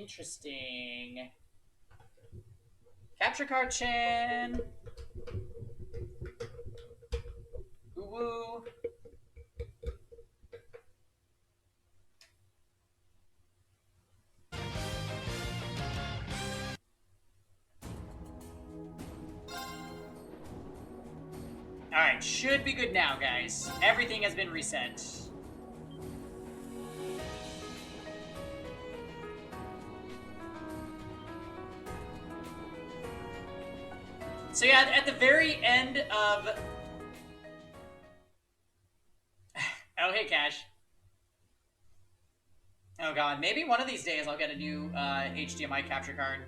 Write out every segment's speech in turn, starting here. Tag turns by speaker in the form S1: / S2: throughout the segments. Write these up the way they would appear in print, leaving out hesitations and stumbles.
S1: Interesting. Capture card chin. Woo woo. Alright, should be good now, guys. Everything has been reset. So yeah, at the very end of... Oh, hey, Cash. Oh god, maybe one of these days I'll get a new HDMI capture card.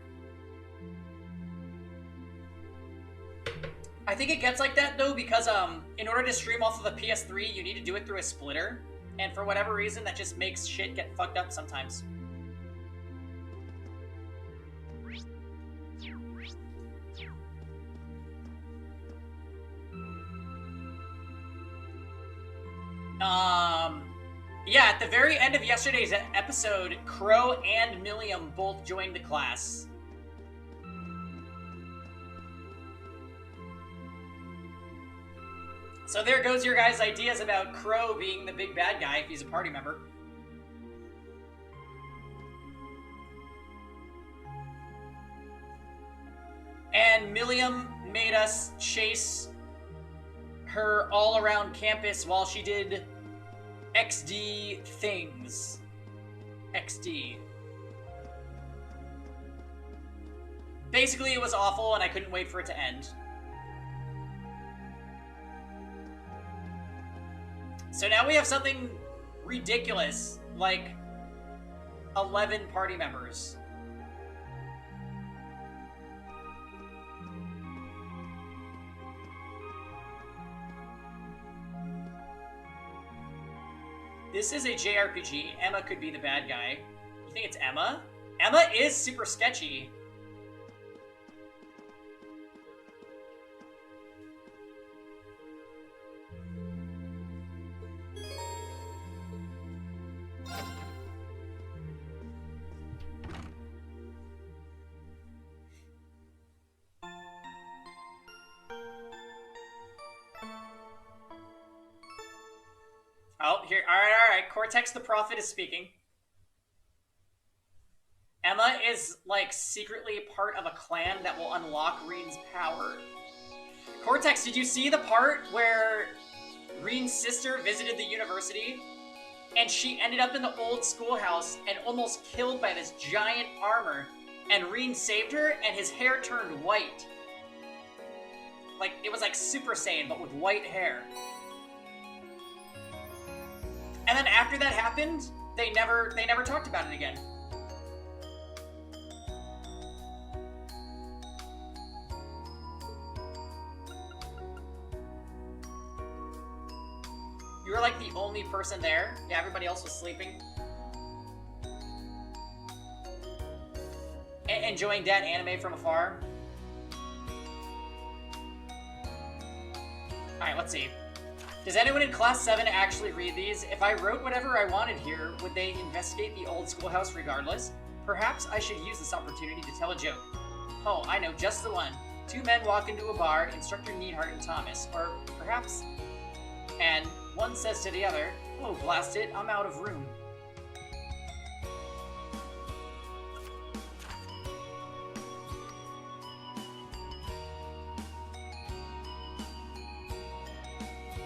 S1: I think it gets like that, though, because in order to stream off of a PS3, you need to do it through a splitter. And for whatever reason, that just makes shit get fucked up sometimes. Yeah, at the very end of yesterday's episode, Crow and Milliam both joined the class. So there goes your guys' ideas about Crow being the big bad guy if he's a party member. And Milliam made us chase her all around campus while she did XD things. XD. Basically, it was awful and I couldn't wait for it to end. So now we have something ridiculous, like 11 party members. This is a JRPG. Emma could be the bad guy. You think it's Emma? Emma is super sketchy. Oh, here. All right. Cortex the Prophet is speaking. Emma is, like, secretly part of a clan that will unlock Reen's power. Cortex, did you see the part where Reen's sister visited the university? And she ended up in the old schoolhouse and almost killed by this giant armor. And Reen saved her, and his hair turned white. Like, it was like Super Saiyan, but with white hair. And then after that happened, they never talked about it again. You were like the only person there? Yeah, everybody else was sleeping. Enjoying that anime from afar. Alright, let's see. Does anyone in Class 7 actually read these? If I wrote whatever I wanted here, would they investigate the old schoolhouse regardless? Perhaps I should use this opportunity to tell a joke. Oh, I know just the one. Two men walk into a bar, Instructor Needhart and Thomas, or perhaps... And one says to the other, oh, blast it, I'm out of room.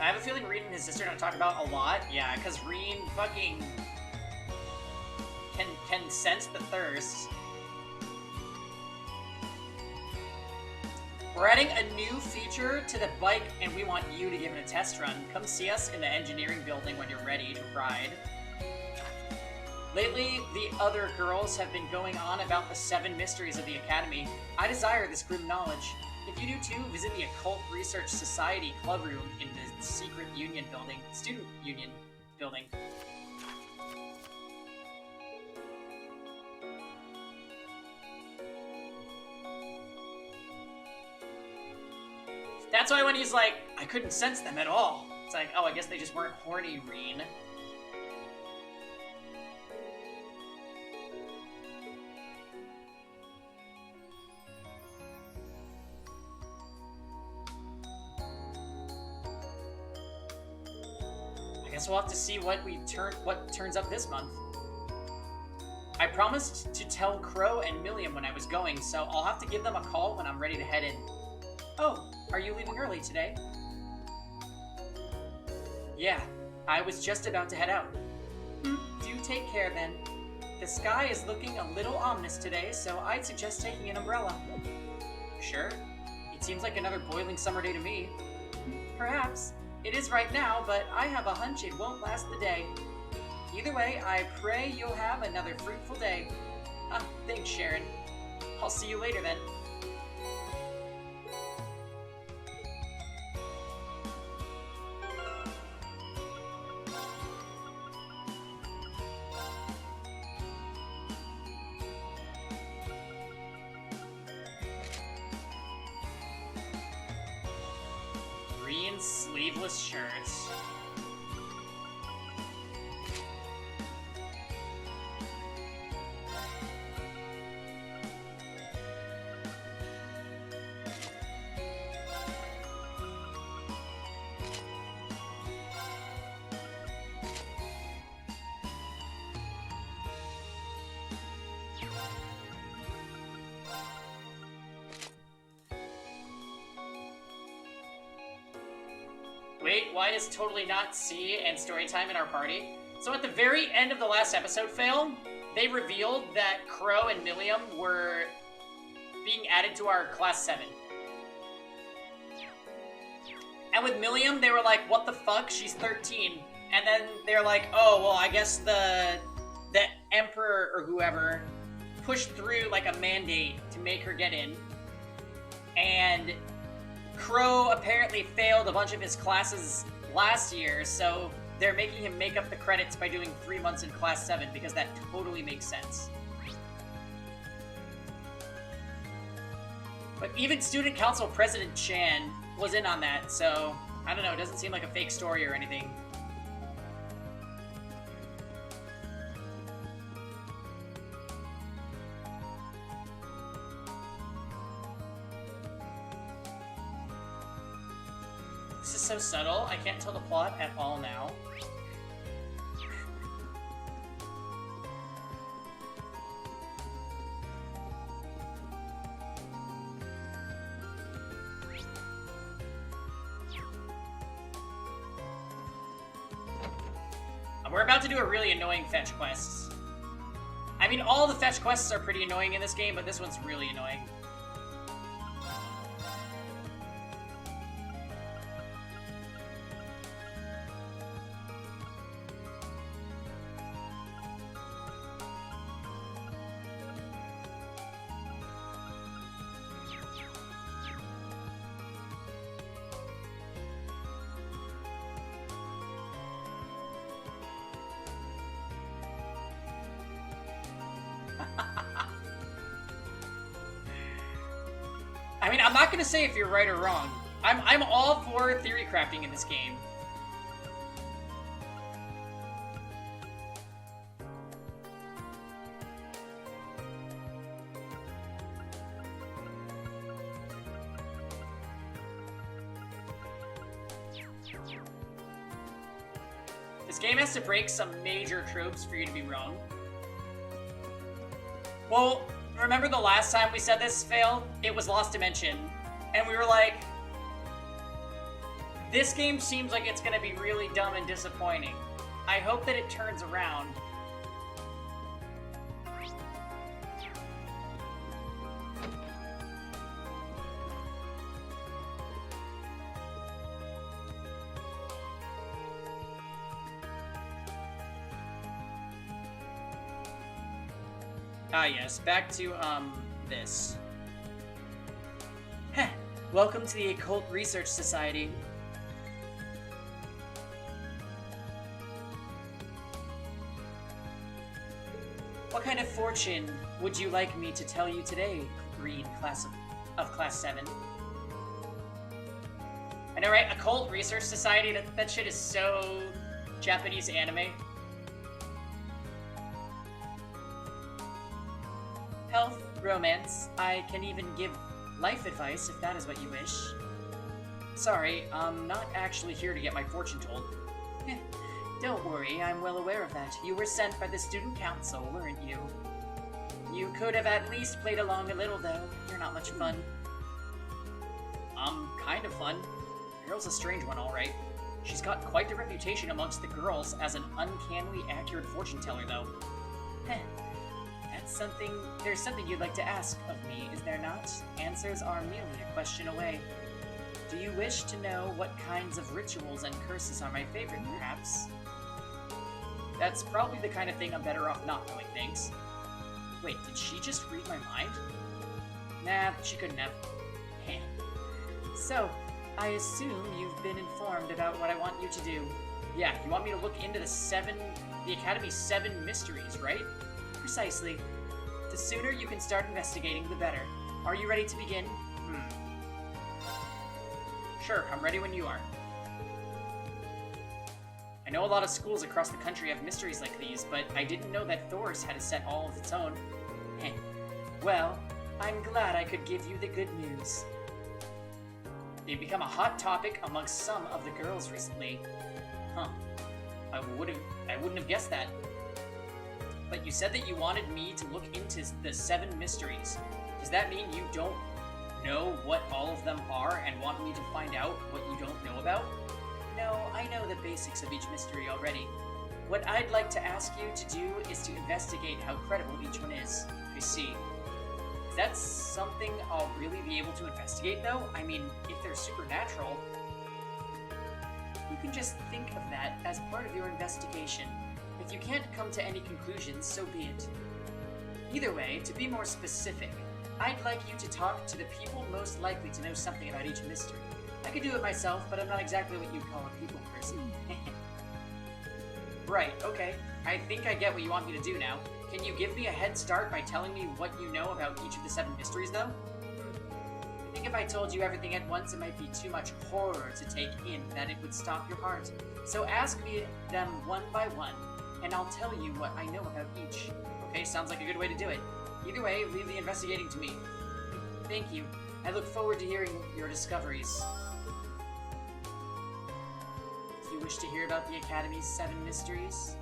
S1: I have a feeling Reen and his sister don't talk about a lot. Yeah, because Reen fucking can sense the thirst. We're adding a new feature to the bike, and we want you to give it a test run. Come see us in the engineering building when you're ready to ride. Lately, the other girls have been going on about the 7 mysteries of the Academy. I desire this grim knowledge. If you do too, visit the Occult Research Society club room in the secret union building, student union building. That's why when he's like, I couldn't sense them at all. It's like, oh, I guess they just weren't horny, Reen. Guess we'll have to see what turns up this month. I promised to tell Crow and Milliam when I was going, so I'll have to give them a call when I'm ready to head in. Oh, are you leaving early today? Yeah, I was just about to head out. Do take care then. The sky is looking a little ominous today, so I'd suggest taking an umbrella. Sure. It seems like another boiling summer day to me. Perhaps. It is right now, but I have a hunch it won't last the day. Either way, I pray you'll have another fruitful day. Thanks, Sharon. I'll see you later then. Green sleeveless shirts. Wait, why is Totally Not C and Storytime in our party? So at the very end of the last episode, Fail, they revealed that Crow and Milliam were being added to our Class 7. And with Milliam, they were like, what the fuck? She's 13. And then they're like, oh, well, I guess the Emperor or whoever pushed through like a mandate to make her get in. And Crow apparently failed a bunch of his classes last year, so they're making him make up the credits by doing 3 months in Class 7, because that totally makes sense. But even Student Council President Chan was in on that, so I don't know, it doesn't seem like a fake story or anything. This is so subtle, I can't tell the plot at all now. We're about to do a really annoying fetch quest. I mean, all the fetch quests are pretty annoying in this game, but this one's really annoying. I mean, I'm not gonna say if you're right or wrong. I'm all for theory crafting in this game. This game has to break some major tropes for you to be wrong. Well, remember the last time we said this failed? It was Lost Dimension. And we were like, this game seems like it's gonna be really dumb and disappointing. I hope that it turns around. Ah yes, back to, this. Heh, welcome to the Occult Research Society. What kind of fortune would you like me to tell you today, Green Class of Class 7? I know, right? Occult Research Society, that shit is so Japanese anime. Health, romance, I can even give life advice if that is what you wish. Sorry, I'm not actually here to get my fortune told. Don't worry, I'm well aware of that. You were sent by the student council, weren't you? You could have at least played along a little, though. You're not much fun. Kind of fun. The girl's a strange one, alright. She's got quite the reputation amongst the girls as an uncannily accurate fortune teller, though. Heh. There's something you'd like to ask of me, is there not? Answers are merely a question away. Do you wish to know what kinds of rituals and curses are my favorite, perhaps? That's probably the kind of thing I'm better off not knowing, thanks. Wait, did she just read my mind? Nah, she couldn't have. So, I assume you've been informed about what I want you to do. Yeah, you want me to look into the Academy's 7 mysteries, right? Precisely. The sooner you can start investigating, the better. Are you ready to begin? Sure, I'm ready when you are. I know a lot of schools across the country have mysteries like these, but I didn't know that Thor's had a set all of its own. Well, I'm glad I could give you the good news. They've become a hot topic amongst some of the girls recently. Huh. I wouldn't have guessed that. But you said that you wanted me to look into the 7 mysteries. Does that mean you don't know what all of them are and want me to find out what you don't know about? No, I know the basics of each mystery already. What I'd like to ask you to do is to investigate how credible each one is. I see. Is that something I'll really be able to investigate, though? I mean, if they're supernatural... You can just think of that as part of your investigation. If you can't come to any conclusions, so be it. Either way, to be more specific, I'd like you to talk to the people most likely to know something about each mystery. I could do it myself, but I'm not exactly what you'd call a people person. Right, okay. I think I get what you want me to do now. Can you give me a head start by telling me what you know about each of the 7 mysteries, though? I think if I told you everything at once, it might be too much horror to take in, that it would stop your heart. So ask me them one by one, and I'll tell you what I know about each. Okay, sounds like a good way to do it. Either way, leave the investigating to me. Thank you. I look forward to hearing your discoveries. Do you wish to hear about the Academy's 7 mysteries?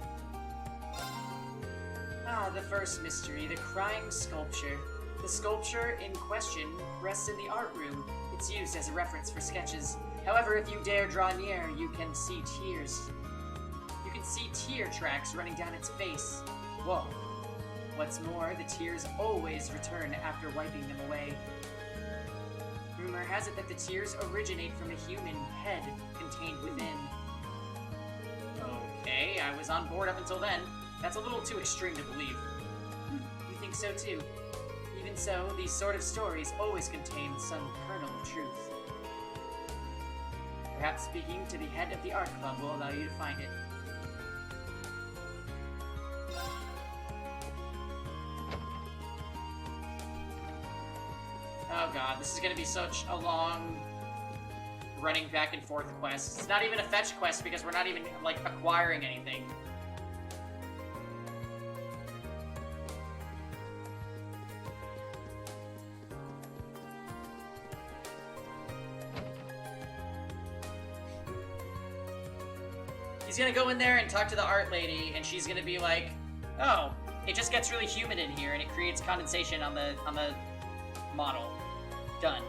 S1: The first mystery, the crying sculpture. The sculpture in question rests in the art room. It's used as a reference for sketches. However, if you dare draw near, you can see tears. You can see tear tracks running down its face. Whoa. What's more, the tears always return after wiping them away. Rumor has it that the tears originate from a human head contained within. Okay, I was on board up until then. That's a little too extreme to believe. You think so too? Even so, these sort of stories always contain some kernel of truth. Perhaps speaking to the head of the art club will allow you to find it. Oh god, this is gonna be such a long running back and forth quest. It's not even a fetch quest because we're not even, like, acquiring anything. He's gonna go in there and talk to the art lady, and she's gonna be like, oh, it just gets really humid in here and it creates condensation on the model. Done.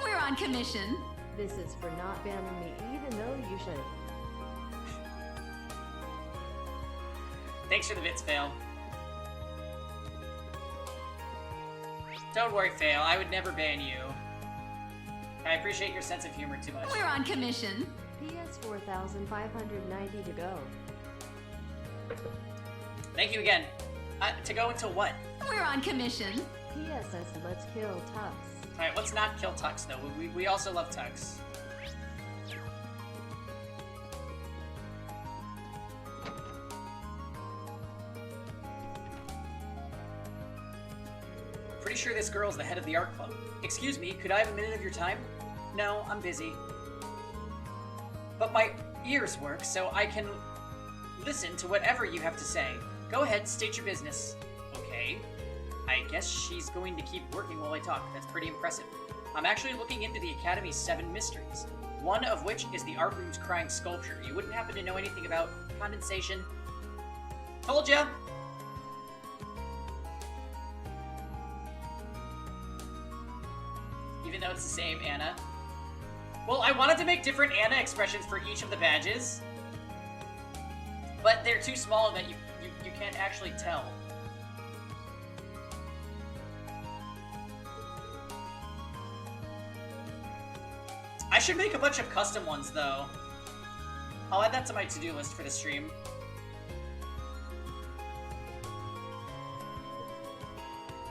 S2: We're on commission.
S3: This is for not banning me, even though you should.
S1: Thanks for the bits, Fail. Don't worry, Fail. I would never ban you. I appreciate your sense of humor too much.
S2: We're on commission.
S3: PS 4,590 to go.
S1: Thank you again. To go until what?
S2: We're on commission.
S3: PSS, let's kill Tux.
S1: Alright, let's not kill Tux, though. We also love Tux. Pretty sure this girl's the head of the art club. Excuse me, could I have a minute of your time? No, I'm busy. But my ears work, so I can listen to whatever you have to say. Go ahead, state your business. Okay. I guess she's going to keep working while I talk. That's pretty impressive. I'm actually looking into the Academy's 7 mysteries. one of which is the art room's crying sculpture. You wouldn't happen to know anything about condensation? Told ya! Even though it's the same Anna. Well, I wanted to make different Anna expressions for each of the badges, but they're too small that you can't actually tell. I should make a bunch of custom ones, though. I'll add that to my to-do list for the stream.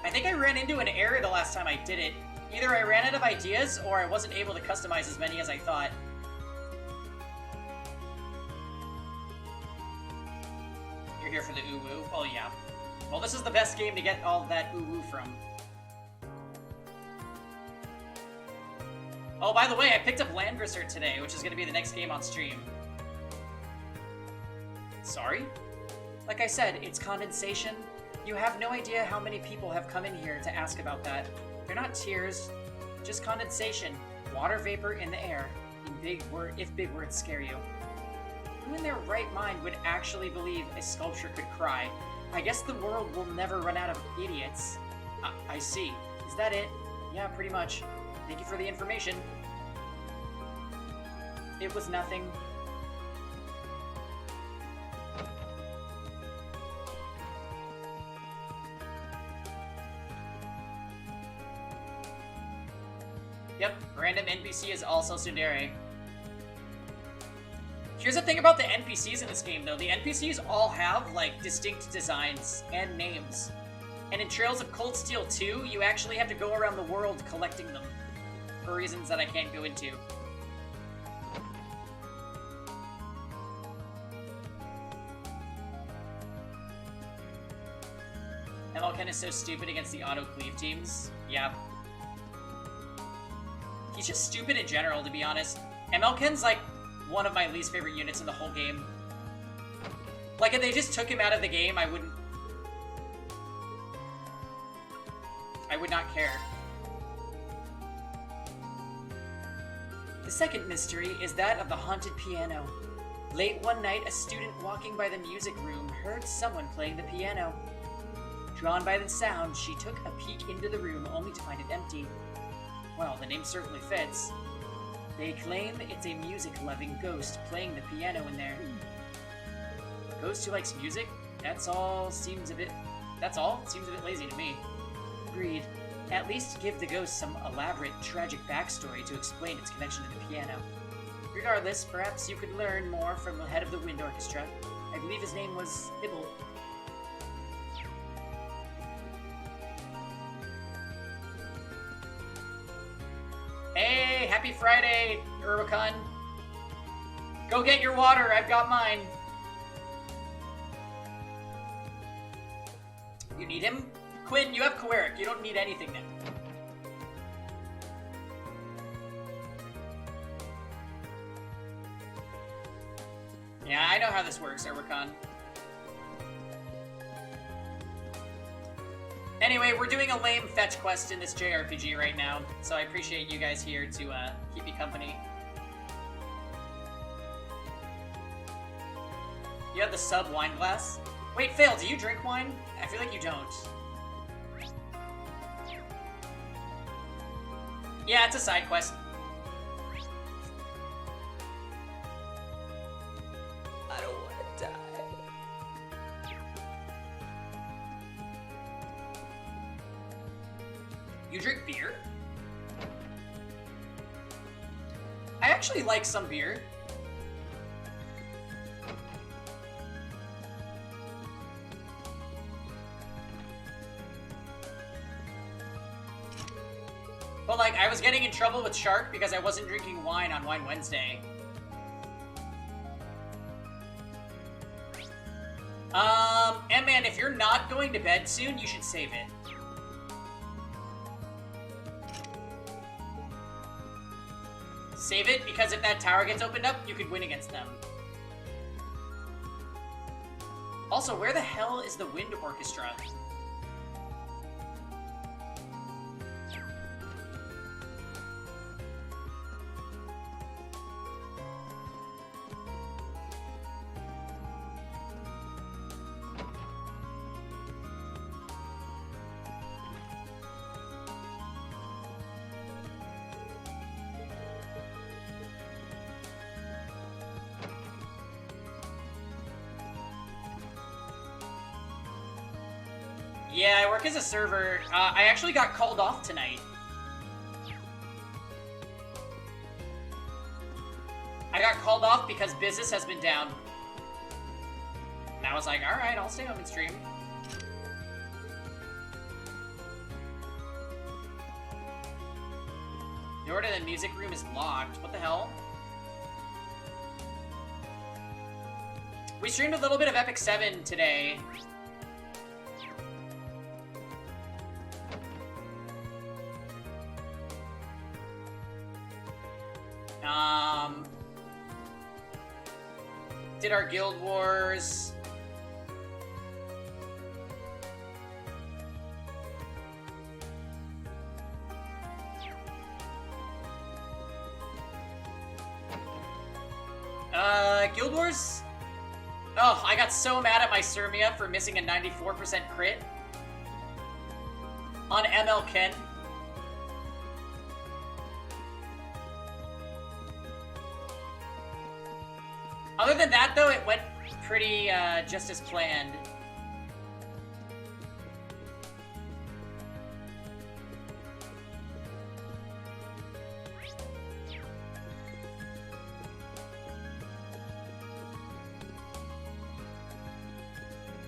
S1: I think I ran into an error the last time I did it. Either I ran out of ideas, or I wasn't able to customize as many as I thought. You're here for the uwu? Oh yeah. Well, this is the best game to get all that uwu from. Oh, by the way, I picked up Landgrisser today, which is going to be the next game on stream. Sorry? Like I said, it's condensation. You have no idea how many people have come in here to ask about that. They're not tears, just condensation. Water vapor in the air. If big words scare you. Who in their right mind would actually believe a sculpture could cry? I guess the world will never run out of idiots. I see. Is that it? Yeah, pretty much. Thank you for the information. It was nothing. Yep, random NPC is also tsundere. Here's the thing about the NPCs in this game, though. The NPCs all have, like, distinct designs and names. And in Trails of Cold Steel 2, you actually have to go around the world collecting them. For reasons that I can't go into. MLK is so stupid against the auto-cleave teams. Yeah. He's just stupid in general, to be honest. MLK's like one of my least favorite units in the whole game. Like, if they just took him out of the game, I would not care. The second mystery is that of the haunted piano. Late one night, a student walking by the music room heard someone playing the piano. Drawn by the sound, she took a peek into the room only to find it empty. Well, the name certainly fits. They claim it's a music-loving ghost playing the piano in there. A ghost who likes music? That's all? Seems a bit lazy to me. Agreed. At least give the ghost some elaborate, tragic backstory to explain its connection to the piano. Regardless, perhaps you could learn more from the head of the wind orchestra. I believe his name was Hibble. Hey, happy Friday, Urwakun. Go get your water, I've got mine. You need him? Quinn, you have Coeric. You don't need anything then. Yeah, I know how this works, Urwakun. Anyway, we're doing a lame fetch quest in this JRPG right now, so I appreciate you guys here to keep me company. You have the sub wine glass? Wait, Fail, do you drink wine? I feel like you don't. Yeah, it's a side quest. I don't want to die. You drink beer? I actually like some beer. But, like, I was getting in trouble with Shark because I wasn't drinking wine on Wine Wednesday. M-Man, if you're not going to bed soon, you should save it. Save it, because if that tower gets opened up, you could win against them. Also, where the hell is the Wind Orchestra? Yeah, I work as a server. I actually got called off tonight. I got called off because business has been down. And I was like, alright, I'll stay home and stream. The door to the music room is locked. What the hell? We streamed a little bit of Epic 7 today. Did our Guild Wars. Guild Wars? Oh, I got so mad at my Surmia for missing a 94% crit on ML Ken. Other than that, though, it went pretty just as planned.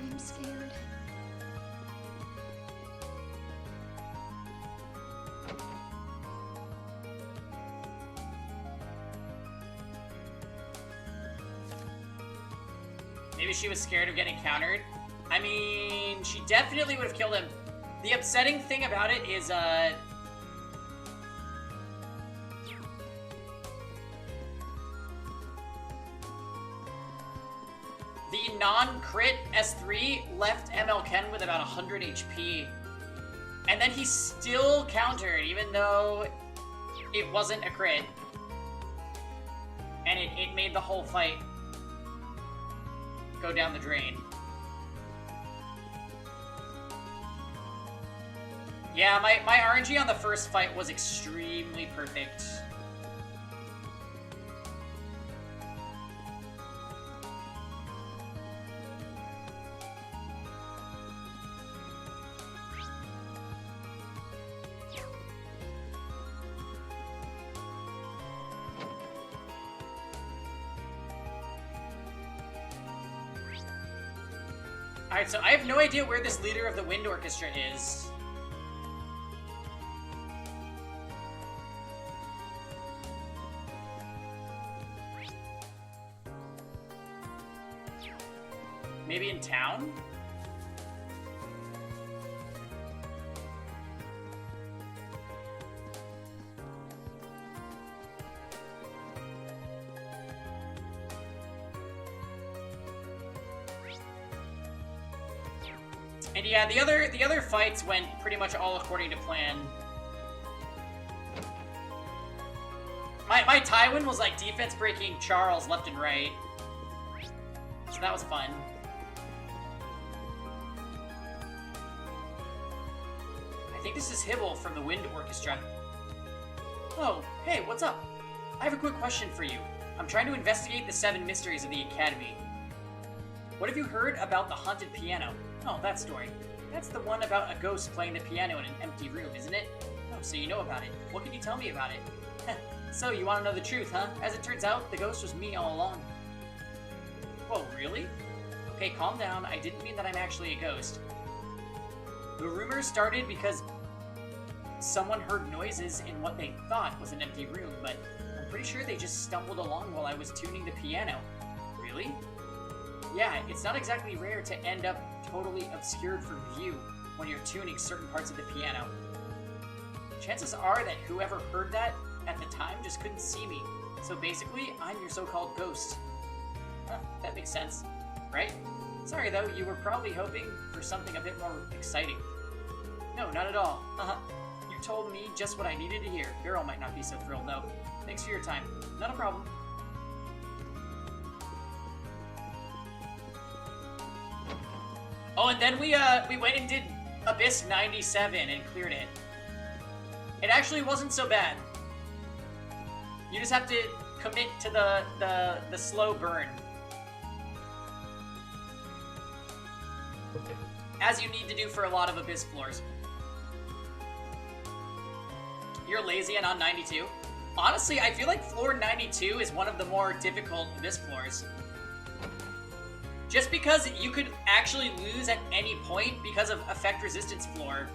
S2: I'm scared.
S1: Maybe she was scared of getting countered. I mean, she definitely would have killed him. The upsetting thing about it is, the non-crit S3 left ML Ken with about 100 HP. And then he still countered, even though it wasn't a crit. And it made the whole fight go down the drain. Yeah, my RNG on the first fight was extremely perfect. Alright, so I have no idea where this leader of the wind orchestra is. Maybe in town? And yeah, the other fights went pretty much all according to plan. My Tywin was like defense breaking Charles left and right. So that was fun. I think this is Hibble from the Wind Orchestra. Oh, hey, what's up? I have a quick question for you. I'm trying to investigate the 7 mysteries of the Academy. What have you heard about the haunted piano? Oh, that story. That's the one about a ghost playing the piano in an empty room, isn't it? Oh, so you know about it. What can you tell me about it? So, you want to know the truth, huh? As it turns out, the ghost was me all along. Whoa, really? Okay, calm down. I didn't mean that I'm actually a ghost. The rumor started because someone heard noises in what they thought was an empty room, but I'm pretty sure they just stumbled along while I was tuning the piano. Really? Yeah, it's not exactly rare to end up totally obscured from view when you're tuning certain parts of the piano. Chances are that whoever heard that at the time just couldn't see me, so basically, I'm your so-called ghost. That makes sense, right? Sorry though, you were probably hoping for something a bit more exciting. No, not at all. You told me just what I needed to hear. Girl might not be so thrilled though. Thanks for your time. Not a problem. Oh, and then we went and did Abyss 97 and cleared it. It actually wasn't so bad. You just have to commit to the slow burn. as you need to do for a lot of Abyss floors. You're lazy and on 92? Honestly, I feel like floor 92 is one of the more difficult Abyss floors. Just because you could actually lose at any point because of effect resistance floor.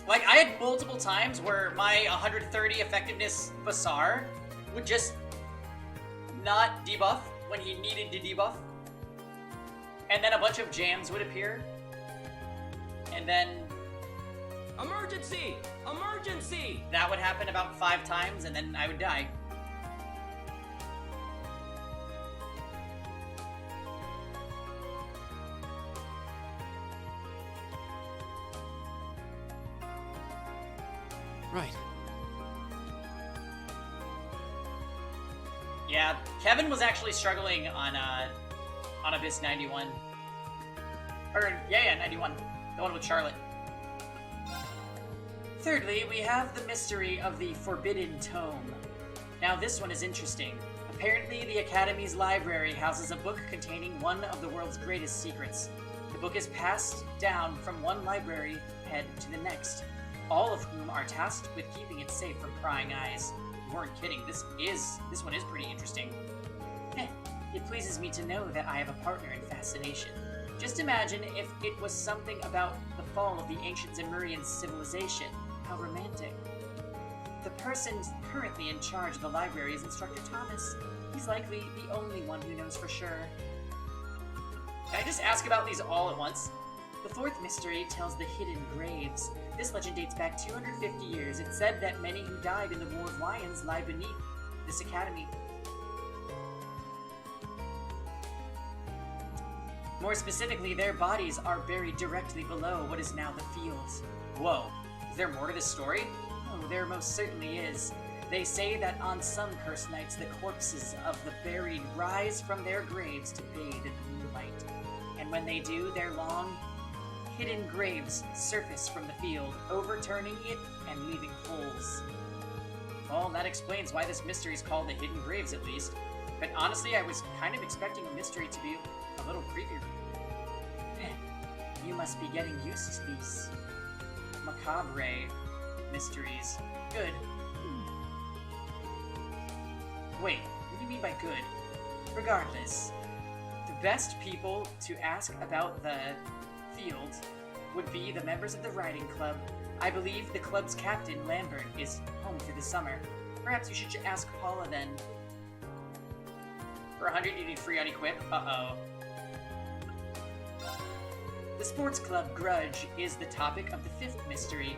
S1: Like, I had multiple times where my 130 effectiveness Basar would just not debuff when he needed to debuff. And then a bunch of jams would appear. And then...
S4: Emergency! Emergency!
S1: that would happen about 5 times, and then I would die.
S4: Right.
S1: Yeah, Kevin was actually struggling on Abyss 91. Or, yeah, 91. The one with Charlotte. Thirdly, we have the mystery of the Forbidden Tome. Now, this one is interesting. Apparently, the Academy's library houses a book containing one of the world's greatest secrets. The book is passed down from one library head to the next, all of whom are tasked with keeping it safe from prying eyes. You weren't kidding. This one is pretty interesting. It pleases me to know that I have a partner in fascination. Just imagine if it was something about the fall of the ancient Zemurian civilization. How romantic. The person currently in charge of the library is Instructor Thomas. He's likely the only one who knows for sure. Can I just ask about these all at once? The fourth mystery tells the hidden graves. This legend dates back 250 years. It's said that many who died in the War of Lions lie beneath this academy. More specifically, their bodies are buried directly below what is now the fields. Whoa, is there more to this story? Oh, there most certainly is. They say that on some cursed nights, the corpses of the buried rise from their graves to bathe in the moonlight. And when they do, their long, hidden graves surface from the field, overturning it and leaving holes. Well, that explains why this mystery is called the Hidden Graves, at least. But honestly, I was kind of expecting a mystery to be a little creepier. You must be getting used to these macabre mysteries. Good. Wait, what do you mean by good? Regardless, the best people to ask about the field would be the members of the riding club. I believe the club's captain, Lambert, is home for the summer. Perhaps you should ask Paula then. For 100, you need free unequip. Uh-oh. The sports club grudge is the topic of the fifth mystery.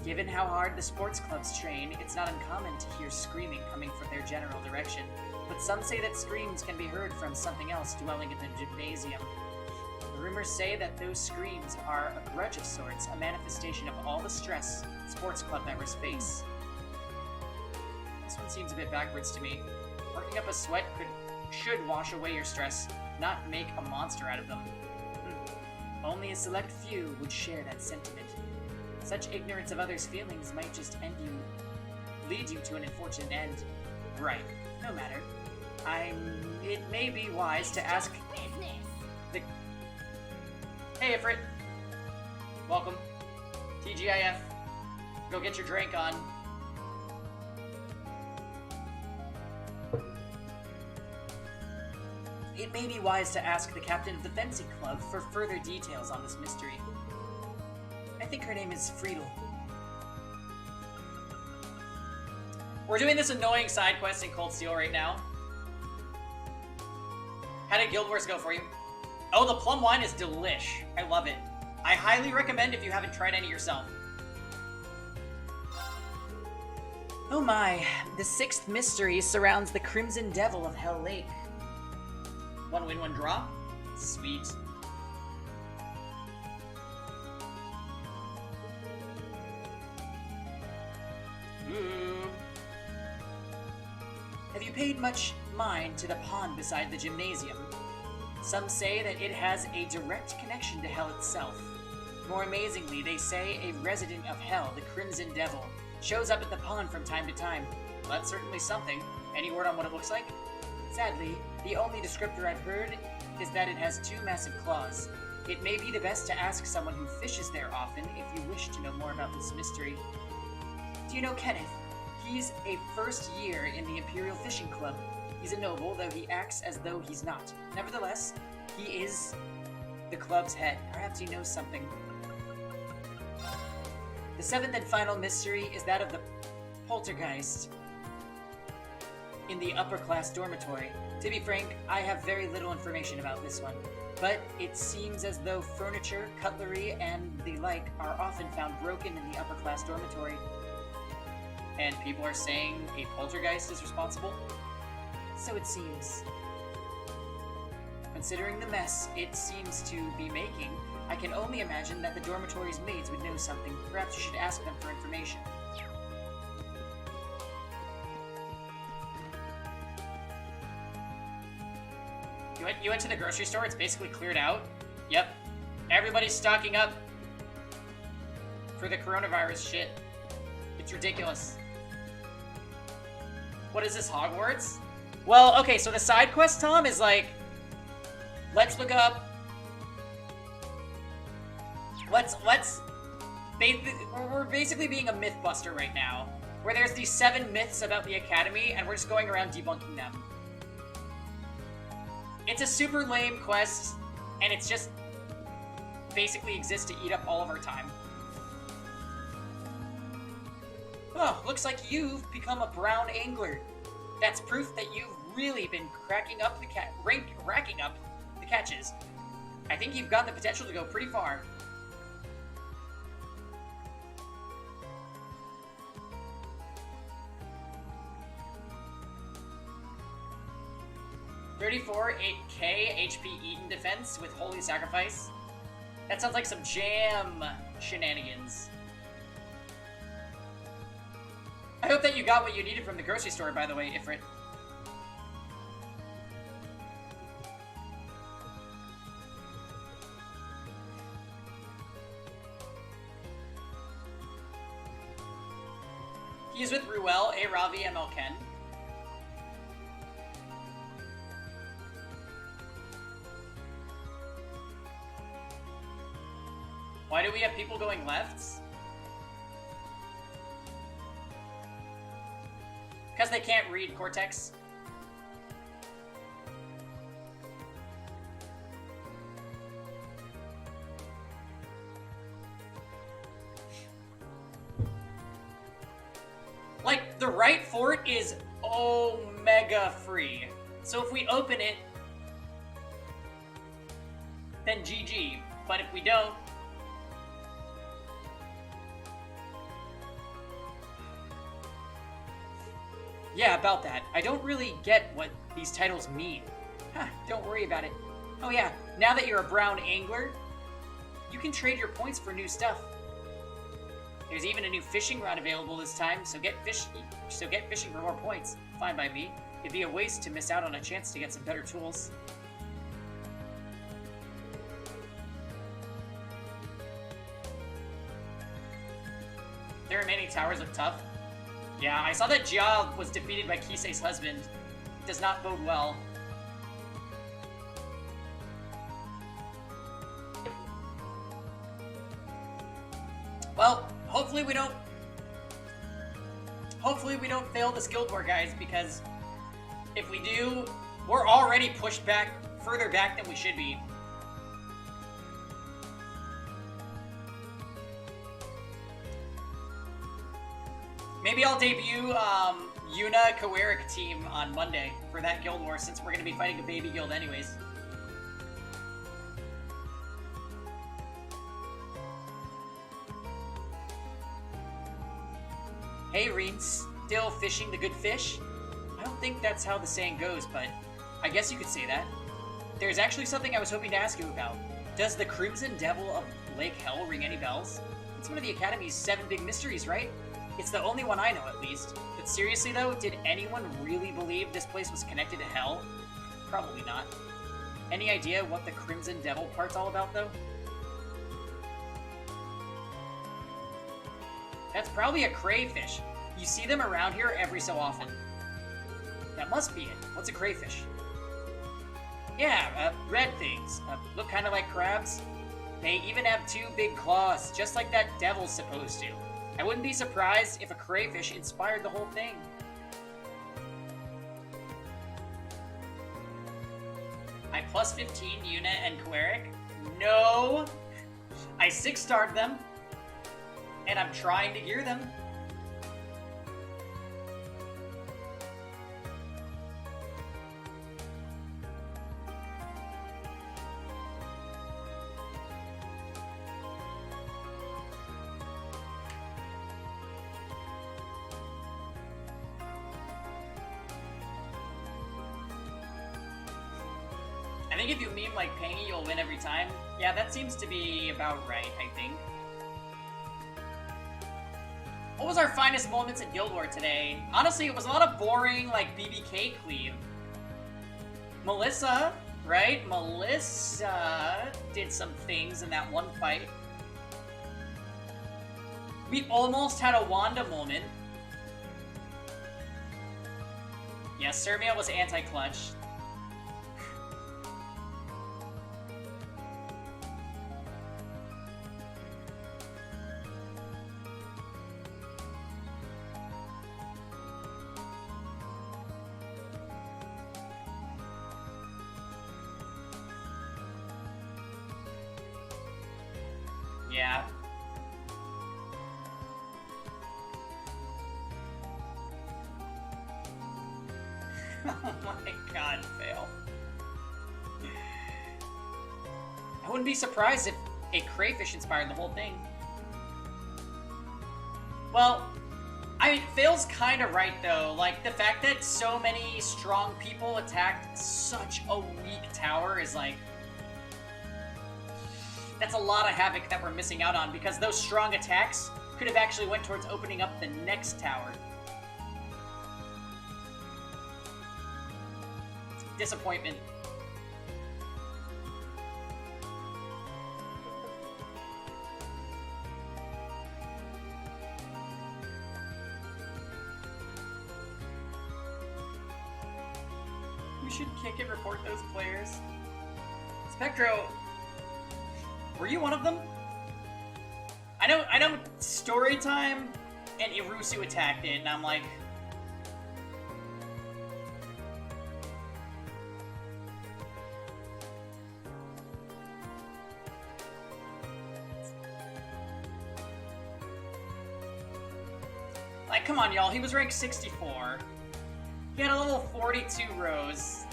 S1: Given how hard the sports clubs train, it's not uncommon to hear screaming coming from their general direction, but some say that screams can be heard from something else dwelling in the gymnasium. The rumors say that those screams are a grudge of sorts, a manifestation of all the stress sports club members face. This one seems a bit backwards to me. Working up a sweat should wash away your stress, not make a monster out of them. Only a select few would share that sentiment. Such ignorance of others' feelings might just lead you to an unfortunate end. Right. No matter. It may be wise to ask the... Hey, Ifrit. Welcome. TGIF. Go get your drink on. It may be wise to ask the captain of the fencing club for further details on this mystery. I think her name is Friedel. We're doing this annoying side quest in Cold Steel right now. How did Guild Wars go for you? Oh, the plum wine is delish. I love it. I highly recommend if you haven't tried any yourself. Oh my, the sixth mystery surrounds the Crimson Devil of Hell Lake. 1 win, 1 draw? Sweet. Ooh. Have you paid much mind to the pond beside the gymnasium? Some say that it has a direct connection to Hell itself. More amazingly, they say a resident of Hell, the Crimson Devil, shows up at the pond from time to time. Well, that's certainly something. Any word on what it looks like? Sadly, the only descriptor I've heard is that it has 2 massive claws. It may be the best to ask someone who fishes there often if you wish to know more about this mystery. Do you know Kenneth? He's a first year in the Imperial Fishing Club. He's a noble, though he acts as though he's not. Nevertheless, he is the club's head. Perhaps he knows something. The 7th and final mystery is that of the poltergeist in the upper-class dormitory. To be frank, I have very little information about this one, but it seems as though furniture, cutlery, and the like are often found broken in the upper-class dormitory. And people are saying a poltergeist is responsible? So it seems. Considering the mess it seems to be making, I can only imagine that the dormitory's maids would know something. Perhaps you should ask them for information. You went to the grocery store, it's basically cleared out. Yep. Everybody's stocking up for the coronavirus shit. It's ridiculous. What is this, Hogwarts? Well, okay, so the side quest, Tom, is like, let's look up. We're basically being a mythbuster right now, where there's these 7 myths about the Academy, and we're just going around debunking them. It's a super lame quest, and it's just basically exists to eat up all of our time. Oh, looks like you've become a brown angler. That's proof that you've really been racking up the catches. I think you've got the potential to go pretty far. $34, 8k HP Eaton defense with Holy Sacrifice. That sounds like some jam shenanigans. I hope that you got what you needed from the grocery store, by the way, Ifrit. He is with Ruel, A. Ravi, and Melken. Why do we have people going lefts? Because they can't read Cortex. Like, the right fort is omega free. So if we open it, then GG. But if we don't, yeah, about that. I don't really get what these titles mean. Huh, don't worry about it. Oh yeah, now that you're a brown angler, you can trade your points for new stuff. There's even a new fishing rod available this time, so get fishing for more points. Fine by me. It'd be a waste to miss out on a chance to get some better tools. There are many towers of tough. Yeah, I saw that Jia was defeated by Kisei's husband. Does not bode well. Well, hopefully we don't fail this Guild War, guys, because if we do, we're already pushed back further back than we should be. Maybe I'll debut Yuna Kawerik team on Monday for that Guild War, since we're going to be fighting a baby guild anyways. Hey, Reen, still fishing the good fish? I don't think that's how the saying goes, but I guess you could say that. There's actually something I was hoping to ask you about. Does the Crimson Devil of Lake Hell ring any bells? It's one of the Academy's 7 big mysteries, right? It's the only one I know, at least. But seriously, though, did anyone really believe this place was connected to Hell? Probably not. Any idea what the Crimson Devil part's all about, though? That's probably a crayfish. You see them around here every so often. That must be it. What's a crayfish? Yeah, red things. Look kind of like crabs. They even have two big claws, just like that devil's supposed to. I wouldn't be surprised if a crayfish inspired the whole thing. I plus 15 Yuna and Queric? No! I 6-starred them, and I'm trying to gear them. I think if you meme like Pangy, you'll win every time. Yeah, that seems to be about right, I think. What was our finest moments in Guild War today? Honestly, it was a lot of boring, like, BBK cleave. Melissa, right? Melissa did some things in that one fight. We almost had a Wanda moment. Yes, Sermia was anti-clutch. Yeah. Oh my god, fail. I wouldn't be surprised if a crayfish inspired the whole thing. Well, I mean, Fail's kind of right though. Like, the fact that so many strong people attacked such a weak tower is like... That's a lot of havoc that we're missing out on, because those strong attacks could have actually went towards opening up the next tower. Disappointment. We should kick and report those players. Spectro, were you one of them? I know Storytime and Irusu attacked it, and I'm like... Like, come on, y'all, he was ranked 64. He had a level 42 Rose.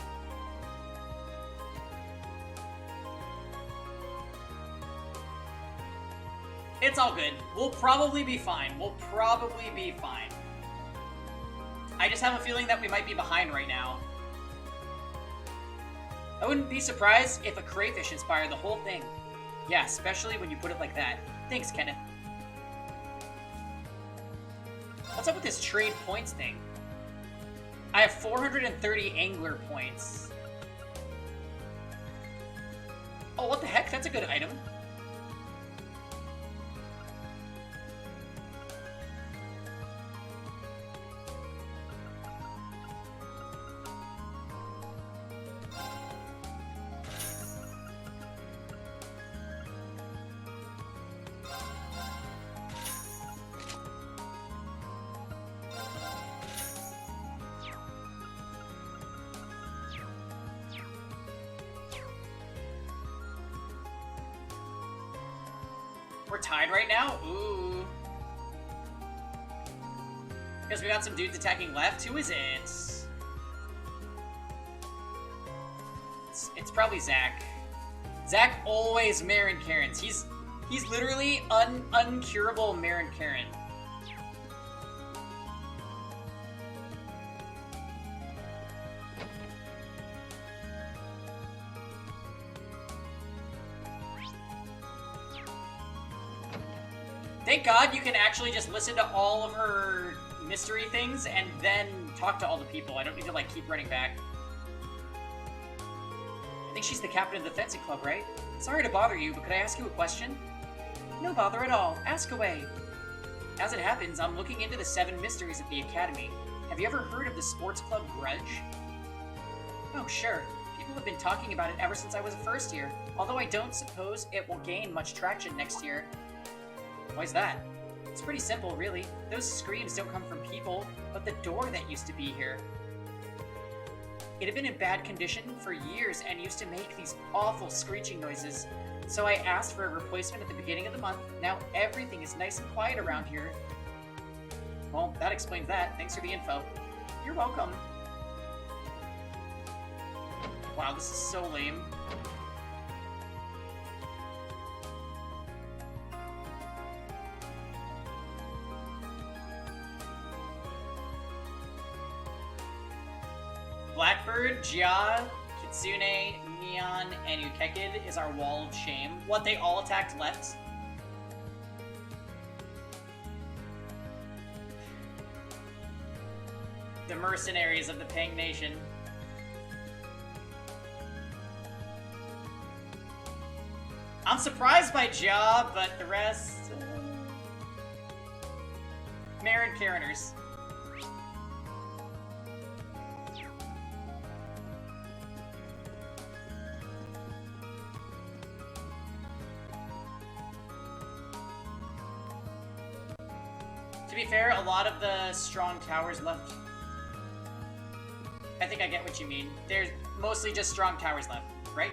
S1: It's all good. We'll probably be fine. We'll probably be fine. I just have a feeling that we might be behind right now. I wouldn't be surprised if a crayfish inspired the whole thing. Yeah, especially when you put it like that. Thanks, Kenneth. What's up with this trade points thing? I have 430 angler points. Oh, what the heck? That's a good item. We're tied right now? Ooh. Because we got some dudes attacking left. Who is it? It's probably Zach. Zach always Marin Karens. He's literally uncurable Marin Karen. Thank God you can actually just listen to all of her mystery things and then talk to all the people. I don't need to, like, keep running back. I think she's the captain of the fencing club, right? Sorry to bother you, but could I ask you a question? No bother at all. Ask away. As it happens, I'm looking into the 7 mysteries at the academy. Have you ever heard of the sports club Grudge? Oh, sure. People have been talking about it ever since I was a first year, although I don't suppose it will gain much traction next year. Why's that? It's pretty simple, really. Those screams don't come from people, but the door that used to be here. It had been in bad condition for years and used to make these awful screeching noises. So I asked for a replacement at the beginning of the month. Now everything is nice and quiet around here. Well, that explains that. Thanks for the info. You're welcome. Wow, this is so lame. Blackbird, Jia, Kitsune, Neon, and Ukekid is our wall of shame. What, they all attacked left? The mercenaries of the Pang Nation. I'm surprised by Jia, but the rest... Marin Kareners. To be fair, a lot of the strong towers left. I think I get what you mean. There's mostly just strong towers left, right?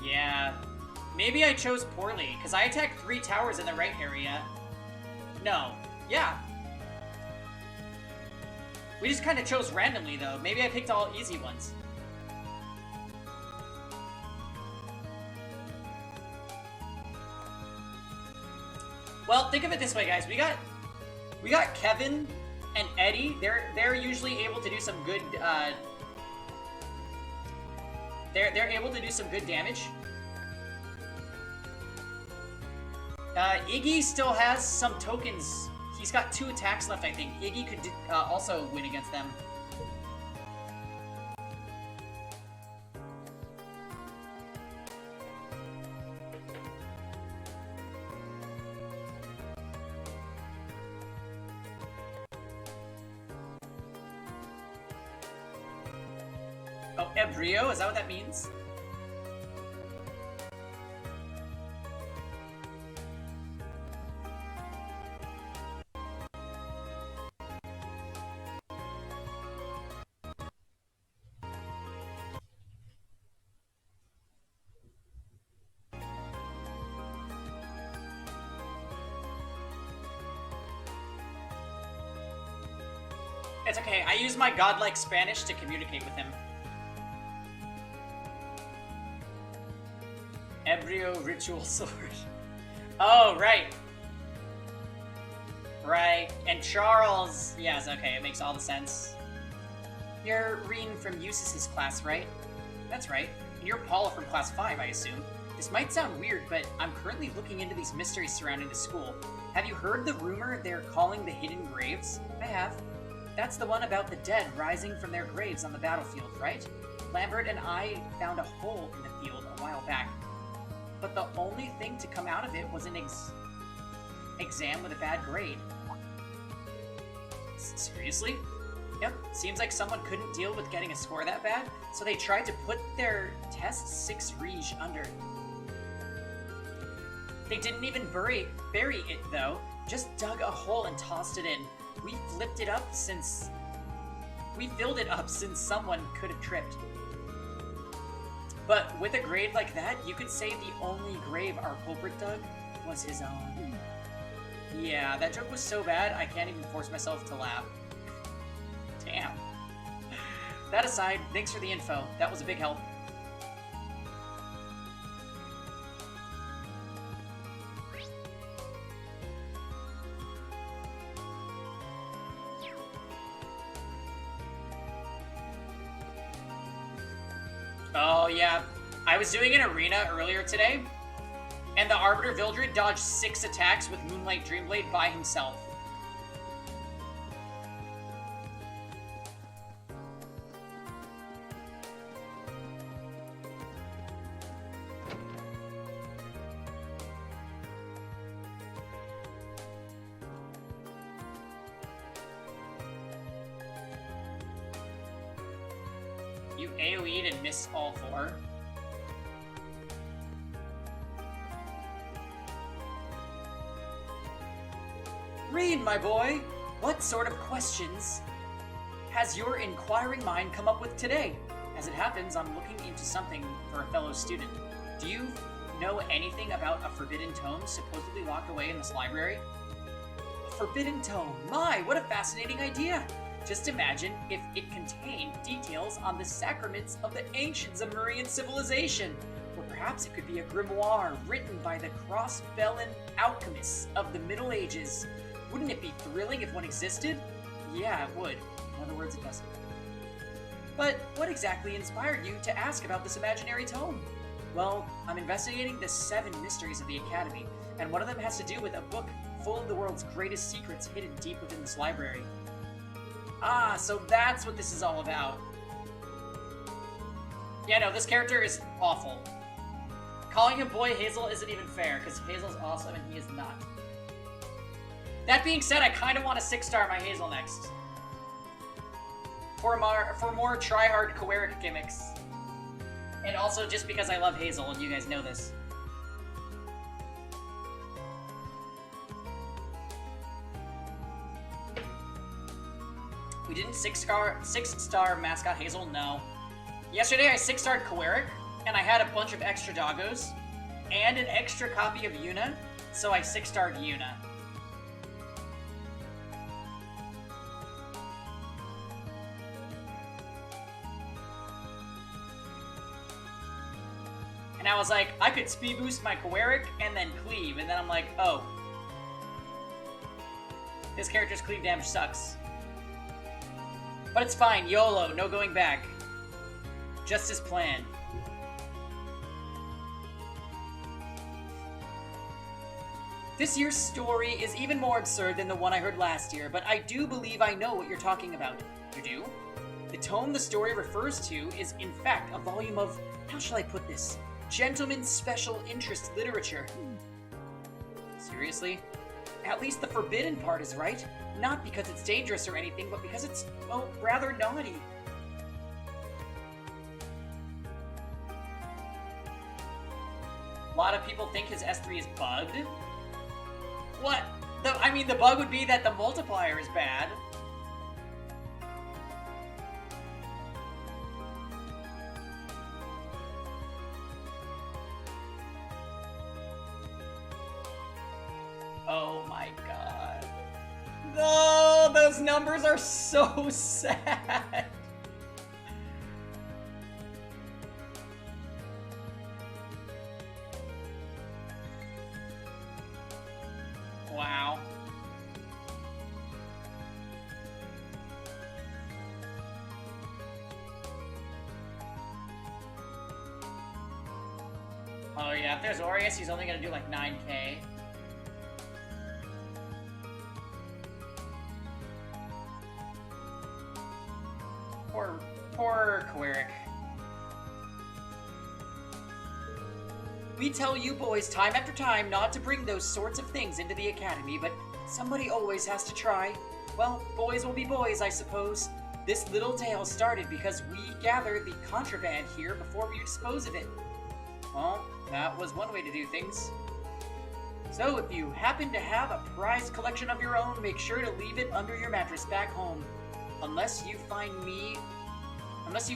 S1: Yeah. Maybe I chose poorly, because I attacked 3 towers in the right area. No. Yeah. We just kind of chose randomly, though. Maybe I picked all easy ones. Well, think of it this way, guys. We got Kevin and Eddie. They're usually able to do some good. They're able to do some good damage. Iggy still has some tokens. He's got 2 attacks left, I think. Iggy could also win against them. Oh, Ebrio? Is that what that means? It's okay, I use my godlike Spanish to communicate with him. Ebrio Ritual Sword. Oh, right. Right, and Charles... Yes, okay, it makes all the sense. You're Reen from Eustace's class, right? That's right. And you're Paula from class 5, I assume. This might sound weird, but I'm currently looking into these mysteries surrounding the school. Have you heard the rumor they're calling the Hidden Graves? I have. That's the one about the dead rising from their graves on the battlefield, right? Lambert and I found a hole in the field a while back. But the only thing to come out of it was an exam with a bad grade. Seriously? Yep, seems like someone couldn't deal with getting a score that bad, so they tried to put their test 6 Rige under. They didn't even bury it, though. Just dug a hole and tossed it in. We filled it up since someone could have tripped. But with a grade like that, you could say the only grave our culprit dug was his own. Yeah, that joke was so bad, I can't even force myself to laugh. Damn. That aside, thanks for the info. That was a big help. Oh, yeah. I was doing an arena earlier today, and the Arbiter Vildred dodged 6 attacks with Moonlight Dreamblade by himself. You AoE'd and missed all 4. Read, my boy! What sort of questions has your inquiring mind come up with today? As it happens, I'm looking into something for a fellow student. Do you know anything about a forbidden tome supposedly locked away in this library? A forbidden tome? My, what a fascinating idea! Just imagine if it contained details on the sacraments of the ancients of Marian civilization. Or perhaps it could be a grimoire written by the cross-felon alchemists of the Middle Ages. Wouldn't it be thrilling if one existed? Yeah, it would. In other words, it doesn't. But what exactly inspired you to ask about this imaginary tome? Well, I'm investigating the 7 mysteries of the Academy, and one of them has to do with a book full of the world's greatest secrets hidden deep within this library. Ah, so that's what this is all about. Yeah, no, this character is awful. Calling him Boy Hazel isn't even fair, because Hazel's awesome and he is not. That being said, I kind of want to 6-star my Hazel next. For more try-hard Coeric gimmicks. And also just because I love Hazel, and you guys know this. We didn't 6-star Mascot Hazel? No. Yesterday I 6-starred Coeric, and I had a bunch of extra doggos, and an extra copy of Yuna, so I 6-starred Yuna. And I was like, I could speed boost my Coeric and then cleave, and then I'm like, oh. This character's cleave damage sucks. But it's fine, YOLO, no going back. Just as planned. This year's story is even more absurd than the one I heard last year, but I do believe I know what you're talking about. You do? The tome the story refers to is, in fact, a volume of, how shall I put this, gentleman's special interest literature. Seriously? At least the forbidden part is right. Not because it's dangerous or anything, but because it's, well, rather naughty. A lot of people think his S3 is bugged. What? I mean, the bug would be that the multiplier is bad. Oh my god. No, those numbers are so sad. Wow. Oh yeah, if there's Aureus, he's only gonna do like 9k. Poor Coeric. We tell you boys time after time not to bring those sorts of things into the Academy, but somebody always has to try. Well, boys will be boys, I suppose. This little tale started because we gathered the contraband here before we dispose of it. Well, that was one way to do things. So if you happen to have a prized collection of your own, make sure to leave it under your mattress back home. Unless you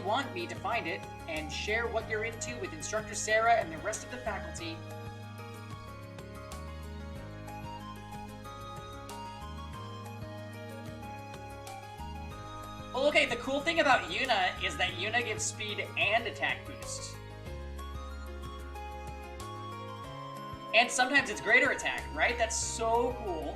S1: want me to find it and share what you're into with Instructor Sarah and the rest of the faculty. Well, okay, the cool thing about Yuna is that Yuna gives speed and attack boost. And sometimes it's greater attack, right? That's so cool.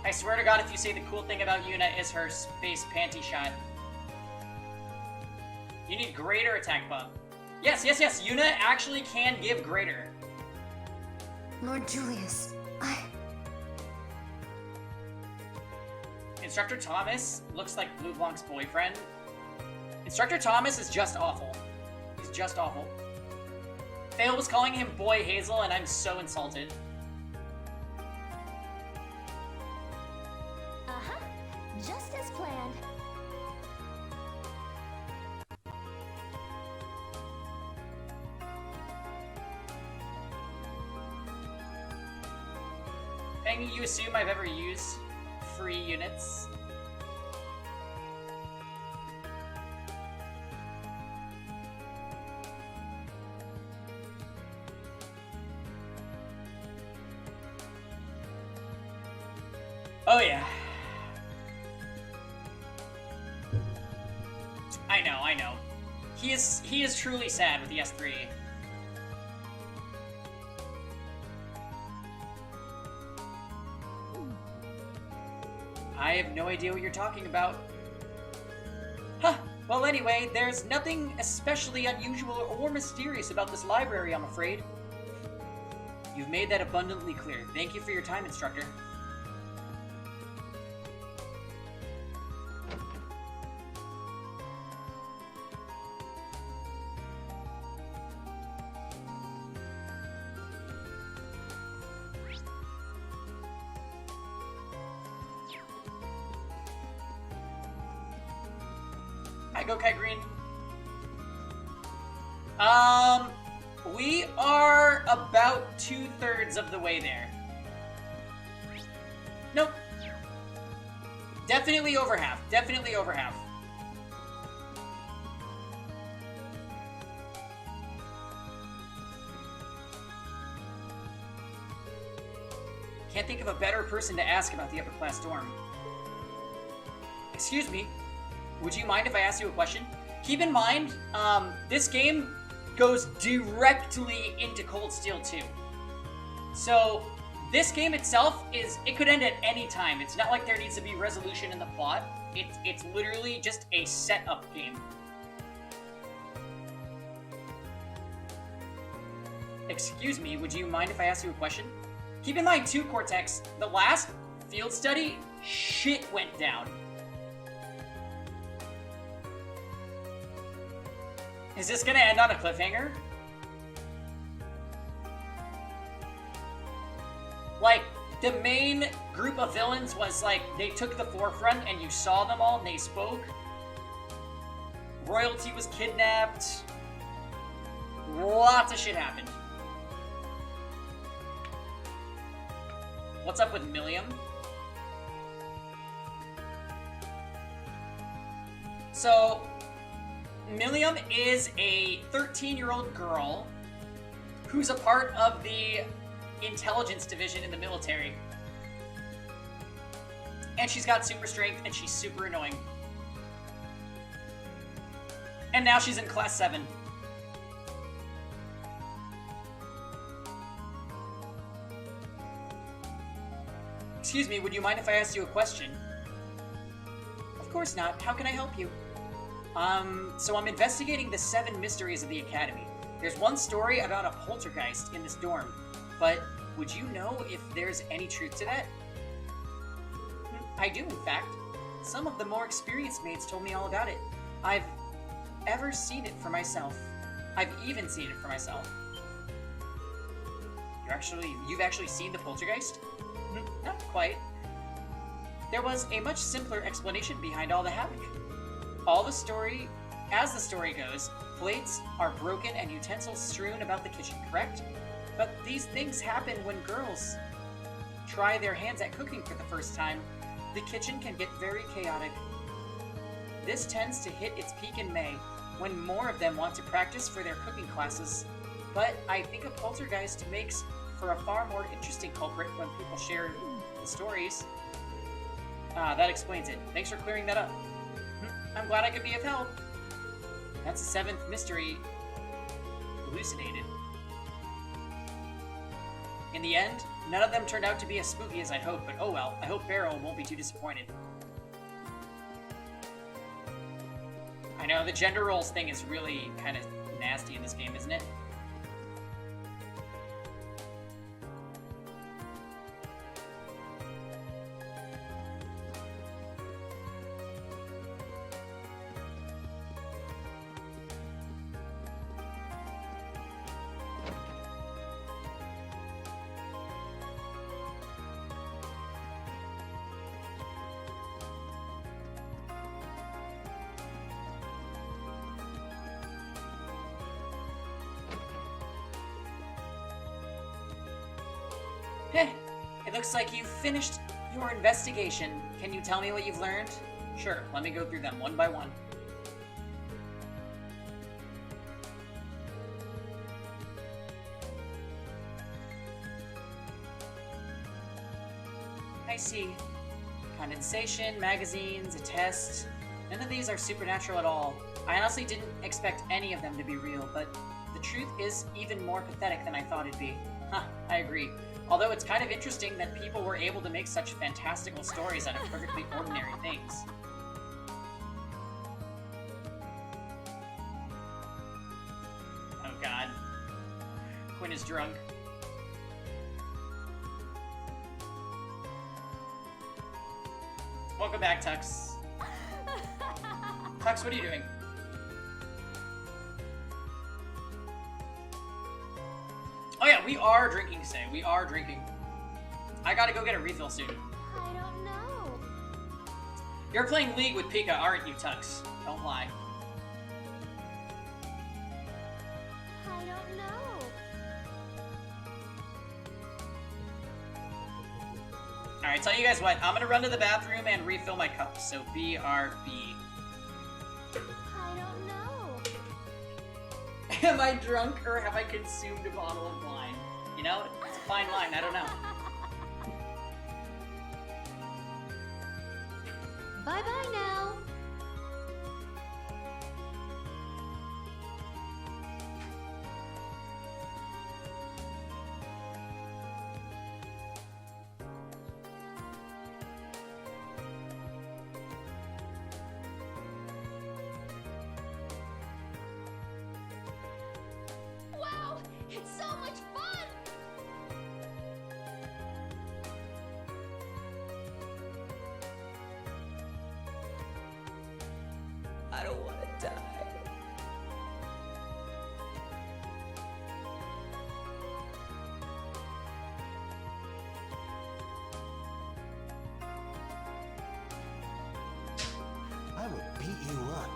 S1: I swear to God, if you say the cool thing about Yuna is her space panty shot. You need greater attack buff. Yes, Yuna actually can give greater.
S2: Lord Julius,
S1: Instructor Thomas looks like Blue Blanc's boyfriend. Instructor Thomas is just awful. He's just awful. Thale was calling him Boy Hazel, and I'm so insulted. thing you assume I've ever used free units. Oh yeah. I know. He is truly sad with the S3. I have no idea what you're talking about. Huh. Well, anyway, there's nothing especially unusual or mysterious about this library, I'm afraid. You've made that abundantly clear. Thank you for your time, instructor. Hi, Go Kai Green. We are about 2/3 of the way there. Nope. Definitely over half. Definitely over half. Can't think of a better person to ask about the upper class dorm. Excuse me. Would you mind if I ask you a question? Keep in mind, this game goes directly into Cold Steel 2. So, this game itself it could end at any time. It's not like there needs to be resolution in the plot. It's literally just a setup game. Excuse me, would you mind if I ask you a question? Keep in mind too, Cortex, the last field study, shit went down. Is this gonna end on a cliffhanger? Like, the main group of villains was like, they took the forefront and you saw them all and they spoke. Royalty was kidnapped. Lots of shit happened. What's up with Milliam? So, Milliam is a 13-year-old girl who's a part of the intelligence division in the military. And she's got super strength and she's super annoying. And now she's in class 7. Excuse me, would you mind if I asked you a question? Of course not. How can I help you? So I'm investigating the 7 mysteries of the Academy. There's one story about a poltergeist in this dorm, but would you know if there's any truth to that? I do, in fact. Some of the more experienced maids told me all about it. I've even seen it for myself. You've actually seen the poltergeist? Not quite. There was a much simpler explanation behind all the havoc. As the story goes, plates are broken and utensils strewn about the kitchen, correct? But these things happen when girls try their hands at cooking for the first time. The kitchen can get very chaotic. This tends to hit its peak in May, when more of them want to practice for their cooking classes. But I think a poltergeist makes for a far more interesting culprit when people share the stories. That explains it. Thanks for clearing that up. I'm glad I could be of help. That's the 7th mystery elucidated. In the end, none of them turned out to be as spooky as I'd hoped, but oh well, I hope Beryl won't be too disappointed. I know, the gender roles thing is really kind of nasty in this game, isn't it? Heh, It looks like you've finished your investigation. Can you tell me what you've learned? Sure, let me go through them one by one. I see. Condensation, magazines, a test. None of these are supernatural at all. I honestly didn't expect any of them to be real, but the truth is even more pathetic than I thought it'd be. Huh, I agree. Although it's kind of interesting that people were able to make such fantastical stories out of perfectly ordinary things. Oh god. Quinn is drunk. Welcome back, Tux. Tux, what are you doing? Oh yeah, we are drinking today. We are drinking. I gotta go get a refill soon.
S2: I don't know.
S1: You're playing League with Pika, aren't you, Tux? Don't lie.
S2: I don't know.
S1: Alright, tell you guys what, I'm gonna run to the bathroom and refill my cup, so BRB.
S2: I don't know.
S1: Am I drunk or have I consumed a bottle of wine? You know, it's a fine line, I don't know.
S2: Bye-bye now. Wow, it's so much fun!
S1: I don't want to die.
S4: I will beat you up.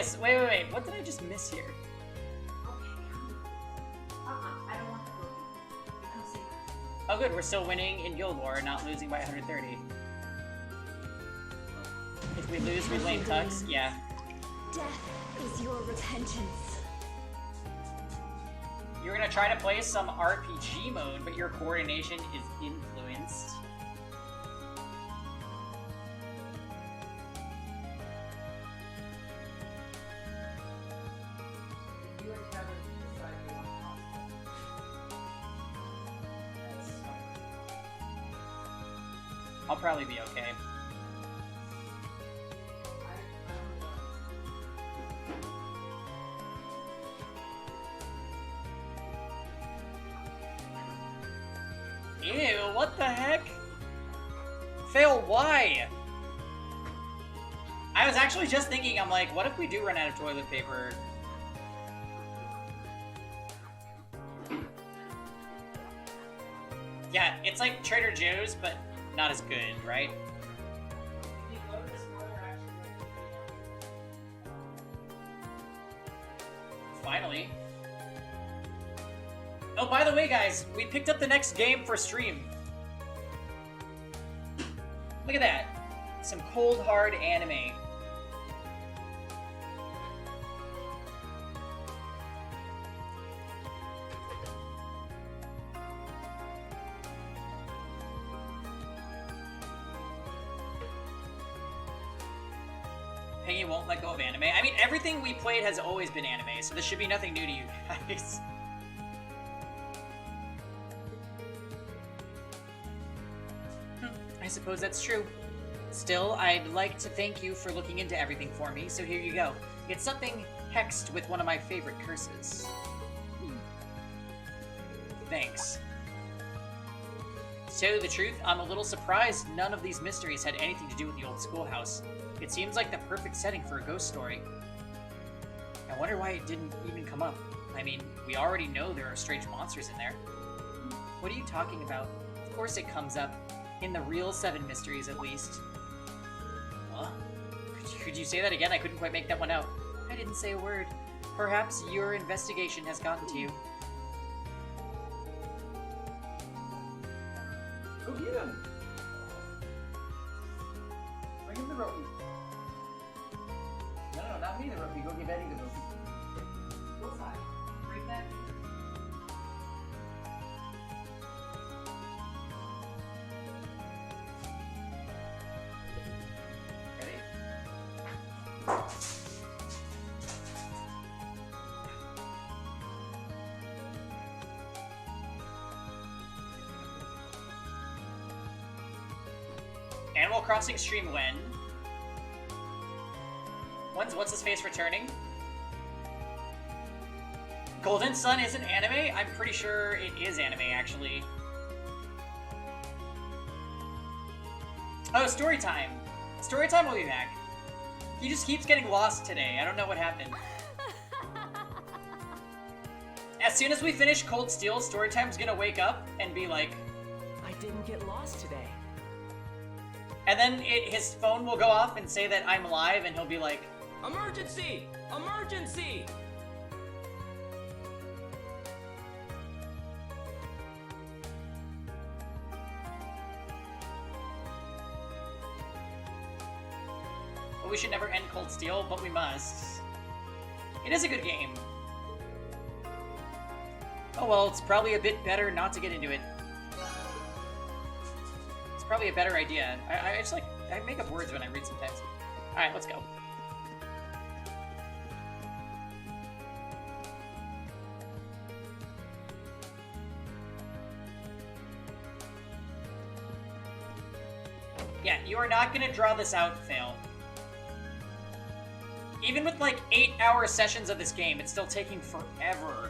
S1: Yes, wait. What did I just miss here?
S5: I don't want to go. I'm safe.
S1: Oh good, we're still winning in Guild War, not losing by 130. If we lose, we blame Tux. Yeah.
S2: Death is your repentance.
S1: You're gonna try to play some RPG mode, but your coordination is influenced.
S5: You and Kevin decide you want
S1: I'll probably be okay. Ew, what the heck? Fail, why? I was actually just thinking, I'm like, what if we do run out of toilet paper? Yeah, it's like Trader Joe's, but not as good, right? Finally. Oh, by the way, guys, we picked up the next game for stream. Look at that. Some cold, hard anime. Peggy won't let go of anime. I mean, everything we played has always been anime, so this should be nothing new to you guys. I suppose that's true. Still, I'd like to thank you for looking into everything for me, so here you go. It's something hexed with one of my favorite curses. Thanks. To tell you the truth, I'm a little surprised none of these mysteries had anything to do with the old schoolhouse. It seems like the perfect setting for a ghost story. I wonder why it didn't even come up. I mean, we already know there are strange monsters in there. What are you talking about? Of course it comes up. In the real 7 mysteries, at least. What? Could you say that again? I couldn't quite make that one out. I didn't say a word. Perhaps your investigation has gotten to you.
S5: Go get him! Bring him the ropey. No, not me the ropey. Go get Betty the ropey. Go inside. Break that. Ready?
S1: Animal Crossing stream when? When's what's-his-face returning? Golden Sun isn't anime? I'm pretty sure it is anime, actually. Oh, Storytime! Storytime will be back. He just keeps getting lost today. I don't know what happened. As soon as we finish Cold Steel, Storytime's gonna wake up and be like...
S6: I didn't get lost today.
S1: And then his phone will go off and say that I'm alive, and he'll be like...
S6: Emergency! Emergency!
S1: Well, we should never end Cold Steel, but we must. It is a good game. Oh well, it's probably a bit better not to get into it. It's probably a better idea. I just like, I make up words when I read sometimes. Alright, let's go. Yeah, you are not gonna draw this out, Fail. Even with like 8-hour sessions of this game, it's still taking forever.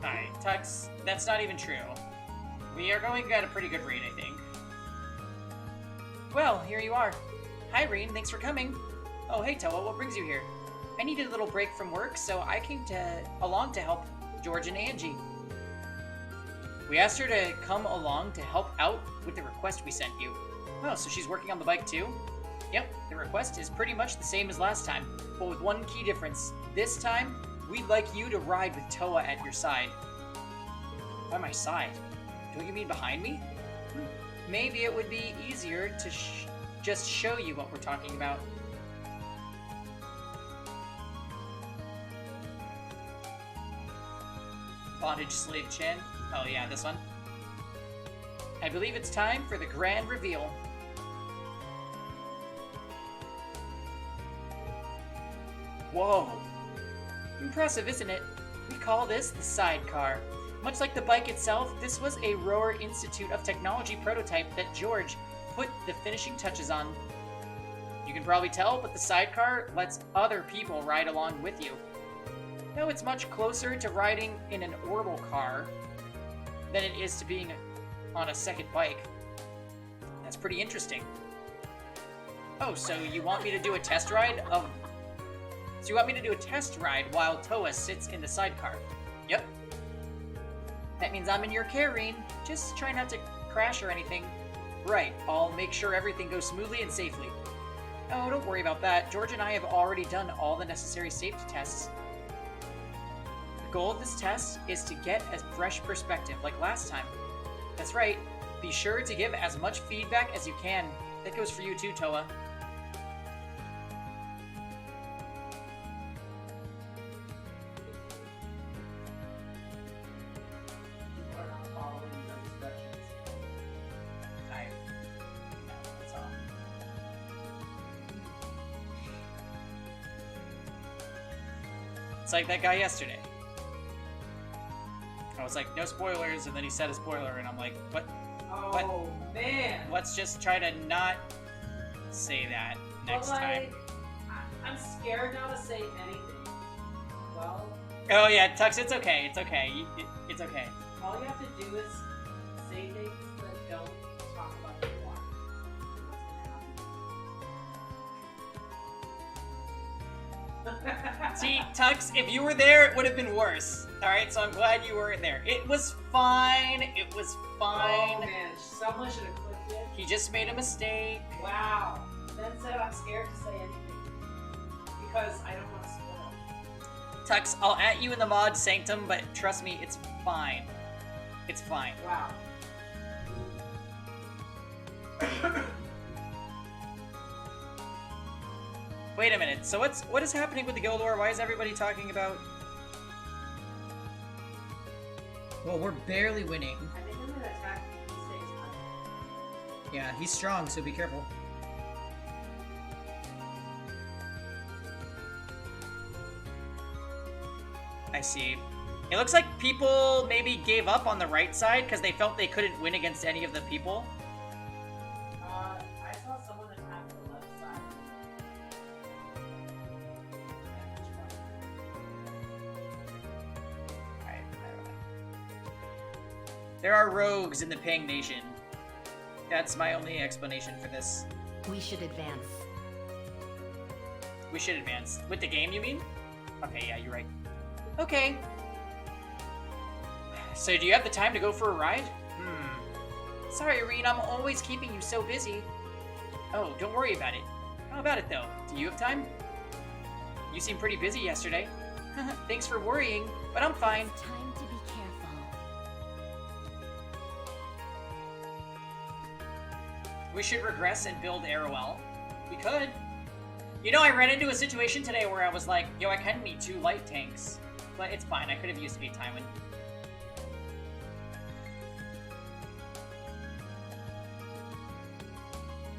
S1: Alright, Tux, that's not even true. We are going at a pretty good rate, I think. Well, here you are. Hi, Reen, thanks for coming. Oh, hey, Toa, what brings you here? I needed a little break from work, so I came along to help George and Angie. We asked her to come along to help out with the request we sent you. Oh, so she's working on the bike too? Yep, the request is pretty much the same as last time, but with one key difference. This time, we'd like you to ride with Toa at your side. By my side? Don't you mean behind me? Maybe it would be easier to just show you what we're talking about. Bondage Slave Chin. Oh yeah, this one. I believe it's time for the grand reveal. Whoa. Impressive, isn't it? We call this the sidecar. Much like the bike itself, this was a Rower Institute of Technology prototype that George put the finishing touches on. You can probably tell, but the sidecar lets other people ride along with you. Though it's much closer to riding in an orbital car than it is to being on a second bike. That's pretty interesting. Oh, so you want me to do a test ride of... So you want me to do a test ride while Toa sits in the sidecar? Yep. That means I'm in your care, Reen. Just try not to crash or anything. Right, I'll make sure everything goes smoothly and safely. Oh, don't worry about that. George and I have already done all the necessary safety tests. The goal of this test is to get a fresh perspective, like last time. That's right. Be sure to give as much feedback as you can. That goes for you too, Toa.
S5: People are not following your instructions.
S1: That's all. It's like that guy yesterday. I was like, no spoilers, and then he said a spoiler, and I'm like, what?
S5: Oh, man.
S1: Let's just try to not say that next time.
S5: I'm scared now to say anything. Well,
S1: Oh yeah, Tux, it's okay. It's okay. It's okay.
S5: all you have to do is say things that don't talk about the plot. What's gonna happen?
S1: See, Tux, if you were there, it would have been worse. Alright, so I'm glad you weren't there. It was fine. It was fine.
S5: Oh man, someone should have clicked it.
S1: He just made a mistake.
S5: Wow. That said, I'm scared to say anything because I don't want to spoil.
S1: Tux, I'll at you in the mod sanctum, but trust me, it's fine. It's fine.
S5: Wow.
S1: Wait a minute. So what is happening with the Gildor? Why is everybody talking about? Well, we're barely winning.
S5: I think I'm gonna attack these things.
S1: Yeah, he's strong, so be careful. I see. It looks like people maybe gave up on the right side because they felt they couldn't win against any of the people.
S5: I saw someone attack the left side.
S1: Alright, there are rogues in the Pang Nation. That's my only explanation for this.
S2: We should advance.
S1: We should advance. With the game, you mean? Okay, yeah, you're right. Okay. So do you have the time to go for a ride? Sorry, Reed, I'm always keeping you so busy. Oh, don't worry about it. How about it, though? Do you have time? You seemed pretty busy yesterday. Thanks for worrying, but I'm fine.
S2: It's time to be careful.
S1: We should regress and build Arrowell. We could. You know, I ran into a situation today where I was like, yo, I kind of need 2 light tanks. But it's fine, I could have used 8 Tywin.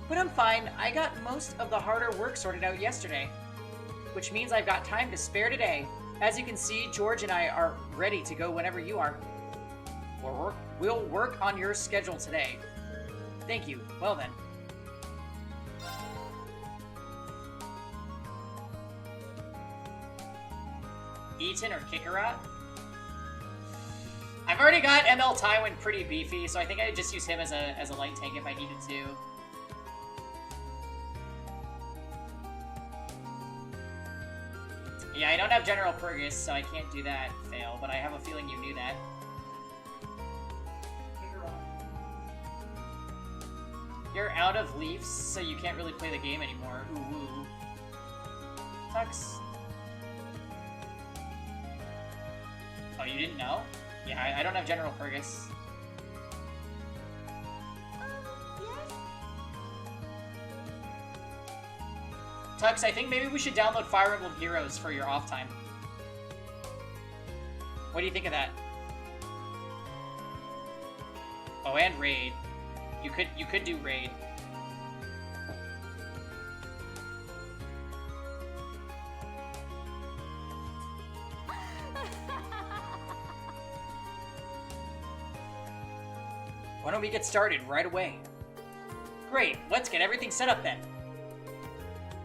S1: But I'm fine, I got most of the harder work sorted out yesterday. Which means I've got time to spare today. As you can see, George and I are ready to go whenever you are. We'll work on your schedule today. Thank you. Well then. Eaton or Kikarat? I've already got ML Tywin pretty beefy, so I think I'd just use him as a light tank if I needed to. Yeah, I don't have General Purgus, so I can't do that, Fail, but I have a feeling you knew that. You're out of leaves, so you can't really play the game anymore. Ooh, woo. Tux. Oh, you didn't know? Yeah, I don't have General Purgus. Tux, I think maybe we should download Fire Emblem Heroes for your off time. What do you think of that? Oh, and Raid. You could do Raid. Why don't we get started right away? Great, let's get everything set up then.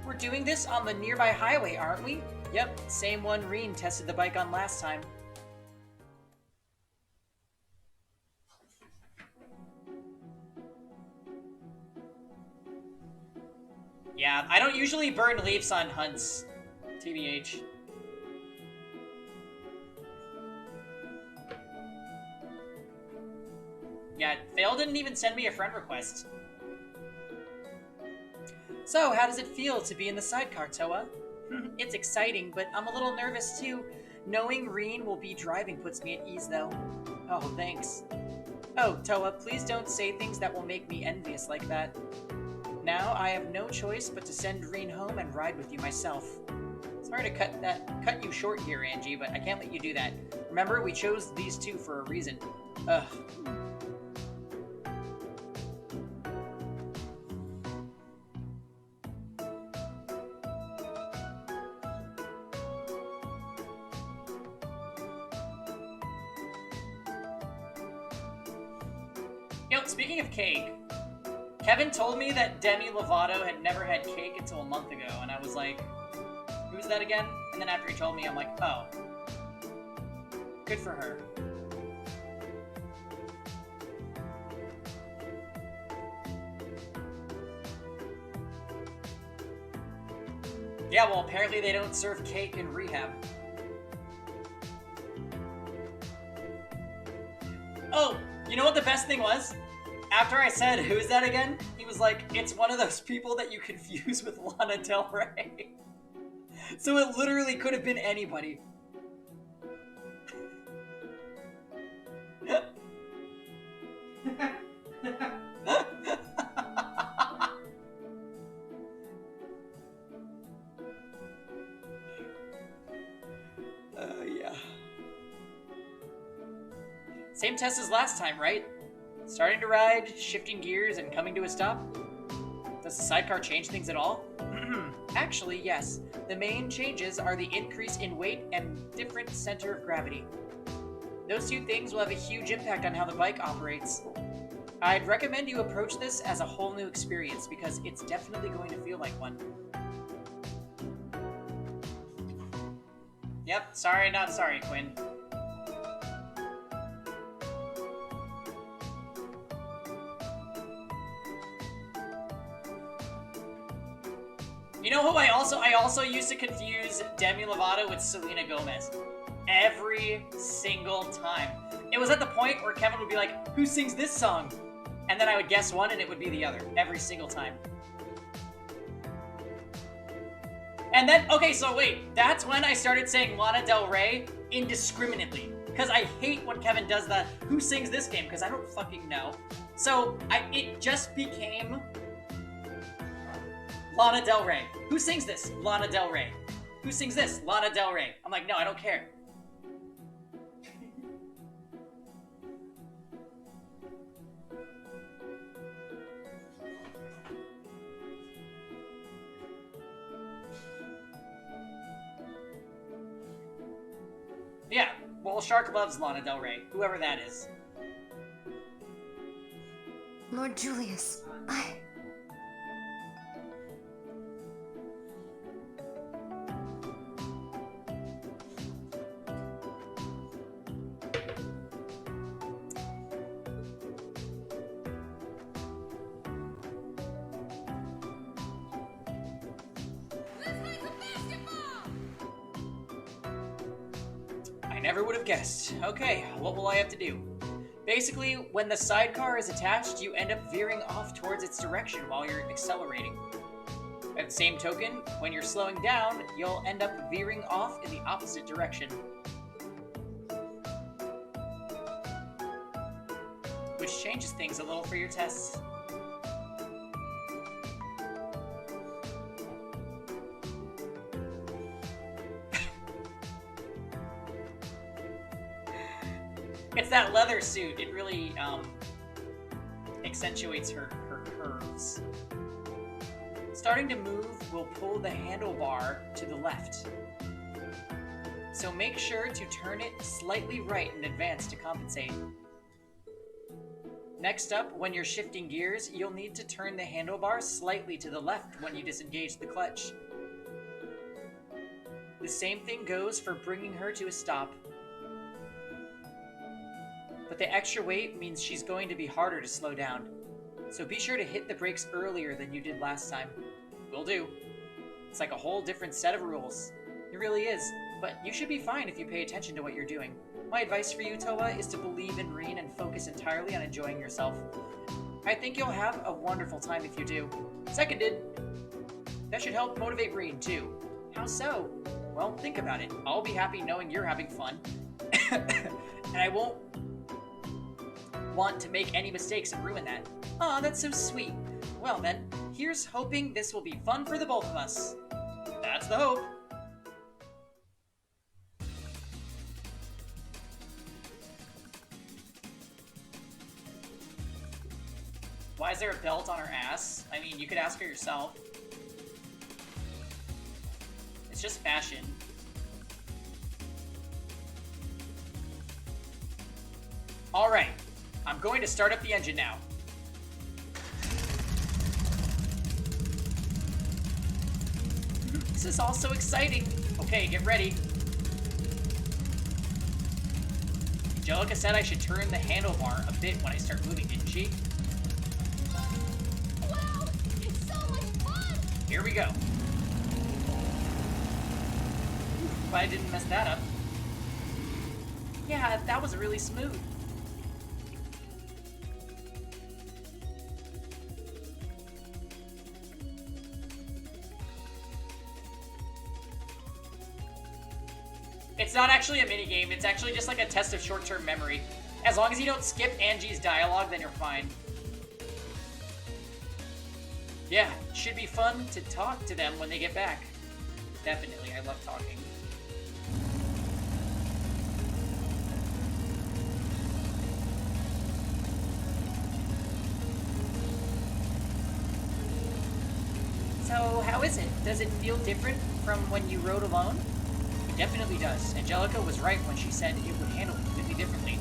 S1: We're doing this on the nearby highway, aren't we? Yep, same one Reen tested the bike on last time. Yeah, I don't usually burn leaves on hunts, TBH. Yeah, Fail didn't even send me a friend request. So, how does it feel to be in the sidecar, Toa? It's exciting, but I'm a little nervous too. Knowing Reen will be driving puts me at ease, though. Oh, thanks. Oh, Toa, please don't say things that will make me envious like that. Now, I have no choice but to send Reen home and ride with you myself. Sorry to cut you short here, Angie, but I can't let you do that. Remember, we chose these two for a reason. Ugh. You know, speaking of cake, Kevin told me that Demi Lovato had never had cake until a month ago, and I was like, who's that again? And then after he told me, I'm like, oh. Good for her. Yeah, well, apparently they don't serve cake in rehab. Oh, you know what the best thing was? After I said, who's that again? He was like, it's one of those people that you confuse with Lana Del Rey. So it literally could have been anybody. Yeah. Same test as last time, right? Starting to ride, shifting gears, and coming to a stop? Does the sidecar change things at all? Actually, yes. The main changes are the increase in weight and different center of gravity. Those two things will have a huge impact on how the bike operates. I'd recommend you approach this as a whole new experience because it's definitely going to feel like one. Yep, sorry, not sorry, Quinn. You know who I also used to confuse Demi Lovato with Selena Gomez. Every single time. It was at the point where Kevin would be like, who sings this song? And then I would guess one and it would be the other. Every single time. And then, okay, so wait. That's when I started saying Lana Del Rey indiscriminately. Because I hate when Kevin does that, who sings this game? Because I don't fucking know. So, it just became Lana Del Rey. Who sings this? Lana Del Rey. Who sings this? Lana Del Rey. I'm like, no, I don't care. Yeah, well, Shark loves Lana Del Rey, whoever that is.
S2: Lord Julius,
S1: Never would have guessed. Okay, what will I have to do? Basically, when the sidecar is attached, you end up veering off towards its direction while you're accelerating. At the same token, when you're slowing down, you'll end up veering off in the opposite direction. Which changes things a little for your tests. It's that leather suit. It really accentuates her curves. Starting to move will pull the handlebar to the left. So make sure to turn it slightly right in advance to compensate. Next up, when you're shifting gears, you'll need to turn the handlebar slightly to the left when you disengage the clutch. The same thing goes for bringing her to a stop. But the extra weight means she's going to be harder to slow down. So be sure to hit the brakes earlier than you did last time. Will do. It's like a whole different set of rules. It really is, but you should be fine if you pay attention to what you're doing. My advice for you, Toa, is to believe in Reen and focus entirely on enjoying yourself. I think you'll have a wonderful time if you do. Seconded. That should help motivate Reen, too. How so? Well, think about it. I'll be happy knowing you're having fun. And I won't want to make any mistakes and ruin that. Aw, that's so sweet. Well then, here's hoping this will be fun for the both of us. That's the hope. Why is there a belt on her ass? I mean, you could ask her yourself. It's just fashion. Alright, I'm going to start up the engine now. This is all so exciting. Okay, get ready. Angelica said I should turn the handlebar a bit when I start moving, didn't she?
S2: Wow, it's so much fun!
S1: Here we go. If I didn't mess that up. Yeah, that was really smooth. It's not actually a minigame, it's actually just like a test of short-term memory. As long as you don't skip Angie's dialogue, then you're fine. Yeah, it should be fun to talk to them when they get back. Definitely, I love talking. So, how is it? Does it feel different from when you rode alone? It definitely does. Angelica was right when she said it would handle completely differently.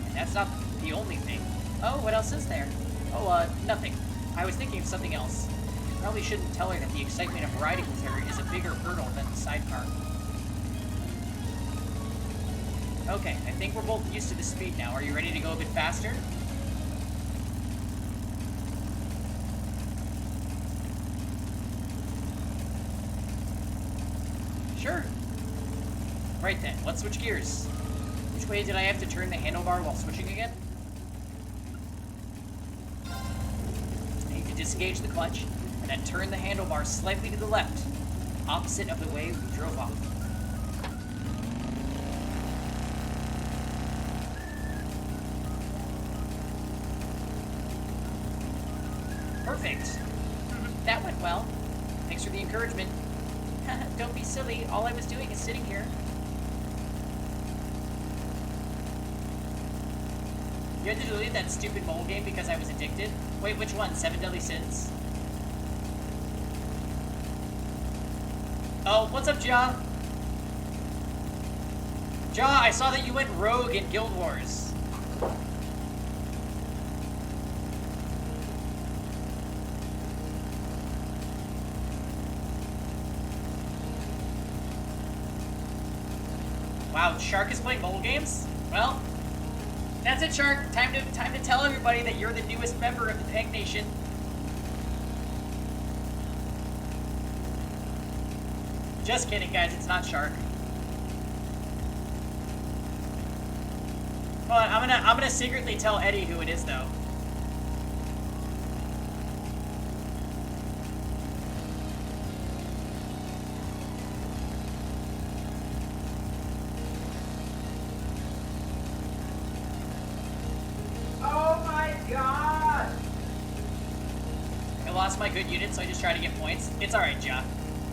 S1: And that's not the only thing. Oh, what else is there? Oh, nothing. I was thinking of something else. You probably shouldn't tell her that the excitement of riding with her is a bigger hurdle than the sidecar. Okay, I think we're both used to the speed now. Are you ready to go a bit faster? Sure. Right then, let's switch gears. Which way did I have to turn the handlebar while switching again? I need to disengage the clutch, and then turn the handlebar slightly to the left, opposite of the way we drove off. Perfect. That went well. Thanks for the encouragement. Don't be silly. All I was doing is sitting here. You had to delete that stupid mole game because I was addicted? Wait, which one? 7 Deadly Sins? Oh, what's up, Ja? Ja, I saw that you went rogue in Guild Wars. Wow, Shark is playing mobile games? Well, that's it, Shark. Time to tell everybody that you're the newest member of the Peg Nation. Just kidding, guys. It's not Shark. Hold on, I'm gonna secretly tell Eddie who it is though.
S5: Oh my god!
S1: I lost my good unit, so I just tried to get points. It's alright, Ja.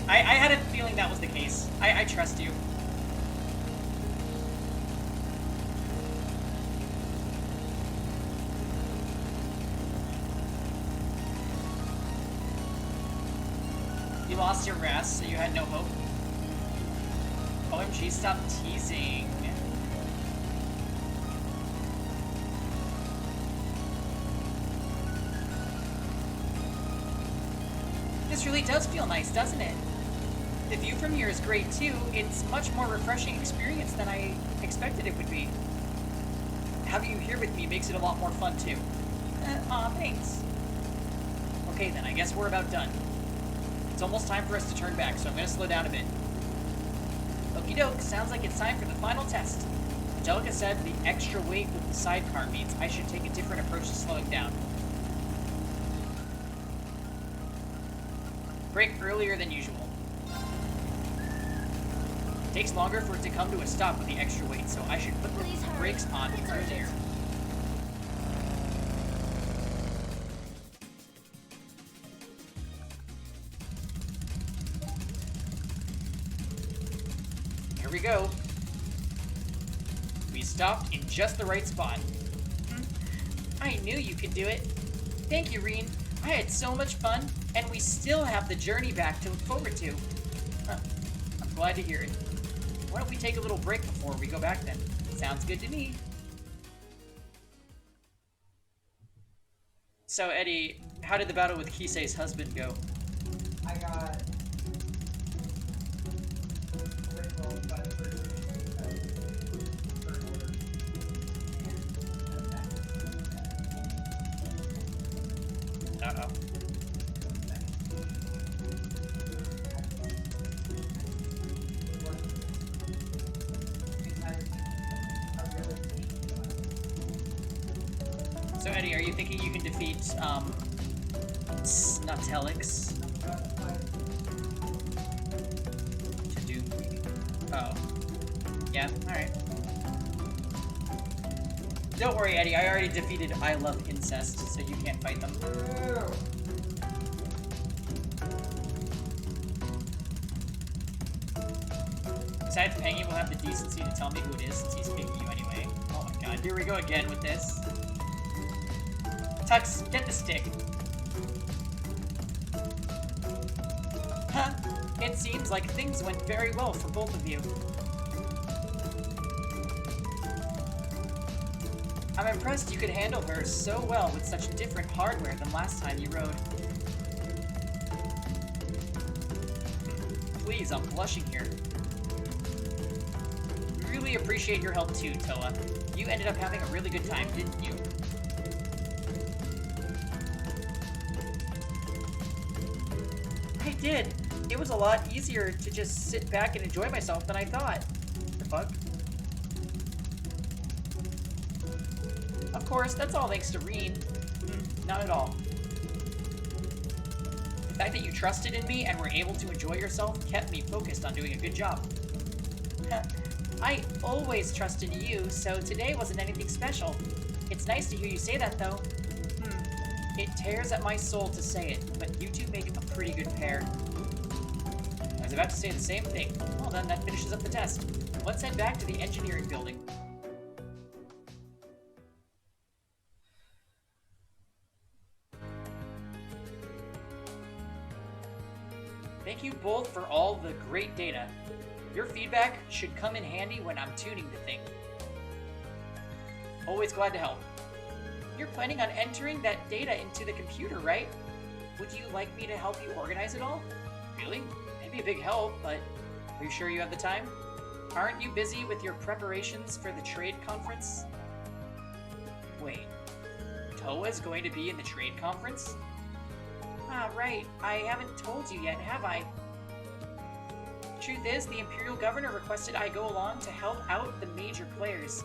S1: I had a feeling that was the case. I trust you. You lost your rest, so you had no hope. OMG, stop teasing. This really does feel nice, doesn't it? The view from here is great too. It's much more refreshing experience than I expected it would be. Having you here with me makes it a lot more fun too. Aw, thanks. Okay then, I guess we're about done. It's almost time for us to turn back, so I'm gonna slow down a bit. Okie doke, sounds like it's time for the final test. Angelica said the extra weight with the sidecar means I should take a different approach to slowing down. Brake earlier than usual. Takes longer for it to come to a stop with the extra weight, so I should put the
S2: Please hurry.
S1: brakes on
S2: It's
S1: earlier.
S2: urgent.
S1: Here we go. We stopped in just the right spot. I knew you could do it. Thank you, Reen. I had so much fun, and we still have the journey back to look forward to. Huh. I'm glad to hear it. Why don't we take a little break before we go back then? Sounds good to me. So, Eddie, how did the battle with Kisei's husband go?
S5: I got rickrolled by the first third order. And
S1: Uh-oh. So, Eddie, are you thinking you can defeat, Snutellix? To do... Oh. Yeah, alright. Don't worry, Eddie, I already defeated I Love Incest, so you can't fight them. Aside from Hangy, will have the decency to tell me who it is since he's picking you anyway. Oh my god, here we go again with this. Tux, get the stick. Huh. It seems like things went very well for both of you. I'm impressed you could handle her so well with such different hardware than last time you rode. Please, I'm blushing here. Really appreciate your help too, Toa. You ended up having a really good time, didn't you? I did. It was a lot easier to just sit back and enjoy myself than I thought. The fuck? Of course, that's all thanks to Reen. Not at all. The fact that you trusted in me and were able to enjoy yourself kept me focused on doing a good job. I always trusted you, so today wasn't anything special. It's nice to hear you say that, though. It tears at my soul to say it, but you two make a pretty good pair. I was about to say the same thing. Well then, that finishes up the test. Let's head back to the engineering building. Thank you both for all the great data. Your feedback should come in handy when I'm tuning the thing. Always glad to help. You're planning on entering that data into the computer, right? Would you like me to help you organize it all? Really? It'd be a big help, but are you sure you have the time? Aren't you busy with your preparations for the trade conference? Wait, Toa's going to be in the trade conference? Ah, right. I haven't told you yet, have I? Truth is, the Imperial Governor requested I go along to help out the major players.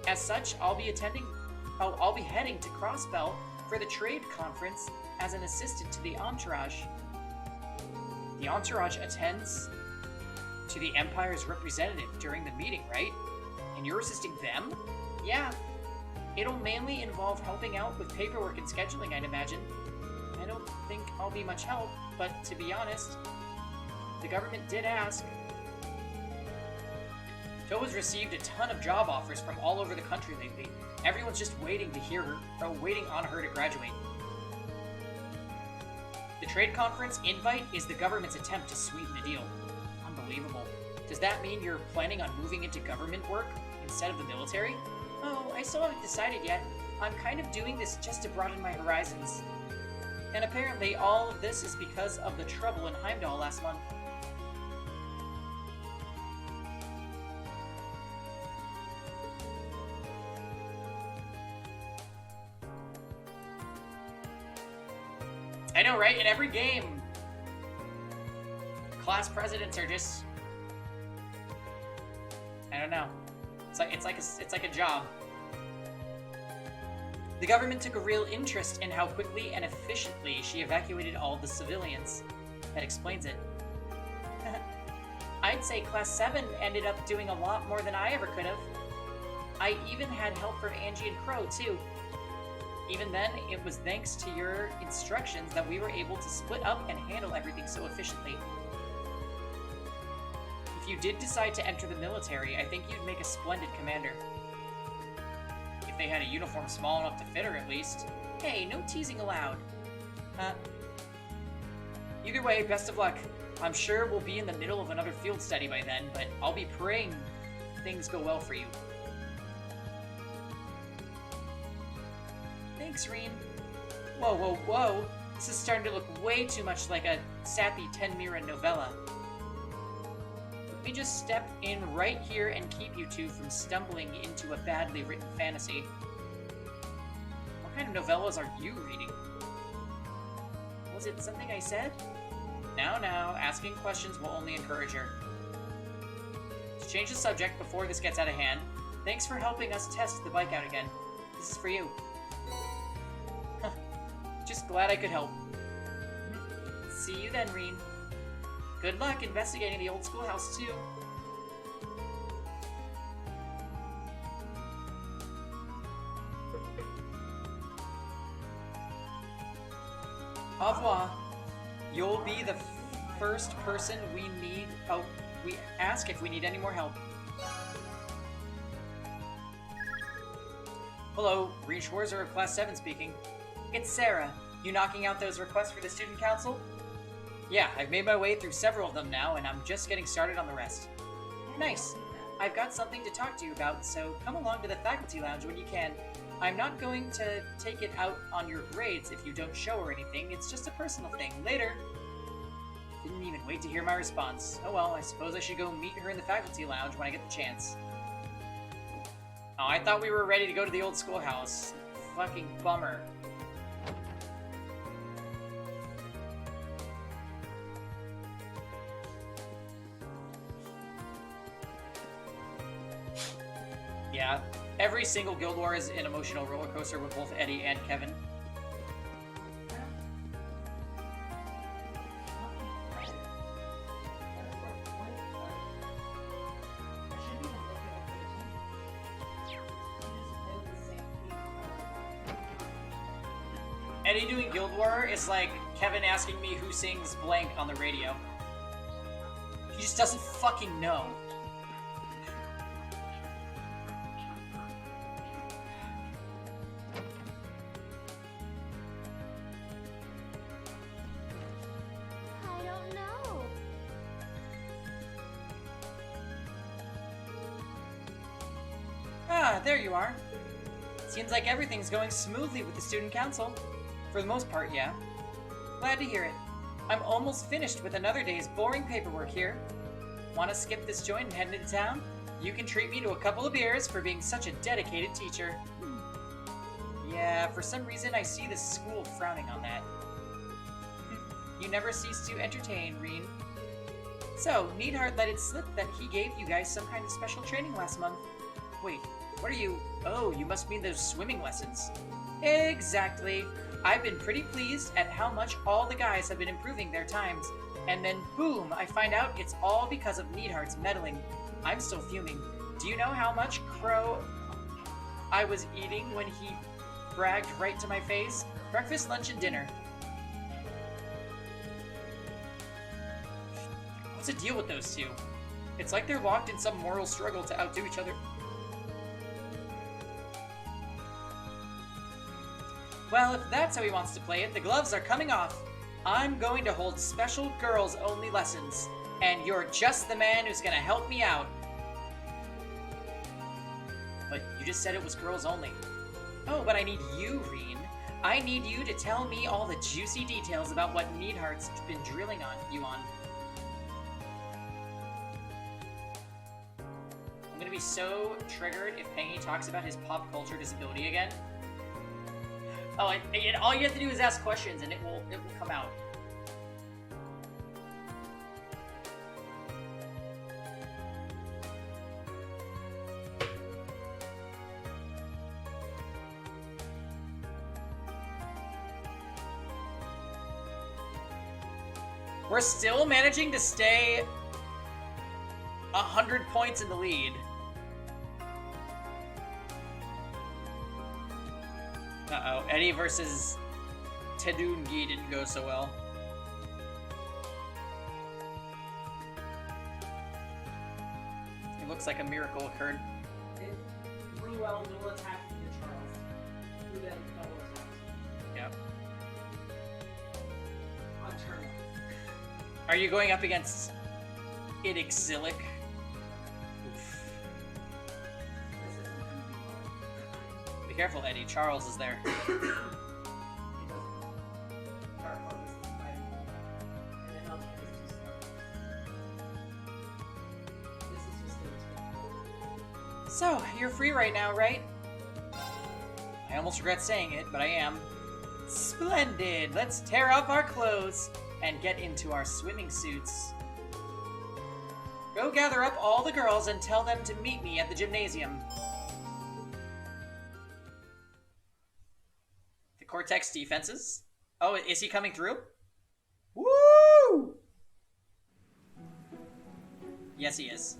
S1: As such, I'll be heading to Crossbell for the trade conference as an assistant to the Entourage. The Entourage attends to the Empire's representative during the meeting, right? And you're assisting them? Yeah. It'll mainly involve helping out with paperwork and scheduling, I'd imagine. I don't think I'll be much help, but to be honest, the government did ask. Toa's received a ton of job offers from all over the country lately. Everyone's just waiting on her to graduate. The trade conference invite is the government's attempt to sweeten the deal. Unbelievable. Does that mean you're planning on moving into government work instead of the military? Oh, I still haven't decided yet. I'm kind of doing this just to broaden my horizons. And apparently all of this is because of the trouble in Heimdall last month. I know, right? In every game, class presidents are just, I don't know. It's like a job. The government took a real interest in how quickly and efficiently she evacuated all the civilians. That explains it. I'd say Class 7 ended up doing a lot more than I ever could have. I even had help from Angie and Crow, too. Even then, it was thanks to your instructions that we were able to split up and handle everything so efficiently. If you did decide to enter the military, I think you'd make a splendid commander. If they had a uniform small enough to fit her, at least. Hey, no teasing allowed. Either way, best of luck. I'm sure we'll be in the middle of another field study by then, but I'll be praying things go well for you. Thanks, Reen. Whoa, whoa, whoa. This is starting to look way too much like a sappy 10-mirror novella. Let me just step in right here and keep you two from stumbling into a badly written fantasy. What kind of novellas are you reading? Was it something I said? Now, asking questions will only encourage her. To change the subject before this gets out of hand, thanks for helping us test the bike out again. This is for you. Just glad I could help. See you then, Reen. Good luck investigating the old schoolhouse, too. Au revoir. You'll be the first person we ask if we need any more help. Hello, Reen Schwarzer of Class 7 speaking. It's Sarah. You knocking out those requests for the student council? Yeah, I've made my way through several of them now, and I'm just getting started on the rest. Nice. I've got something to talk to you about, so come along to the faculty lounge when you can. I'm not going to take it out on your grades if you don't show or anything. It's just a personal thing. Later. Didn't even wait to hear my response. Oh well, I suppose I should go meet her in the faculty lounge when I get the chance. Oh, I thought we were ready to go to the old schoolhouse. Fucking bummer. Yeah, every single Guild War is an emotional roller coaster with both Eddie and Kevin. Eddie doing Guild War is like Kevin asking me who sings blank on the radio. He just doesn't fucking know.
S2: I don't know.
S1: Ah, there you are. Seems like everything's going smoothly with the student council. For the most part, yeah. Glad to hear it. I'm almost finished with another day's boring paperwork here. Want to skip this joint and head into town? You can treat me to a couple of beers for being such a dedicated teacher. Yeah, for some reason I see this school frowning on that. You never cease to entertain, Reen. So, Needhart let it slip that he gave you guys some kind of special training last month. Wait, what are you... Oh, you must mean those swimming lessons. Exactly. I've been pretty pleased at how much all the guys have been improving their times. And then boom, I find out it's all because of Needhart's meddling. I'm still fuming. Do you know how much crow I was eating when he bragged right to my face? Breakfast, lunch, and dinner. What's the deal with those two? It's like they're locked in some moral struggle to outdo each other. Well, if that's how he wants to play it, the gloves are coming off. I'm going to hold special girls-only lessons, and you're just the man who's gonna help me out. But you just said it was girls only. Oh, but I need you, Reen. I need you to tell me all the juicy details about what Needhart's been drilling on you on. I'm gonna be so triggered if Pengy talks about his pop culture disability again. Oh, and all you have to do is ask questions, and it will come out. We're still managing to stay 100 points in the lead. Uh-oh, Eddie versus Tedungi didn't go so well. It looks like a miracle occurred.
S5: It Ruel dual attacked into Charles, who then double attacked
S1: Yep.
S5: on turn one.
S1: Are you going up against Idixilic? Oof.
S5: This isn't gonna be well.
S1: Be careful, Eddie. Charles is there.
S5: He doesn't. Dark Focus is fighting him. And then LPT is too slow. This is just it.
S1: So, you're free right now, right? I almost regret saying it, but I am. Splendid! Let's tear off our clothes and get into our swimming suits. Go gather up all the girls and tell them to meet me at the gymnasium. The Cortex defenses? Oh, is he coming through? Woo! Yes, he is.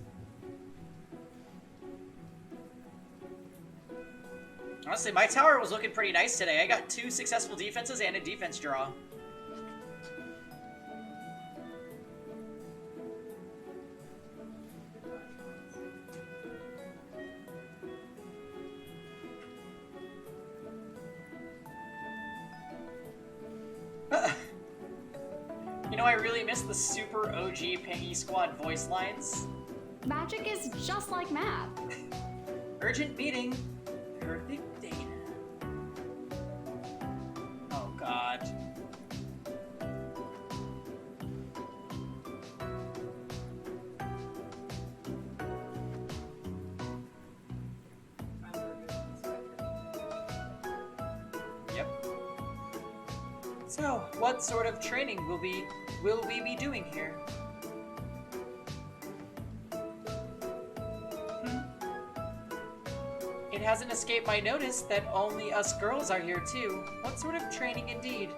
S1: Honestly, my tower was looking pretty nice today. I got 2 successful defenses and a defense draw. You know, I really miss the super OG Pengy Squad voice lines.
S2: Magic is just like math.
S1: Urgent meeting. Perfect data. Oh, God. Yep. So, what sort of training will we be doing here? It hasn't escaped my notice that only us girls are here too. What sort of training indeed?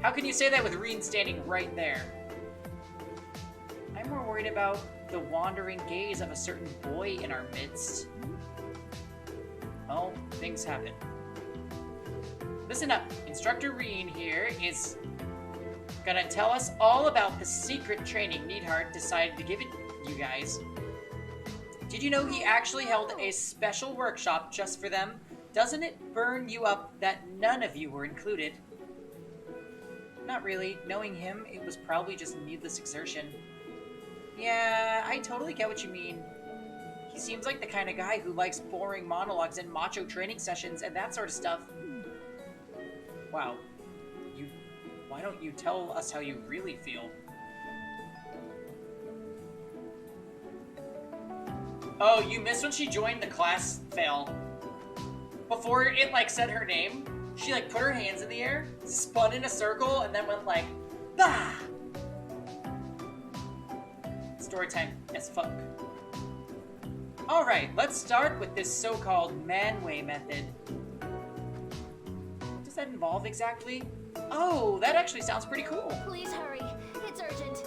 S1: How can you say that with Reen standing right there? I'm more worried about the wandering gaze of a certain boy in our midst. Well, things happen. Listen up, Instructor Reen here is gonna tell us all about the secret training Needhart decided to give it you guys. Did you know he actually held a special workshop just for them? Doesn't it burn you up that none of you were included? Not really. Knowing him, it was probably just needless exertion. Yeah, I totally get what you mean. He seems like the kind of guy who likes boring monologues and macho training sessions and that sort of stuff. Wow. Why don't you tell us how you really feel? Oh, you missed when she joined the class fail. Before it, like, said her name, she, like, put her hands in the air, spun in a circle, and then went, like, bah! Story time as fuck. Alright, let's start with this so-called manway method. What does that involve exactly? Oh, that actually sounds pretty cool.
S7: Please hurry. It's urgent.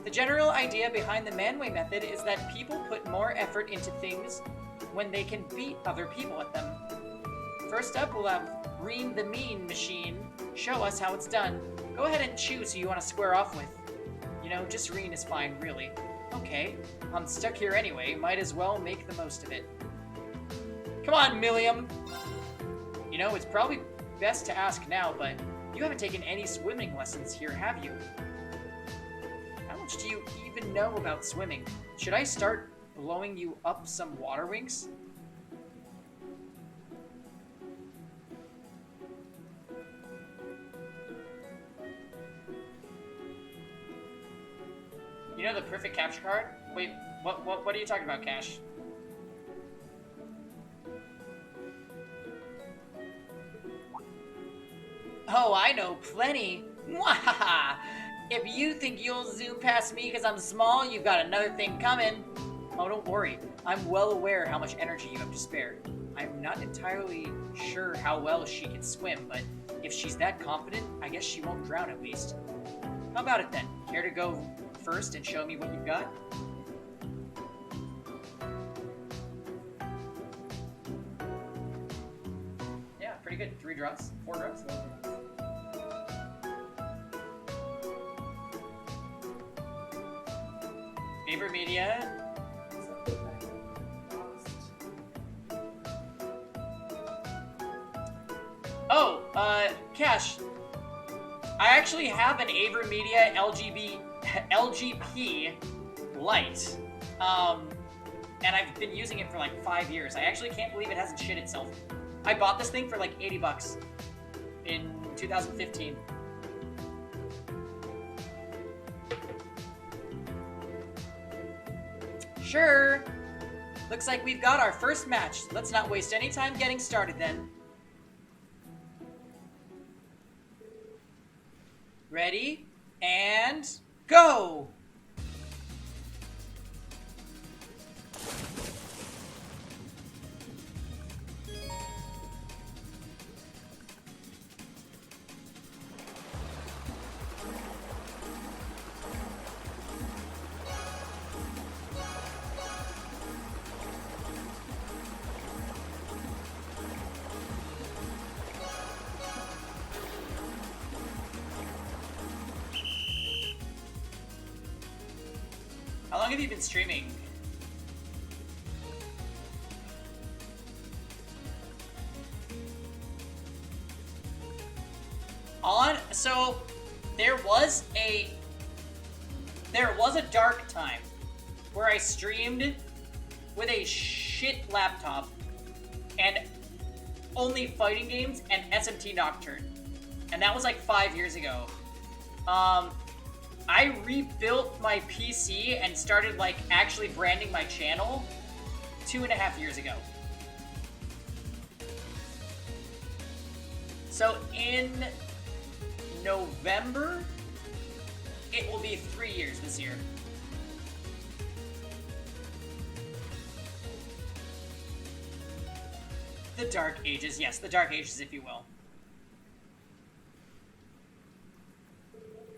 S1: The general idea behind the manway method is that people put more effort into things when they can beat other people at them. First up, we'll have Reen the Mean Machine show us how it's done. Go ahead and choose who you want to square off with. You know, just Reen is fine, really. Okay, I'm stuck here anyway, might as well make the most of it. Come on, Milliam! You know, it's probably best to ask now, but you haven't taken any swimming lessons here, have you? How much do you even know about swimming? Should I start blowing you up some water wings? You know the perfect capture card? Wait, what are you talking about, Cash? Oh, I know plenty. Mwahaha! If you think you'll zoom past me because I'm small, you've got another thing coming. Oh, don't worry. I'm well aware how much energy you have to spare. I'm not entirely sure how well she can swim, but if she's that confident, I guess she won't drown at least. How about it then? Care to go first and show me what you've got? Yeah, pretty good. 3 draws? 4 draws? Favorite media? Oh, Cash. I actually have an AverMedia LGP Lite. And I've been using it for like 5 years. I actually can't believe it hasn't shit itself. I bought this thing for like 80 bucks in 2015. Sure. Looks like we've got our first match. Let's not waste any time getting started then. Ready? And go! How long have you been streaming? So there was a dark time where I streamed with a shit laptop and only fighting games and SMT Nocturne. And that was like 5 years ago. I rebuilt my PC and started like actually branding my channel 2.5 years ago. So in November, it will be 3 years this year. The Dark Ages, yes, the Dark Ages, if you will.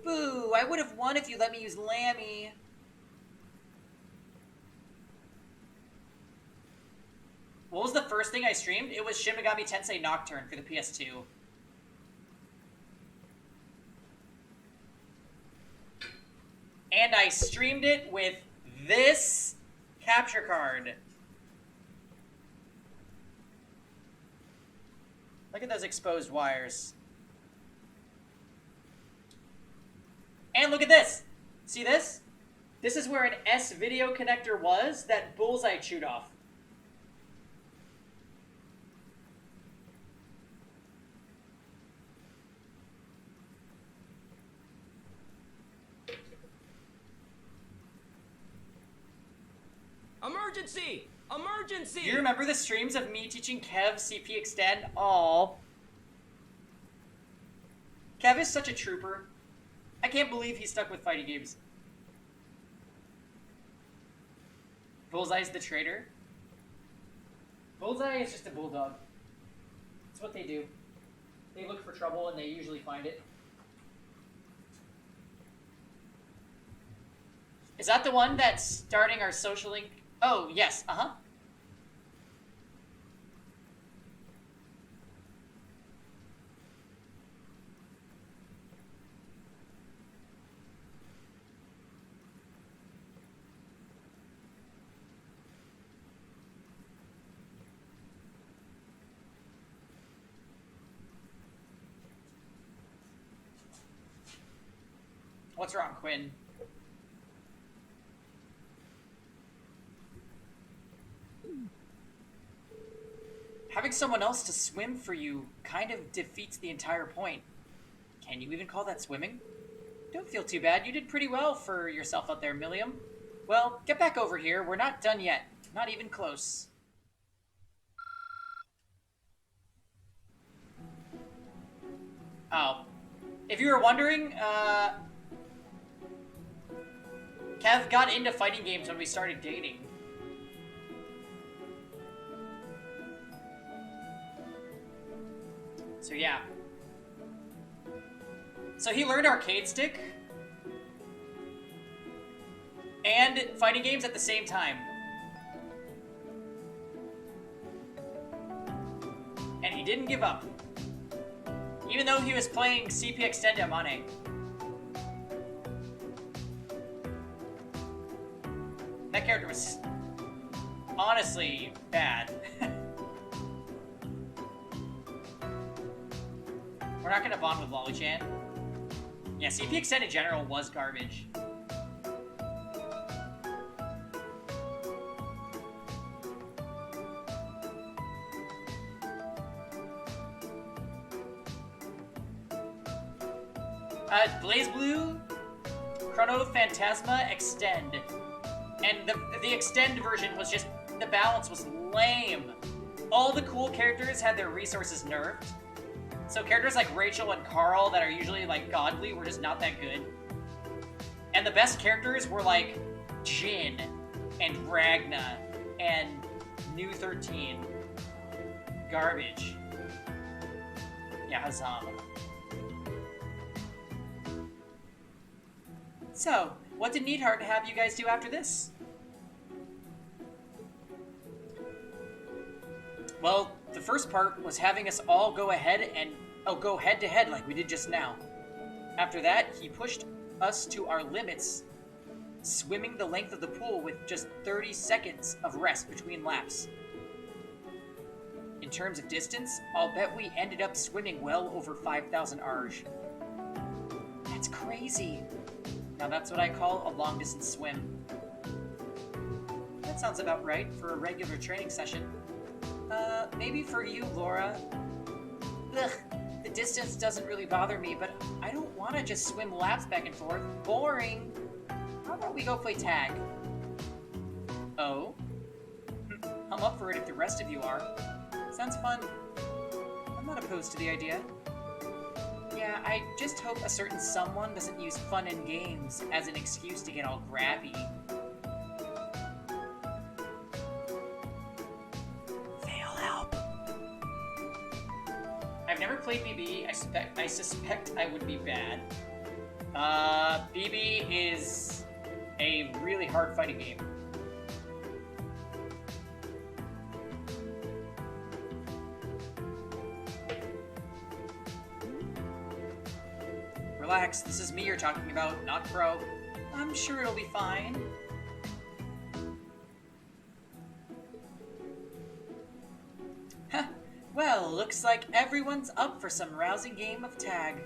S1: Boo, I would have won if you let me use Lammy. What was the first thing I streamed? It was Shin Megami Tensei Nocturne for the PS2. And I streamed it with this capture card. Look at those exposed wires. And look at this. See this? This is where an S video connector was that Bullseye chewed off.
S6: Emergency! Emergency!
S1: You remember the streams of me teaching Kev CP Extend? Aw. Kev is such a trooper. I can't believe he's stuck with fighting games. Bullseye's the traitor. Bullseye is just a bulldog. That's what they do. They look for trouble and they usually find it. Is that the one that's starting our social link? Oh, yes. Uh-huh. What's wrong, Quinn? Having someone else to swim for you kind of defeats the entire point. Can you even call that swimming? Don't feel too bad. You did pretty well for yourself out there, Milliam. Well, get back over here. We're not done yet. Not even close. Oh. If you were wondering, Kev got into fighting games when we started dating. So yeah. So he learned arcade stick and fighting games at the same time. And he didn't give up. Even though he was playing CP Extended Mane. That character was honestly bad. We're not gonna bond with Lolly-chan. Yeah, CP Extended General was garbage. Blaze Blue, Chrono Phantasma Extend. And the Extend version was just, the balance was lame. All the cool characters had their resources nerfed. So characters like Rachel and Carl that are usually like godly were just not that good. And the best characters were like Jin and Ragna and New 13. Garbage. Yeah, Hazam. So, what did Needheart have you guys do after this? Well, the first part was having us all go ahead and go head to head like we did just now. After that, he pushed us to our limits, swimming the length of the pool with just 30 seconds of rest between laps. In terms of distance, I'll bet we ended up swimming well over 5,000 Arj. That's crazy. Now that's what I call a long-distance swim. That sounds about right for a regular training session. Maybe for you, Laura. Ugh, the distance doesn't really bother me, but I don't want to just swim laps back and forth. Boring. How about we go play tag? Oh? I'm up for it if the rest of you are. Sounds fun. I'm not opposed to the idea. Yeah, I just hope a certain someone doesn't use fun and games as an excuse to get all grabby. Fail help. I've never played BB. I suspect I would be bad. BB is a really hard fighting game. Relax, this is me you're talking about, not Crow. I'm sure it'll be fine. Huh. Well, looks like everyone's up for some rousing game of tag.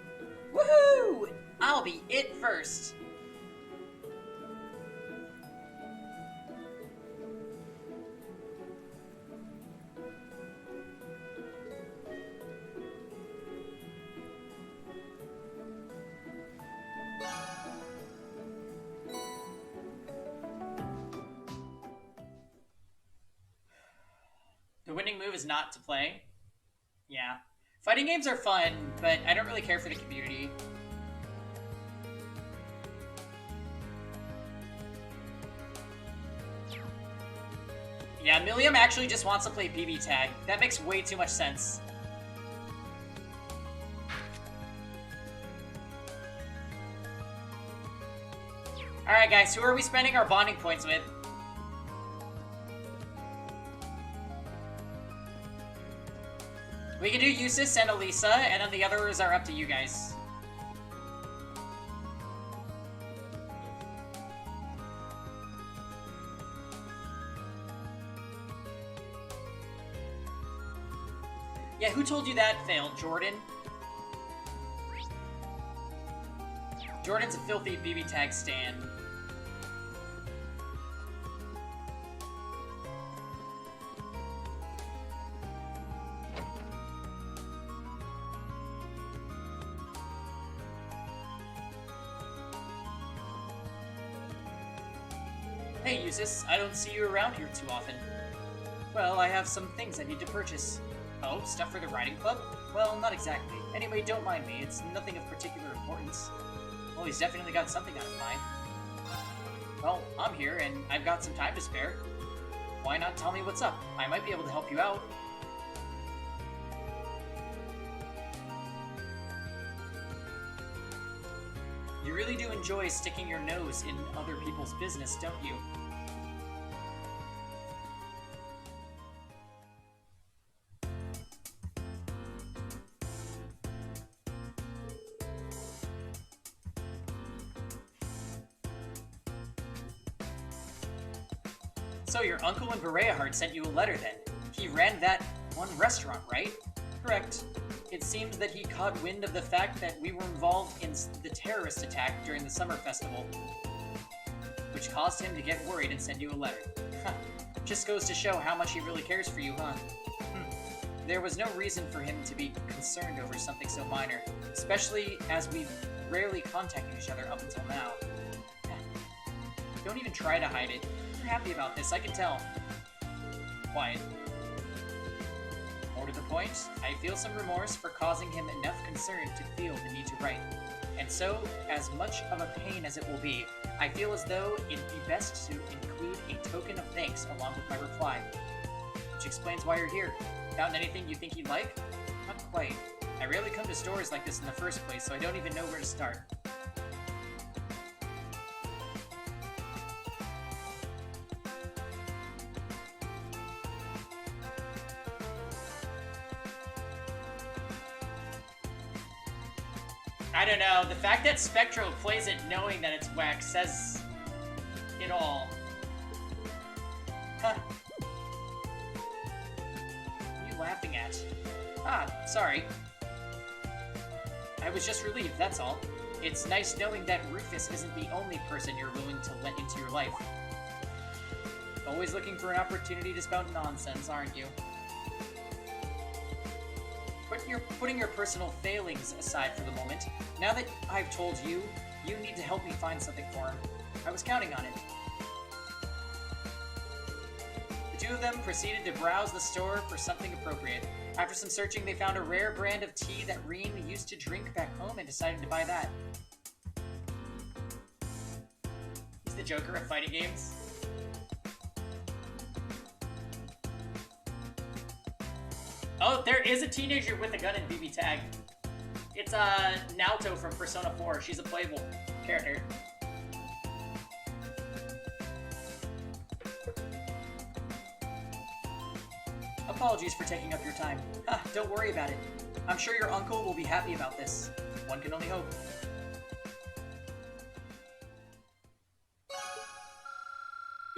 S1: Woohoo! I'll be it first. The winning move is not to play. Yeah. Fighting games are fun, but I don't really care for the community. Yeah, Milliam actually just wants to play PB tag. That makes way too much sense. Alright guys, who are we spending our bonding points with? We can do Eustace and Elisa, and then the others are up to you guys. Yeah, who told you that failed, Jordan? Jordan's a filthy BB tag stan. Hey, Eustace, I don't see you around here too often. Well, I have some things I need to purchase. Oh, stuff for the riding club? Well, not exactly. Anyway, don't mind me, it's nothing of particular importance. Well, he's definitely got something on his mind. Well, I'm here, and I've got some time to spare. Why not tell me what's up? I might be able to help you out. You really do enjoy sticking your nose in other people's business, don't you? So your uncle in Bereahard sent you a letter then. He ran that one restaurant, right? Correct. It seemed that he caught wind of the fact that we were involved in the terrorist attack during the summer festival, which caused him to get worried and send you a letter. Just goes to show how much he really cares for you, huh? There was no reason for him to be concerned over something so minor, especially as we've rarely contacted each other up until now. Don't even try to hide it. You're happy about this, I can tell. Quiet. More to the point, I feel some remorse for causing him enough concern to feel the need to write. And so, as much of a pain as it will be, I feel as though it'd be best to include a token of thanks along with my reply. Which explains why you're here. Found anything you think he'd like? Not quite. I rarely come to stores like this in the first place, so I don't even know where to start. I don't know, the fact that Spectro plays it knowing that it's wax says it all. Huh. What are you laughing at? Ah, sorry. I was just relieved, that's all. It's nice knowing that Rufus isn't the only person you're willing to let into your life. Always looking for an opportunity to spout nonsense, aren't you? You're putting your personal failings aside for the moment. Now that I've told you, you need to help me find something for him. I was counting on it. The two of them proceeded to browse the store for something appropriate. After some searching, they found a rare brand of tea that Reen used to drink back home and decided to buy that. He's the Joker of fighting games. Oh, there is a teenager with a gun in BB tag. It's Naoto from Persona 4. She's a playable character. Apologies for taking up your time. Don't worry about it. I'm sure your uncle will be happy about this. One can only hope.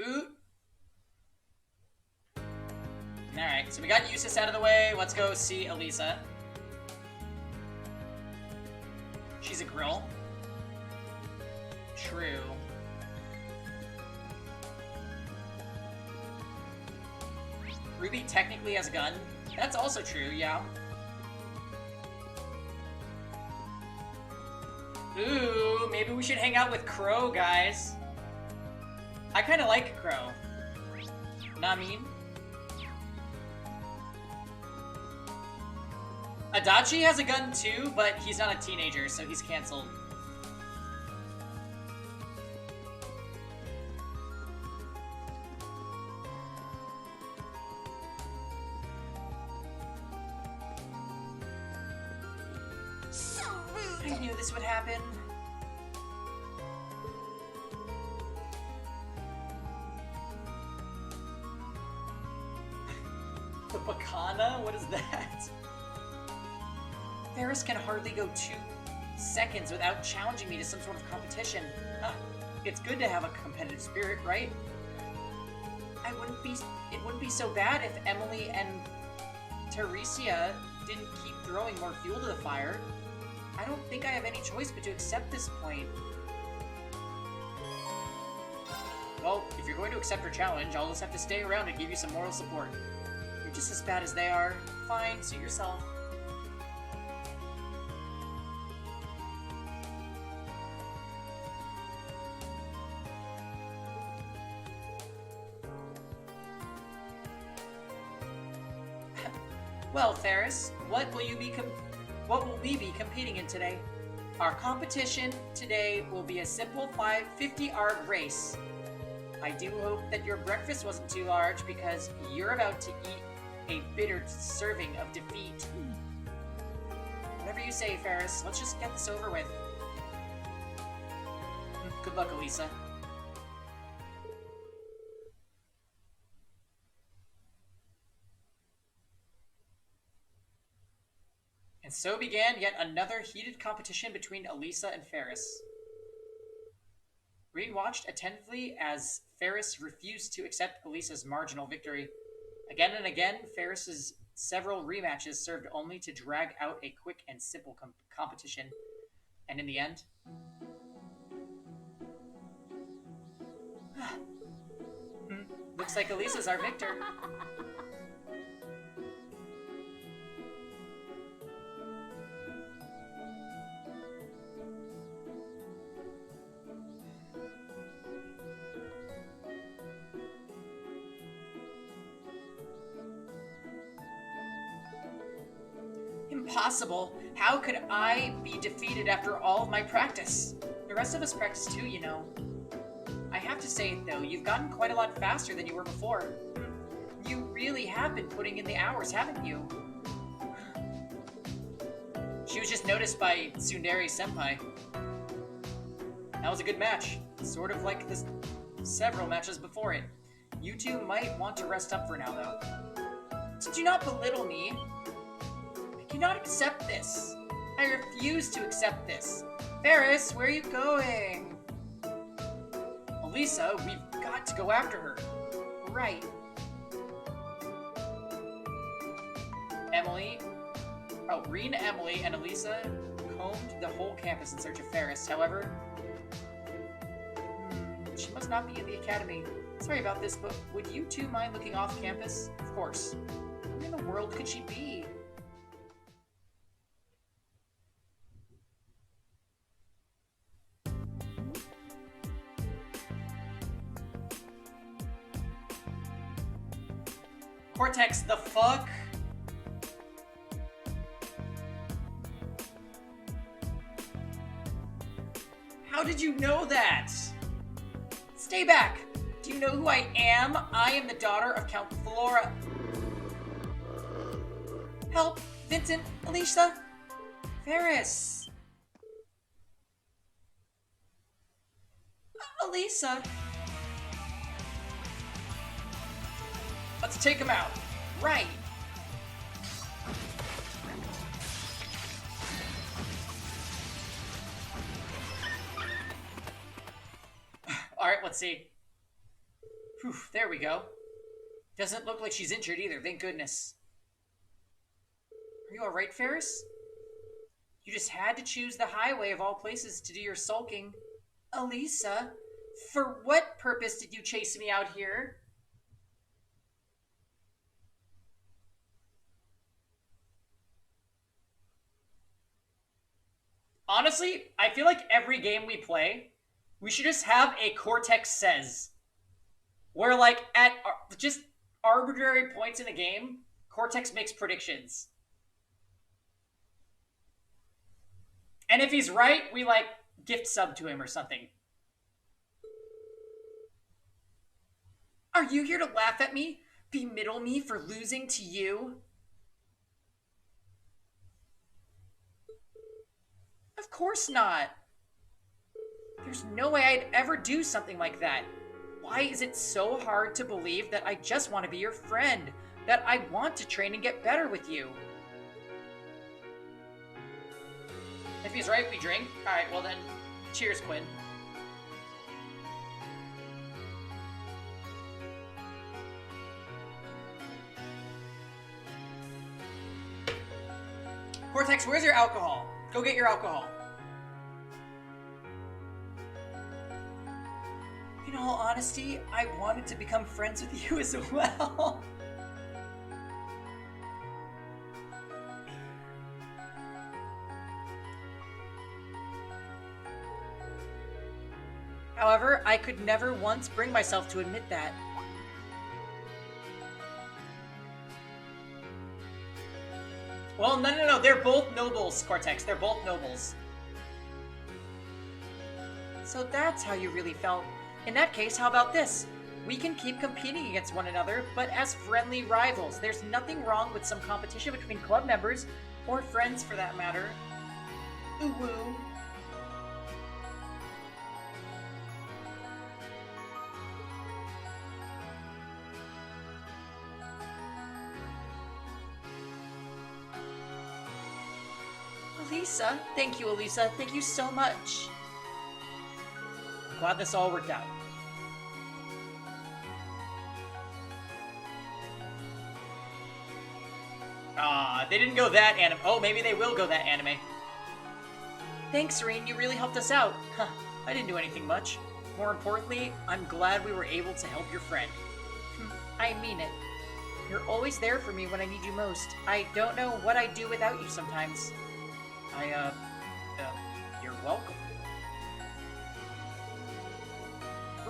S1: Ooh. Alright, so we got Eustace out of the way. Let's go see Elisa. She's a grill. True. Ruby technically has a gun. That's also true, yeah. Ooh, maybe we should hang out with Crow, guys. I kinda like Crow. Not mean? Adachi has a gun too, but he's not a teenager, so he's cancelled. this would happen. The Bacana? What is that? Ferris can hardly go 2 seconds without challenging me to some sort of competition. It's good to have a competitive spirit, right? It wouldn't be so bad if Emily and Teresia didn't keep throwing more fuel to the fire. I don't think I have any choice but to accept this point. Well, if you're going to accept her challenge, I'll just have to stay around and give you some moral support. You're just as bad as they are. Fine, suit yourself. Well, Ferris, what will we be competing in today? Our competition today will be a simple 50 arg race. I do hope that your breakfast wasn't too large because you're about to eat a bitter serving of defeat. Whatever you say, Ferris, let's just get this over with. Good luck, Elisa. And so began yet another heated competition between Elisa and Ferris. Green watched attentively as Ferris refused to accept Elisa's marginal victory. Again and again, Ferris's several rematches served only to drag out a quick and simple competition. And in the end... looks like Elisa's our victor. Impossible. How could I be defeated after all of my practice? The rest of us practice too, you know. I have to say, though, you've gotten quite a lot faster than you were before. You really have been putting in the hours, haven't you? She was just noticed by Tsundere Senpai. That was a good match. Sort of like the several matches before it. You two might want to rest up for now, though. Do not belittle me. I cannot accept this. I refuse to accept this. Ferris, where are you going? Elisa, we've got to go after her. Right. Reen, Emily, and Elisa combed the whole campus in search of Ferris. However, she must not be in the academy. Sorry about this, but would you two mind looking off campus? Of course. Where in the world could she be? Cortex, the fuck? How did you know that? Stay back! Do you know who I am? I am the daughter of Count Flora. Help! Vincent! Alicia! Ferris! Elisa! Let's take him out. Right. Alright, let's see. Whew, there we go. Doesn't look like she's injured either, thank goodness. Are you alright, Ferris? You just had to choose the highway of all places to do your sulking. Elisa, for what purpose did you chase me out here? Honestly, I feel like every game we play, we should just have a Cortex Says. Where, like, at just arbitrary points in a game, Cortex makes predictions. And if he's right, we, like, gift sub to him or something. Are you here to laugh at me? Belittle me for losing to you? Of course not. There's no way I'd ever do something like that. Why is it so hard to believe that I just want to be your friend? That I want to train and get better with you? If he's right, we drink. Alright, well then, cheers, Quinn. Cortex, where's your alcohol? Go get your alcohol. In all honesty, I wanted to become friends with you as well. However, I could never once bring myself to admit that. Well, no, they're both nobles, Cortex. They're both nobles. So that's how you really felt. In that case, how about this? We can keep competing against one another, but as friendly rivals. There's nothing wrong with some competition between club members, or friends for that matter. Ooh woo. Elisa, thank you, Elisa. Thank you so much. Glad this all worked out. They didn't go that anime. Oh, maybe they will go that anime. Thanks, Serene. You really helped us out. Huh, I didn't do anything much. More importantly, I'm glad we were able to help your friend. I mean it. You're always there for me when I need you most. I don't know what I'd do without you sometimes. You're welcome.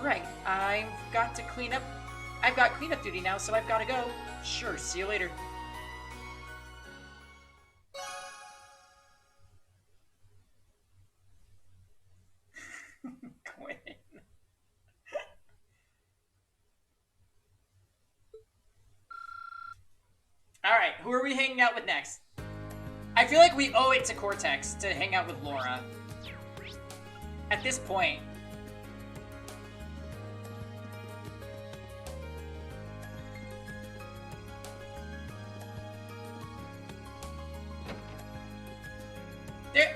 S1: Right, I've got cleanup duty now, so I've got to go. Sure, see you later. Quinn. Alright, who are we hanging out with next? I feel like we owe it to Cortex to hang out with Laura. At this point.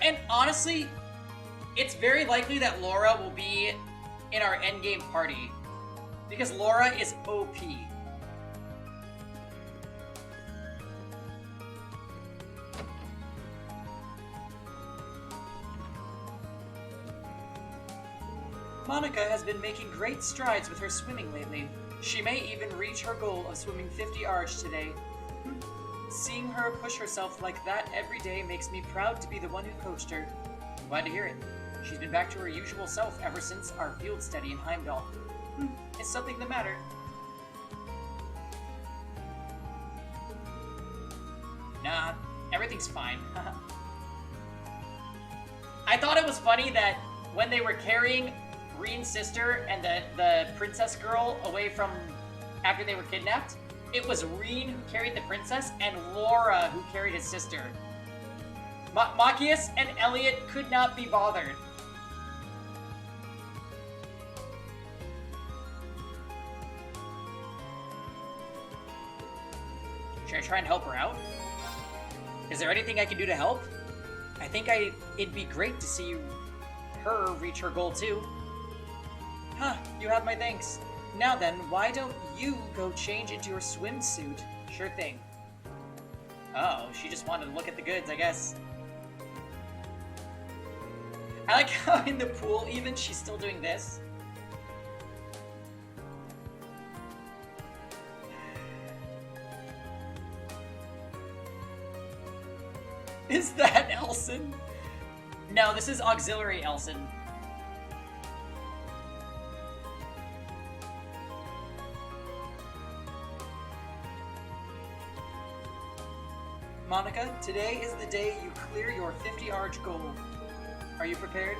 S1: And honestly, it's very likely that Laura will be in our endgame party. Because Laura is OP. Monica has been making great strides with her swimming lately. She may even reach her goal of swimming 50 arch today. Seeing her push herself like that every day makes me proud to be the one who coached her. I'm glad to hear it. She's been back to her usual self ever since our field study in Heimdall. Is something the matter? Nah, everything's fine. I thought it was funny that when they were carrying Reen's sister and the princess girl away from after they were kidnapped, it was Reen who carried the princess and Laura who carried his sister. Machias and Elliot could not be bothered. Should I try and help her out? Is there anything I can do to help? I think it'd be great to see her reach her goal too. Huh, you have my thanks. Now then, why don't you go change into your swimsuit? Sure thing. Oh, she just wanted to look at the goods, I guess. I like how in the pool even, she's still doing this. Is that Elson? No, this is Auxiliary Elson. Monica, today is the day you clear your 50 arch goal. Are you prepared?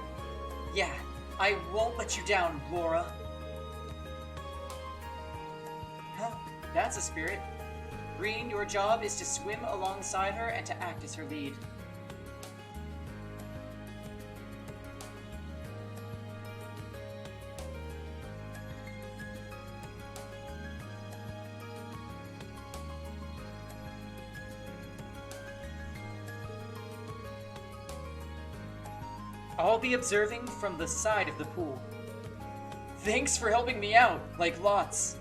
S1: Yeah, I won't let you down, Laura. Huh, that's a spirit. Reen, your job is to swim alongside her and to act as her lead. I'll be observing from the side of the pool. Thanks for helping me out, like lots.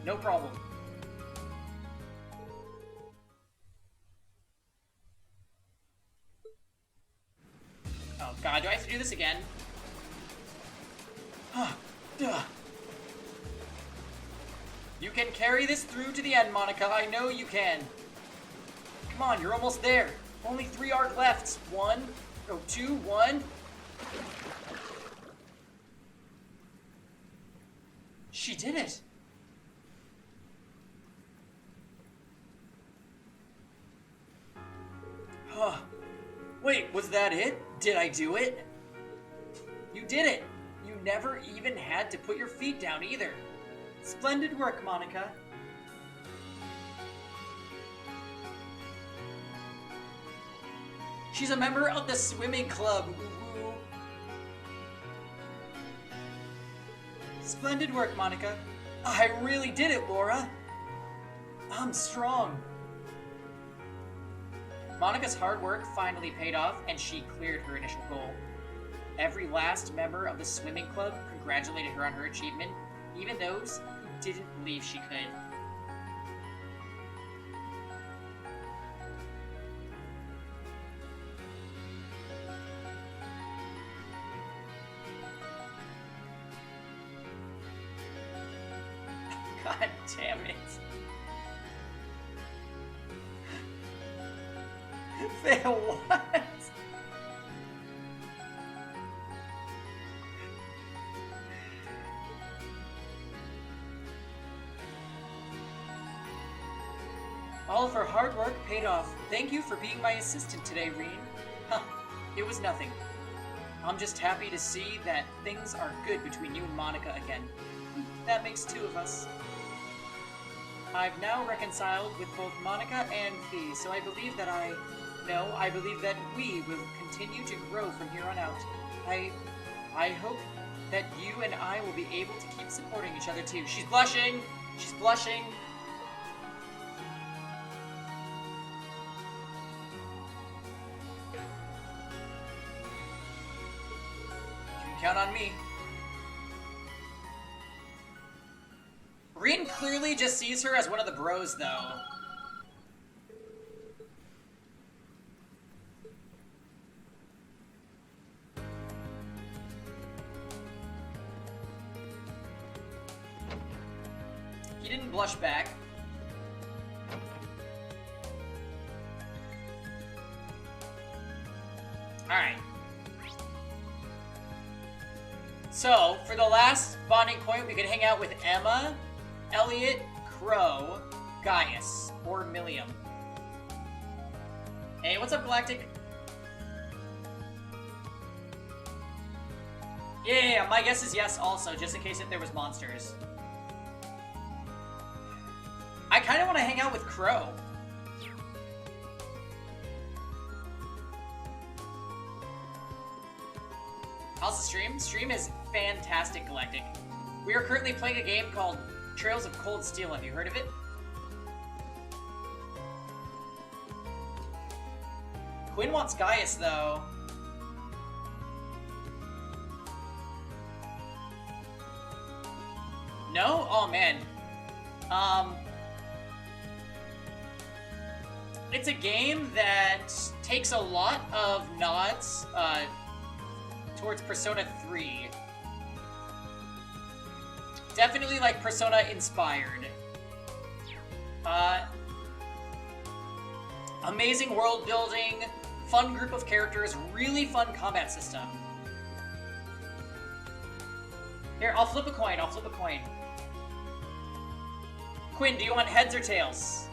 S1: No problem. Oh god, do I have to do this again? Duh. You can carry this through to the end, Monica. I know you can. Come on, you're almost there. Only 3 arc left. 1, 2, 1. She did it. Huh. Wait, was that it? Did I do it? You did it. You never even had to put your feet down either. Splendid work, Monica. She's a member of the swimming club. Ooh, ooh. Splendid work, Monica. I really did it, Laura. I'm strong. Monica's hard work finally paid off, and she cleared her initial goal. Every last member of the swimming club congratulated her on her achievement, even those who didn't believe she could. God damn it. Say what? All of her hard work paid off. Thank you for being my assistant today, Reen. Huh, it was nothing. I'm just happy to see that things are good between you and Monica again. That makes 2 of us. I've now reconciled with both Monica and Fee, so I believe that I believe that we will continue to grow from here on out. I hope that you and I will be able to keep supporting each other too. She's blushing! She's blushing! You can count on me. Rin clearly just sees her as one of the bros, though. He didn't blush back. Alright. So, for the last bonding point, we could hang out with Emma, Elliot, Crow, Gaius, or Milliam. Hey, what's up, Galactic? Yeah, my guess is yes also, just in case if there was monsters. I kind of want to hang out with Crow. How's the stream? Stream is fantastic, Galactic. We are currently playing a game called Trails of Cold Steel. Have you heard of it? Quinn wants Gaius, though. No? Oh, man. It's a game that takes a lot of nods towards Persona 3. Definitely like Persona inspired. Amazing world building, fun group of characters, really fun combat system. Here, I'll flip a coin, Quinn, do you want heads or tails?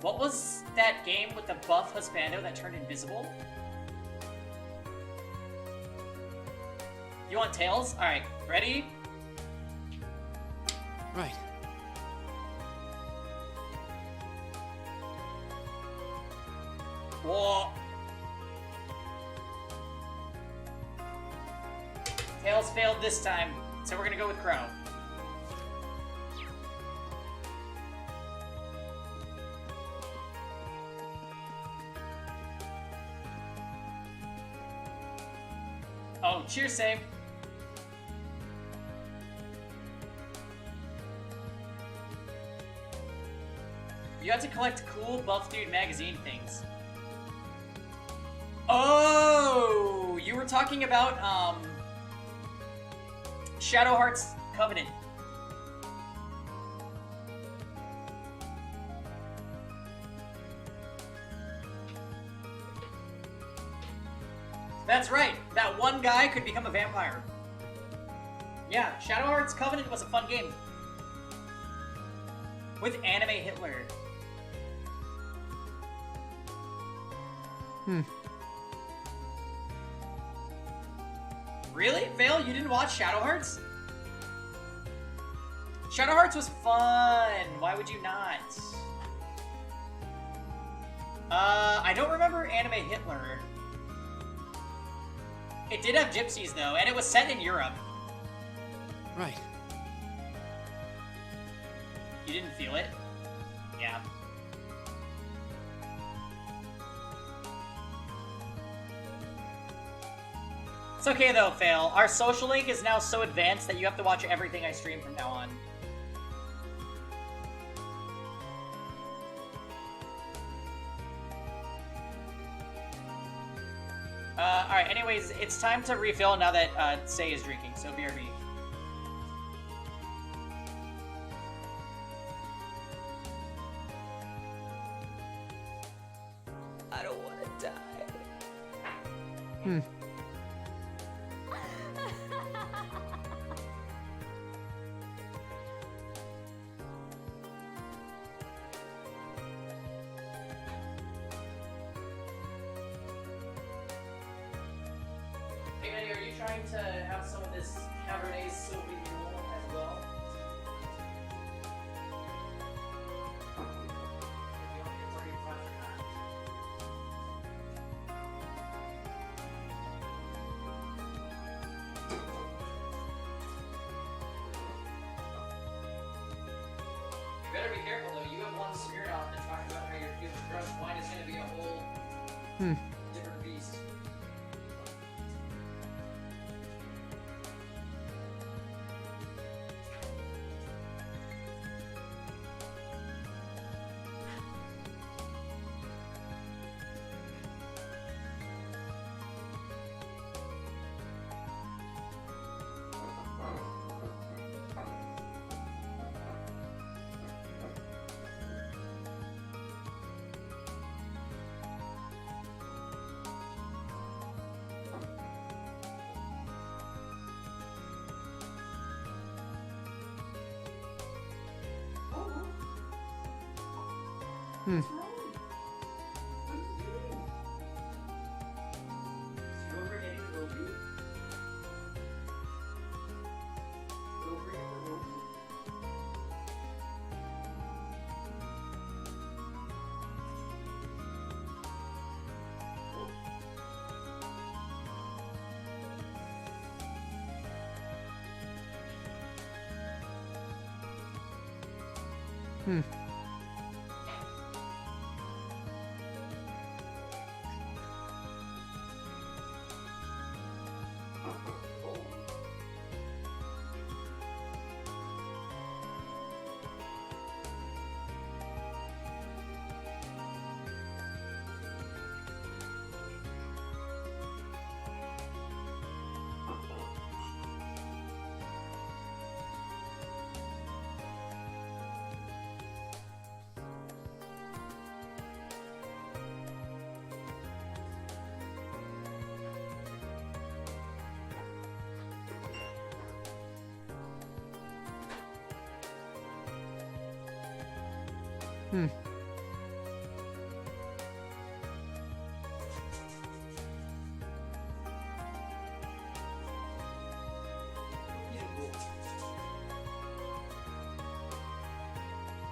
S1: What was that game with the buff husbando that turned invisible? You want tails? Alright, ready?
S6: Right.
S1: Whoa. Fails failed this time, so we're gonna go with Crow. Oh, cheers, save. You have to collect cool Buff Dude magazine things. Oh, you were talking about, Shadowheart's Covenant. That's right, that one guy could become a vampire. Yeah, Shadowheart's Covenant was a fun game. With Anime Hitler. Really? Fail? You didn't watch Shadowhearts? Shadowhearts was fun. Why would you not? I don't remember Anime Hitler. It did have gypsies though, and it was set in Europe.
S4: Right.
S1: You didn't feel it? Yeah. It's okay though, Fail. Our social link is now so advanced that you have to watch everything I stream from now on. Alright, anyways, it's time to refill now that Say is drinking, so BRB.
S6: I don't want to die.
S1: Hey, Eddie, are you trying to have some of this Cabernet Sauvignon as well? You better be careful though. You have one Smirnoff to talk about how you're feeling drunk. Wine is going to be a whole different beast. What's wrong? What are you doing? Is you overhitting the Roby? You overhit the Roby?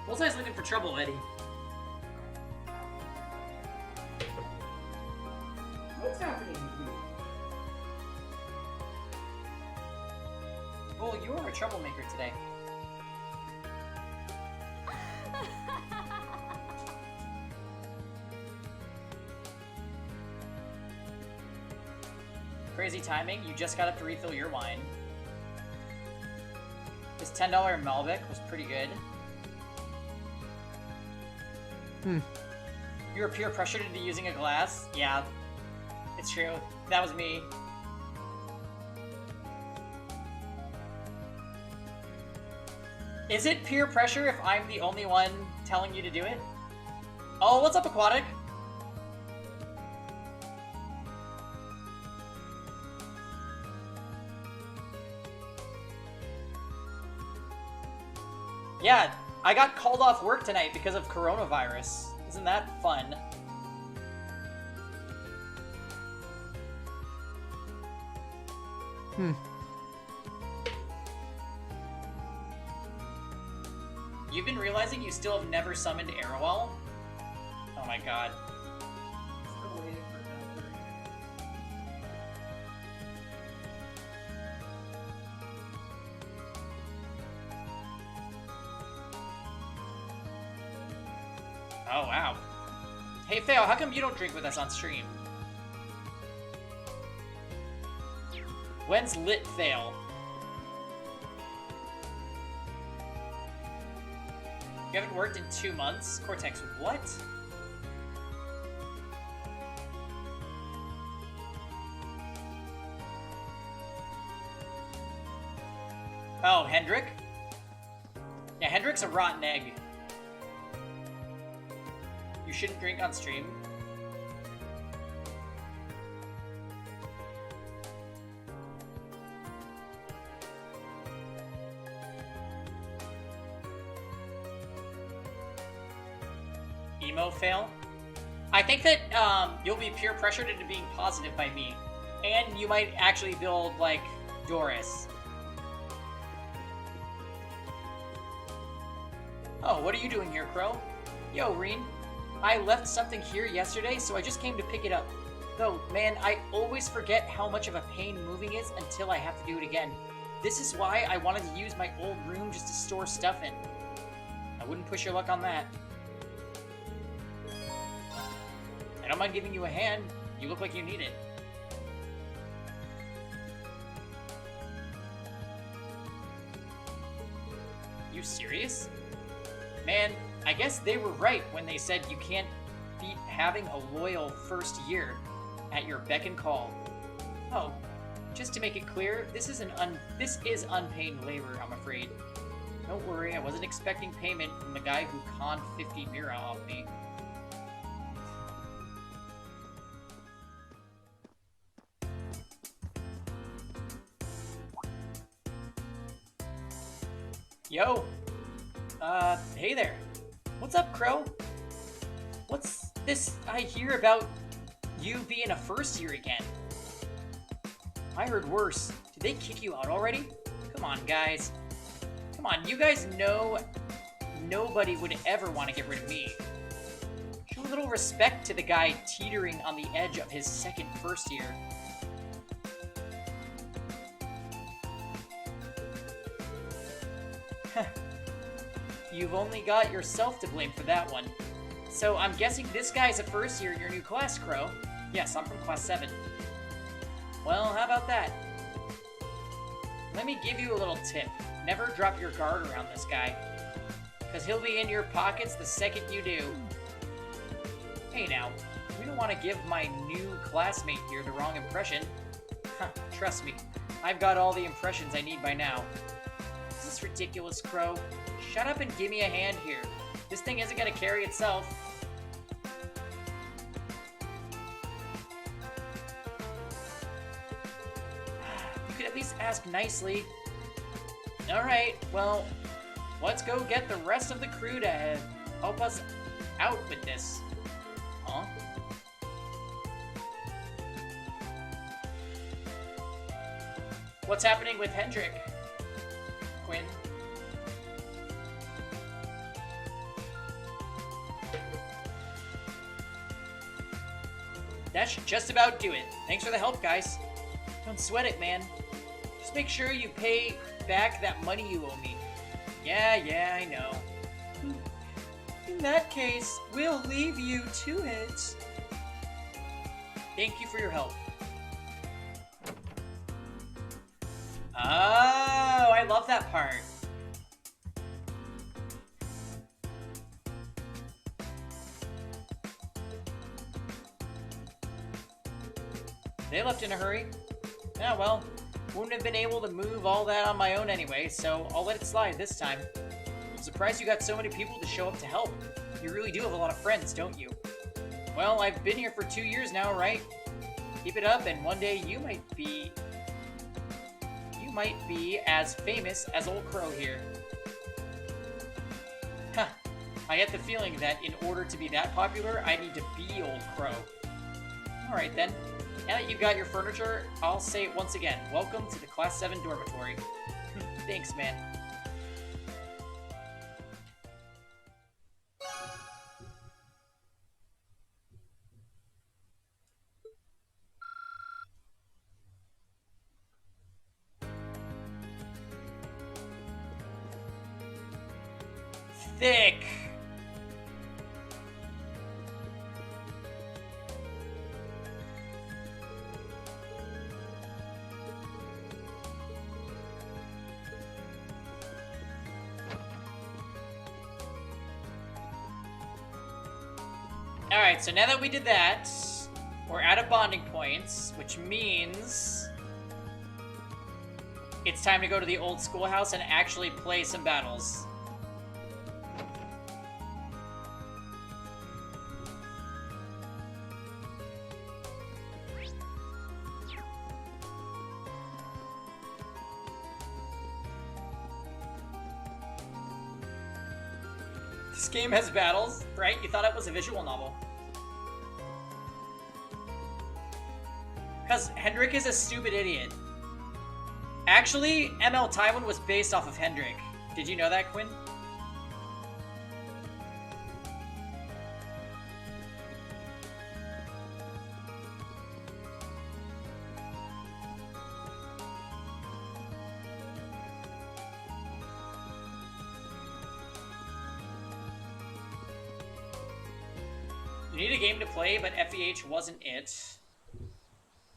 S1: Bullseye's looking for trouble, Eddie.
S5: What's happening here?
S1: crazy timing. You just got up to refill your wine. This $10 Malbec was pretty good. You were peer pressured into using a glass? Yeah, it's true. That was me. Is it peer pressure if I'm the only one telling you to do it? Oh, what's up, Aquatic? Yeah, I got called off work tonight because of coronavirus. Isn't that fun? You've been realizing you still have never summoned Arrowell? Oh my god.
S5: Still waiting for that.
S1: Oh wow. Hey Fail, how come you don't drink with us on stream? When's lit Fail? You haven't worked in 2 months? Cortex, what? Oh, Hendrik? Yeah, Hendrik's a rotten egg. You shouldn't drink on stream. Emo Fail? I think that you'll be peer pressured into being positive by me. And you might actually build, like, Doris. Oh, what are you doing here, Crow? Yo, Reen. I left something here yesterday, so I just came to pick it up. Though, man, I always forget how much of a pain moving is until I have to do it again. This is why I wanted to use my old room just to store stuff in. I wouldn't push your luck on that. I don't mind giving you a hand. You look like you need it. You serious? Man, I guess they were right when they said you can't beat having a loyal first year at your beck and call. Oh, just to make it clear, this is unpaid labor, I'm afraid. Don't worry, I wasn't expecting payment from the guy who conned 50 Mira off me. Yo! Hey there. What's up, Crow? What's this I hear about you being a first year again? I heard worse. Did they kick you out already? Come on, guys. Come on, you guys know nobody would ever want to get rid of me. Show a little respect to the guy teetering on the edge of his second first year. You've only got yourself to blame for that one. So I'm guessing this guy's a first year in your new class, Crow. Yes, I'm from class 7. Well, how about that? Let me give you a little tip. Never drop your guard around this guy, because he'll be in your pockets the second you do. Hey now, we don't want to give my new classmate here the wrong impression. Trust me, I've got all the impressions I need by now. Is this ridiculous, Crow? Shut up and give me a hand here. This thing isn't gonna carry itself. You could at least ask nicely. Alright, well, let's go get the rest of the crew to help us out with this. Huh? What's happening with Hendrik? Quinn? That should just about do it. Thanks for the help, guys. Don't sweat it, man. Just make sure you pay back that money you owe me. Yeah, I know. In that case, we'll leave you to it. Thank you for your help. Oh, I love that part. They left in a hurry. Yeah, well, wouldn't have been able to move all that on my own anyway, so I'll let it slide this time. I'm surprised you got so many people to show up to help. You really do have a lot of friends, don't you? Well, I've been here for 2 years now, right? Keep it up, and one day you might be as famous as Old Crow here. Huh. I get the feeling that in order to be that popular, I need to be Old Crow. Alright then. Now that you've got your furniture, I'll say it once again. Welcome to the Class 7 dormitory. Thanks, man. Thick. Alright, so now that we did that, we're out of bonding points, which means it's time to go to the old schoolhouse and actually play some battles. This game has battles, right? You thought it was a visual novel. Because Hendrik is a stupid idiot. Actually, ML Taiwan was based off of Hendrik. Did you know that, Quinn? You need a game to play, but FEH wasn't it.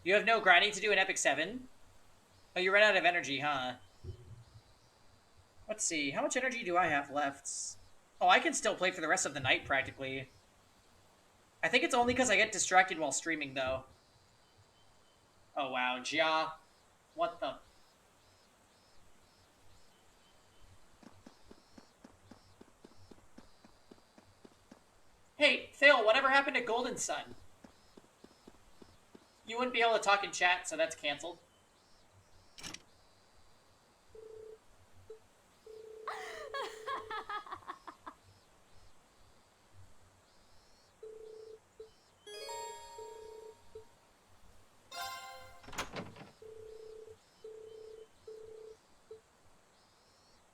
S1: You have no grinding to do in Epic 7? Oh, you ran out of energy, huh? Let's see, how much energy do I have left? Oh, I can still play for the rest of the night, practically. I think it's only because I get distracted while streaming, though. Oh, wow, Jia. What the... Hey, Phil, whatever happened to Golden Sun? You wouldn't be able to talk in chat, so that's canceled.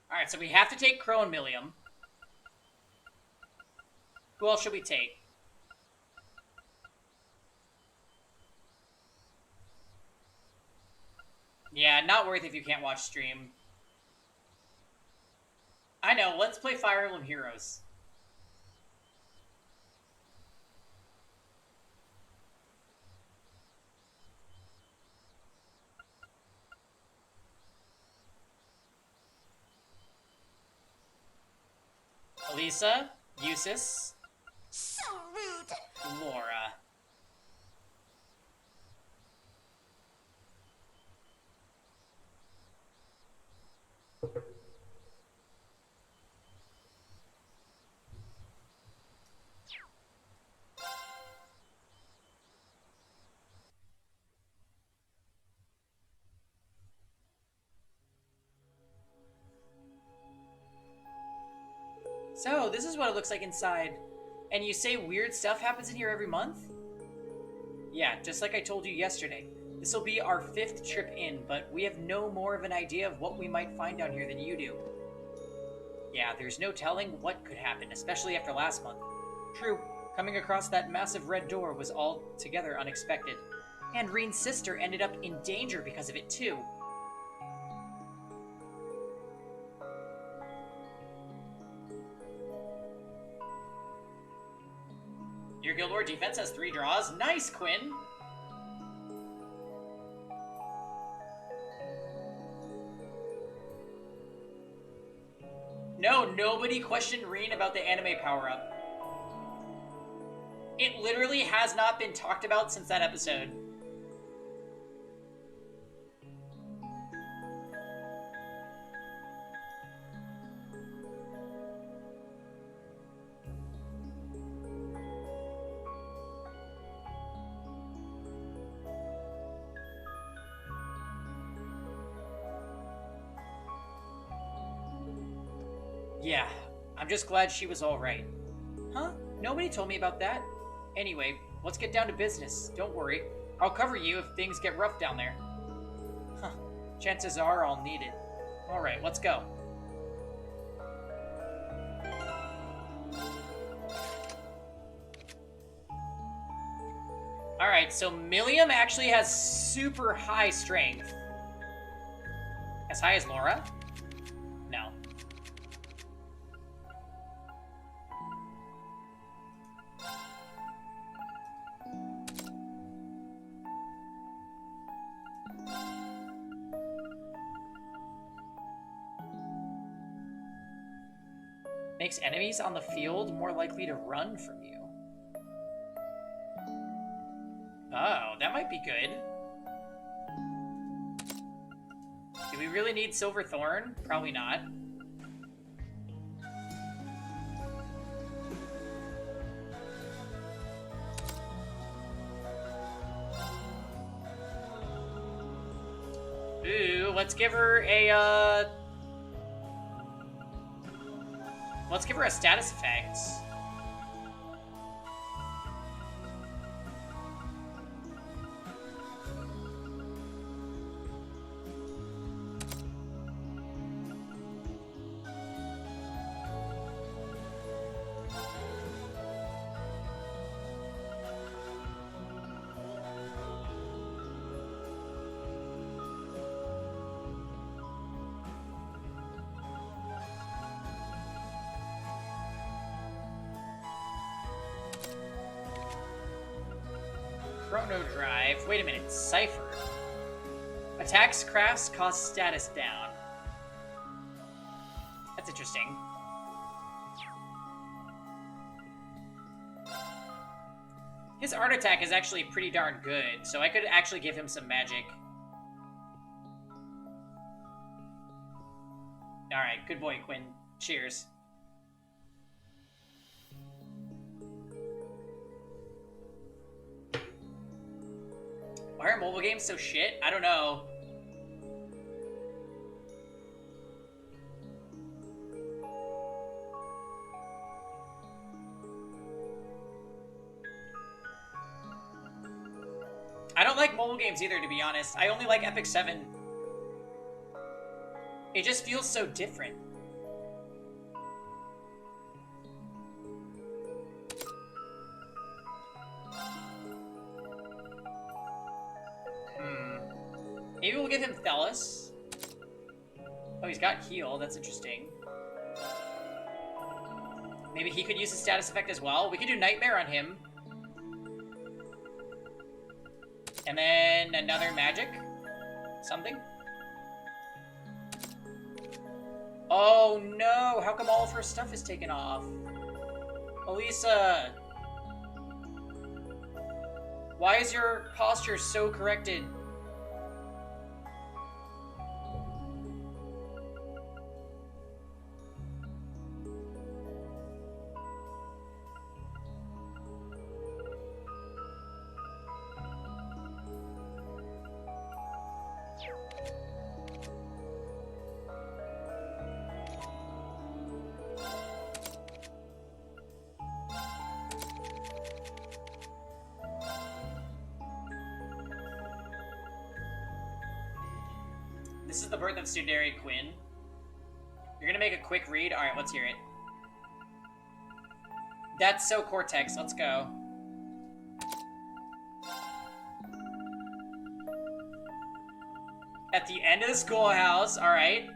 S1: Alright, so we have to take Crow and Millium. Who else should we take? Yeah, not worth if you can't watch stream. I know, let's play Fire Emblem Heroes. Elisa, Eusis,
S7: So rude.
S1: Laura. So, this is what it looks like inside. And you say weird stuff happens in here every month? Yeah, just like I told you yesterday. This will be our 5th trip in, but we have no more of an idea of what we might find down here than you do. Yeah, there's no telling what could happen, especially after last month. True, coming across that massive red door was altogether unexpected. And Reen's sister ended up in danger because of it too. Your Guild War defense has 3 draws. Nice, Quinn! nobody questioned Reen about the anime power-up. It literally has not been talked about since that episode. Yeah, I'm just glad she was alright. Huh? Nobody told me about that. Anyway, let's get down to business. Don't worry. I'll cover you if things get rough down there. Huh. Chances are I'll need it. Alright, let's go. Alright, so Milliam actually has super high strength. As high as Laura? No. Makes enemies on the field more likely to run from you. Oh, that might be good. Do we really need Silverthorn? Probably not. Ooh, let's give her a, let's give her a status effect. Chrono Drive. Wait a minute. Cypher. Attacks crafts cost status down. That's interesting. His art attack is actually pretty darn good, so I could actually give him some magic. Alright, good boy, Quinn. Cheers. Why are mobile games so shit? I don't know. I don't like mobile games either, to be honest. I only like Epic 7. It just feels so different. Maybe we'll give him Thelis. Oh, he's got heal. That's interesting. Maybe he could use his status effect as well. We could do Nightmare on him. And then another magic. Something. Oh no! How come all of her stuff is taken off? Elisa! Why is your posture so corrected? This is the birth of Sudari Quinn. You're gonna make a quick read? Alright, let's hear it. That's so Cortex, let's go. At the end of the schoolhouse, alright.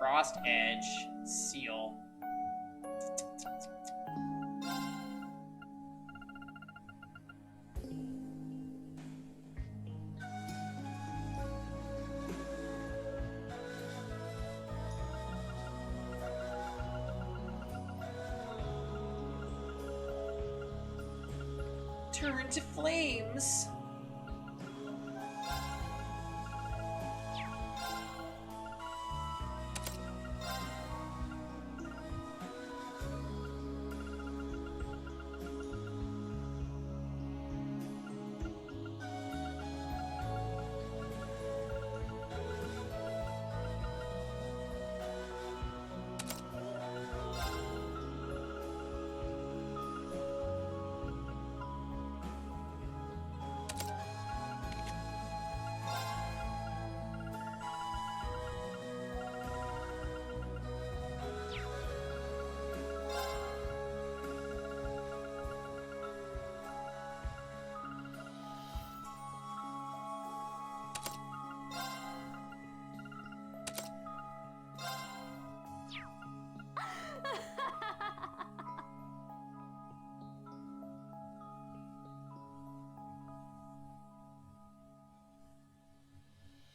S1: Frost Edge, Seal. turn to flames.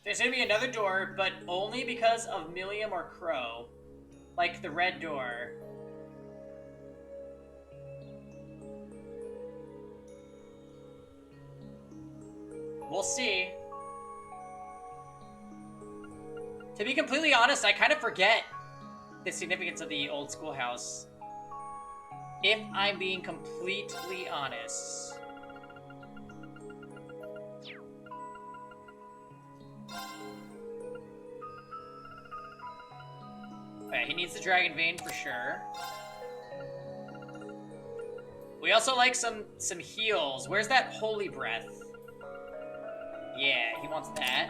S1: There's gonna be another door, but only because of Milliam or Crow. Like the red door. We'll see. To be completely honest, I kind of forget the significance of the old schoolhouse. If I'm being completely honest. Okay, he needs the Dragon Vein for sure. We also like some heals. Where's that Holy Breath? Yeah, he wants that.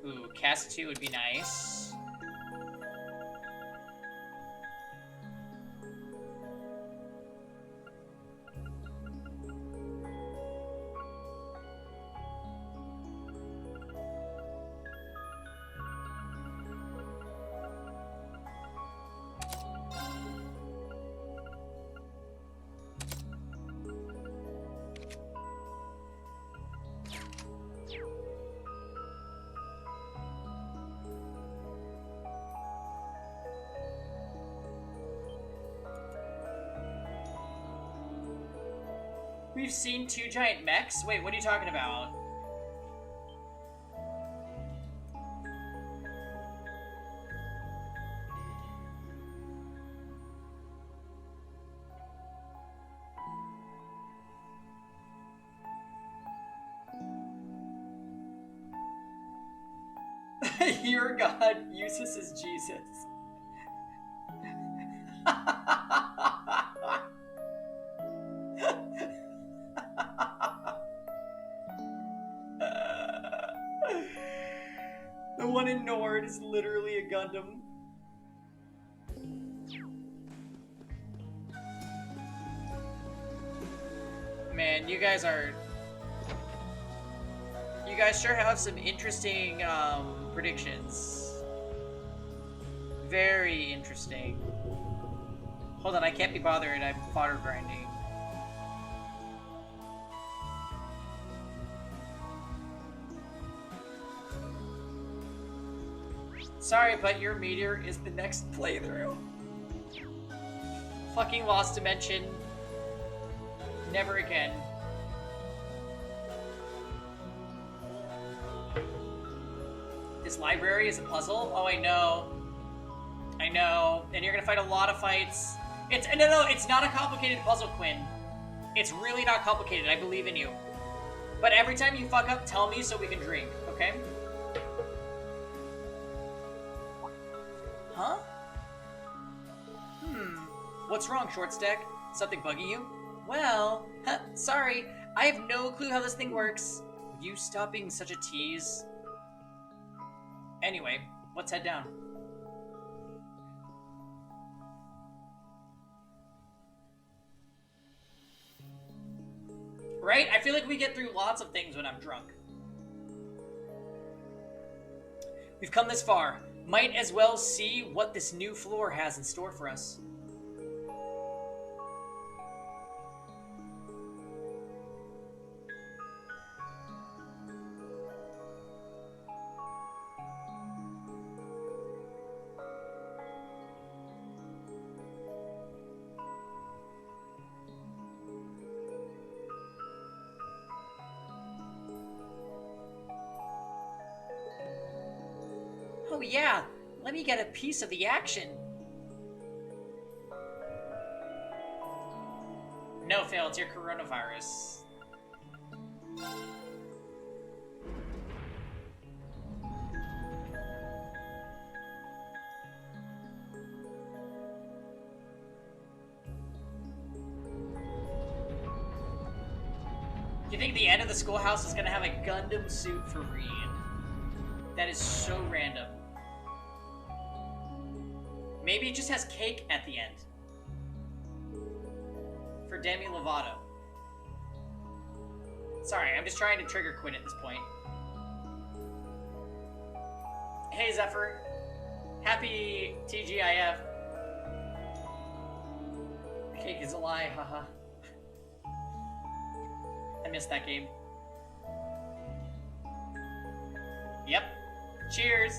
S1: Ooh, cast 2 would be nice. We've seen 2 giant mechs? Wait, what are you talking about? Your god uses as Jesus. The one in Nord is literally a Gundam. Man, you guys sure have some interesting predictions. Very interesting. Hold on, I can't be bothered. I'm fodder grinding. Sorry, but your meteor is the next playthrough. Fucking Lost Dimension. Never again. This library is a puzzle? Oh, I know. I know. And you're gonna fight a lot of fights. No, it's not a complicated puzzle, Quinn. It's really not complicated. I believe in you. But every time you fuck up, tell me so we can drink, okay? Huh? What's wrong, Short Stack? Something bugging you? Well, sorry. I have no clue how this thing works. You stop being such a tease. Anyway, let's head down. Right? I feel like we get through lots of things when I'm drunk. We've come this far. Might as well see what this new floor has in store for us. Oh yeah, let me get a piece of the action. No, Phil, it's your coronavirus. You think the end of the schoolhouse is gonna have a Gundam suit for Reed? That is so random. Maybe it just has cake at the end. For Demi Lovato. Sorry, I'm just trying to trigger Quinn at this point. Hey Zephyr. Happy TGIF. Cake is a lie, haha. I missed that game. Yep. Cheers!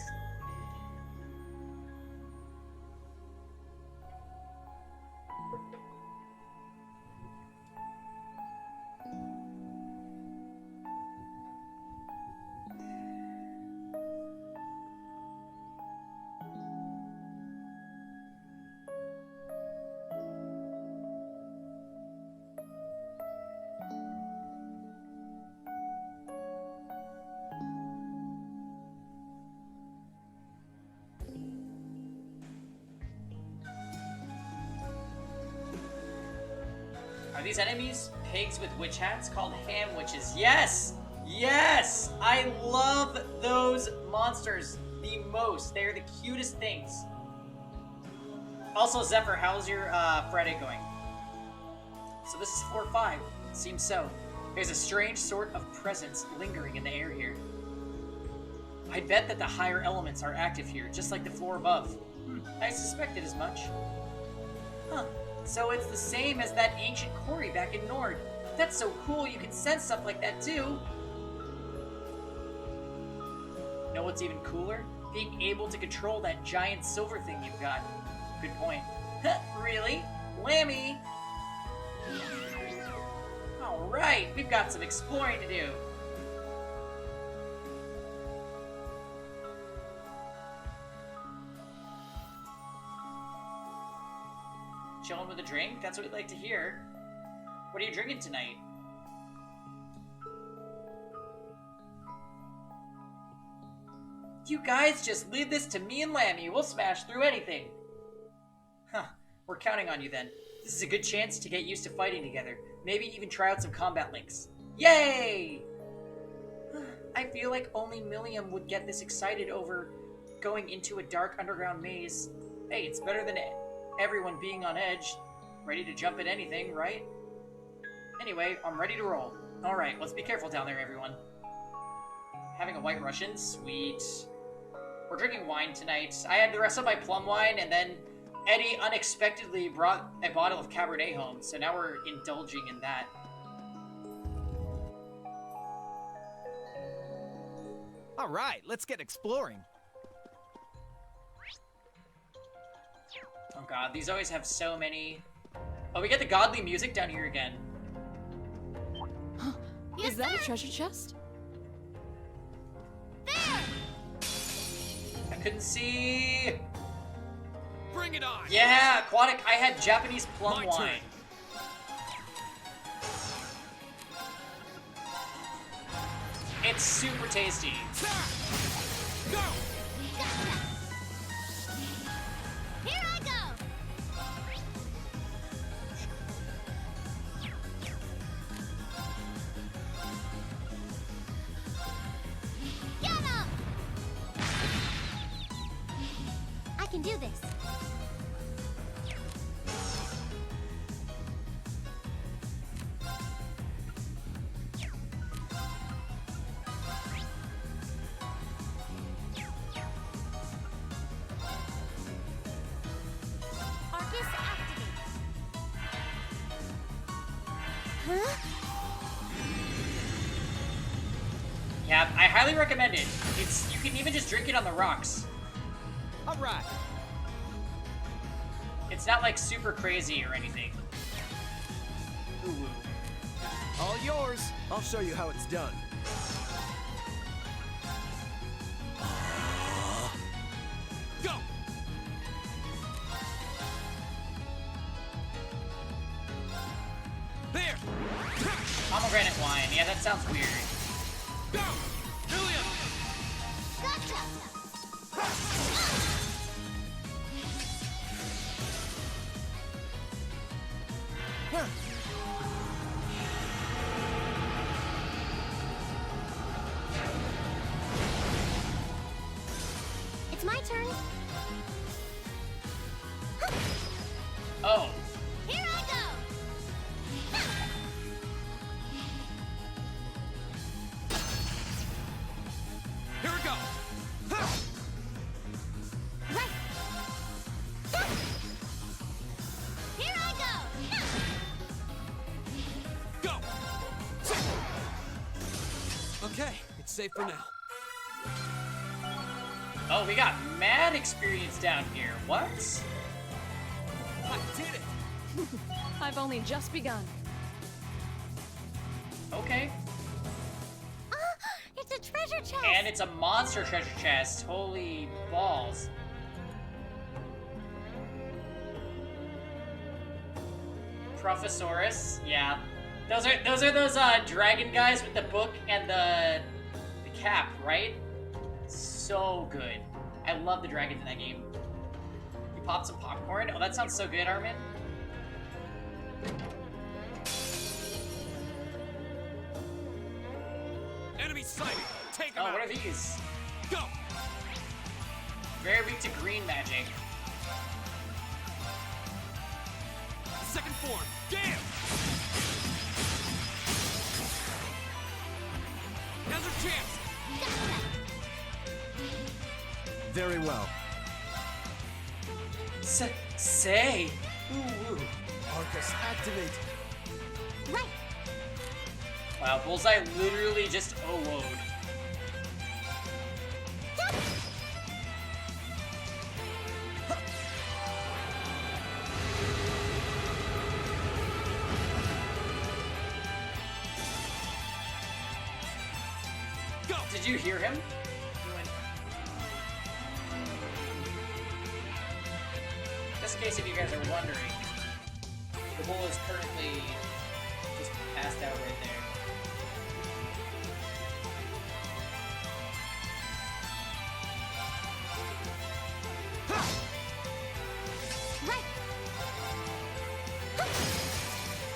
S1: Are these enemies pigs with witch hats called ham witches? Yes! Yes! I love those monsters the most. They're the cutest things. Also, Zephyr, how's your Friday going? So this is 4-5. Seems so. There's a strange sort of presence lingering in the air here. I bet that the higher elements are active here, just like the floor above. I suspected as much. Huh. So it's the same as that ancient quarry back in Nord. That's so cool, you can sense stuff like that too. Know what's even cooler? Being able to control that giant silver thing you've got. Good point. Really? Lammy! Alright, we've got some exploring to do. Chilling with a drink? That's what we'd like to hear. What are you drinking tonight? You guys just leave this to me and Lammy. We'll smash through anything. Huh. We're counting on you then. This is a good chance to get used to fighting together. Maybe even try out some combat links. Yay! I feel like only Milliam would get this excited over going into a dark underground maze. Hey, it's better than everyone being on edge, ready to jump at anything, right? Anyway, I'm ready to roll. Alright, let's be careful down there, everyone. Having a White Russian? Sweet. We're drinking wine tonight. I had the rest of my plum wine, and then Eddie unexpectedly brought a bottle of Cabernet home, so now we're indulging in that.
S8: Alright, let's get exploring.
S1: Oh god, these always have so many... Oh, we get the godly music down here again.
S6: Is that a treasure chest?
S1: I couldn't see...
S8: Bring it on!
S1: Yeah, aquatic. I had Japanese plum
S8: My
S1: wine.
S8: turn.
S1: It's super tasty.
S8: Go!
S7: Here I go! Get him! I can do this. Arcus activate. Huh?
S1: Yeah, I highly recommend it. You can even just drink it on the rocks.
S8: Alright.
S1: It's not like super crazy or anything. Ooh.
S8: All yours.
S4: I'll show you how it's done.
S1: fine. Yeah, that sounds weird.
S8: Go! Julia!
S7: Gotcha! It's my turn.
S1: Oh.
S7: Here I go!
S8: Here we go!
S7: Right! Here I go!
S8: Go! Okay, it's safe for now.
S1: Oh, we got mad experience down here. What?
S8: I did it!
S6: I've only just begun.
S1: Okay.
S7: It's a treasure chest!
S1: And it's a monster treasure chest. Holy balls. Professorus, yeah. Those are those dragon guys with the book and the cap, right? So good. I love the dragons in that game. You pop some popcorn? Oh, that sounds so good, Armin.
S8: Enemy sighted! Take him
S1: Oh,
S8: out!
S1: what are these?
S8: Go!
S1: Very weak to green magic.
S8: Second form! Damn! Now's our chance!
S4: Very well.
S1: Say. Ooh.
S4: Arcus, activate.
S7: Right!
S1: Wow, Bullseye literally just oh-woed.
S8: Go!
S1: Did you hear him? He went... Just in case if you guys are wondering, the bull is currently just passed out right there.
S7: Right!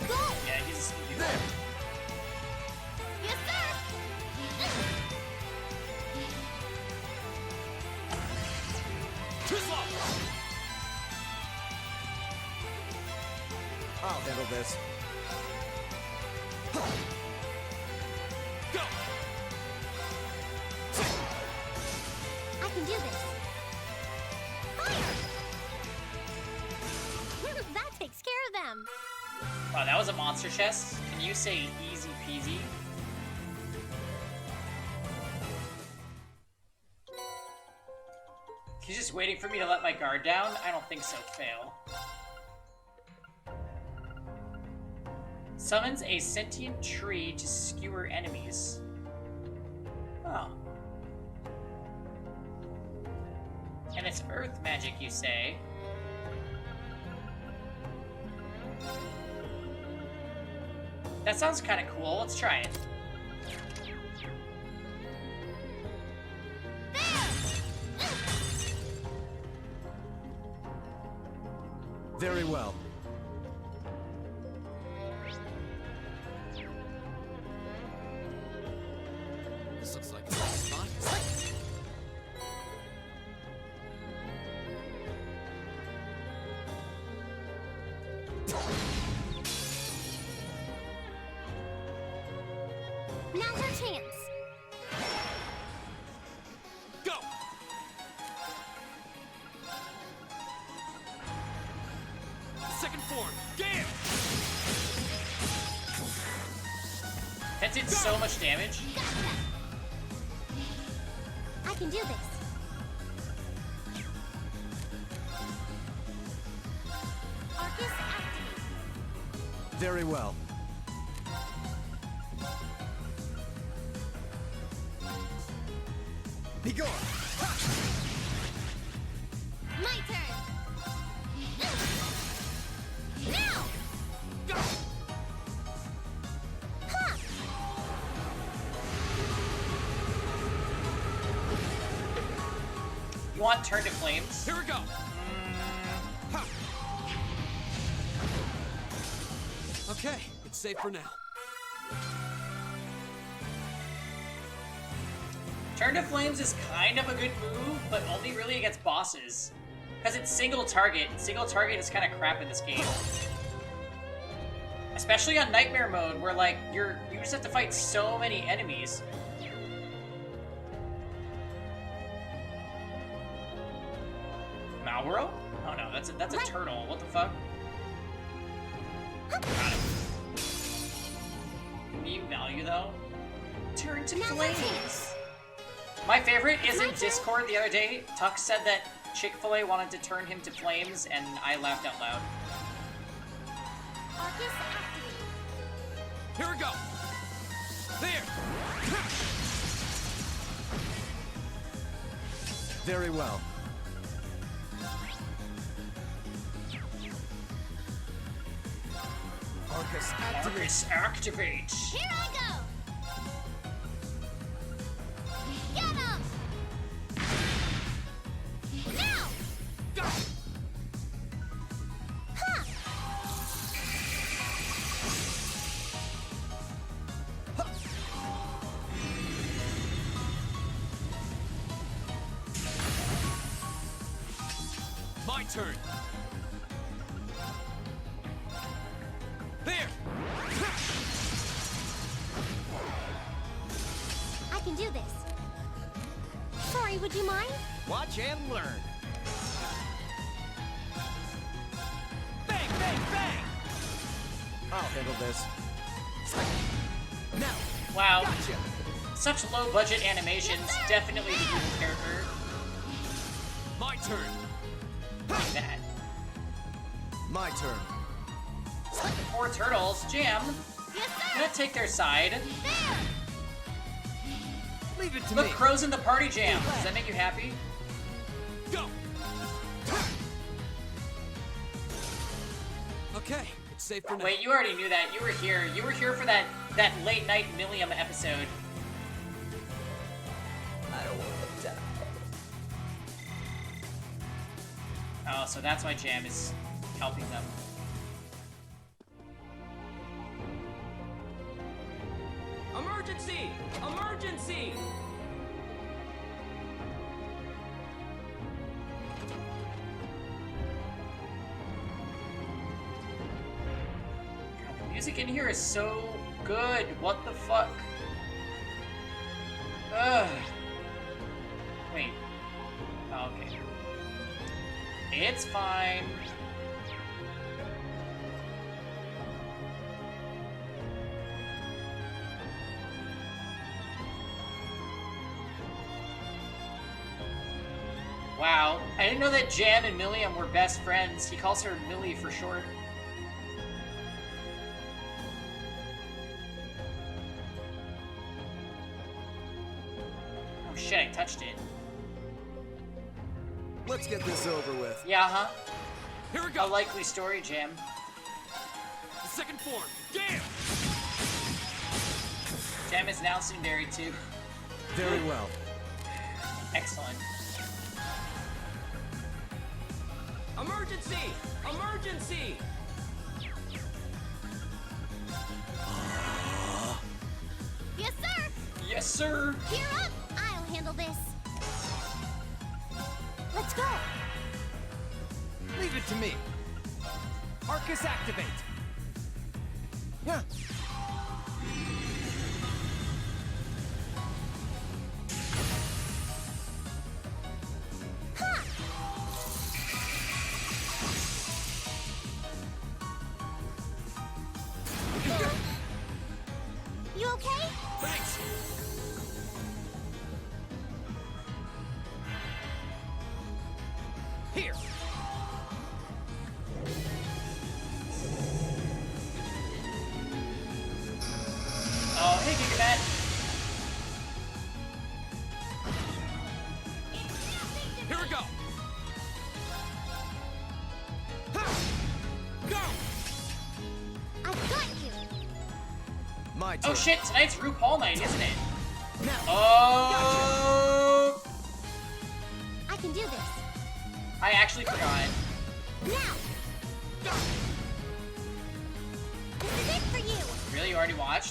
S7: Go!
S1: Yeah, he's
S4: There.
S7: Yes, sir!
S8: Too slow!
S4: I'll handle this.
S8: Go!
S7: I can do this. Fire! That takes care of them.
S1: wow, that was a monster chest. Can you say easy peasy? He's just waiting for me to let my guard down? I don't think so, fail. Summons a sentient tree to skewer enemies. Oh. And it's earth magic, you say? That sounds kind of cool. Let's try it.
S4: Very well.
S8: This looks like a nice spot.
S7: Now's our chance.
S8: Go! Second form! Damn!
S1: That did so much damage.
S7: I can do this. Arcus activate.
S4: Very well. Be gone.
S7: My turn. Now!
S8: Go!
S7: Ha!
S1: You want turn to flames?
S8: Here we go. Ha. Okay, it's safe for now.
S1: Turn to flames is kind of a good move, but only really against bosses. Because it's single target, and single target is kind of crap in this game. Especially on Nightmare mode, where like you just have to fight so many enemies. Malboro? Oh no, that's a turtle. What the fuck? Got him. New value though. Turn to flames. My favorite is in Discord the other day. Tuck said that Chick-fil-A wanted to turn him to flames, and I laughed out loud.
S7: Arcus activated.
S8: Here we go. There.
S4: Very well. Arcus activate.
S1: Arcus activate.
S7: Here I go. Get him. Now.
S8: Go.
S7: Huh.
S8: My turn. There.
S7: I can do this. Sorry, would you mind?
S4: Watch and learn.
S8: Bang, bang, bang.
S4: I'll handle this. Now.
S1: Wow.
S4: Gotcha.
S1: Such low budget animations. Definitely the evil character.
S8: My turn.
S1: Like that.
S4: My turn.
S1: Poor turtles. Jam.
S7: Yes,
S1: I'm gonna take their side.
S7: There.
S4: Leave it to
S1: Look,
S4: me.
S1: Crow's in the party, Jam. Does that make you happy?
S8: Go. Okay, it's safe for now.
S1: Wait, you already knew that. You were here. You were here for that late night Millium episode.
S4: I don't want to die.
S1: Oh, so that's why Jam is helping them.
S9: Emergency! Emergency!
S1: God, the music in here is so good. What the fuck? Ugh. Wait. Oh, okay. It's fine. Wow. I didn't know that Jam and Milliam were best friends. He calls her Millie for short. Oh shit, I touched it.
S4: Let's get this over with.
S1: Yeah, huh?
S8: Here we
S1: A
S8: go.
S1: likely story, Jam.
S8: The second form. Damn.
S1: Jam is now Tsundere too.
S4: Very well.
S1: Excellent.
S9: Emergency! Emergency!
S7: Yes, sir.
S1: Yes, sir.
S7: Gear up. I'll handle this. Let's go.
S4: Leave it to me. Arcus activate. Yeah.
S7: Ha! You okay?
S8: Thanks.
S4: Here.
S1: Oh, hey, Gigabat.
S8: Here we go. Ha! Go.
S7: I've got you.
S4: My turn.
S1: Oh shit, tonight's RuPaul night, isn't it?
S4: Now.
S1: Oh.
S7: I can do this.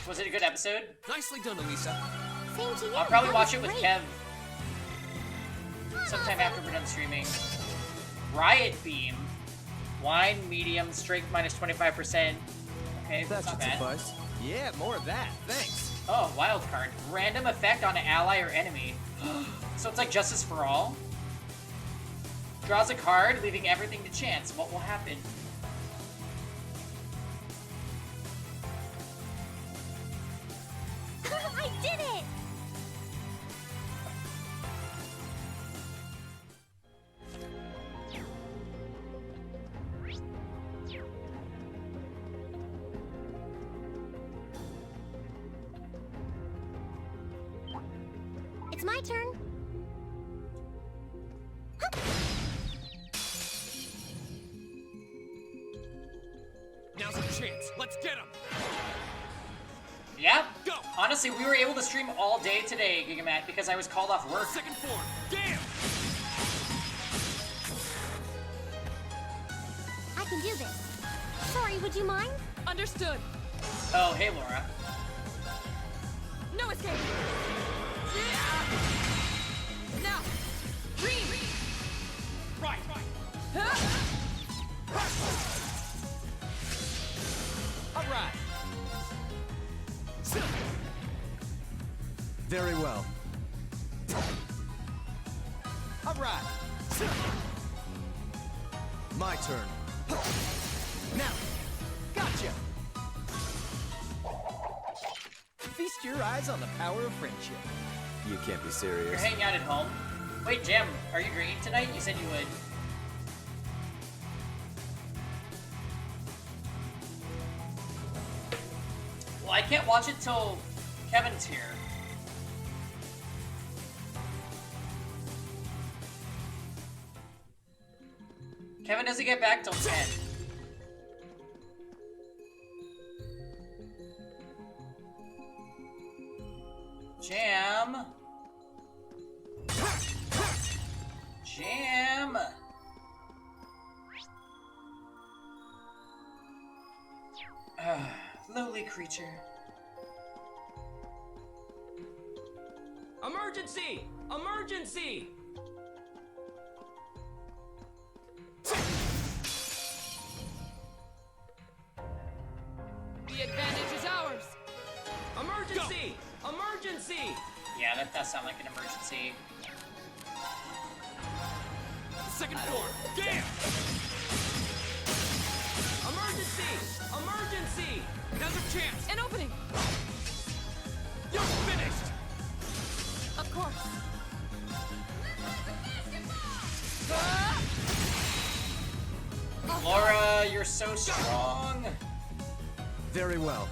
S1: Was it a good episode?
S8: Nicely done, Elisa.
S7: Same to you.
S1: I'll probably
S7: That
S1: watch it
S7: was
S1: with
S7: great.
S1: Kev sometime after we're done streaming. Riot Beam. Wine, medium, strength minus 25%. Okay, that's not bad.
S4: suffice. Yeah, more of that. Thanks.
S1: Oh, wild card. Random effect on an ally or enemy. So it's like Justice for All? Draws a card, leaving everything to chance. What will happen?
S7: I did it! It's my turn.
S8: Now's our chance. Let's get him.
S1: Yeah.
S8: Go.
S1: Honestly, we were able to stream all day today, Gigamat, because I was called off work.
S8: Second form. Damn.
S7: I can do this. Sorry, would you mind?
S6: Understood.
S1: Oh, hey, Laura.
S6: No escape. Now, Reem.
S8: Right.
S4: All right. Very well. All right. My turn. Now, gotcha. Feast your eyes on the power of friendship. You can't be
S1: You're
S4: serious.
S1: hanging out at home. Wait, Jim, are you green tonight? You said you would. Well, I can't watch it till Kevin's here. Kevin doesn't get back till 10. Jam. Jam. Lowly creature.
S9: Emergency! Emergency!
S6: The advantage is ours.
S9: Emergency! Emergency!
S1: Yeah, that does sound like an emergency.
S8: Second form. Damn.
S9: Emergency! Emergency!
S8: Now's our chance.
S6: An opening.
S8: You're finished.
S6: Of course.
S1: Laura, you're so strong.
S4: Very well.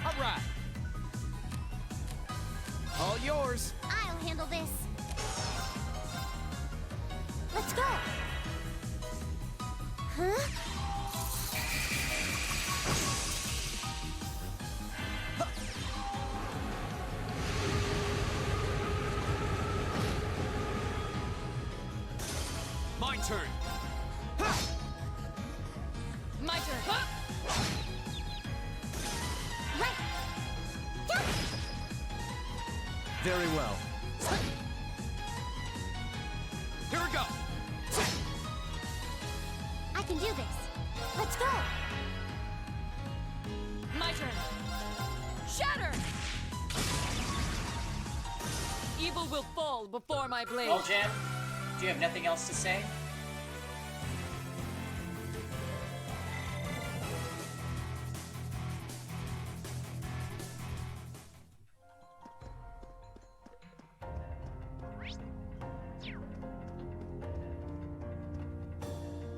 S4: All right. All yours.
S7: I'll handle this. Let's go. Huh?
S8: My turn.
S6: My turn.
S7: Right. Jump.
S4: Very well.
S8: Here we go.
S7: I can do this. Let's go.
S6: My turn. Shatter. Evil will fall before my blade.
S1: Well, Jam, do you have nothing else to say?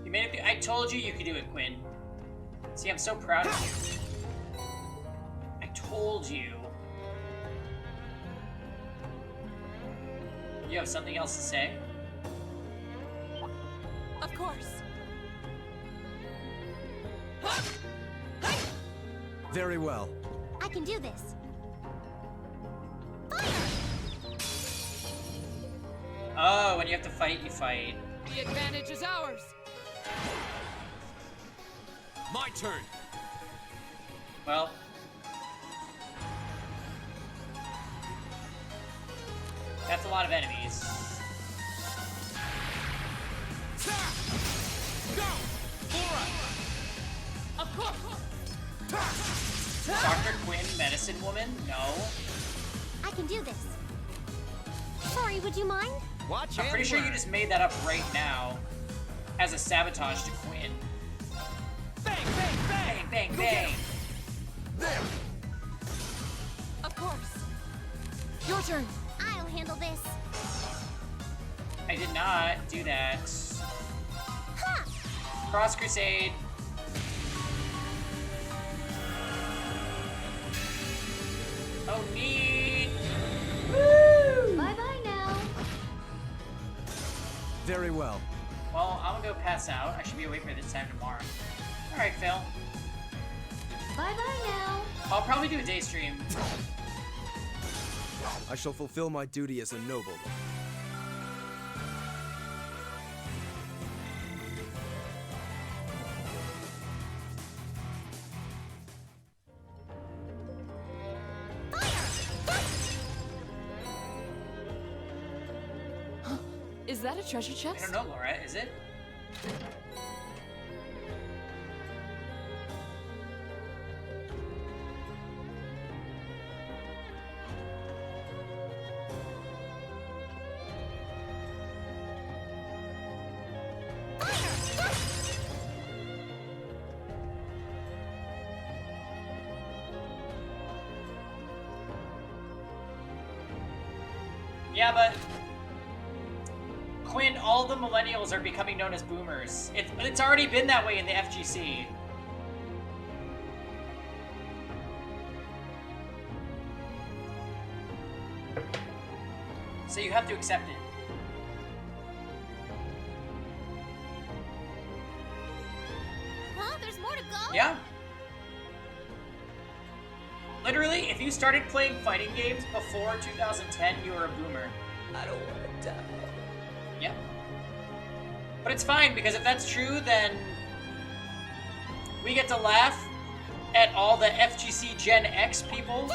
S1: You made it. I told you you could do it, Quinn. See, I'm so proud of you. I told you. You have something else to say?
S6: Of course.
S4: Very well.
S7: I can do this. Fire!
S1: Oh, when you have to fight, you fight.
S6: The advantage is ours.
S8: My turn.
S1: Well. That's a lot of enemies.
S8: Go! Aura!
S6: Of course.
S1: Dr. Quinn, Medicine Woman? No.
S7: I can do this. Sorry, would you mind?
S4: Watch
S1: I'm
S4: and
S1: pretty sure you
S4: learn.
S1: just made that up right now as a sabotage to Quinn.
S4: Bang, bang, bang!
S1: Bang, bang,
S4: Go get
S1: bang.
S4: him. There.
S6: Of course. Your turn.
S7: I'll handle this.
S1: I did not do that.
S7: Ha!
S1: Cross Crusade. Oh, neat. Woo!
S3: Bye-bye now.
S4: Very well.
S1: Well, I'm gonna go pass out. I should be awake for this time tomorrow. Alright, Phil.
S3: Bye-bye now.
S1: I'll probably do a day stream.
S4: I shall fulfill my duty as a noble.
S6: Is that a treasure
S1: I
S6: chest?
S1: don't know, Laura, is it? Yeah, but Quinn, all the millennials are becoming known as boomers. It's already been that way in the FGC. So you have to accept it.
S7: Huh? There's more to go?
S1: Yeah. Literally, if you started playing fighting games before 2010, you were a boomer.
S9: I don't want to die.
S1: Yeah. But it's fine, because if that's true, then we get to laugh at all the FGC Gen X people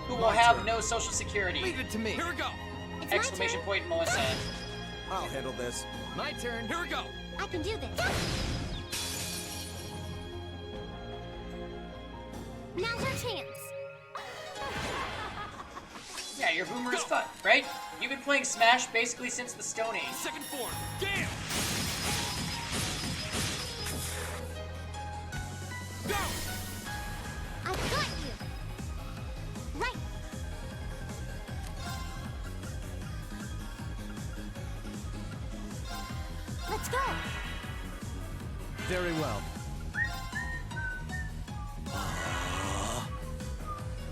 S1: who will have no social security.
S4: Leave it to me.
S8: Here we go.
S7: It's my
S1: Exclamation
S7: turn.
S1: point, Melissa.
S4: I'll handle this.
S6: My turn.
S8: Here we go.
S7: I can do this. Now's our chance.
S1: Yeah, you're boomer as fuck, right? You've been playing Smash basically since the Stone Age.
S8: Second form. Gale. Go.
S7: I've got you. Right. Let's go.
S4: Very well.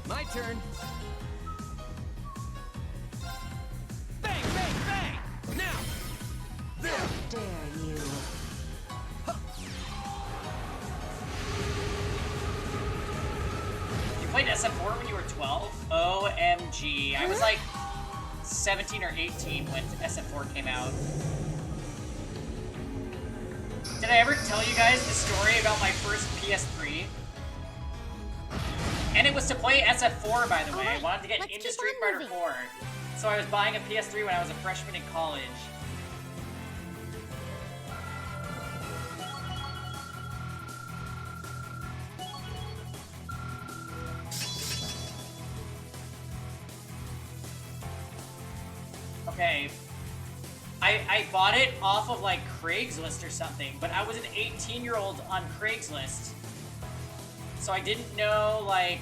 S4: My turn.
S8: Bang, bang, bang. Now.
S3: Dare you.
S1: You played SF4 when you were 12? OMG. I was like 17 or 18 when SF4 came out. Did I ever tell you guys the story about my first PS3? And it was to play SF4, by the way. I wanted to get
S7: Let's
S1: into
S7: keep
S1: Street
S7: on
S1: Fighter
S7: moving.
S1: 4. So I was buying a PS3 when I was a freshman in college. Okay. I bought it off of like Craigslist or something, but I was an 18-year-old on Craigslist. So I didn't know like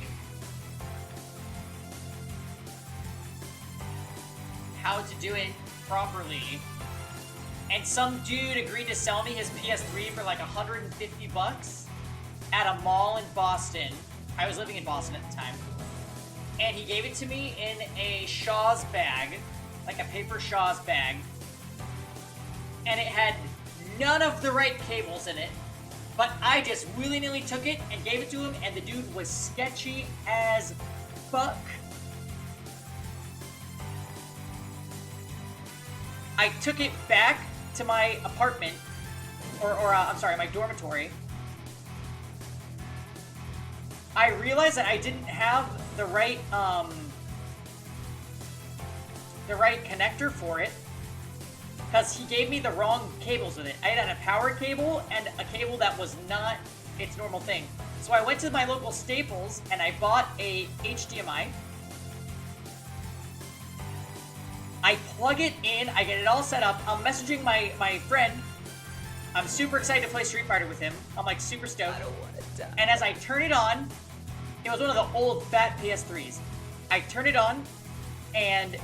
S1: how to do it properly. And some dude agreed to sell me his PS3 for like 150 bucks at a mall in Boston. I was living in Boston at the time. And he gave it to me in a Shaw's bag, like a paper Shaw's bag. And it had none of the right cables in it. But I just willy-nilly took it and gave it to him, and the dude was sketchy as fuck. I took it back to my apartment, I'm sorry, my dormitory, I realized that I didn't have the right connector for it, because he gave me the wrong cables with it. I had a power cable and a cable that was not its normal thing. So I went to my local Staples and I bought a HDMI. I plug it in, I get it all set up. I'm messaging my friend. I'm super excited to play Street Fighter with him. I'm like super stoked. And as I turn it on, it was one of the old fat PS3s. I turn it on and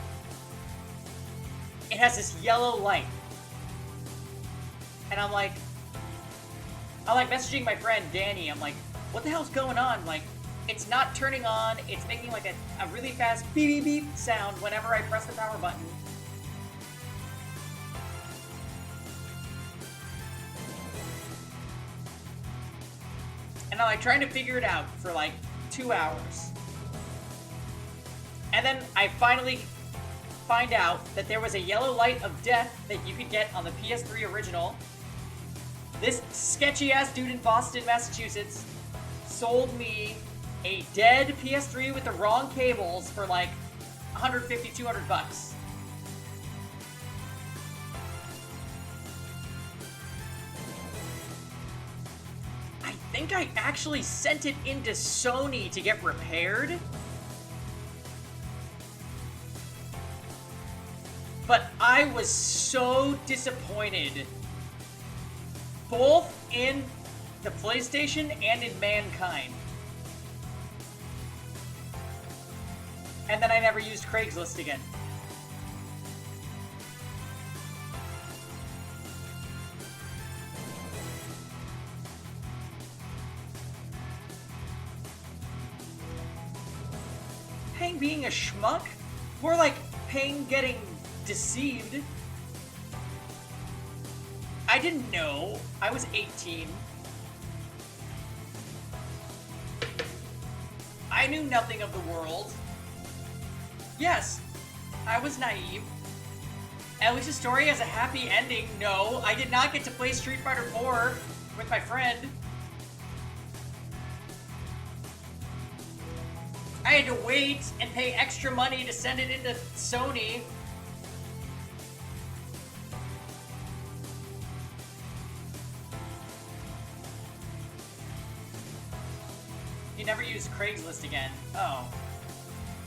S1: it has this yellow light. And I'm like messaging my friend Danny. I'm like, what the hell's going on? Like, it's not turning on. It's making like a really fast beep beep beep sound whenever I press the power button. And I'm like trying to figure it out for like 2 hours. And then I finally find out that there was a yellow light of death that you could get on the PS3 original. This sketchy ass dude in Boston, Massachusetts sold me a dead PS3 with the wrong cables for like 150, 200 bucks. I think I actually sent it into Sony to get repaired. But I was so disappointed, both in the PlayStation and in Mankind. And then I never used Craigslist again. Paying being a schmuck? More like paying getting deceived. I didn't know. I was 18. I knew nothing of the world. Yes, I was naive. At least the story has a happy ending. No, I did not get to play Street Fighter 4 with my friend. I had to wait and pay extra money to send it into Sony. You never used Craigslist again. Oh.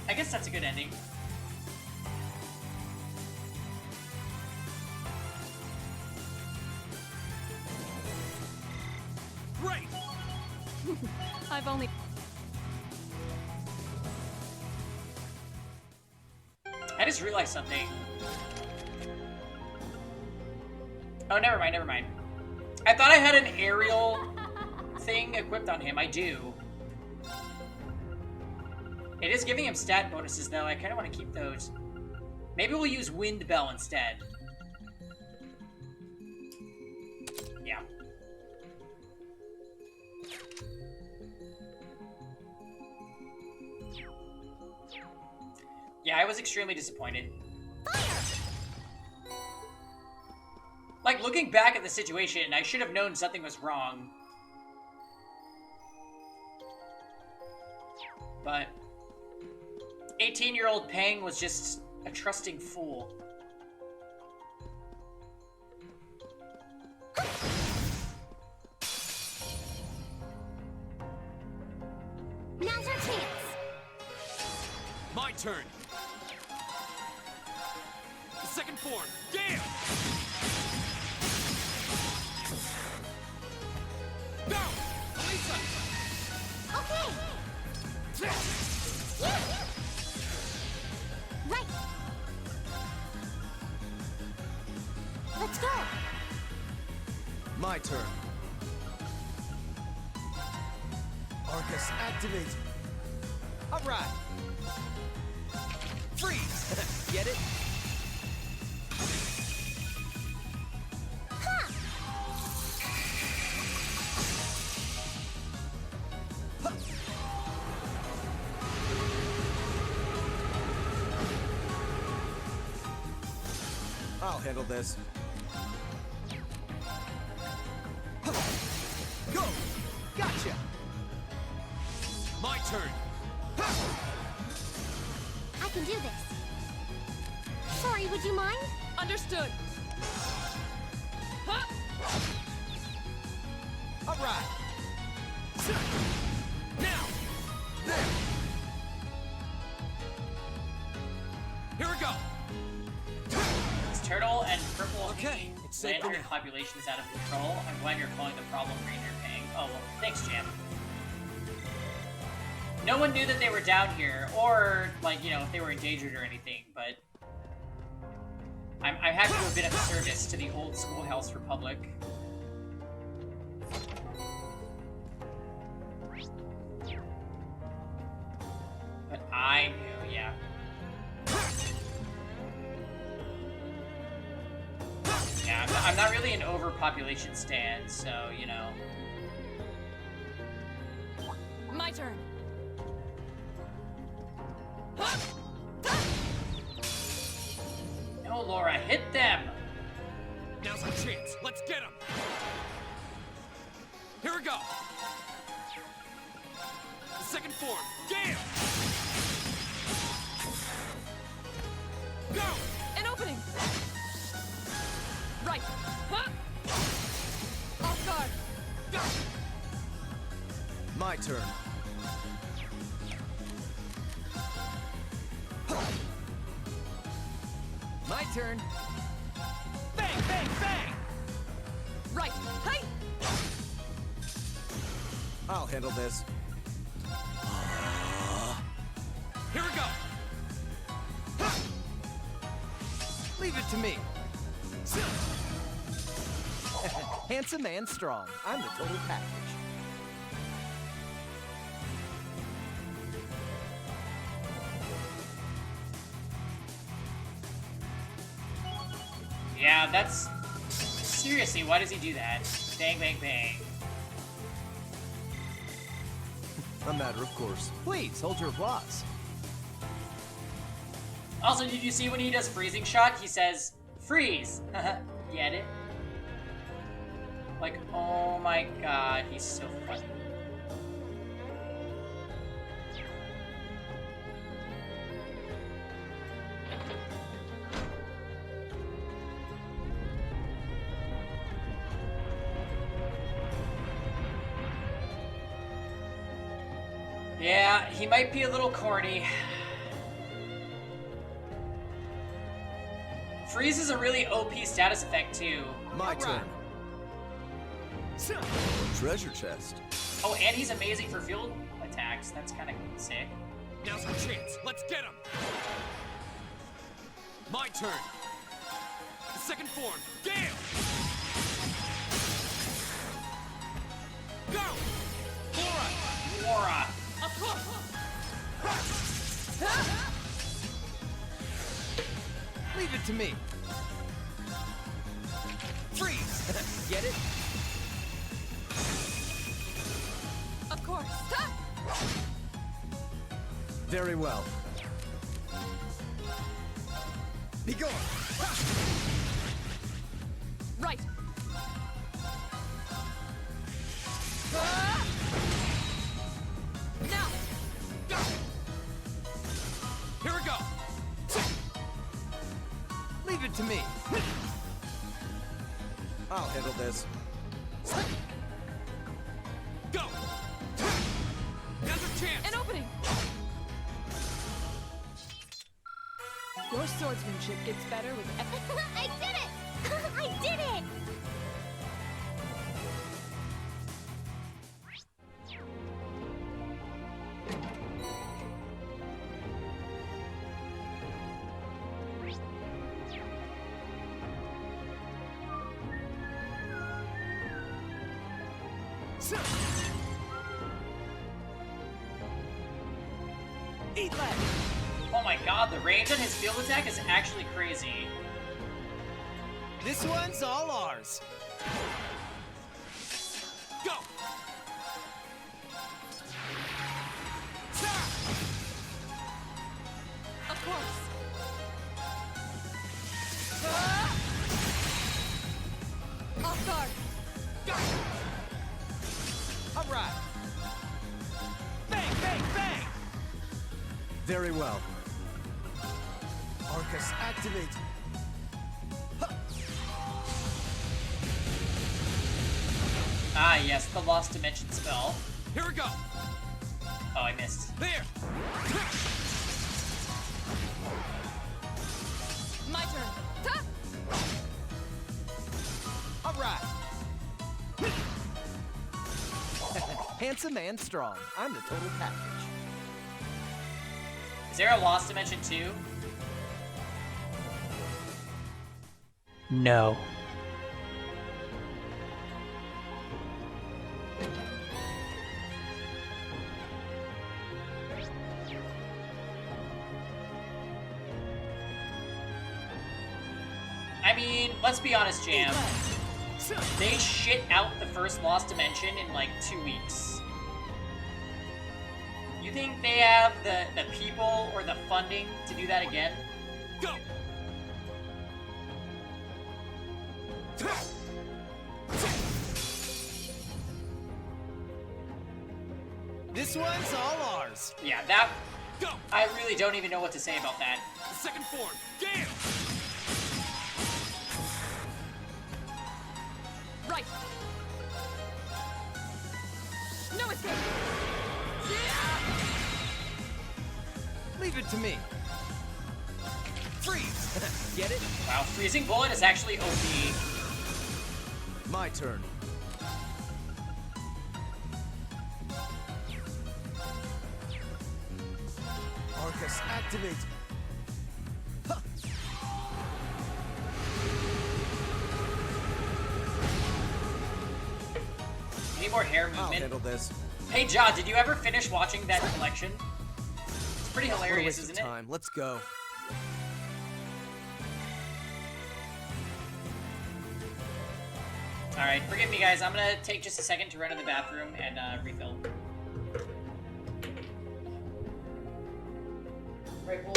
S1: I guess that's a good ending.
S8: Great!
S6: I've only...
S1: I just realized something. Oh, never mind, never mind. I thought I had an aerial thing equipped on him. I do. It is giving him stat bonuses, though. I kind of want to keep those. Maybe we'll use Wind Bell instead. Yeah. Yeah, I was extremely disappointed. Like, looking back at the situation, I should have known something was wrong. But 18-year-old Pang was just a trusting fool.
S7: Now's our chance.
S8: My turn. Second form. Damn! Go! Elisa!
S7: Okay. Yeah. Right. Let's go.
S4: My turn. Arcus activate. All right. Freeze. Get it? I'll handle this. Go! Gotcha!
S8: turn.
S7: I can do this. Sorry, would you mind?
S6: Understood. Huh?
S4: All right.
S8: Now.
S4: There.
S8: Here we go.
S1: This turtle and purple
S4: Okay, it's safe for
S1: lantern
S4: now.
S1: population is out of control. I'm glad you're calling the problem Ranger Pang. Oh, well, thanks, Jam. No one knew that they were down here, or, like, you know, if they were endangered or anything, but I'm happy to have been of service to the old Schoolhouse Republic. But I knew, yeah. Yeah, I'm not really an overpopulation stan, so, you know.
S6: My turn.
S1: No, Laura, hit them!
S8: Now's our chance. Let's get him. Here we go. The second form. Damn. Go.
S6: An opening. Right. Huh? Off guard.
S8: Go.
S4: My turn. My turn.
S8: Bang, bang, bang.
S6: Right. Hey.
S4: I'll handle this.
S8: Here we go.
S4: Leave it to me. Handsome and strong. I'm the total package.
S1: Yeah, that's... Seriously, why does he do that? Bang, bang, bang.
S4: A matter of course. Please, hold your applause.
S1: Also, did you see when he does freezing shot, he says, freeze! Get it? Like, oh my god, he's so funny. Yeah, he might be a little corny. Freeze is a really OP status effect, too.
S4: My turn. Treasure chest.
S1: Oh, and he's amazing for field attacks. That's kind of sick.
S8: Now's our chance. Let's get him. My turn. The second form. Damn. Go.
S1: Laura!
S4: Leave it to me. Freeze. Get it?
S6: Of course.
S4: Very well. Be gone.
S6: Right. Now.
S8: Go. Here we go.
S4: Leave it to me. I'll handle this.
S8: Go. Now's our chance.
S6: An opening. Your swordsmanship gets better with.
S7: I did it! I did it!
S4: Eat that.
S1: Oh my god, the range on his field attack is actually crazy.
S4: This one's all ours.
S8: Go.
S6: Of course. Off guard.
S8: Go.
S4: All right.
S8: Bang, bang, bang.
S4: Very well. Arcus, activate.
S1: Ah, yes, the Lost Dimension spell.
S8: Here we go.
S1: Oh, I missed.
S8: There.
S6: My turn. Ta!
S4: All right. Handsome and strong. I'm the total package.
S1: Is there a Lost Dimension 2? No. I mean, let's be honest, Jam. They shit out the first Lost Dimension in like 2 weeks. You think they have the people or the funding to do that again?
S8: Go.
S4: This one's all ours.
S1: Yeah, that...
S8: Go.
S1: I really don't even know what to say about that.
S8: The second form. Gale.
S6: Right. No escape.
S4: Leave it to me. Freeze. Get it?
S1: Wow, Freezing Bullet is actually OP.
S4: My turn. Arcus, activate. Huh.
S1: Need more hair
S4: I'll
S1: movement.
S4: handle this.
S1: Hey, Ja, did you ever finish watching that collection? It's pretty
S4: What a
S1: hilarious,
S4: waste of
S1: isn't it?
S4: time. Let's go.
S1: Alright, forgive me guys, I'm gonna take just a second to run to the bathroom and refill.
S5: Right, well,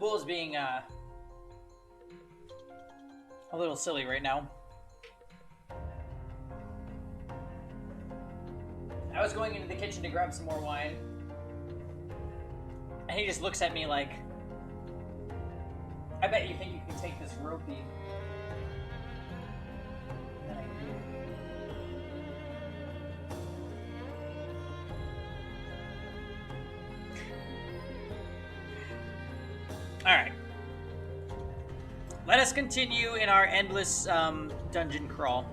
S1: bull is being a little silly right now. I was going into the kitchen to grab some more wine, and he just looks at me like, I bet you think you can take this ropey. And I do. Alright. Let us continue in our endless dungeon crawl.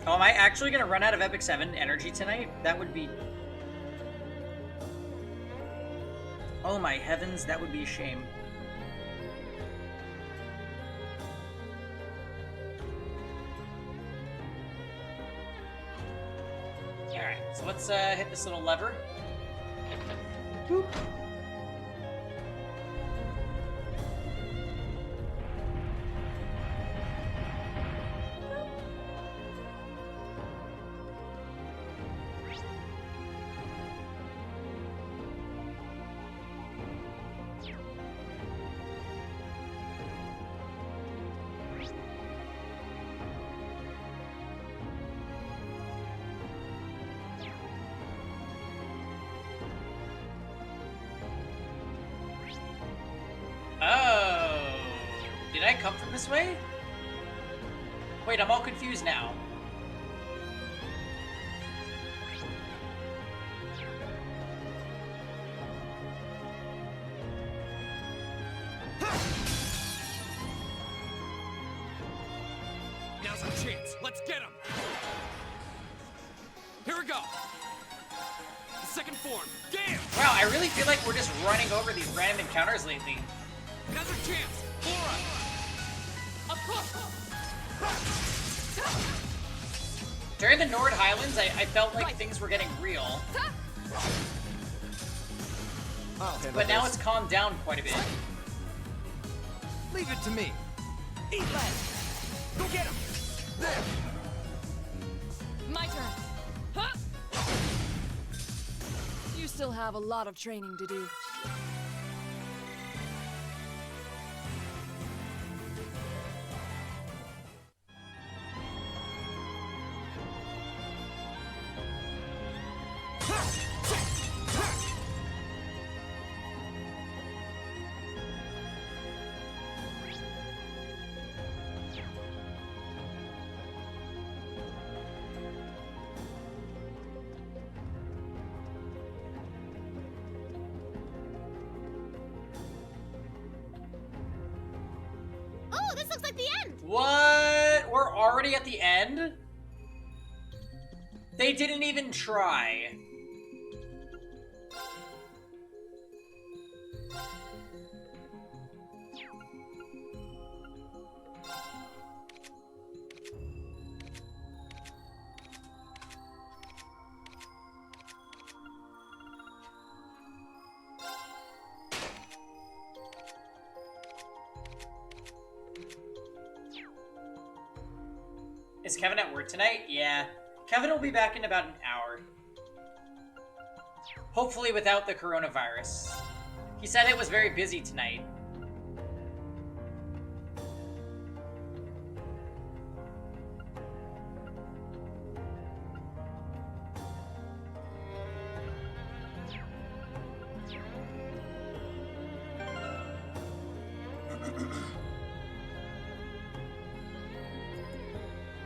S1: Oh, am I actually going to run out of Epic 7 energy tonight? That would be... Oh my heavens, that would be a shame. Alright, so let's hit this little lever. Boop. Oh, did I come from this way? Wait, I'm all confused now.
S8: Now's our chance. Let's get him. Here we go. The second form. Damn!
S1: Wow, I really feel like we're just running over these random encounters lately.
S8: Another chance. Laura.
S1: During the Nord Highlands, I felt like things were getting real. But now it's calmed down quite a bit.
S4: Leave it to me. Eat lead. Go get him. There.
S6: My turn. Huh? You still have a lot of training to do.
S7: Oh, this looks like the end!
S1: What? We're already at the end? They didn't even try. Is Kevin at work tonight? Yeah. Kevin will be back in about an hour. Hopefully without the coronavirus. He said it was very busy tonight.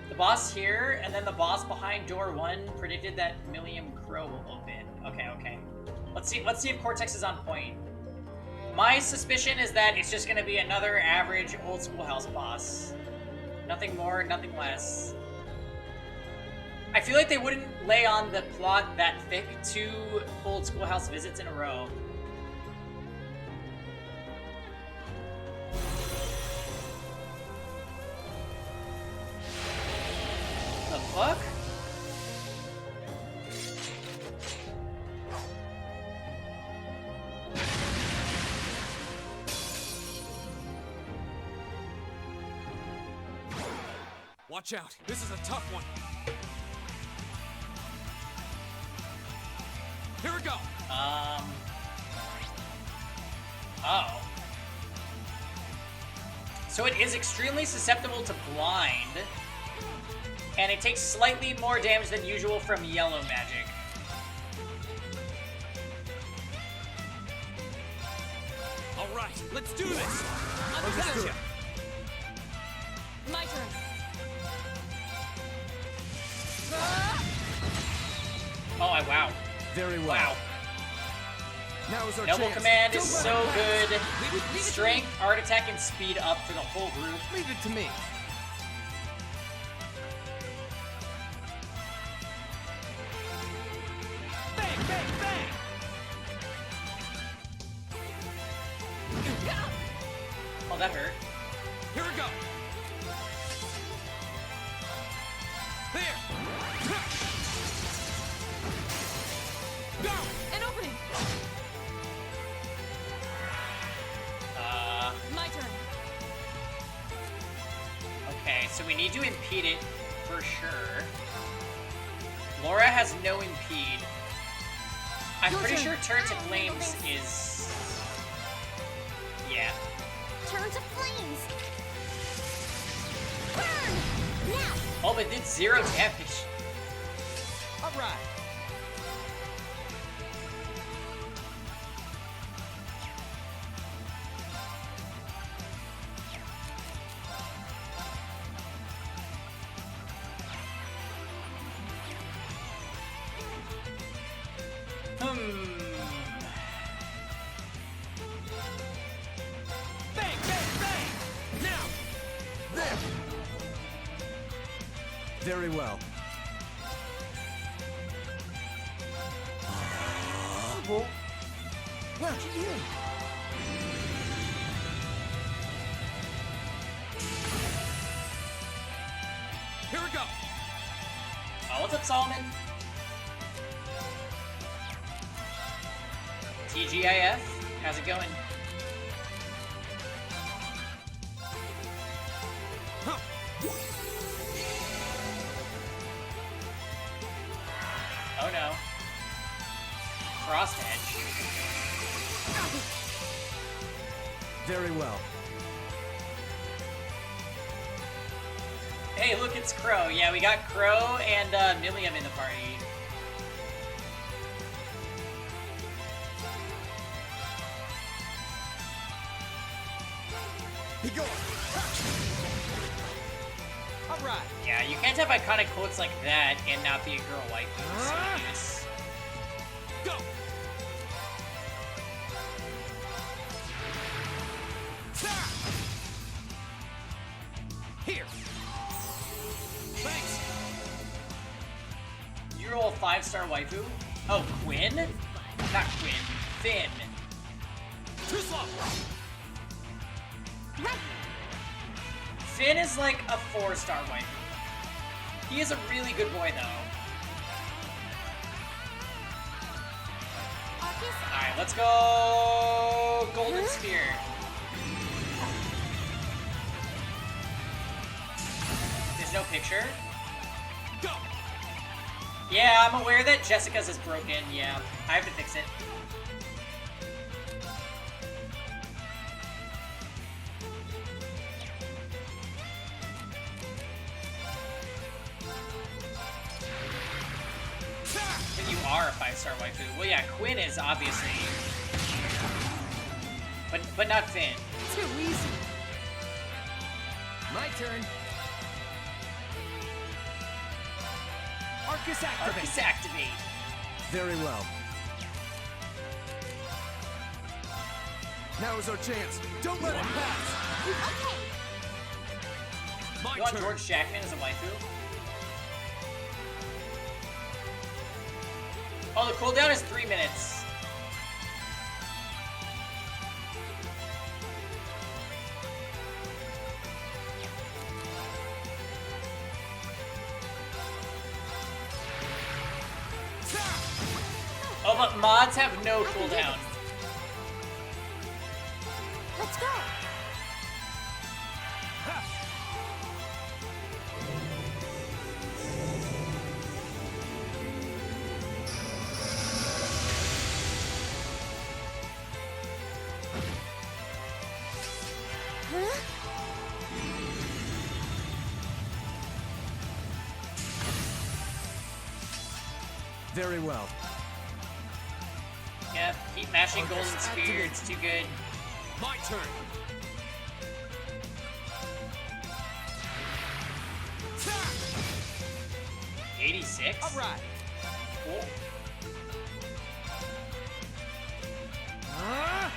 S1: The boss here, and then the boss behind door 1 predicted that Millium Crow will open. Okay. Let's see if Cortex is on point. My suspicion is that it's just gonna be another average old schoolhouse boss. Nothing more, nothing less. I feel like they wouldn't lay on the plot that thick 2 old schoolhouse visits in a row. The fuck?
S8: Watch out. This is a tough one. Here we go.
S1: Oh. So it is extremely susceptible to blind. And it takes slightly more damage than usual from yellow magic.
S8: All right, let's do this.
S6: Understood. My turn.
S1: Oh, wow.
S4: Very well.
S1: Wow.
S4: Now is our
S1: Noble
S4: chance.
S1: Command is
S4: Don't let
S1: so
S4: it pass.
S1: good. Strength, Art Attack, and Speed up for the whole group.
S4: Leave it to me.
S8: Bang, bang, bang.
S1: Oh, that hurt.
S8: Here we go. There. Go.
S6: An opening. My turn.
S1: Okay, so we need to impede it for sure. Laura has no impede. I'm
S7: Your
S1: pretty
S7: turn.
S1: sure Turn to
S7: I'll handle
S1: Flames
S7: this.
S1: is... Yeah.
S7: Turn to flames. Burn! Now!
S1: Oh, but it did 0 damage.
S4: All right.
S8: Bang, bang, bang. Now.
S4: There. Very well.
S8: Here we go.
S1: Oh, what's up, Solomon? TGIF, how's it going?
S8: Huh.
S1: Oh no. Frost Edge.
S4: Very well.
S1: Hey, look, it's Crow. Yeah, we got Crow and Milliam in the party.
S4: He goes. All right.
S1: Yeah, you can't have iconic quotes like that and not be a girl waifu. Serious.
S8: Go. Ta! Here. Thanks.
S1: You roll a 5-star waifu? Oh, Quinn? Not Quinn. Finn.
S8: Too slow.
S7: Right!
S1: Finn is like a 4-star waifu. He is a really good boy, though.
S7: Arcus,
S1: Alright, let's go... Golden Spear. There's no picture?
S8: Go.
S1: Yeah, I'm aware that Jessica's is broken. Yeah, I have to fix it. But you are a 5-star waifu. Well, yeah, Quinn is obviously, but not Finn.
S6: Too easy.
S4: My turn. Arcus activate.
S1: Arcus activate.
S4: Very well. Now is our chance. Don't let it pass.
S7: okay!
S8: My
S1: You want
S8: turn.
S1: George Jackman as a waifu? Oh, the cooldown is 3 minutes. Oh, but mods have no cooldown.
S7: Let's go!
S4: Very well.
S1: Yep, keep mashing Golden Spear, it's too good.
S8: My turn.
S1: 86?
S4: All right.
S1: Cool.
S7: Right. Ha!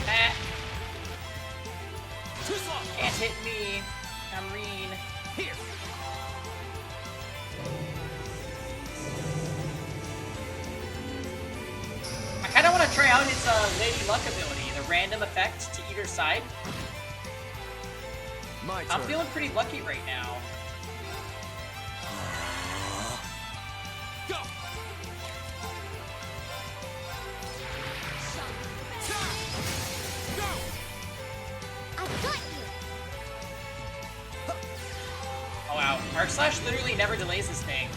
S1: Ah,
S8: Too slow.
S1: can't hit me. I'm Reen.
S8: Here.
S1: I kind of want to try out his Lady Luck ability, the random effect to either side.
S4: My turn.
S1: I'm feeling pretty lucky right now.
S8: Go. Go.
S7: I got you.
S1: Oh wow, Arc Slash literally never delays this thing.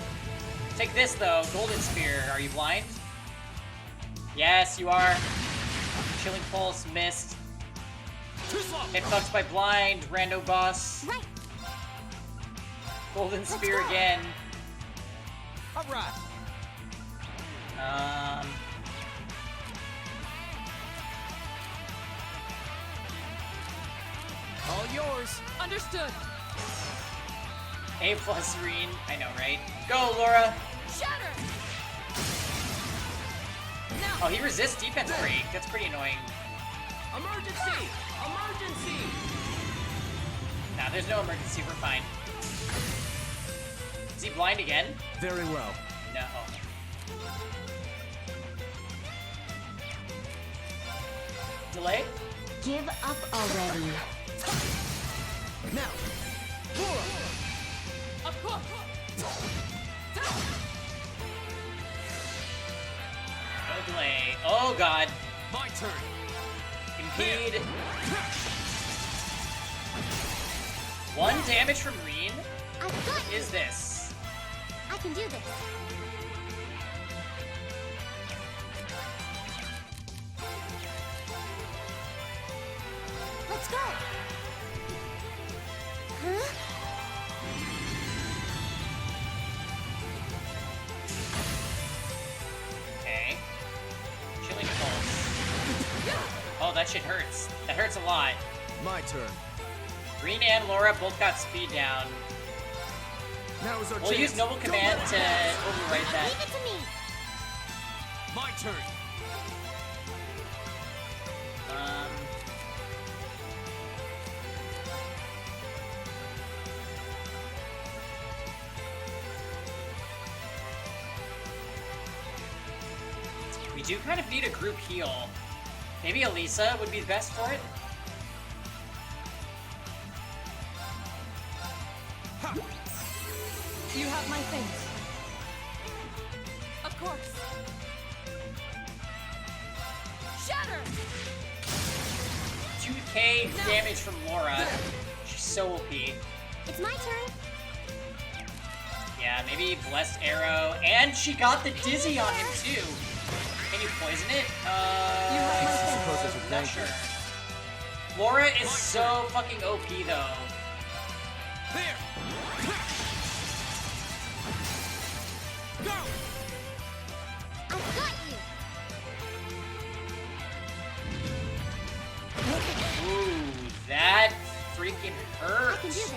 S1: Take this though, Golden Spear. Are you blind? Yes, you are. Chilling Pulse, missed.
S8: Too slow.
S1: Get fucked by blind, rando boss.
S7: Right.
S1: Golden
S7: Let's
S1: Spear
S7: go.
S1: again.
S4: All right. All yours.
S6: Understood.
S1: A plus Reen. I know, right? Go, Laura.
S6: Shatter.
S1: Oh, he resists defense break. That's pretty annoying.
S9: Emergency! Emergency!
S1: Nah, there's no emergency. We're fine. Is he blind again?
S4: Very well.
S1: No. Delay?
S7: Give up already.
S4: Now.
S6: Of course.
S1: No delay. Oh god.
S8: My turn.
S1: Impede. 1 damage from Reen?
S7: I got
S1: What
S7: you.
S1: is this?
S7: I can do this. Let's go. Huh?
S1: Okay. Chilling Pulse. Oh, that shit hurts. That hurts a lot.
S4: My turn.
S1: Reen and Laura both got speed down.
S4: Now is our
S1: We'll
S4: chance.
S1: use Noble
S4: Don't
S1: Command
S4: let
S1: to
S4: it
S1: overwrite that.
S7: Leave it to me.
S8: My turn.
S1: We do kind of need a group heal. Maybe Elisa would be the best for it?
S6: You have my things. Of course. Shatter.
S1: 2k damage from Laura. She's so OP.
S7: It's my turn.
S1: Yeah, maybe Blessed Arrow. And she got the Dizzy on him too. Can you poison it?
S4: I suppose I should
S1: Not
S4: thank you.
S1: sure. Laura is so fucking OP though.
S8: There. Go.
S7: I got you.
S1: Ooh, that freaking
S7: I can do
S1: hurts.
S7: this.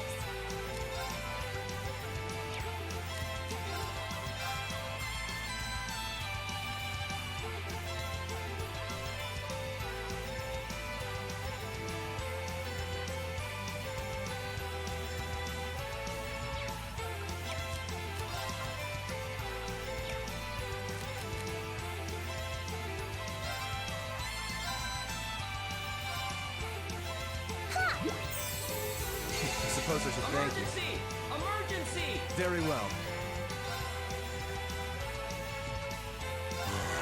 S4: I suppose I should thank you.
S9: Emergency! Emergency!
S4: Very well.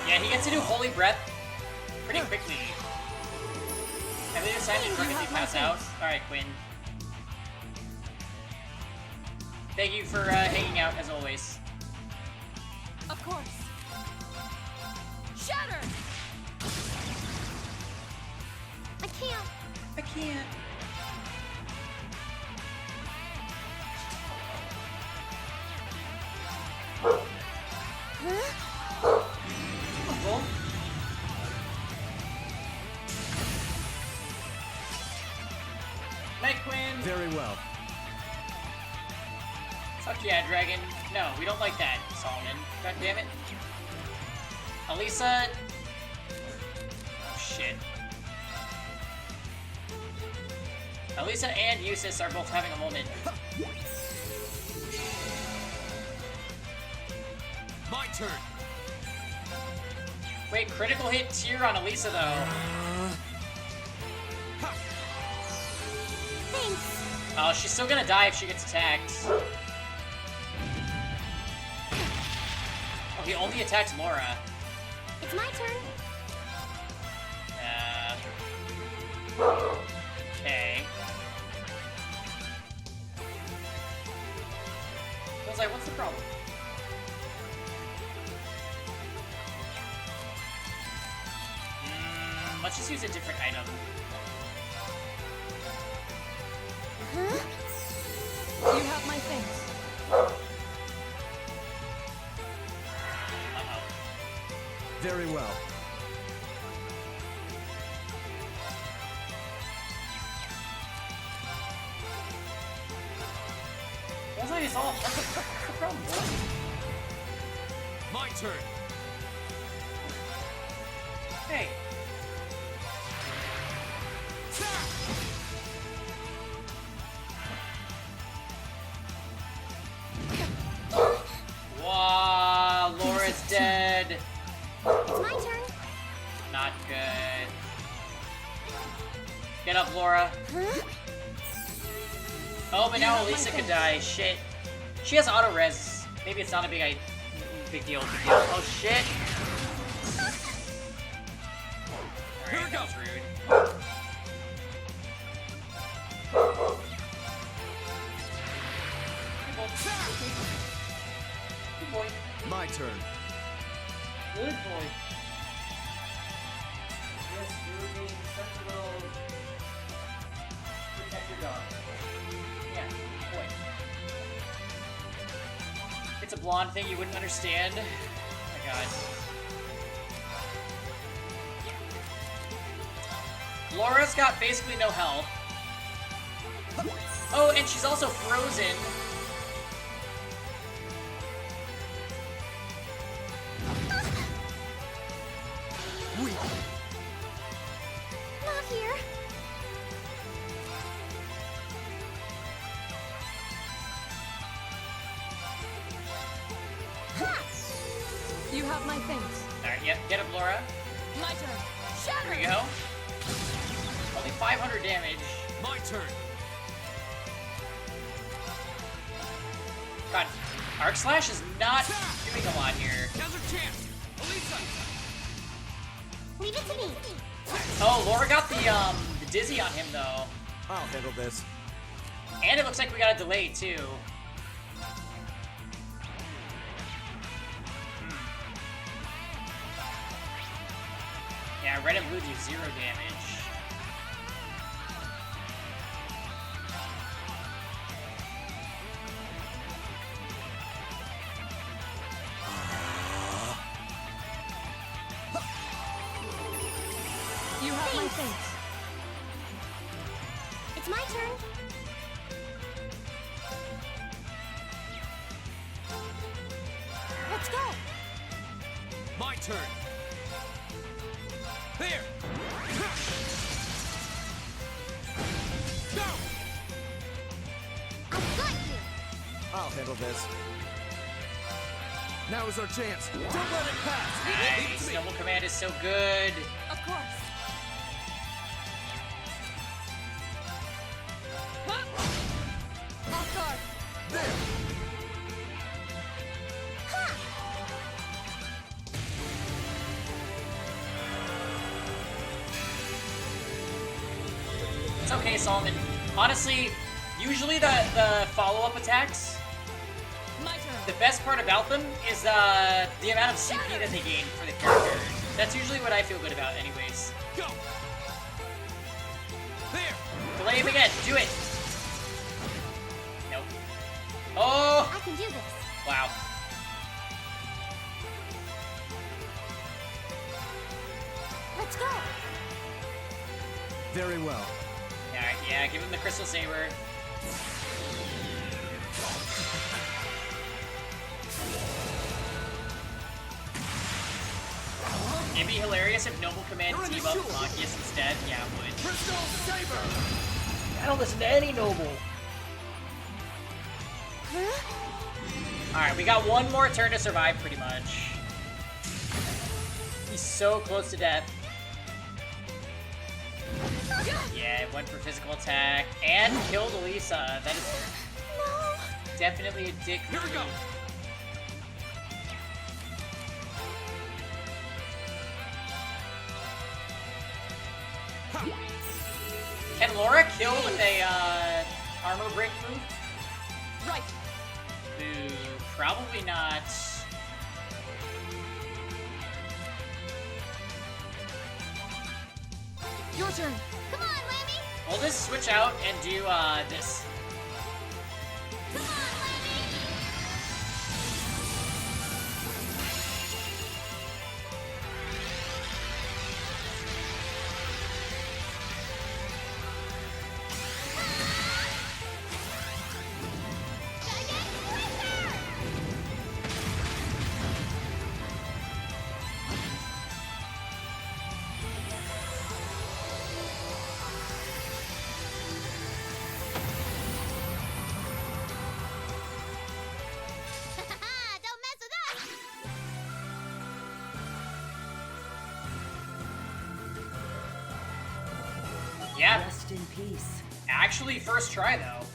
S1: Yeah, he gets to do Holy Breath pretty quickly. Have they decided to quickly pass out? Alright, Quinn. Thank you for hanging out, as always.
S6: Of course. Shatter!
S7: I can't.
S1: I can't. Cool. Night, Quinn.
S4: Very well.
S1: Fuck yeah, Dragon. No, we don't like that, Solomon. God damn it. Elisa. Oh, shit. Elisa and Eustace are both having a moment.
S8: My turn.
S1: Wait, critical hit tier on Elisa, though.
S7: Thanks.
S1: Oh, she's still gonna die if she gets attacked. Oh, he only attacks Laura.
S7: It's my turn.
S1: Okay. I was like, what's the problem? Let's just use a different item.
S6: You have my things.
S1: Uh-oh.
S4: Very well.
S1: Looks like it's all what's the problem, boy?
S8: My turn.
S1: Hey. Wow, Laura's dead.
S7: It's my turn.
S1: Not good. Get up, Laura. Oh, but now Elisa could die. Shit. She has auto res. Maybe it's not a big deal. Oh shit. Alright, that was rude. Good boy.
S4: My turn.
S1: Good boy. Yes, you were being such a little protector dog. Yeah, boy. It's a blonde thing you wouldn't understand. Oh my god. Laura's got basically no health. Oh, and she's also frozen.
S7: Not here.
S6: You have my things.
S1: Alright, yep, get up, Laura.
S6: My turn.
S1: There
S6: Shatter!
S1: we go. Only 500 damage.
S8: My turn.
S1: God, Arc Slash is not doing a lot here.
S8: Now's our chance. Elisa.
S7: Leave it to me.
S1: Oh, Laura got the dizzy on him though.
S4: I'll handle this.
S1: And it looks like we got a delay too. Yeah, red and blue do 0 damage.
S6: You have my things.
S7: It's my turn. Let's go.
S8: My turn. There. Go.
S7: I've got you.
S4: I'll handle this. Now is our chance. Don't let it pass.
S1: Nice, Noble Command is so good.
S6: Of course. Huh? Off guard.
S4: There.
S1: okay, Solomon. Honestly, usually the follow-up attacks,
S6: My turn.
S1: the best part about them is the amount of CP that they gain for the character. That's usually what I feel good about anyways.
S8: Go! There!
S1: Delay him again. Do it. Nope. Oh!
S7: I can do this.
S1: Wow.
S7: Let's go.
S4: Very well.
S1: Alright, yeah, give him the Crystal Saber. It'd be hilarious if Noble Command
S4: You're in the
S1: team up
S4: shoe.
S1: Machias instead. Yeah, it would.
S4: Crystal Saber!
S5: I don't listen to any Noble.
S1: Alright, we got one more turn to survive, pretty much. He's so close to death. Yeah, it went for physical attack and killed Elisa. That is definitely a dick
S8: Here we go.
S1: move. Can Laura kill with a armor break move?
S6: Right.
S1: Ooh, probably not.
S6: Your turn.
S7: Come on, Lammy.
S1: We'll just switch out and do this.
S7: Come on, Lammy. Gotta get quicker. Don't mess with us.
S1: Yeah,
S5: Rest in peace.
S1: actually first try though.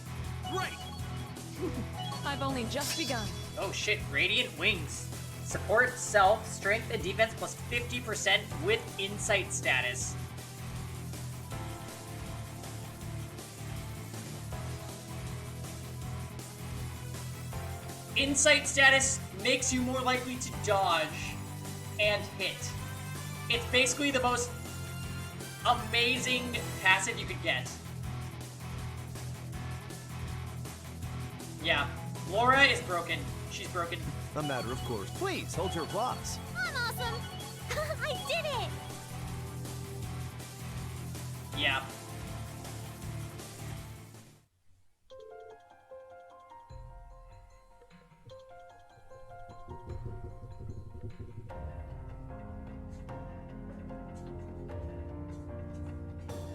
S8: Right!
S6: I've only just begun.
S1: Oh shit, Radiant Wings. Support self, strength, and defense plus 50% with insight status. Insight status makes you more likely to dodge and hit. It's basically the most amazing passive you could get. Yeah, Laura is broken. She's broken.
S4: A matter of course. Please hold your applause.
S7: I'm awesome. I did it.
S1: Yeah.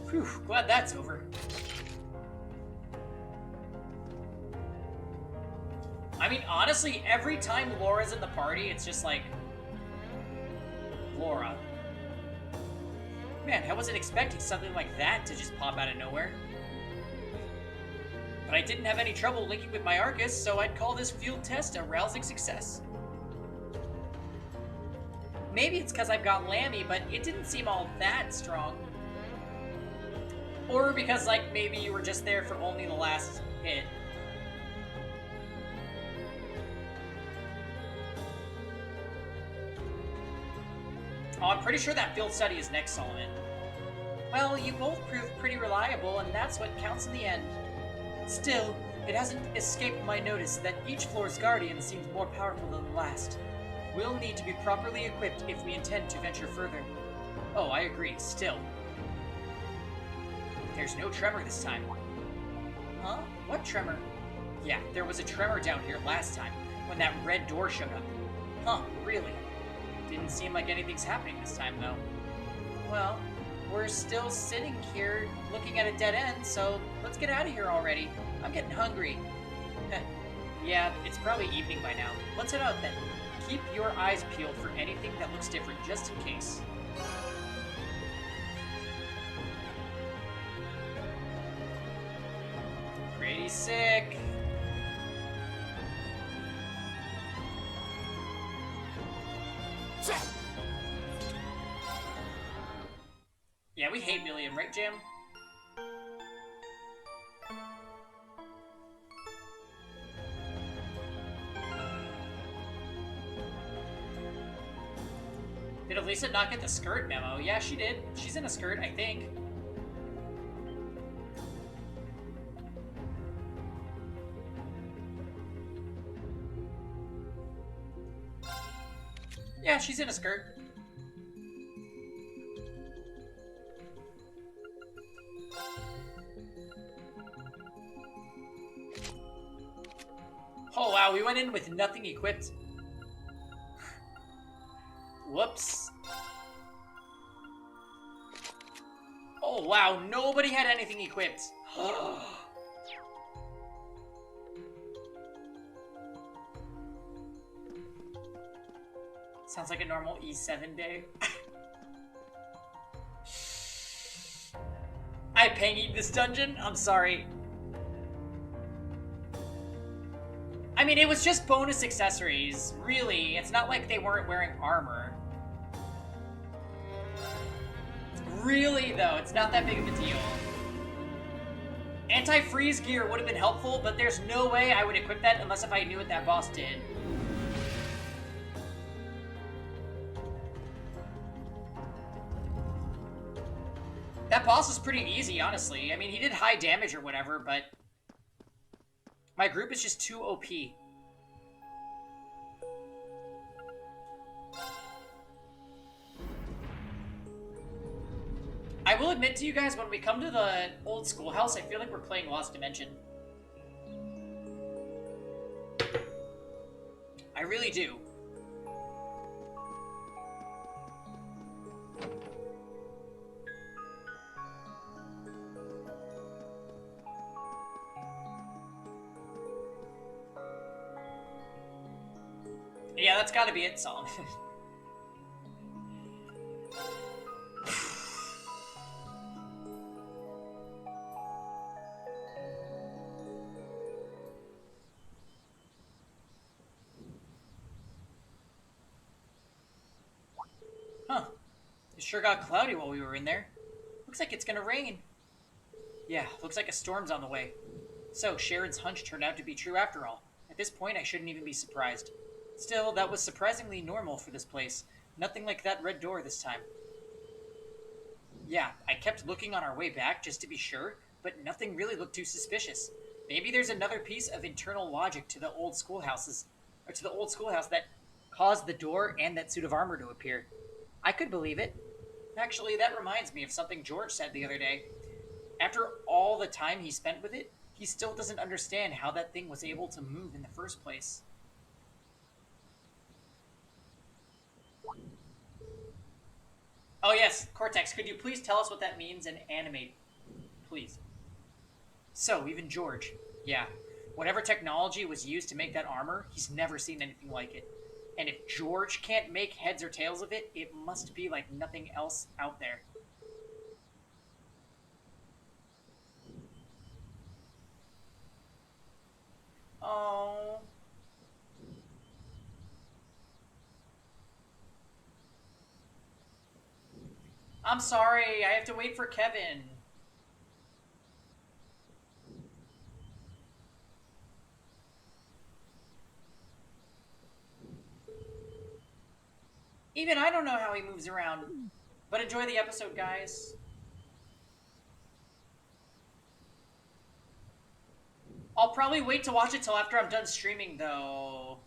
S1: Whew, glad that's over. I mean, honestly, every time Laura's in the party, it's just like... Laura. Man, I wasn't expecting something like that to just pop out of nowhere. But I didn't have any trouble linking with my Arcus, so I'd call this field test a rousing success. Maybe it's because I've got Lammy, but it didn't seem all that strong. Or because, like, maybe you were just there for only the last hit. Oh, I'm pretty sure that field study is next, Solomon. Well, you both proved pretty reliable, and that's what counts in the end. Still, it hasn't escaped my notice that each floor's guardian seems more powerful than the last. We'll need to be properly equipped if we intend to venture further. Oh, I agree, still. There's no tremor this time. Huh? What tremor? Yeah, there was a tremor down here last time, when that red door showed up. Huh, really? Didn't seem like anything's happening this time, though. Well, we're still sitting here looking at a dead end, so let's get out of here already. I'm getting hungry. Yeah, it's probably evening by now. Let's head out then. Keep your eyes peeled for anything that looks different, just in case. Pretty sick. Yeah, we hate Million, right, Jim? Did Elisa not get the skirt memo? Yeah, she did. She's in a skirt, I think. Yeah, she's in a skirt. Oh wow, we went in with nothing equipped. Whoops. Oh wow, nobody had anything equipped. Sounds like a normal E7 day. I pangied this dungeon? I'm sorry. I mean, it was just bonus accessories. Really, it's not like they weren't wearing armor. Really, though, it's not that big of a deal. Anti-freeze gear would have been helpful, but there's no way I would equip that unless if I knew what that boss did. That boss was pretty easy, honestly. I mean, he did high damage or whatever, but my group is just too OP. I will admit to you guys, when we come to the old schoolhouse, I feel like we're playing Lost Dimension. I really do. Yeah, that's gotta be it, song. Huh. It sure got cloudy while we were in there. Looks like it's gonna rain. Yeah, looks like a storm's on the way. So, Sharon's hunch turned out to be true after all. At this point, I shouldn't even be surprised. Still, that was surprisingly normal for this place. Nothing like that red door this time. Yeah, I kept looking on our way back just to be sure, but nothing really looked too suspicious. Maybe there's another piece of internal logic to the old schoolhouse that caused the door and that suit of armor to appear. I could believe it. Actually, that reminds me of something George said the other day. After all the time he spent with it, he still doesn't understand how that thing was able to move in the first place. Oh yes, Cortex, could you please tell us what that means in animate? Please. So, even George. Yeah. Whatever technology was used to make that armor, he's never seen anything like it. And if George can't make heads or tails of it, it must be like nothing else out there. Oh. I'm sorry, I have to wait for Kevin. Even I don't know how he moves around. But enjoy the episode, guys. I'll probably wait to watch it till after I'm done streaming, though.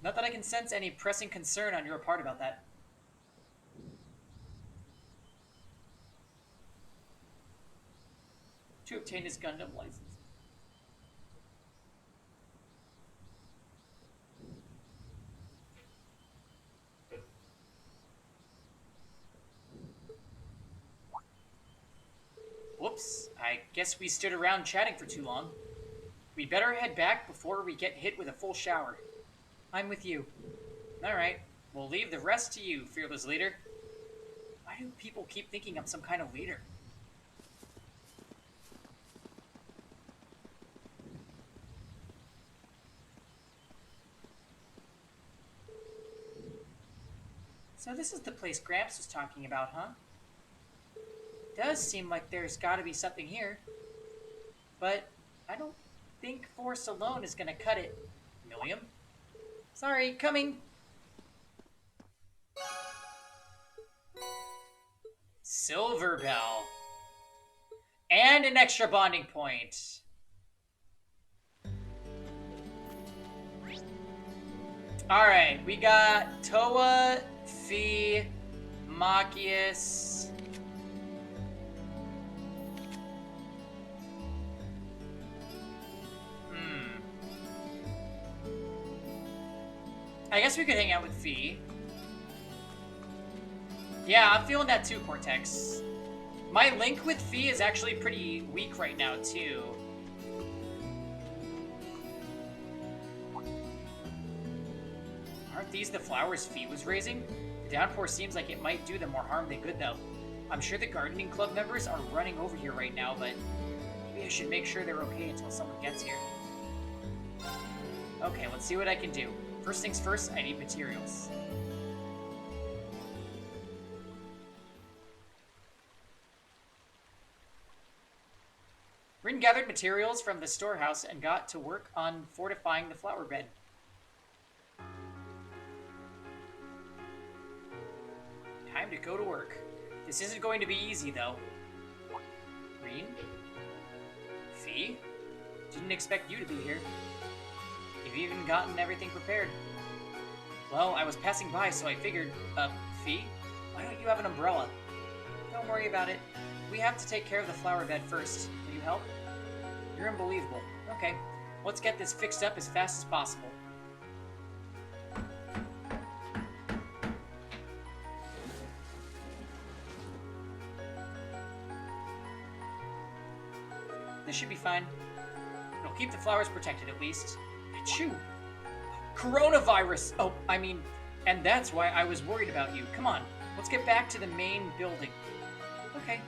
S1: Not that I can sense any pressing concern on your part about that. To obtain his Gundam license. Whoops, I guess we stood around chatting for too long. We'd better head back before we get hit with a full shower. I'm with you. Alright, we'll leave the rest to you, fearless leader. Why do people keep thinking I'm some kind of leader? So this is the place Gramps was talking about, huh? Does seem like there's gotta be something here. But I don't think force alone is gonna cut it. Milliam? Sorry, coming. Silver Bell. And an extra bonding point. Alright, we got Toa, Fee, Machias. I guess we could hang out with Fee. Yeah, I'm feeling that too, Cortex. My link with Fee is actually pretty weak right now, too. Aren't these the flowers Fee was raising? The downpour seems like it might do them more harm than good, though. I'm sure the gardening club members are running over here right now, but maybe I should make sure they're okay until someone gets here. Okay, let's see what I can do. First things first, I need materials. Rin gathered materials from the storehouse and got to work on fortifying the flower bed. Time to go to work. This isn't going to be easy, though. Rin? Fee? Didn't expect you to be here. You've even gotten everything prepared. Well, I was passing by, so I figured, Fee, why don't you have an umbrella? Don't worry about it. We have to take care of the flower bed first. Will you help? You're unbelievable. Okay, let's get this fixed up as fast as possible. This should be fine. It'll keep the flowers protected at least. Achoo! Coronavirus! Oh, I mean, and that's why I was worried about you. Come on, let's get back to the main building. Okay.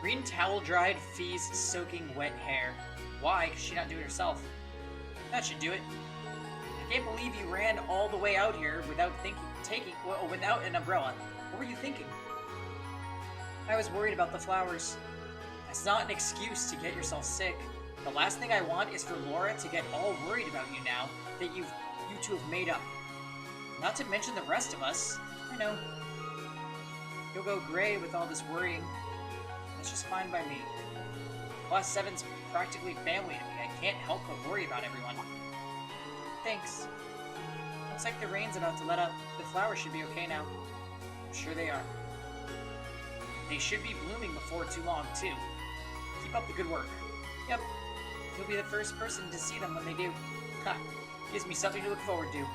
S1: Green towel dried Fee's soaking wet hair. Why? Could she not do it herself? That should do it. I can't believe you ran all the way out here without without an umbrella. What were you thinking? I was worried about the flowers. That's not an excuse to get yourself sick. The last thing I want is for Laura to get all worried about you now that you two have made up. Not to mention the rest of us. I know. You'll go gray with all this worrying. That's just fine by me. Class 7's practically family to me. I can't help but worry about everyone. Thanks. Looks like the rain's about to let up. The flowers should be okay now. I'm sure they are. They should be blooming before too long, too. Keep up the good work. Yep. You'll be the first person to see them when they do. Ha! Gives me something to look forward to.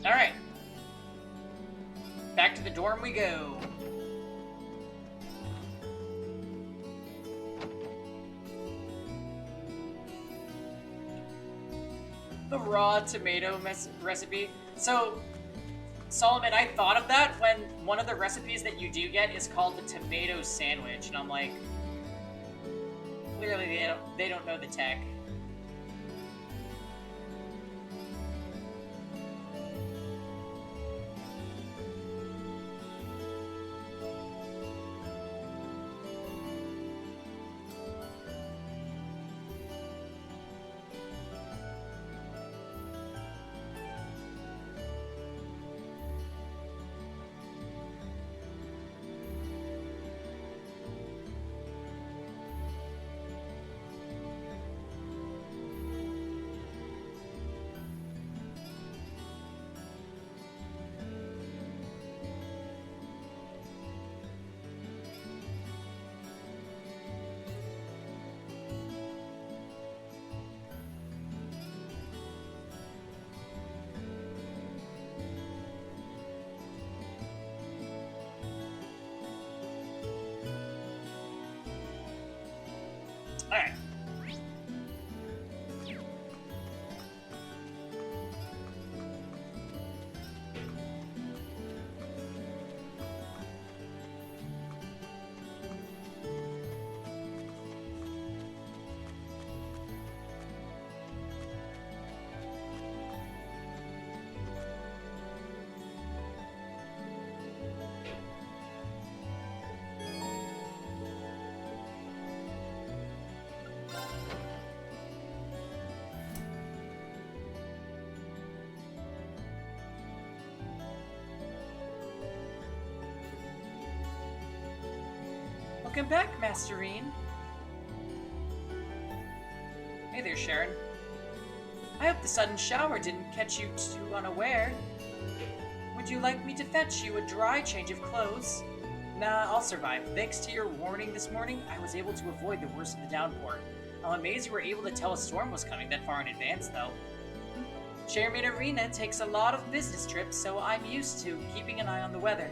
S1: Alright. Back to the dorm we go. The raw tomato recipe. So, Solomon, I thought of that when one of the recipes that you do get is called the tomato sandwich, and I'm like, clearly they don't know the tech. Welcome back, Masterine. Hey there, Sharon. I hope the sudden shower didn't catch you too unaware. Would you like me to fetch you a dry change of clothes? Nah, I'll survive. Thanks to your warning this morning, I was able to avoid the worst of the downpour. I'm amazed you were able to tell a storm was coming that far in advance, though. Chairman Arena takes a lot of business trips, so I'm used to keeping an eye on the weather.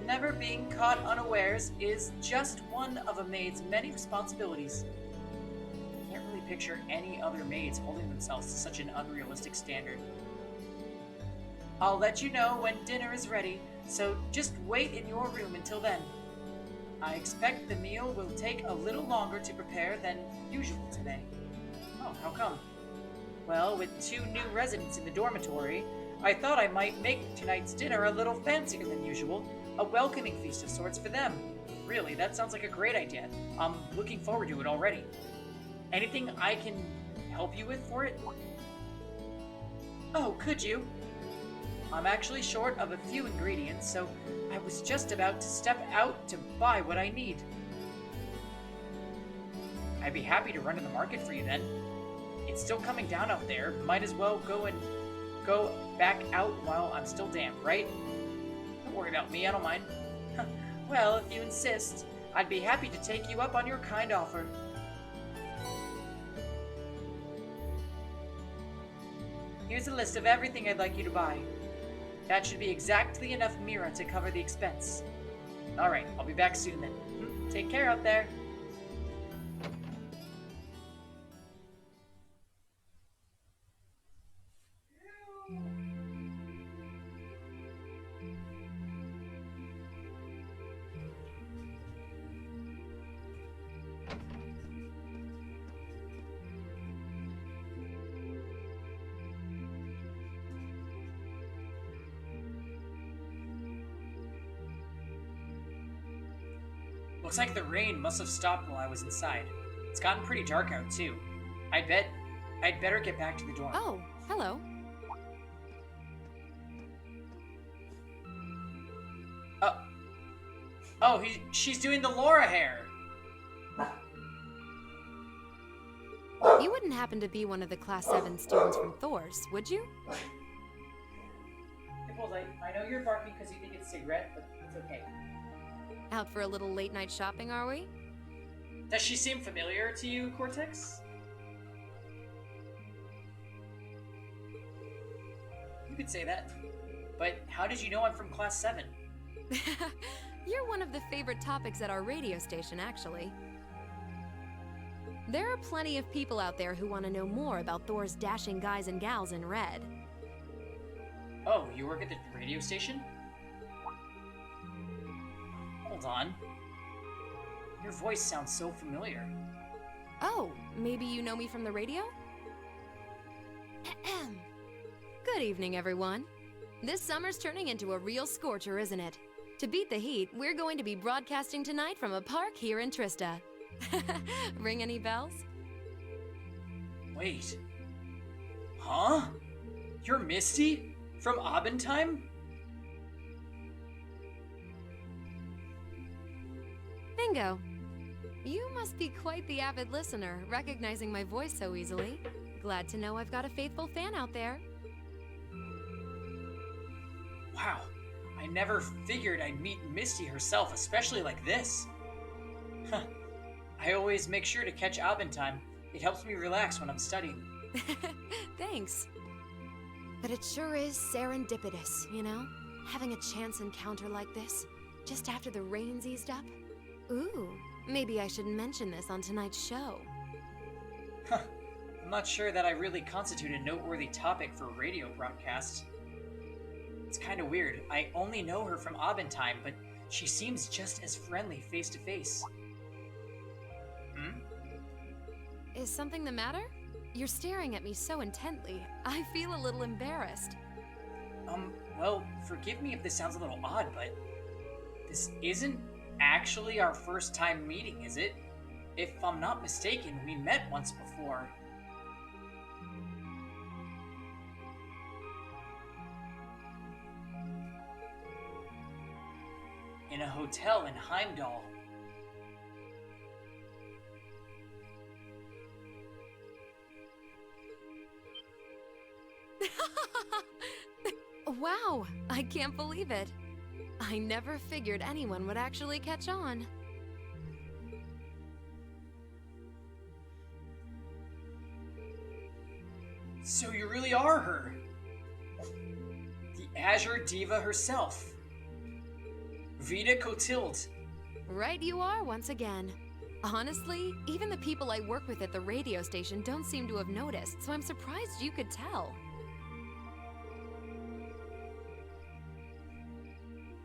S1: Never being caught unawares is just one of a maid's many responsibilities. I can't really picture any other maids holding themselves to such an unrealistic standard. I'll let you know when dinner is ready, so just wait in your room until then. I expect the meal will take a little longer to prepare than usual today. Oh, how come? Well, with 2 new residents in the dormitory, I thought I might make tonight's dinner a little fancier than usual, a welcoming feast of sorts for them. Really, that sounds like a great idea. I'm looking forward to it already. Anything I can help you with for it? Oh, could you? I'm actually short of a few ingredients, so I was just about to step out to buy what I need. I'd be happy to run to the market for you then. It's still coming down out there. Might as well go back out while I'm still damp, right? Don't worry about me, I don't mind. Well, if you insist, I'd be happy to take you up on your kind offer. Here's a list of everything I'd like you to buy. That should be exactly enough Mira to cover the expense. Alright, I'll be back soon then. Take care out there. Looks like the rain must have stopped while I was inside. It's gotten pretty dark out, too. I'd better get back to the dorm.
S6: Oh, hello.
S1: She's doing the Laura hair.
S6: You wouldn't happen to be one of the Class 7 students from Thor's, would you?
S1: Nipples, I know you're barking because you think it's a cigarette, but it's okay.
S6: Out for a little late-night shopping, are we?
S1: Does she seem familiar to you, Cortex? You could say that. But how did you know I'm from Class 7?
S6: You're one of the favorite topics at our radio station, actually. There are plenty of people out there who want to know more about Thor's dashing guys and gals in red.
S1: Oh, you work at the radio station? Hold on. Your voice sounds so familiar.
S6: Oh, maybe you know me from the radio? Ahem. Good evening, everyone. This summer's turning into a real scorcher, isn't it? To beat the heat, we're going to be broadcasting tonight from a park here in Trista. Ring any bells?
S1: Wait. Huh? You're Misty? From Abendheim?
S6: Bingo. You must be quite the avid listener, recognizing my voice so easily. Glad to know I've got a faithful fan out there.
S1: Wow. I never figured I'd meet Misty herself, especially like this. Huh. I always make sure to catch Abendheim. It helps me relax when I'm studying.
S6: Thanks. But it sure is serendipitous, you know? Having a chance encounter like this, just after the rain's eased up. Ooh, maybe I should mention this on tonight's show.
S1: Huh. I'm not sure that I really constitute a noteworthy topic for a radio broadcast. It's kind of weird. I only know her from Abendheim, but she seems just as friendly face to face.
S6: Is something the matter? You're staring at me so intently. I feel a little embarrassed.
S1: Well, forgive me if this sounds a little odd, but this isn't actually our first time meeting, is it? If I'm not mistaken, we met once before. In a hotel in Heimdall.
S6: Wow, I can't believe it. I never figured anyone would actually catch on.
S1: So you really are her. The Azure Diva herself. Vita Cotilde.
S6: Right you are once again. Honestly, even the people I work with at the radio station don't seem to have noticed, so I'm surprised you could tell.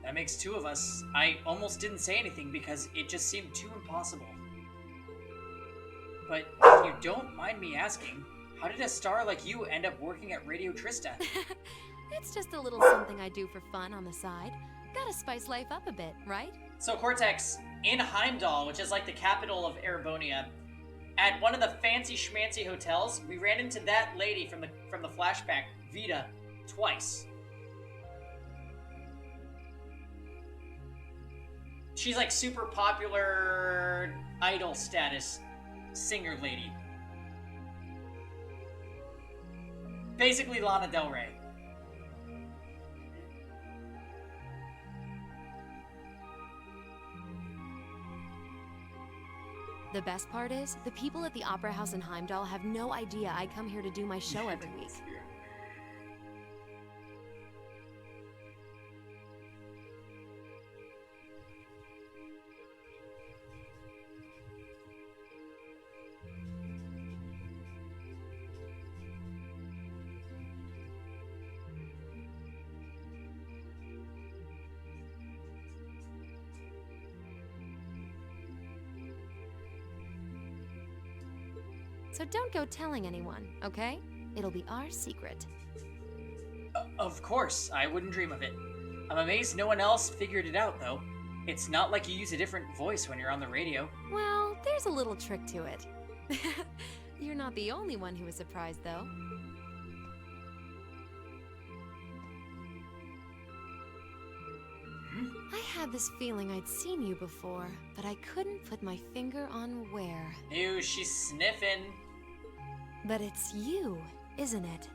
S1: That makes two of us. I almost didn't say anything because it just seemed too impossible. But if you don't mind me asking, how did a star like you end up working at Radio Trista?
S6: It's just a little something I do for fun on the side. Gotta spice life up a bit, right?
S1: So Cortex, in Heimdall, which is like the capital of Erebonia, at one of the fancy schmancy hotels, we ran into that lady from the flashback, Vita, twice. She's like super popular idol status singer lady. Basically Lana Del Rey.
S6: The best part is, the people at the Opera House in Heimdall have no idea I come here to do my show every week. So don't go telling anyone, okay? It'll be our secret.
S1: Of course, I wouldn't dream of it. I'm amazed no one else figured it out, though. It's not like you use a different voice when you're on the radio.
S6: Well, there's a little trick to it. You're not the only one who was surprised, though. I had this feeling I'd seen you before, but I couldn't put my finger on where.
S1: Ew, she's sniffing.
S6: But it's you, isn't it?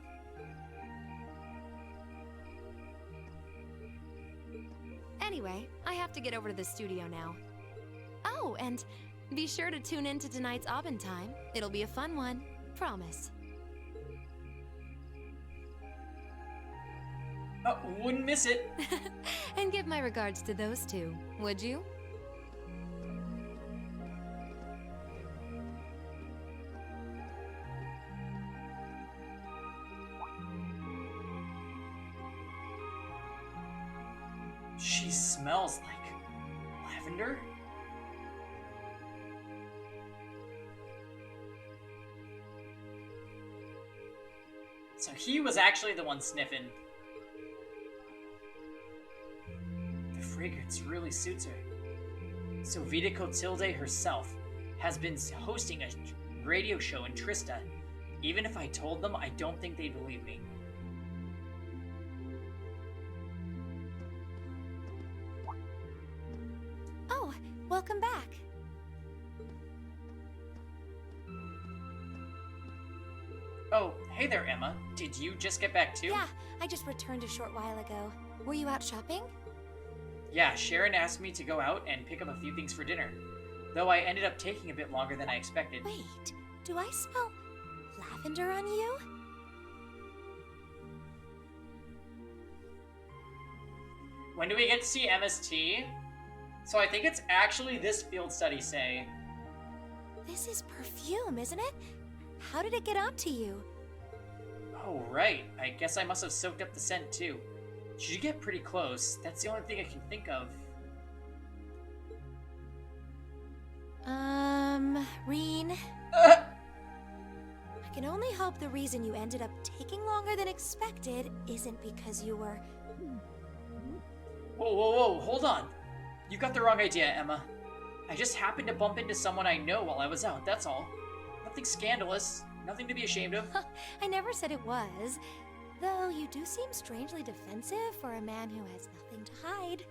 S6: Anyway, I have to get over to the studio now. Oh, and be sure to tune in to tonight's Aubin Time. It'll be a fun one. Promise.
S1: Wouldn't miss it.
S6: And give my regards to those two, would you?
S1: She smells like lavender? So he was actually the one sniffing. The fragrance really suits her. So Vita Cotilde herself has been hosting a radio show in Trista. Even if I told them, I don't think they'd believe me.
S6: Oh, welcome back.
S1: Oh, hey there, Emma. Did you just get back too?
S7: Yeah, I just returned a short while ago. Were you out shopping?
S1: Yeah, Sharon asked me to go out and pick up a few things for dinner. Though I ended up taking a bit longer than I expected.
S7: Wait, do I smell lavender on you?
S1: When do we get to see Emma's tea? So I think it's actually this field study say.
S7: This is perfume, isn't it? How did it get onto you?
S1: Oh, right. I guess I must have soaked up the scent too. Should you get pretty close? That's the only thing I can think of.
S7: Reen.
S1: Uh,
S7: I can only hope the reason you ended up taking longer than expected isn't because you were...
S1: whoa, hold on. You got the wrong idea, Emma. I just happened to bump into someone I know while I was out, that's all. Nothing scandalous, nothing to be ashamed of.
S7: I never said it was. Though you do seem strangely defensive for a man who has nothing to hide.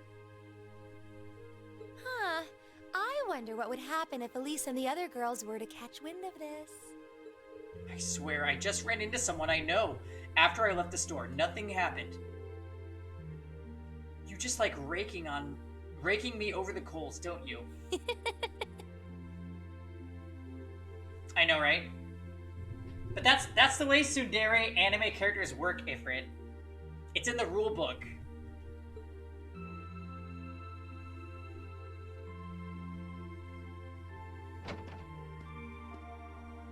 S7: Huh. I wonder what would happen if Elise and the other girls were to catch wind of this.
S1: I swear, I just ran into someone I know. After I left the store, nothing happened. You just like raking me over the coals, don't you? I know, right? But that's the way tsundere anime characters work, Ifrit. It's in the rule book.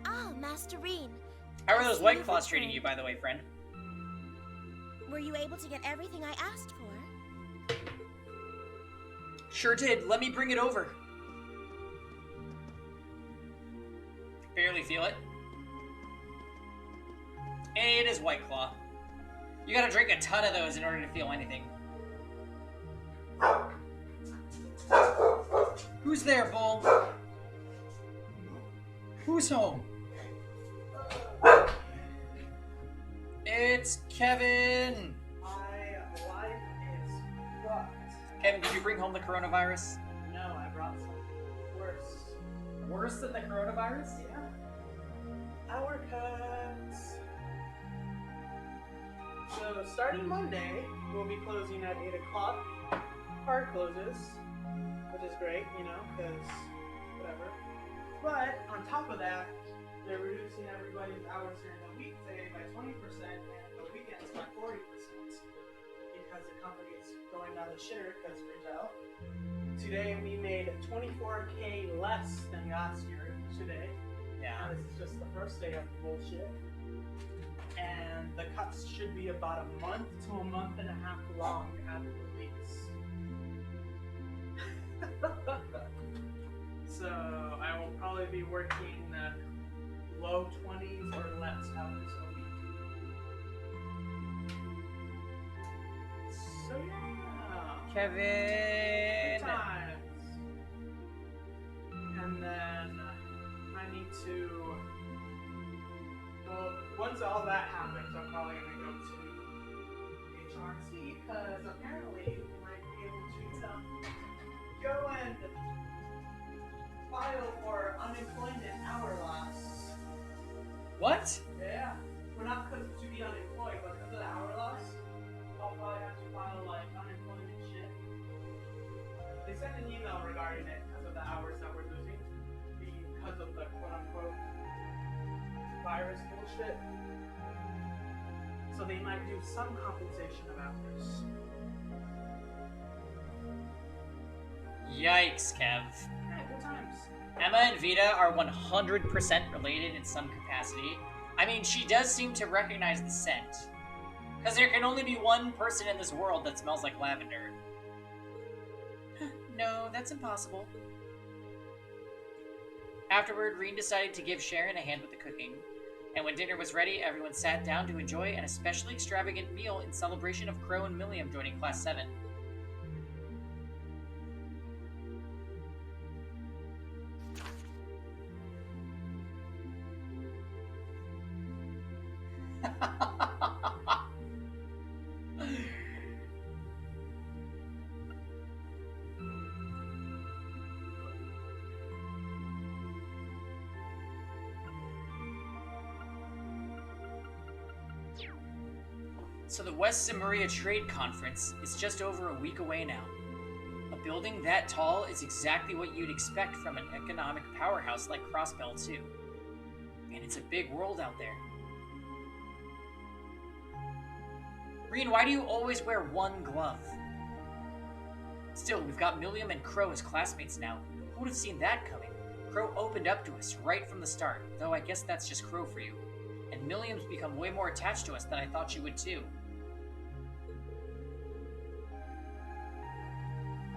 S7: Oh, Masterine.
S1: How are
S7: I
S1: those
S7: see
S1: White
S7: you've
S1: Claws treating
S7: returned.
S1: you, by the way, friend?
S7: Were you able to get everything I asked for?
S1: Sure did. Let me bring it over. Barely feel it. It is White Claw. You gotta drink a ton of those in order to feel anything. Who's there, Bull? Who's home? It's Kevin!
S5: My life is fucked.
S1: Kevin, did you bring home the coronavirus?
S5: No, I brought something worse.
S1: Worse than the coronavirus?
S5: Yeah. Hour cuts. So starting Monday, we'll be closing at 8 o'clock. Hard closes, which is great, you know, because whatever. But on top of that, they're reducing everybody's hours during the weekday by 20% and the weekends by 40% because the company is going down the shitter because retail. Today we made 24K less than last year today.
S1: Yeah.
S5: This is just the first day of bullshit. And the cuts should be about a month to a month and a half long at the least. So I will probably be working low 20s or less hours a week. So yeah.
S1: Kevin!
S5: Good times. And then I need to. Well, once all that happens, I'm probably gonna go to HRC because apparently we might be able to, you know, go and file for unemployment hour loss.
S1: What?
S5: Yeah, we're not to be unemployed, but because of the hour loss, I'll probably have to file like unemployment shit. They sent an email regarding it because of the hours that we're losing, because of the quote-unquote virus bullshit. So they might do some compensation about this.
S1: Yikes, Kev.
S5: Alright, good times.
S1: Emma and Vita are 100% related in some capacity. I mean, she does seem to recognize the scent. Because there can only be one person in this world that smells like lavender. No, that's impossible. Afterward, Reen decided to give Sharon a hand with the cooking. And when dinner was ready, everyone sat down to enjoy an especially extravagant meal in celebration of Crow and Milliam joining Class 7. So the West Zemuria Trade Conference is just over a week away now. A building that tall is exactly what you'd expect from an economic powerhouse like Crossbell 2. And it's a big world out there. Reen, why do you always wear one glove? Still, we've got Milliam and Crow as classmates now. Who would have seen that coming? Crow opened up to us right from the start, though I guess that's just Crow for you. And Milliam's become way more attached to us than I thought she would too.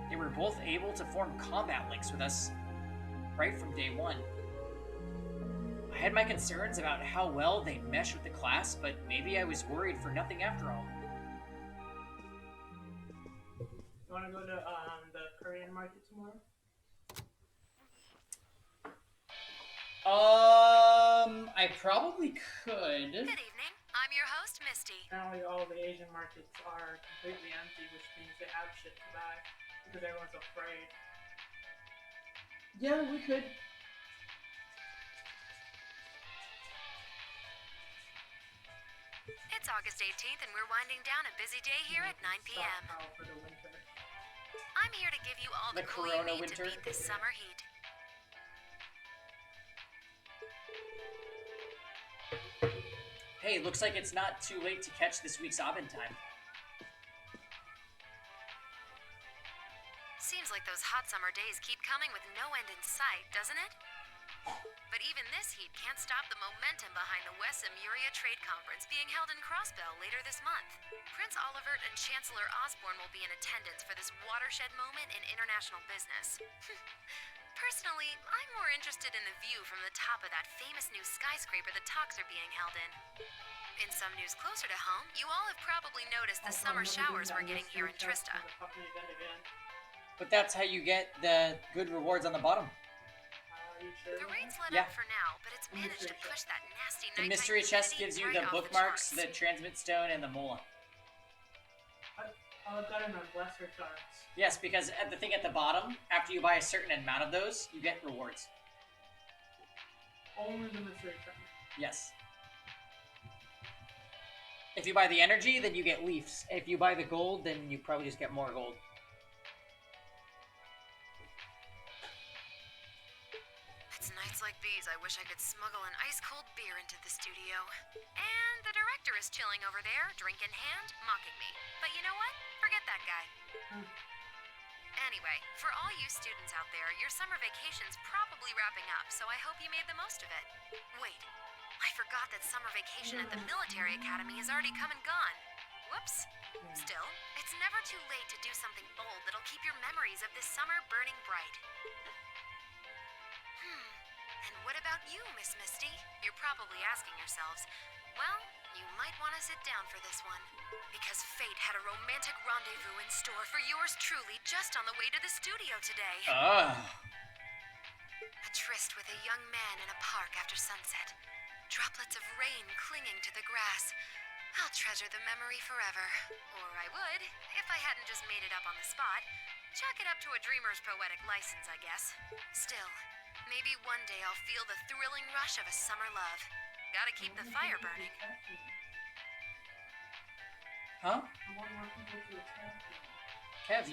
S1: They were both able to form combat links with us right from day one. I had my concerns about how well they mesh with the class, but maybe I was worried for nothing after all.
S5: You want to go to the Korean market tomorrow?
S1: I probably could.
S6: Good evening. I'm your host, Misty.
S5: Apparently all the Asian markets are completely empty, which means they have shit to buy because everyone's afraid.
S1: Yeah, we could.
S6: It's August 18th and we're winding down a busy day here at 9 p.m.
S5: Stockpile for the winter.
S6: I'm here to give you all the
S1: The
S6: cool you
S1: Corona
S6: need
S1: winter?
S6: to beat this summer heat.
S1: Hey, looks like it's not too late to catch this week's Abend time.
S6: Seems like those hot summer days keep coming with no end in sight, doesn't it? But even this heat can't stop the momentum behind the West Emuria Trade Conference being held in Crossbell later this month. Prince Olivert and Chancellor Osborne will be in attendance for this watershed moment in international business. Personally, I'm more interested in the view from the top of that famous new skyscraper the talks are being held in. In some news closer to home, you all have probably noticed the
S5: Also,
S6: summer
S5: I'm
S6: showers
S5: gonna
S6: we're
S5: do
S6: getting
S5: that
S6: here in
S5: mystery chest
S6: Trista.
S5: for the fucking event again.
S1: But that's how you get the good rewards on the bottom.
S5: Are you sure?
S6: The rain's let
S1: Yeah.
S6: up for now, but it's managed to push that nasty
S1: The
S6: nighttime
S1: mystery chest
S6: humidity
S1: gives you
S6: right
S1: the
S6: off
S1: bookmarks,
S6: charts.
S1: the transmit stone, and the mola.
S5: Oh, I've got it on Blesser cards.
S1: Yes, because at the thing at the bottom, after you buy a certain amount of those, you get rewards.
S5: Only the mystery chest.
S1: Yes. If you buy the energy, then you get leaves. If you buy the gold, then you probably just get more gold.
S6: It's nights like these I wish I could smuggle an ice-cold beer into the studio. And the director is chilling over there, drink in hand, mocking me. But you know what? Forget that guy. Anyway, for all you students out there, your summer vacation's probably wrapping up, so I hope you made the most of it. Wait, I forgot that summer vacation at the military academy has already come and gone. Whoops. Still, it's never too late to do something bold that'll keep your memories of this summer burning bright. And what about you, Miss Misty? You're probably asking yourselves, well, you might want to sit down for this one. Because fate had a romantic rendezvous in store for yours truly just on the way to the studio today. A tryst with a young man in a park after sunset. Droplets of rain clinging to the grass. I'll treasure the memory forever. Or I would, if I hadn't just made it up on the spot. Chalk it up to a dreamer's poetic license, I guess. Still, maybe one day I'll feel the thrilling rush of a summer love. Gotta keep the fire burning.
S1: Huh?
S5: I want more people to attack me.
S1: Kev,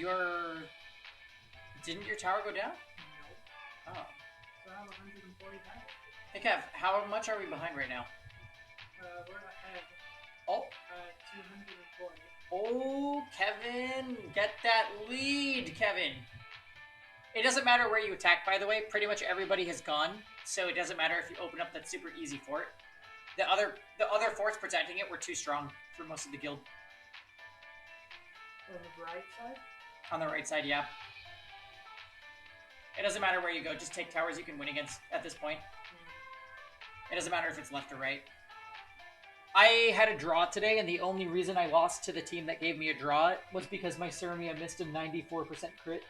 S1: didn't your tower go down?
S5: No.
S1: Oh.
S5: So I have 140 back.
S1: Hey Kev, how much are we behind right now?
S5: We're ahead.
S1: Oh.
S5: 240.
S1: Oh, Kevin, get that lead, Kevin. It doesn't matter where you attack, by the way. Pretty much everybody has gone, so it doesn't matter if you open up that super easy fort. The other forts protecting it were too strong for most of the guild.
S5: On the right side?
S1: On the right side, yeah. It doesn't matter where you go. Just take towers you can win against at this point. It doesn't matter if it's left or right. I had a draw today, and the only reason I lost to the team that gave me a draw was because my Ceremia missed a 94% crit.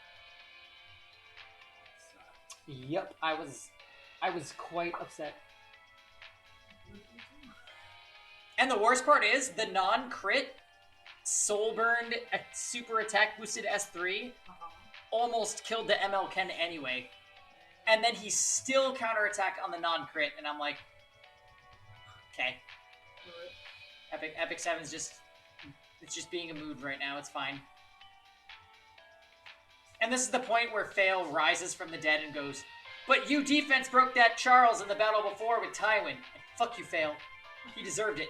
S1: Yep, I was quite upset. And the worst part is, the non-crit, soul-burned, super attack boosted S3 almost killed the ML Ken anyway. And then he still counterattack on the non-crit, and I'm like, okay. Epic 7's just, it's just being a mood right now, it's fine. And this is the point where Fail rises from the dead and goes, but you defense broke that Charles in the battle before with Tywin. And fuck you, Fail. He deserved it.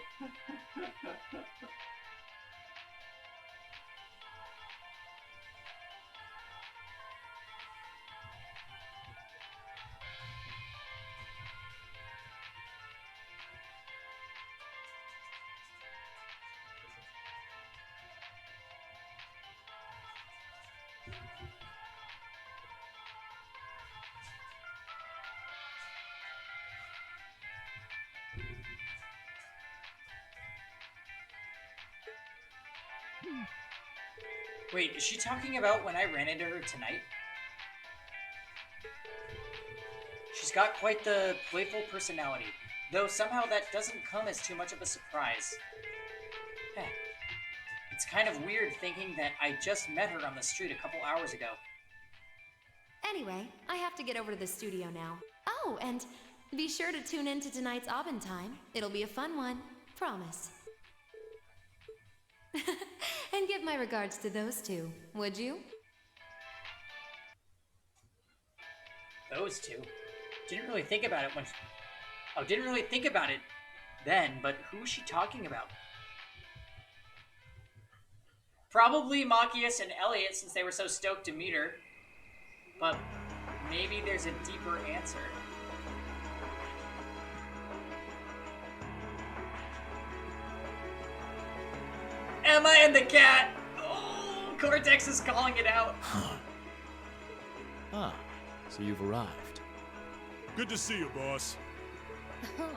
S1: Wait, is she talking about when I ran into her tonight? She's got quite the playful personality, though somehow that doesn't come as too much of a surprise. Heh. It's kind of weird thinking that I just met her on the street a couple hours ago.
S6: Anyway, I have to get over to the studio now. Oh, and be sure to tune in to tonight's Abend time. It'll be a fun one. Promise. And give my regards to those two, would you?
S1: Those two? Didn't really think about it when... Oh, didn't really think about it then, but who's she talking about? Probably Machias and Elliot, since they were so stoked to meet her. But maybe there's a deeper answer. Emma and the cat! Oh, Cortex is calling it out.
S10: Huh. Ah, so you've arrived.
S8: Good to see you, boss.
S11: Oh,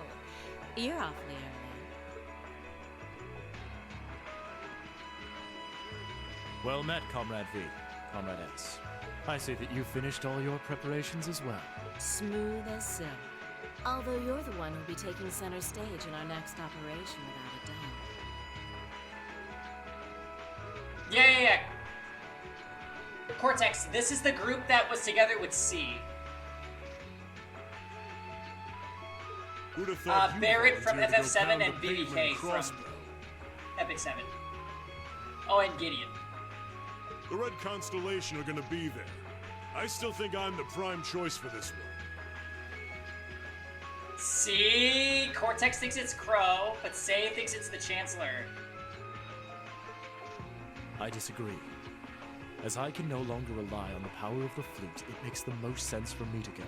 S11: you're awfully early.
S10: Well met, Comrade V, Comrade S. I see that you finished all your preparations as well.
S11: Smooth as silk. Although you're the one who'll be taking center stage in our next operation without a doubt.
S1: Yeah. Cortex, this is the group that was together with C.
S8: Who'd have thought you
S1: Barrett from
S8: volunteered to go
S1: FF7
S8: pound
S1: and
S8: the pavement
S1: BBK
S8: with
S1: from
S8: crossbow?
S1: Epic 7. Oh, and Gideon.
S8: The Red Constellation are gonna be there. I still think I'm the prime choice for this one.
S1: See? Cortex thinks it's Crow, but Say thinks it's the Chancellor.
S10: I disagree. As I can no longer rely on the power of the fleet, it makes the most sense for me to go.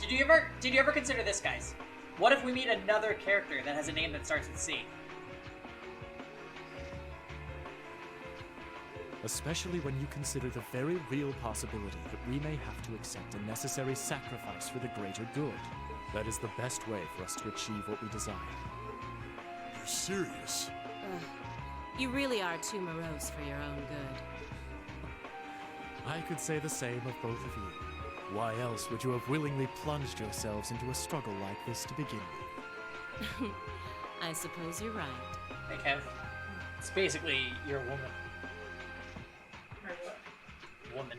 S1: Did you ever consider this, guys? What if we meet another character that has a name that starts with C?
S10: Especially when you consider the very real possibility that we may have to accept a necessary sacrifice for the greater good. That is the best way for us to achieve what we desire.
S8: You're serious?
S11: Ugh. You really are too morose for your own good.
S10: I could say the same of both of you. Why else would you have willingly plunged yourselves into a struggle like this to begin with?
S11: I suppose you're right.
S1: Hey, Kev. It's basically you're a woman. Woman.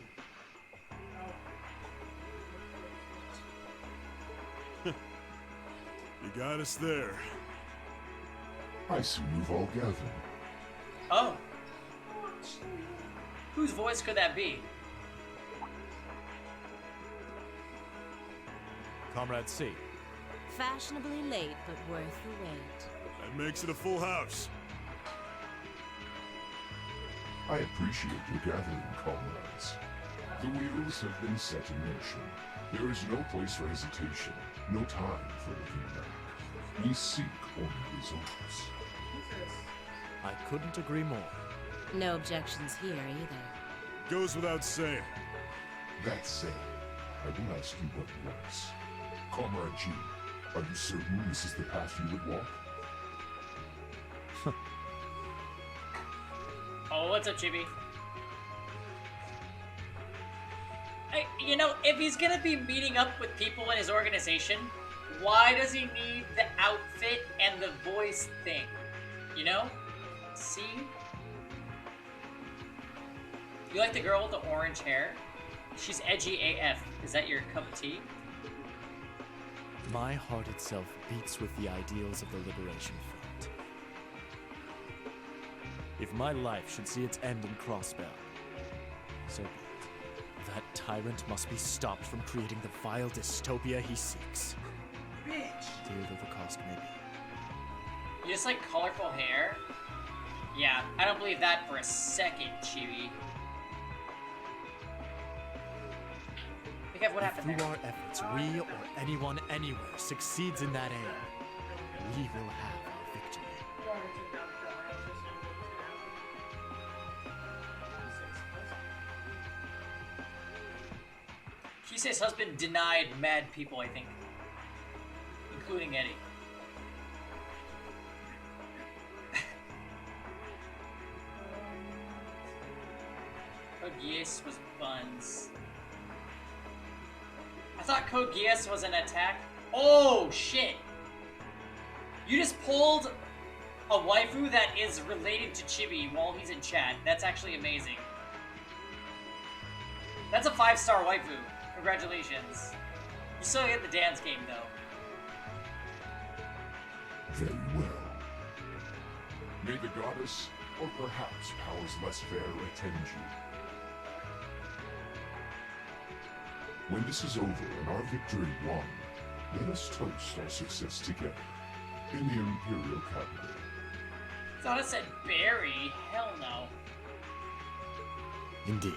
S8: You got us there.
S12: I see you've all gathered.
S1: Oh. Whose voice could that be?
S10: Comrade C.
S11: Fashionably late, but worth the wait.
S8: That makes it a full house.
S12: I appreciate your gathering, comrades. The wheels have been set in motion. There is no place for hesitation, no time for looking back. We seek only results.
S10: I couldn't agree more.
S11: No objections here either.
S8: Goes without saying.
S12: That said, I will ask you what was. Comrade G, are you certain this is the path you would walk?
S1: Oh, what's up, Chibi? You know, if he's gonna be meeting up with people in his organization, why does he need the outfit and the voice thing? You know? See? You like the girl with the orange hair? She's edgy AF. Is that your cup of tea?
S10: My heart itself beats with the ideals of the Liberation Front. If my life should see its end in Crossbell, so be it. That tyrant must be stopped from creating the vile dystopia he seeks.
S5: Bitch!
S10: Dear though the cost may be.
S1: You just like colorful hair? Yeah, I don't believe that for a second, Chibi. What happened
S10: If
S1: there?
S10: through our efforts, we or anyone anywhere succeeds in that aim, we will have our victory.
S1: Kise's husband denied mad people, I think. Including Eddie. Code Geass was buns. I thought Code Geass was an attack. Oh, shit! You just pulled a waifu that is related to Chibi while he's in chat. That's actually amazing. That's a 5-star waifu. Congratulations. You still get the dance game, though.
S12: Very well. May the goddess, or perhaps powers less fair, attend you. When this is over and our victory won, let us toast our success together in the Imperial capital.
S1: Thought it said Barry. Hell no.
S10: Indeed.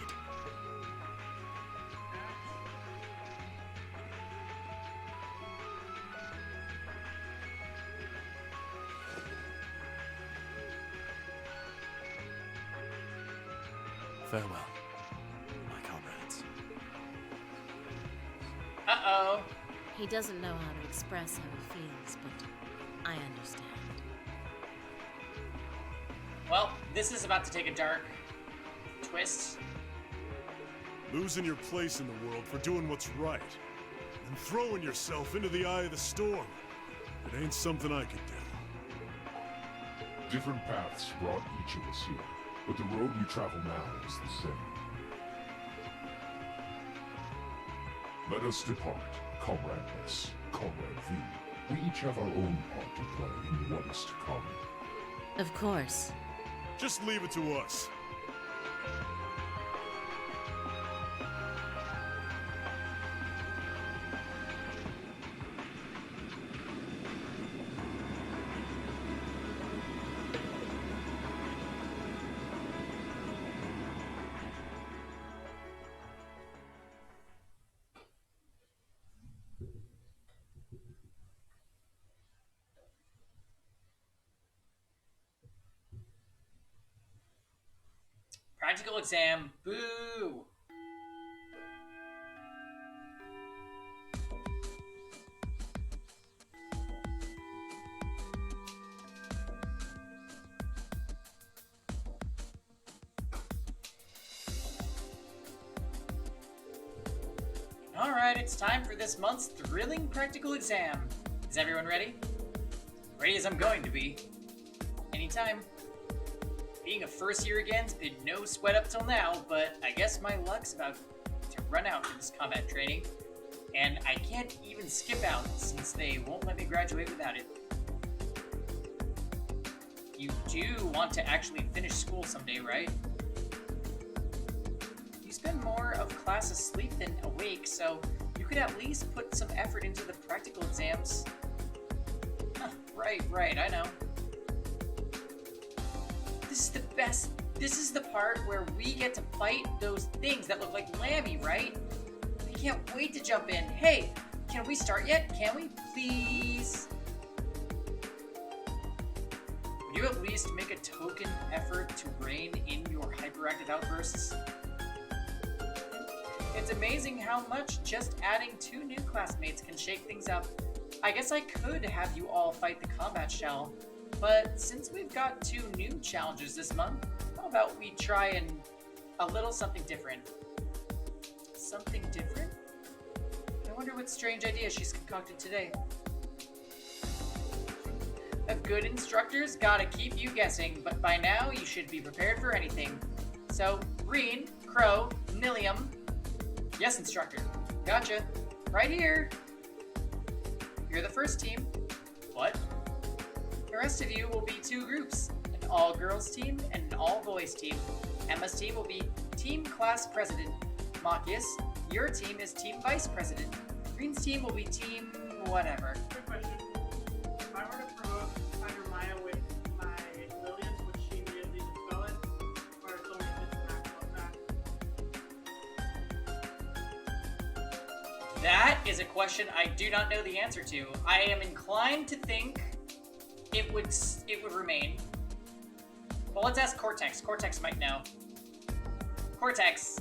S10: Farewell, my comrades.
S1: Uh-oh.
S11: He doesn't know how to express how he feels, but I understand.
S1: Well, this is about to take a dark twist.
S8: Losing your place in the world for doing what's right, and throwing yourself into the eye of the storm. It ain't something I could do.
S12: Different paths brought each of us here, but the road we travel now is the same. Let us depart, Comrade S, Comrade V. We each have our own part to play in what is to come.
S11: Of course.
S8: Just leave it to us.
S1: Practical exam. Boo! Alright, it's time for this month's thrilling practical exam. Is everyone ready? Ready as I'm going to be. Anytime. Being a first year again's been no sweat up till now, but I guess my luck's about to run out for this combat training. And I can't even skip out since they won't let me graduate without it. You do want to actually finish school someday, right? You spend more of class asleep than awake, so you could at least put some effort into the practical exams. Huh, right, I know. This is the best. This is the part where we get to fight those things that look like Lammy, right? I can't wait to jump in. Hey, can we start yet? Can we, please? Would you at least make a token effort to rein in your hyperactive outbursts? It's amazing how much just adding 2 new classmates can shake things up. I guess I could have you all fight the combat shell. But since we've got 2 new challenges this month, how about we try a little something different? Something different? I wonder what strange idea she's concocted today. A good instructor's gotta keep you guessing, but by now you should be prepared for anything. So, Reen, Crow, Nilium. Yes, instructor. Gotcha. Right here. You're the first team. What? The rest of you will be 2 groups, an all-girls team and an all-boys team. Emma's team will be Team Class President. Machias, your team is Team Vice President. Green's team will be Team whatever.
S5: Quick question. If I were to provoke Spider Maya with my Lillians, would she immediately dispel it? Or is only if it's an actual attack?
S1: That is a question I do not know the answer to. I am inclined to think it would remain. Well, let's ask Cortex. Cortex might know. Cortex,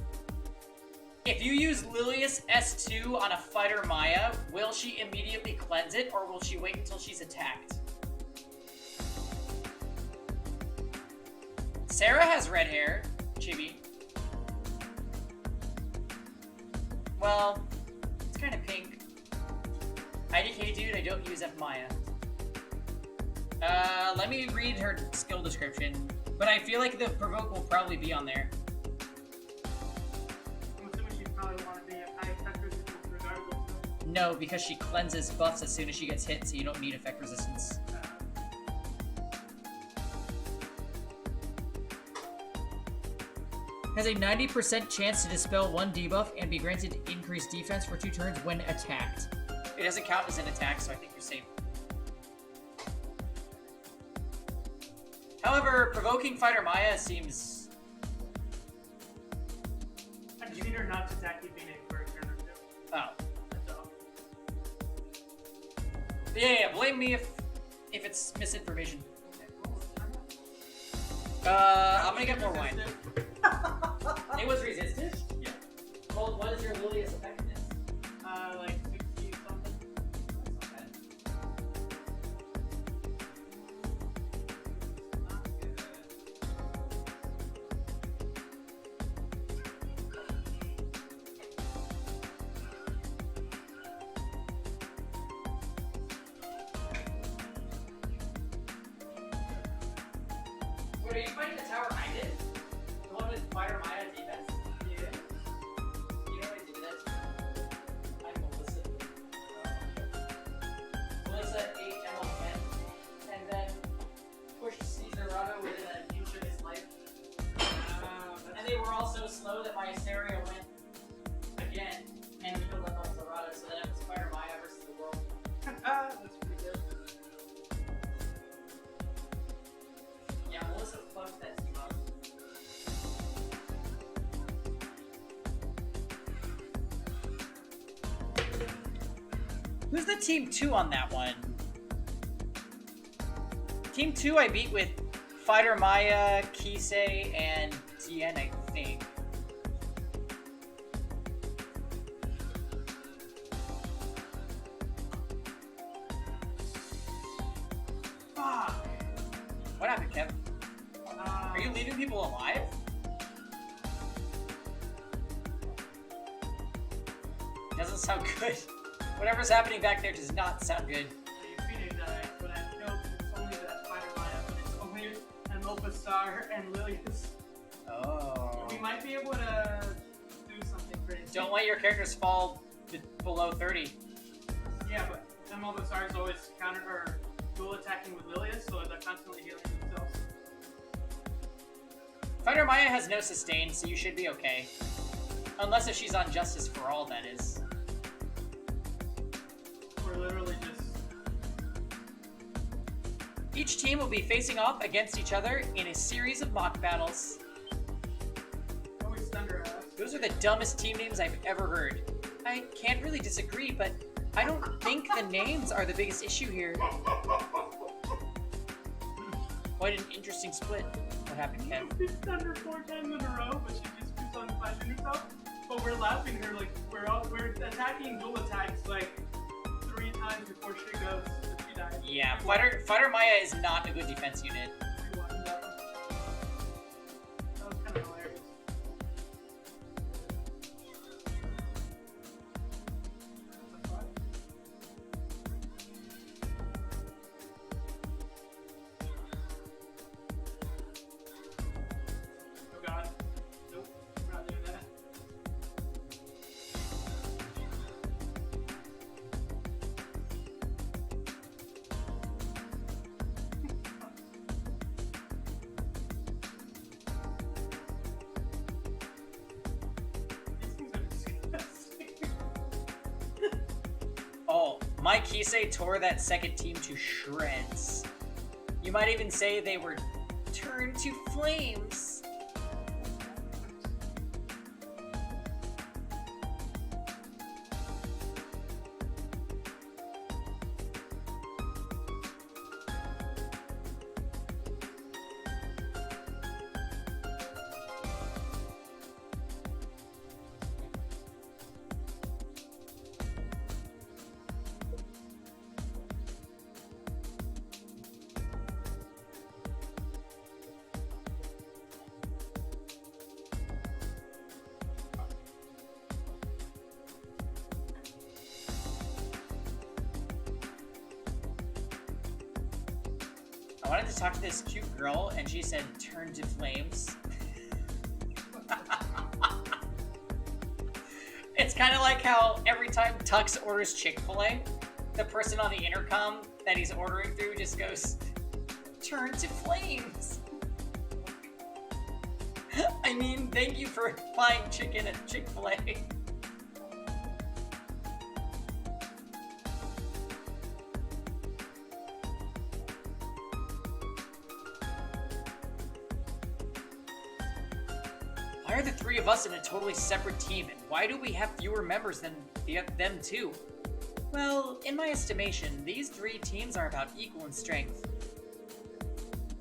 S1: if you use Lilius S2 on a fighter Maya, will she immediately cleanse it, or will she wait until she's attacked? Sarah has red hair. Chibi. Well, it's kind of pink. IDK dude, I don't use F Maya. Let me read her skill description, but I feel like the provoke will probably be on there.
S5: I'm assuming she probably want to be a high effect resistance regardless.
S1: No, because she cleanses buffs as soon as she gets hit, so you don't need effect resistance. Has a 90% chance to dispel one debuff and be granted increased defense for 2 turns when attacked. It doesn't count as an attack, so I think you're safe. However, provoking Fighter Maya seems...
S5: I just need her not to attack you, Phoenix, for a turn or 2.
S1: Oh.
S5: That's all.
S1: Yeah, blame me if it's misinformation. I'm gonna get more wine. It was resisted?
S5: Yeah.
S1: Well, what is your Lilius effectiveness?
S5: Like 60 something.
S1: That's not bad. Wait, are you fighting the tower I did? The one with Fire Maya defense?
S5: Yeah.
S1: You know what I did that? I'm Melissa. Melissa 8 ML10, and then pushed Caesarado within an inch of his life. And they were all so slow that my Hysteria went again and killed up Caesarado, so then it was Fire Maya versus the world.
S5: That's pretty good.
S1: Yeah, Melissa fucked that team up. Who's the team 2 on that one? Team 2 I beat with Fighter Maya, Kisei, and Tien, I think.
S5: Fuck.
S1: What happened, Kev? Are you leaving people alive? Doesn't sound good. Whatever's happening back there does not sound good.
S5: The Phoenix died, but I know it's only that Fighter Maya, but it's only an Opasar and Lilius.
S1: Oh.
S5: We might be able to do something crazy.
S1: Don't let your characters fall below 30.
S5: Yeah, but them Opasars always counter or dual attacking with Lilius, so they're constantly healing themselves.
S1: Fighter Maya has no sustain, so you should be okay. Unless if she's on Justice for All, that is.
S5: We're literally just...
S1: Each team will be facing off against each other in a series of mock battles.
S5: always thunder ass.
S1: Those are the dumbest team names I've ever heard. I can't really disagree, but I don't think the names are the biggest issue here. Quite an interesting split. What happened, Ken?
S5: She's thunder 4 times in a row, but she just keeps on flashing herself. But we're laughing her like we're attacking dual attacks like 3 times before she goes. She died.
S1: Yeah, Fighter Maya is not a good defense unit.
S5: We won that one. That was kind of hilarious. Oh god. Nope. We're not doing that. These things are disgusting.
S1: Oh, my Kisei tore that second team to shreds. You might even say they were turned to flames. I wanted to talk to this cute girl, and she said, turn to flames. It's kind of like how every time Tux orders Chick-fil-A, the person on the intercom that he's ordering through just goes, turn to flames. I mean, thank you for buying chicken at Chick-fil-A. Why are the three of us in a totally separate team, and why do we have fewer members than them two? Well, in my estimation, these three teams are about equal in strength.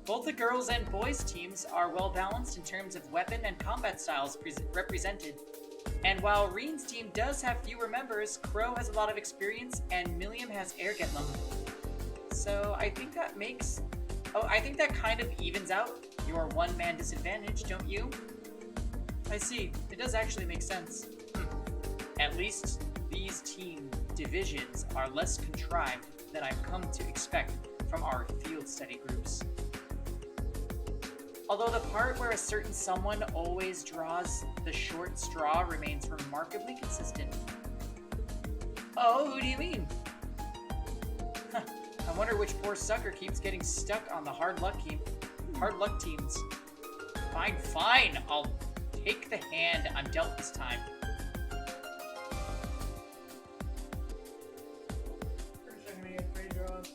S1: Both the girls' and boys' teams are well balanced in terms of weapon and combat styles represented. And while Reen's team does have fewer members, Crow has a lot of experience and Milliam has Airgetlum. So I think that makes... Oh, I think that kind of evens out your one-man disadvantage, don't you? I see. It does actually make sense. At least these team divisions are less contrived than I've come to expect from our field study groups. Although the part where a certain someone always draws the short straw remains remarkably consistent. Oh, who do you mean? Huh. I wonder which poor sucker keeps getting stuck on the hard luck teams. Fine, I'll take the hand I'm dealt this time.
S5: Pretty sure I'm gonna get 3 draws.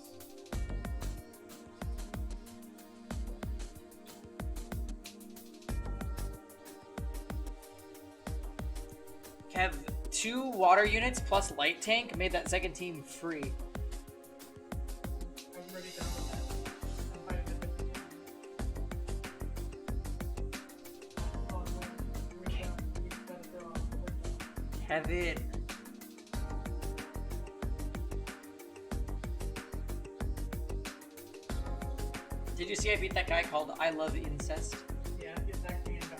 S1: Kev, 2 water units plus light tank made that second team free.
S5: I'm already done with that. I'm fighting a different team. Oh, no. We gotta throw off.
S1: Kevin. Did you see I beat that guy called I Love Incest?
S5: Yeah, he attacked me and got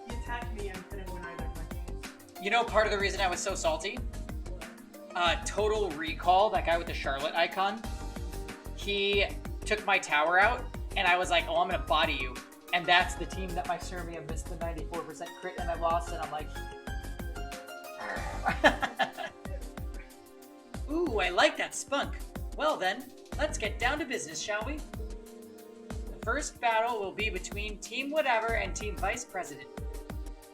S5: he attacked me and couldn't win either of my games.
S1: You know part of the reason I was so salty? Total Recall, that guy with the Charlotte icon, he took my tower out, and I was like, oh, I'm gonna body you. And that's the team that my Shermia missed the 94% crit and I lost, and I'm like... Ooh, I like that spunk. Well then, let's get down to business, shall we? The first battle will be between Team Whatever and Team Vice President.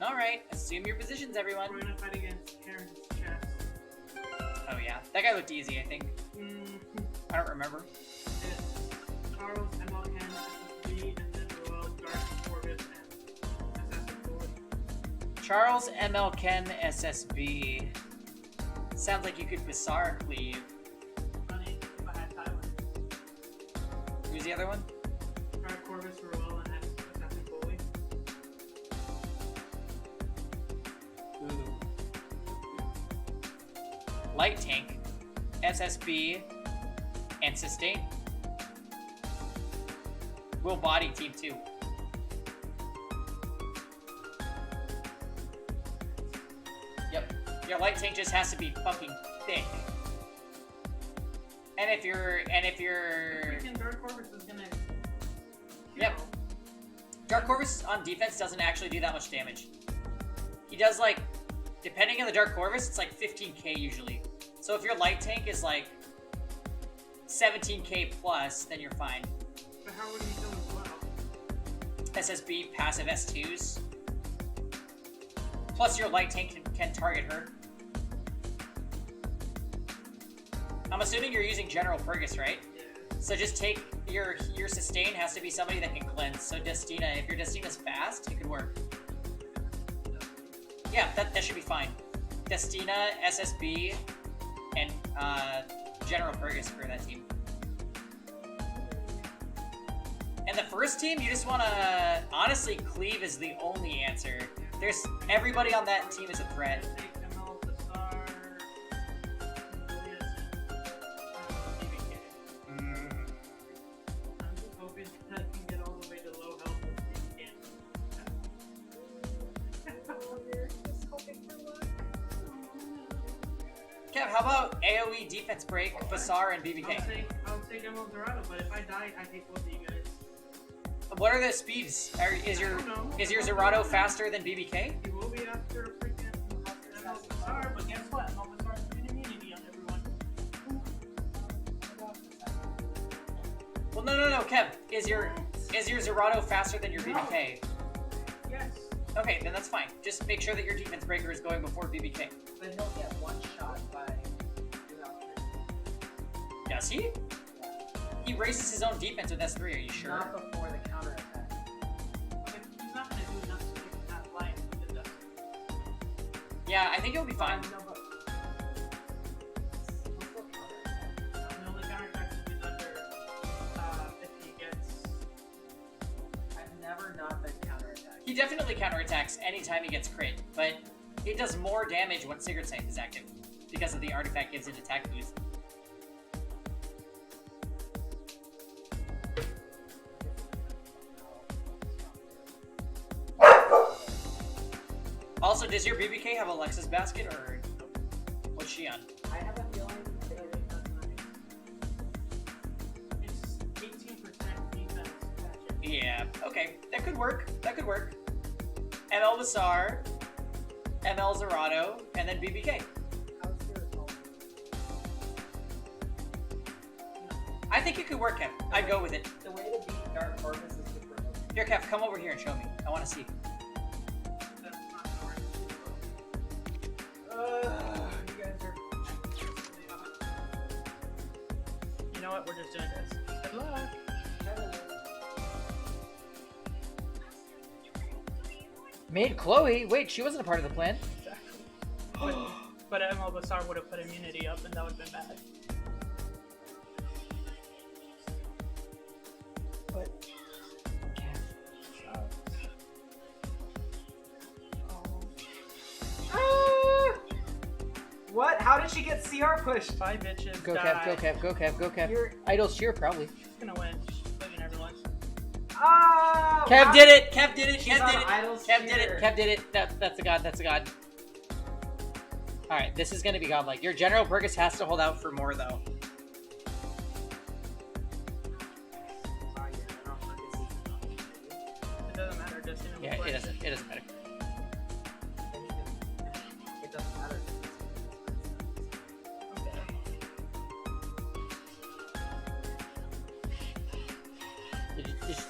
S1: Alright, assume your positions, everyone.
S5: We're gonna fight against Karen's chest.
S1: Oh yeah, that guy looked easy, I think. I don't remember.
S5: It's Charles, MLN, SSB, and then Royal Dark Corvus and SSB.
S1: Charles, ML, Ken, SSB. Sounds like you could Bassar cleave.
S5: Funny, if I had Thailand.
S1: Who's the other one?
S5: Dark Corvus, Royal, and Assassin Bully.
S1: Ooh. Light Tank, SSB, and Sustain. Will body team 2. Yep. Your light tank just has to be fucking thick. And if you're
S5: Freaking Dark Corvus is gonna
S1: Yep. Dark Corvus on defense doesn't actually do that much damage. He does like, depending on the Dark Corvus, it's like 15k usually. So if your light tank is like 17k plus, then you're fine.
S5: But how would he do as well?
S1: SSB passive S2s. Plus your light tank can target her. I'm assuming you're using General Purgus, right?
S5: Yeah.
S1: So just take your sustain has to be somebody that can cleanse. So Destina, if your Destina's fast, it could work. Yeah, that should be fine. Destina, SSB, and General Purgus for that team. And the first team, you just want to... Honestly, Cleave is the only answer. There's... Everybody on that team is a threat.
S5: I'm just hoping that I can get all the way to low health with
S1: Kev, how about AoE defense break, Bassar, and BBK?
S5: I'll take Emerald Dorado, but if I die, I hate both of you guys.
S1: What are the speeds? Is your Zerato faster than BBK?
S5: He will be after freaking Emerald Bazaar, but guess what? Emerald Bazaar's doing immunity on everyone.
S1: Well, no, Kev. Is Is your Zerato faster than your BBK?
S5: Yes.
S1: Okay, then that's fine. Just make sure that your defense breaker is going before BBK.
S5: Then he'll get one shot by.
S1: Does he?
S5: Yeah.
S1: He raises his own defense with S3, are you sure?
S5: Not before the counter attack. Okay, he's not gonna do enough to make that line with this.
S1: Yeah, I think it'll be fine.
S5: No, but the only counter attack is under if he gets. I've never not been counter attacked.
S1: He definitely counterattacks anytime he gets crit, but it does more damage when Sigurd Saint is active because of the artifact gives it attack boost. Also, does your BBK have Alexa's basket, or what's she on?
S5: I have a feeling it's 18% defense.
S1: Yeah, okay. That could work. That could work. ML Basar, ML Zerato, and then BBK. I think it could work, Kev. I'd go with it.
S5: The way to beat Dark Corvus is to promote.
S1: Here, Kev, come over here and show me. I want to see.
S5: That's not gonna work. You guys are. You know what? We're just doing this. Good luck.
S1: Made Chloe? Wait, she wasn't a part of the plan.
S5: Exactly. But ML Basar would have put immunity up, and that would have been bad. But. What? How did she get CR pushed? Bye, bitches.
S1: Go,
S5: die.
S1: Kev, go, Kev, go, Kev, go, Kev.
S5: You're
S1: Idol's cheer, probably.
S5: gonna win. Looking everyone. Oh!
S1: Kev did it! Kev did it!
S5: She's
S1: Kev
S5: on
S1: did it!
S5: Idol's
S1: Kev did
S5: cheer.
S1: it! Kev did it! That's a god, that's a god. Alright, this is gonna be godlike. Your General Purgus has to hold out for more, though.
S5: It doesn't matter, just
S1: Yeah, it doesn't matter.
S5: It doesn't matter.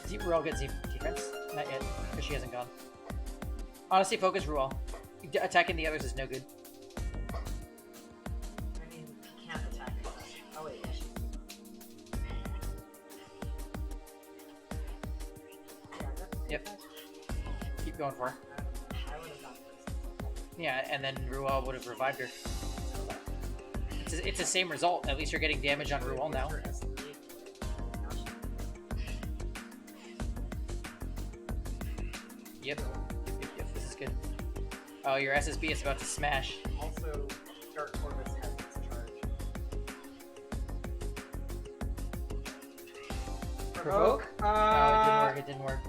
S1: Did Ruel get Z defense? Not yet, because she hasn't gone. Honestly, focus Ruel. Attacking the others is no good.
S5: I mean, you can't attack it. Oh wait, yeah.
S1: Yep. Keep going for her.
S5: I would have done this.
S1: Yeah, and then Ruel would have revived her. It's the same result. At least you're getting damage on Ruel now. Yep. Yep, this is good. Oh, your SSB is about to smash.
S5: Also, Dark Corvus has its charge.
S1: Provoke? It didn't work.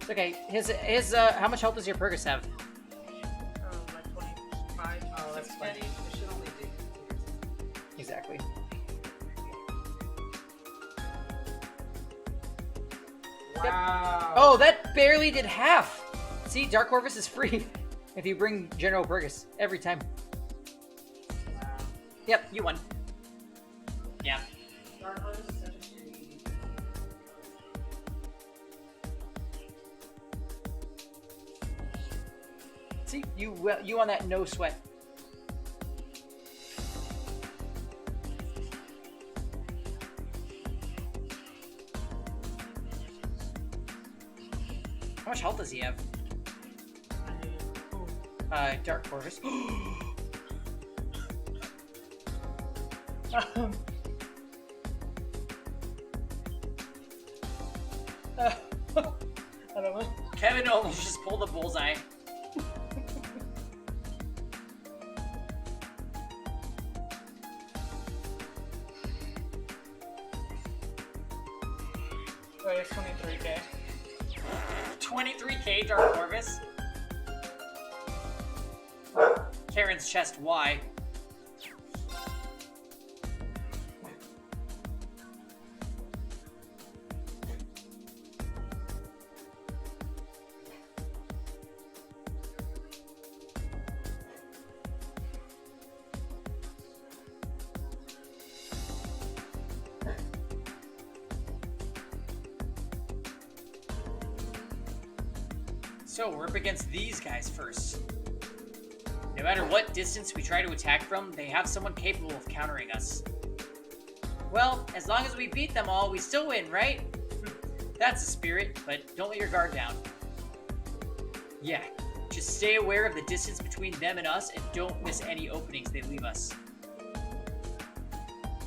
S1: It's okay. His how much health does your Purgus have?
S5: Like 25. Oh, that's funny. It should only do.
S1: Exactly.
S5: Wow.
S1: Yep. Oh, that barely did half. See, Dark Corvus is free if you bring General Purgus every time.
S5: Wow.
S1: Yep, you won. Yeah.
S5: Dark Corvus is such a shitty.
S1: See, you won that no sweat. How much health does he have? Dark Corvus.
S5: I don't know.
S1: Kevin almost just pulled a bullseye.
S5: Wait, it's 23k.
S1: 23k Dark Corvus. Karen's chest, why? So we're up against these guys first. No matter what distance we try to attack from, they have someone capable of countering us. Well, as long as we beat them all, we still win, right? That's the spirit, but don't let your guard down. Yeah, just stay aware of the distance between them and us and don't miss any openings they leave us.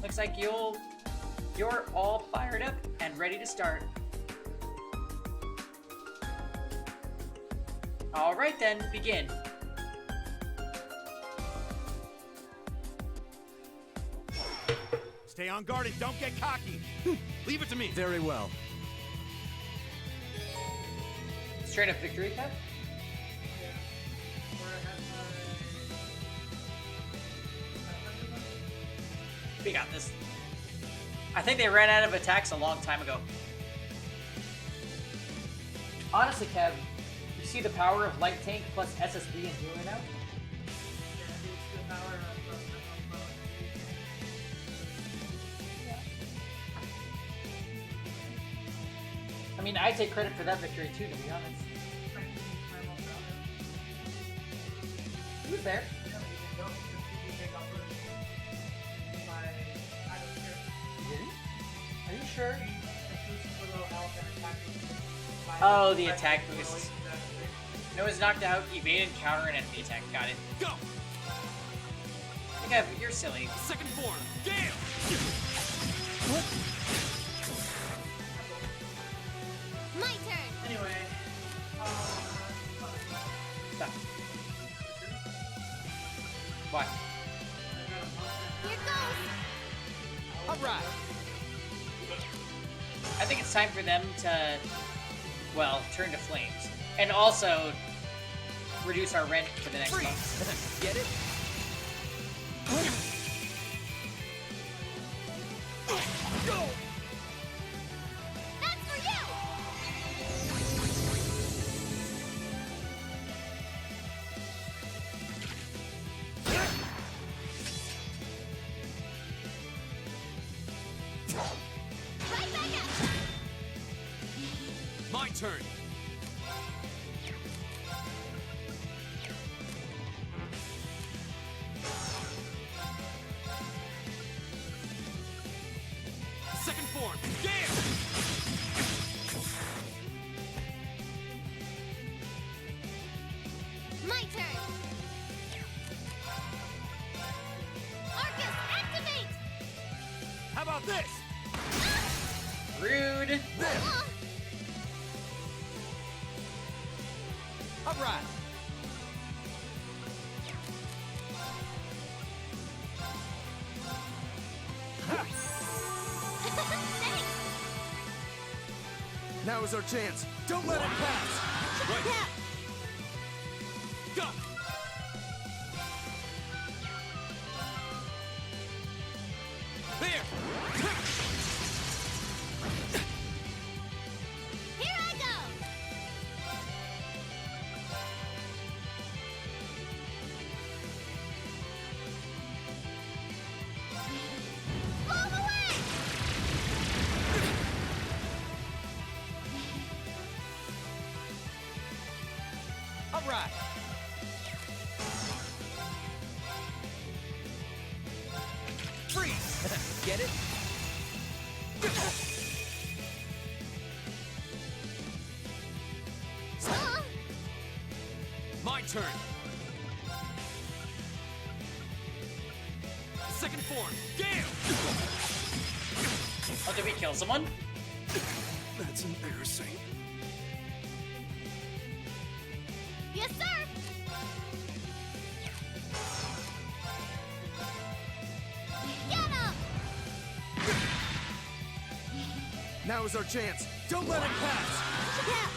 S1: Looks like you're all fired up and ready to start. Alright then, begin.
S4: Stay on guard and don't get cocky. Leave it to me.
S10: Very well.
S1: Straight up victory, Kev? We got this. I think they ran out of attacks a long time ago. Honestly, Kev, you see the power of light tank plus SSB and healer now? I mean, I take credit for that victory too, to be honest. He was there. Are you sure? Oh, the attack boost. No one's knocked out, evade and counter an enemy attack. Got it.
S4: Go!
S1: Kev, you're silly.
S4: Second form, Gale!
S1: What?
S7: My turn.
S5: Anyway,
S1: Stop. Why?
S7: Here goes.
S4: Alright.
S1: I think it's time for them to, well, turn to flames. And also, reduce our rent for the next month.
S4: Get it? Go!
S7: That's for you. Right back at you.
S4: My turn. Second form, Gale!
S7: My turn. Arcus, activate.
S4: How about this?
S1: Rude.
S4: Alright. Now is our chance. Don't let it pass. Right.
S7: Yeah.
S4: Go. There.
S7: Here I go. Blow away.
S4: All right. Freeze. Get it? My turn. Second form, Gale!
S1: Oh, did we kill someone?
S8: That's embarrassing.
S7: Yes, sir. Get him.
S4: Now is our chance. Don't let it pass.
S7: Yeah.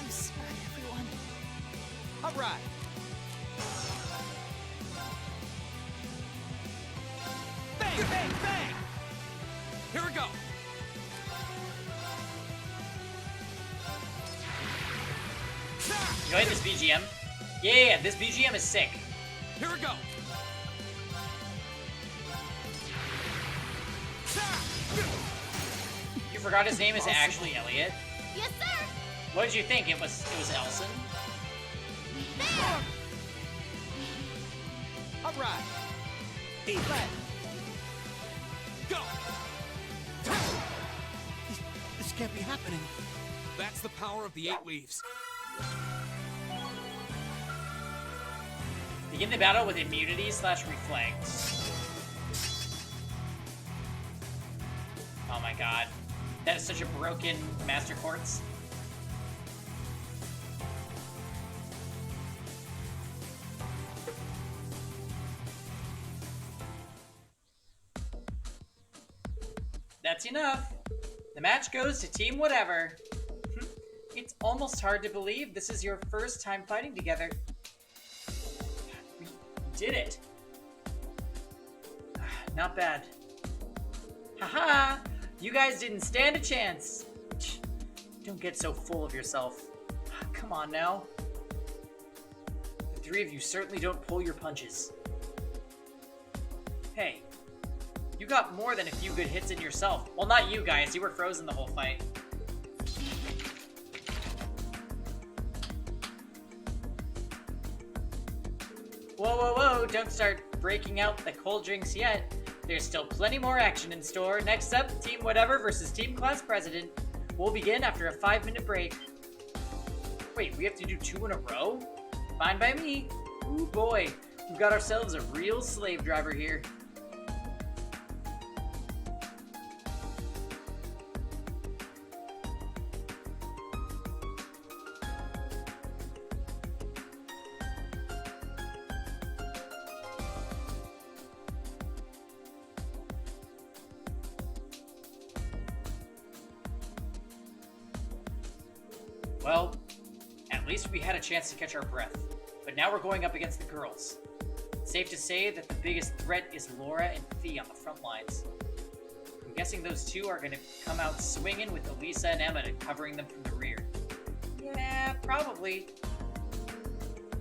S7: I'm sorry, everyone.
S4: All right. Bang, bang, bang! Here we go.
S1: You like this BGM? Yeah, this BGM is sick.
S4: Here we go.
S1: You forgot his name is actually Elliot.
S7: Yes, sir.
S1: What did you think? It was Elson?
S4: All right. Let go. This can't be happening. That's the power of the 8 leaves.
S1: Begin the battle with immunity / reflect. Oh my god. That is such a broken Master Quartz. That's enough. The match goes to Team Whatever. It's almost hard to believe this is your first time fighting together. We did it. Not bad. Haha! You guys didn't stand a chance. Don't get so full of yourself. Come on now. The 3 of you certainly don't pull your punches. Hey, you got more than a few good hits in yourself. Well, not you guys. You were frozen the whole fight. Whoa, whoa, whoa. Don't start breaking out the cold drinks yet. There's still plenty more action in store. Next up, Team Whatever versus Team Class President. We'll begin after a 5-minute break. Wait, we have to do 2 in a row? Fine by me. Ooh boy, we've got ourselves a real slave driver here. Well, at least we had a chance to catch our breath. But now we're going up against the girls. It's safe to say that the biggest threat is Laura and Fee on the front lines. I'm guessing those 2 are going to come out swinging with Elisa and Emma covering them from the rear. Yeah, probably.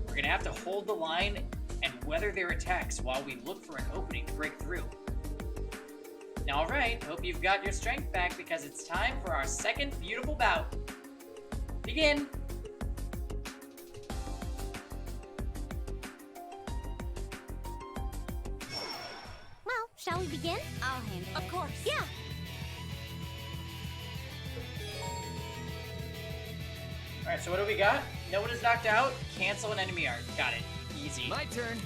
S1: We're going to have to hold the line and weather their attacks while we look for an opening to break through. Now, alright, hope you've got your strength back because it's time for our second beautiful bout. Begin!
S7: Well, shall we begin?
S3: I'll handle it.
S7: Of course. Yeah.
S1: Alright, so what do we got? No one is knocked out. Cancel an enemy art. Got it. Easy.
S4: My turn.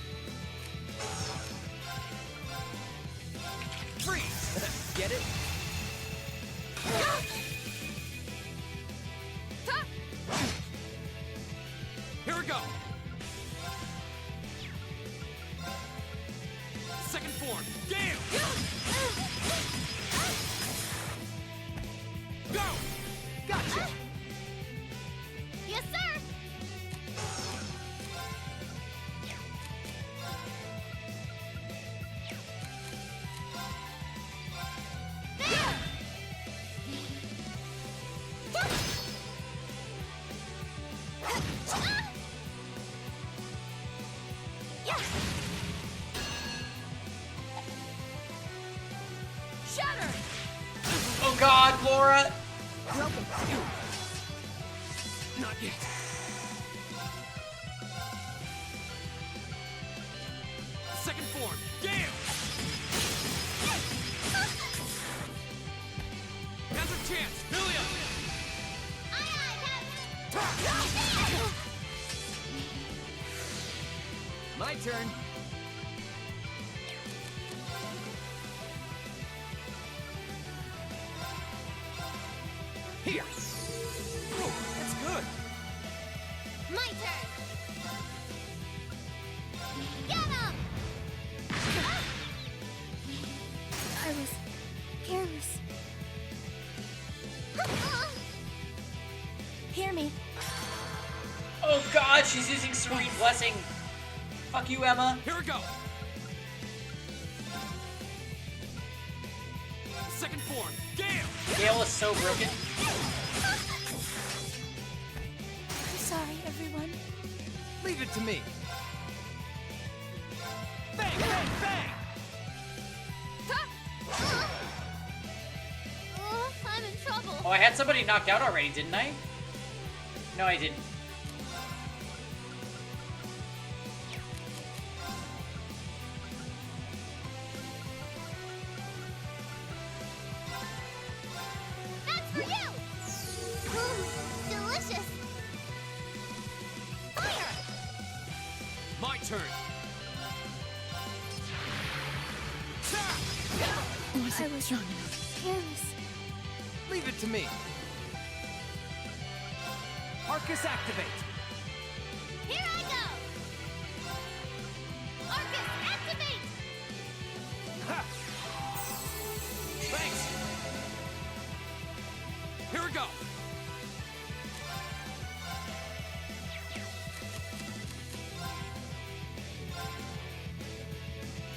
S4: Freeze! Get it? Here we go. Second form. Gale! Go! Gotcha!
S7: Yes, sir!
S3: Shatter!
S1: Oh god, Laura!
S4: Welcome. Not yet. Second form. Gale! Now's our chance. Lilia! My turn. Here. Oh, that's good.
S7: My turn. Get him! I was careless. Hear me.
S1: Oh god, she's using Serene Blessing. Fuck you, Emma.
S4: Here we go. Second form. Gale!
S1: Gale is so broken.
S7: I'm sorry, everyone.
S4: Leave it to me. Bang, bang, bang!
S7: I'm in trouble.
S1: Oh, I had somebody knocked out already, didn't I? No, I didn't.
S7: That's for you! Mmm, delicious! Fire!
S4: My turn.
S7: I was wrong enough. Careless.
S4: Leave it to me. Arcus activate.
S7: Here I go! Arcus, activate!
S4: Ha! Thanks. Here we go.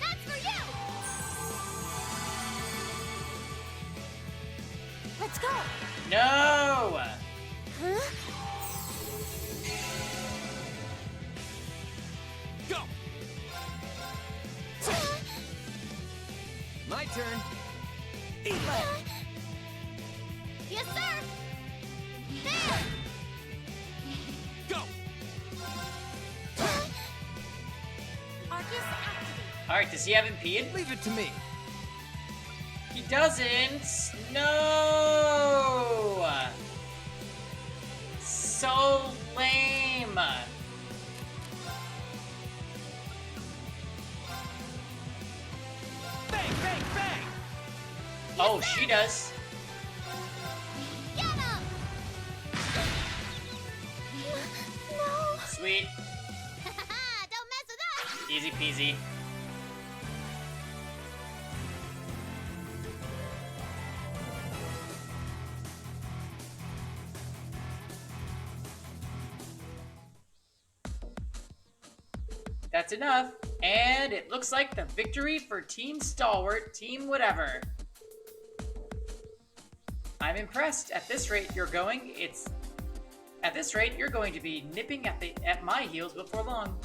S7: That's for you! Let's go!
S1: No!
S7: Huh?
S4: Go. My turn. Eat that.
S7: Yes, sir! There!
S4: Go.
S7: Arcus, activate!
S1: Alright, does he have impede?
S4: Leave it to me.
S1: He doesn't! No! So lame!
S4: Bang, bang, bang.
S1: Oh, she does.
S7: Get him! No!
S1: Sweet.
S7: Don't mess with us!
S1: Easy peasy. That's enough. And it looks like the victory for Team Stalwart, Team Whatever. I'm impressed. At this rate you're going to be nipping at my heels before long.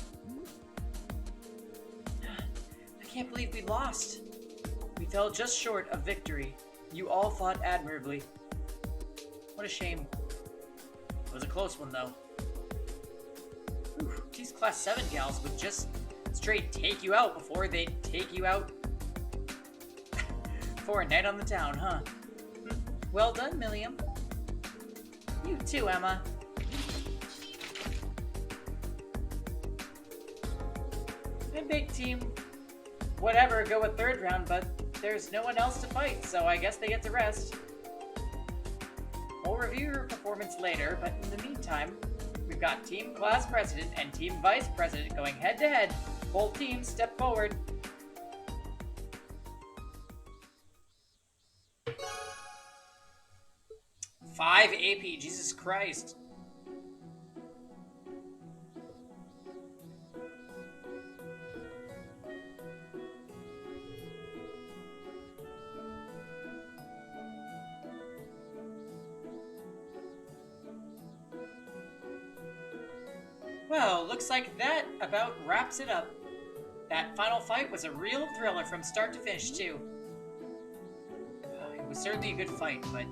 S1: I can't believe we lost. We fell just short of victory. You all fought admirably. What a shame. It was a close one though. Whew, these class 7 gals would just straight take you out before they take you out for a night on the town, huh? Well done, Milliam. You too, Emma. And big team, whatever, go a 3rd round, but there's no one else to fight, so I guess they get to rest. We'll review your performance later, but in the meantime, we've got Team Class President and Team Vice President going head-to-head. Both teams step forward. Five AP, Jesus Christ. Well, looks like that about wraps it up. That final fight was a real thriller from start to finish, too. It was certainly a good fight, but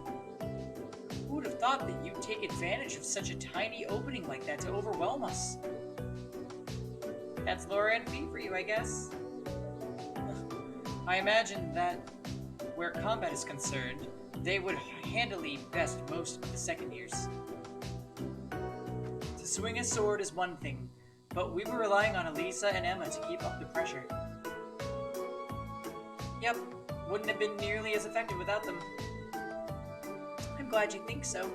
S1: who would have thought that you'd take advantage of such a tiny opening like that to overwhelm us? That's Laura and P for you, I guess. I imagine that where combat is concerned, they would handily best most of the second years. To swing a sword is one thing, but we were relying on Elisa and Emma to keep up the pressure. Yep, wouldn't have been nearly as effective without them. I'm glad you think so.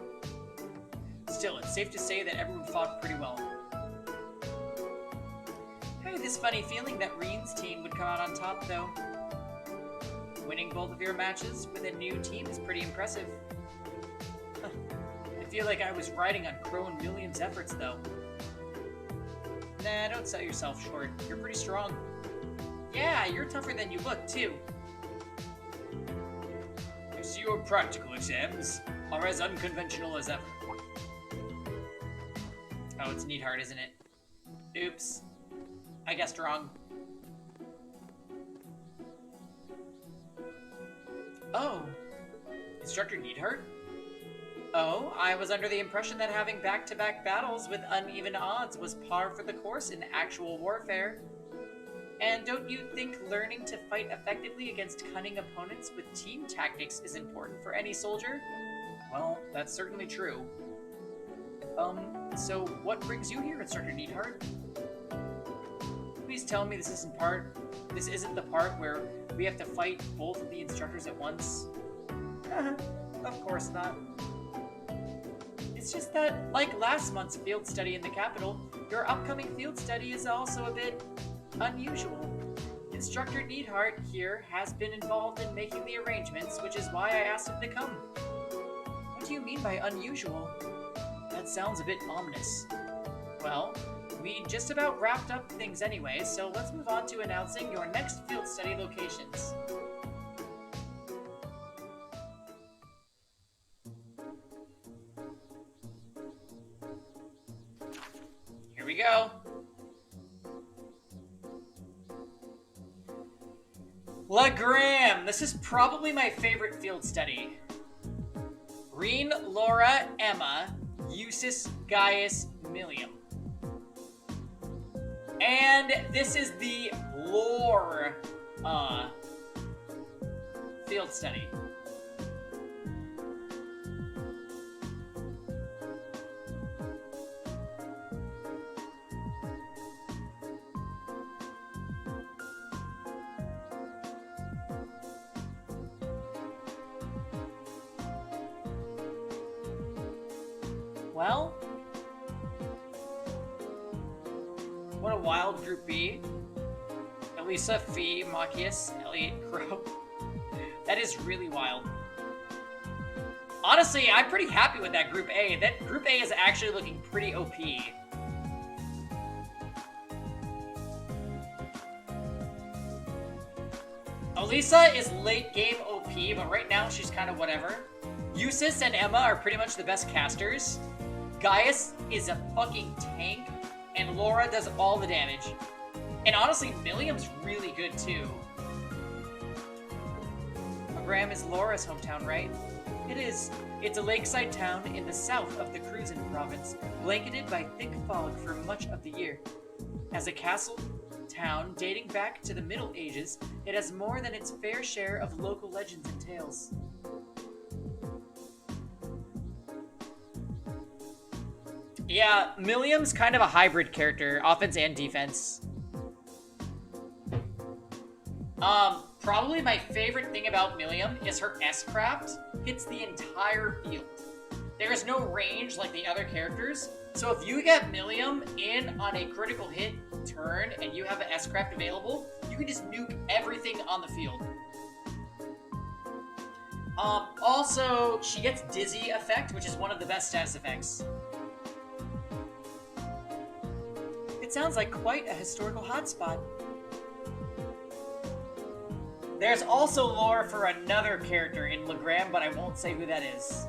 S1: Still, it's safe to say that everyone fought pretty well. I had this funny feeling that Reen's team would come out on top, though. Winning both of your matches with a new team is pretty impressive. I feel like I was riding on Crow and Milliam's efforts, though. Nah, don't sell yourself short. You're pretty strong. Yeah, you're tougher than you look, too. I see your practical exams are as unconventional as ever. Oh, it's Neatheart, isn't it? Oops. I guessed wrong. Oh. Instructor Neatheart? Oh, I was under the impression that having back-to-back battles with uneven odds was par for the course in actual warfare. And don't you think learning to fight effectively against cunning opponents with team tactics is important for any soldier? Well, that's certainly true. So what brings you here, Instructor Needhart? Please tell me this isn't the part where we have to fight both of the instructors at once. Of course not. It's just that, like last month's field study in the capital, your upcoming field study is also a bit unusual. Instructor Needhart here has been involved in making the arrangements, which is why I asked him to come. What do you mean by unusual? That sounds a bit ominous. Well, we just about wrapped up things anyway, so let's move on to announcing your next field study locations. Here we go. Legram! This is probably my favorite field study. Reen, Laura, Emma, Eustace, Gaius, Millium. And this is the lore field study. Well, what a wild Group B. Elisa, Fee, Machias, Elliot, Crow. That is really wild. Honestly, I'm pretty happy with that Group A. That Group A is actually looking pretty OP. Elisa is late game OP, but right now she's kind of whatever. Eustace and Emma are pretty much the best casters. Gaius is a fucking tank, and Laura does all the damage. And honestly, Milliam's really good too. Legram is Laura's hometown, right? It is. It's a lakeside town in the south of the Cruzen province, blanketed by thick fog for much of the year. As a castle town dating back to the Middle Ages, it has more than its fair share of local legends and tales. Yeah, Milliam's kind of a hybrid character, offense and defense. Probably my favorite thing about Milliam is her S-Craft hits the entire field. There is no range like the other characters, so if you get Milliam in on a critical hit turn and you have an S-Craft available, you can just nuke everything on the field. Also, she gets Dizzy effect, which is one of the best status effects. It sounds like quite a historical hotspot. There's also lore for another character in Legram, but I won't say who that is.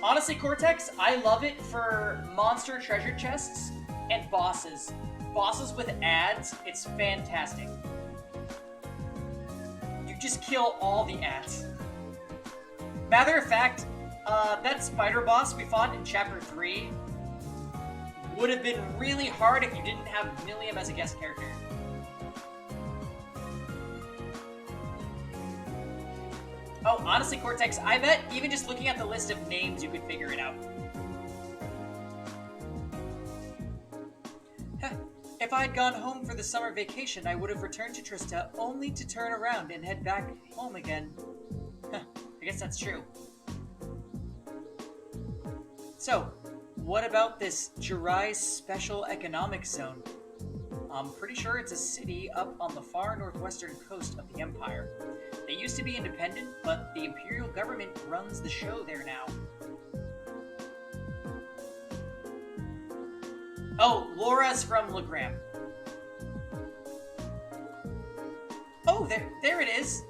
S1: Honestly, Cortex, I love it for monster treasure chests and bosses. Bosses with ads, it's fantastic. You just kill all the ads. Matter of fact, that spider boss we fought in Chapter 3 would have been really hard if you didn't have Milliam as a guest character. Oh, honestly, Cortex, I bet even just looking at the list of names, you could figure it out. If I had gone home for the summer vacation, I would have returned to Trista only to turn around and head back home again. I guess that's true. So, what about this Jirai Special Economic Zone? I'm pretty sure it's a city up on the far northwestern coast of the Empire. They used to be independent, but the Imperial government runs the show there now. Oh, Laura's from Legram. Oh, there it is.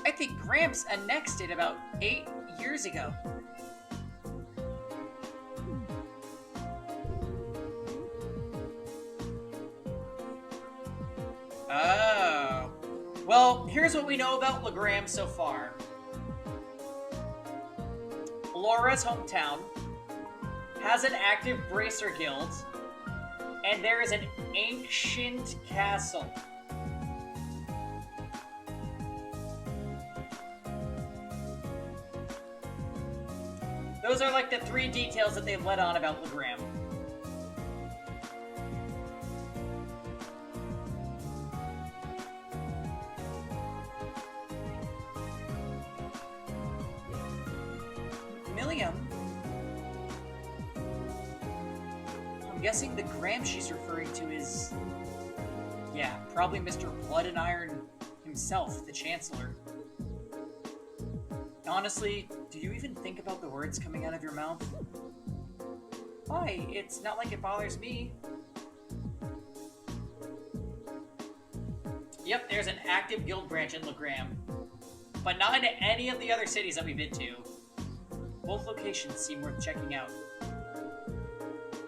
S1: I think Gramps annexed it about 8 years ago. Oh. Well, here's what we know about Legram so far. Laura's hometown has an active bracer guild, and there is an ancient castle. Those are like the 3 details that they've let on about Legram. Milliam? I'm guessing the Graham she's referring to is... yeah, probably Mr. Blood and Iron himself, the Chancellor. Honestly, do you even think about the words coming out of your mouth? Why? It's not like it bothers me. Yep, there's an active guild branch in Legram, but not in any of the other cities that we've been to. Both locations seem worth checking out.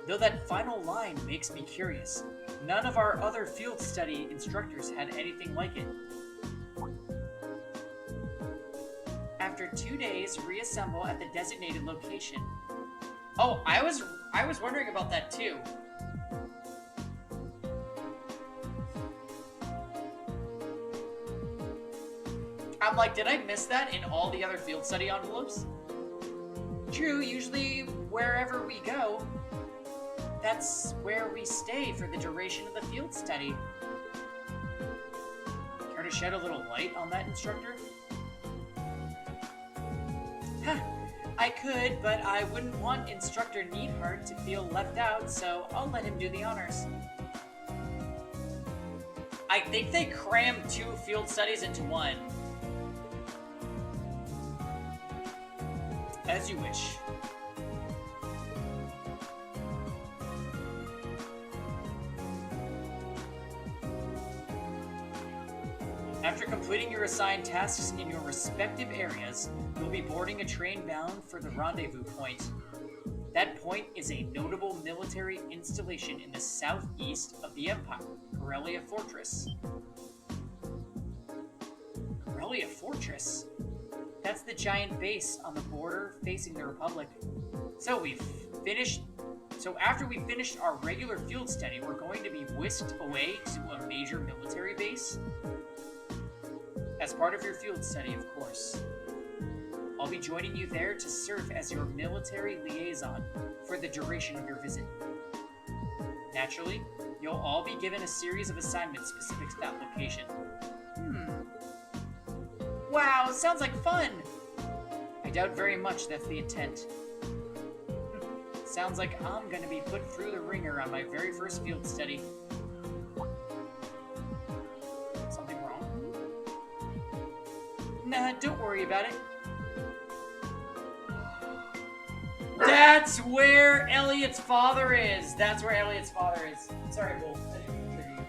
S1: Though that final line makes me curious. None of our other field study instructors had anything like it. After 2 days, reassemble at the designated location. Oh, I was wondering about that too. I'm like, did I miss that in all the other field study envelopes? True, usually wherever we go, that's where we stay for the duration of the field study. Care to shed a little light on that, instructor? Huh, I could, but I wouldn't want Instructor Needhart to feel left out, so I'll let him do the honors. I think they crammed 2 field studies into 1. As you wish. After completing your assigned tasks in your respective areas, you'll be boarding a train bound for the rendezvous point. That point is a notable military installation in the southeast of the Empire, Corellia Fortress. Corellia Fortress? That's the giant base on the border facing the Republic. So after we finished our regular field study, we're going to be whisked away to a major military base? As part of your field study, of course. I'll be joining you there to serve as your military liaison for the duration of your visit. Naturally, you'll all be given a series of assignments specific to that location. Wow, sounds like fun! I doubt very much that's the intent. Sounds like I'm gonna be put through the ringer on my very first field study. Something wrong? Nah, don't worry about it. That's where Elliot's father is! That's where Elliot's father is. Sorry, Wolf. I didn't mean to trigger you.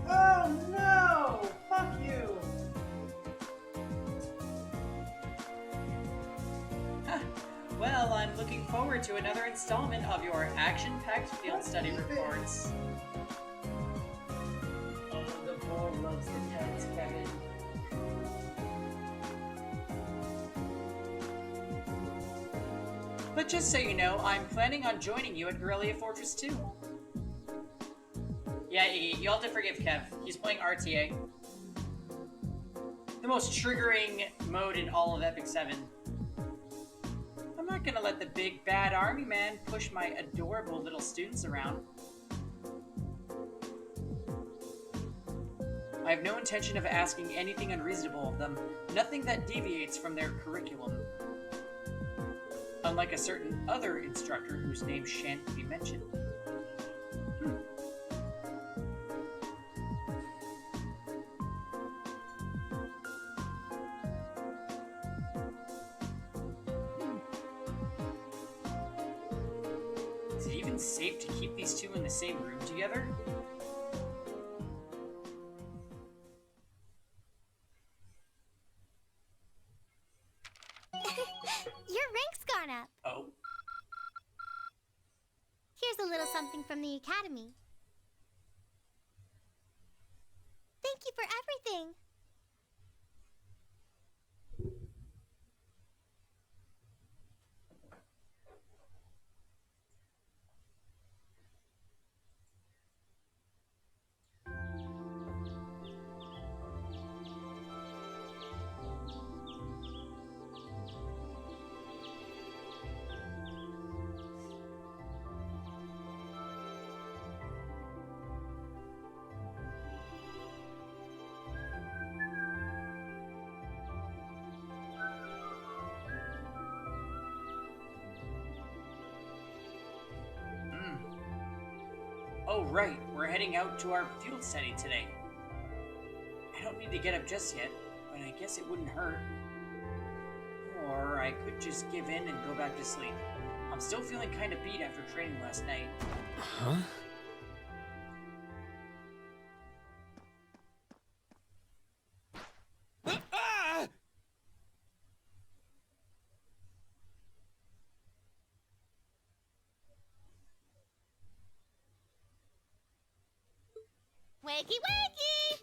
S5: Oh no! Fuck you!
S1: Well, I'm looking forward to another installment of your action-packed field study reports. Oh, the bull loves the tenants, Kevin. But just so you know, I'm planning on joining you at Corellia Fortress 2. Yeah, you'll have to forgive Kev. He's playing RTA. The most triggering mode in all of Epic 7. I'm not gonna let the big bad army man push my adorable little students around. I have no intention of asking anything unreasonable of them, nothing that deviates from their curriculum. Unlike a certain other instructor whose name shan't be mentioned. Is it even safe to keep these two in the same room together?
S7: Your rank's gone up.
S1: Oh.
S7: Here's a little something from the Academy.
S1: Oh, right. We're heading out to our field study today. I don't need to get up just yet, but I guess it wouldn't hurt. Or I could just give in and go back to sleep. I'm still feeling kind of beat after training last night.
S10: Huh?
S7: Wakey wakey!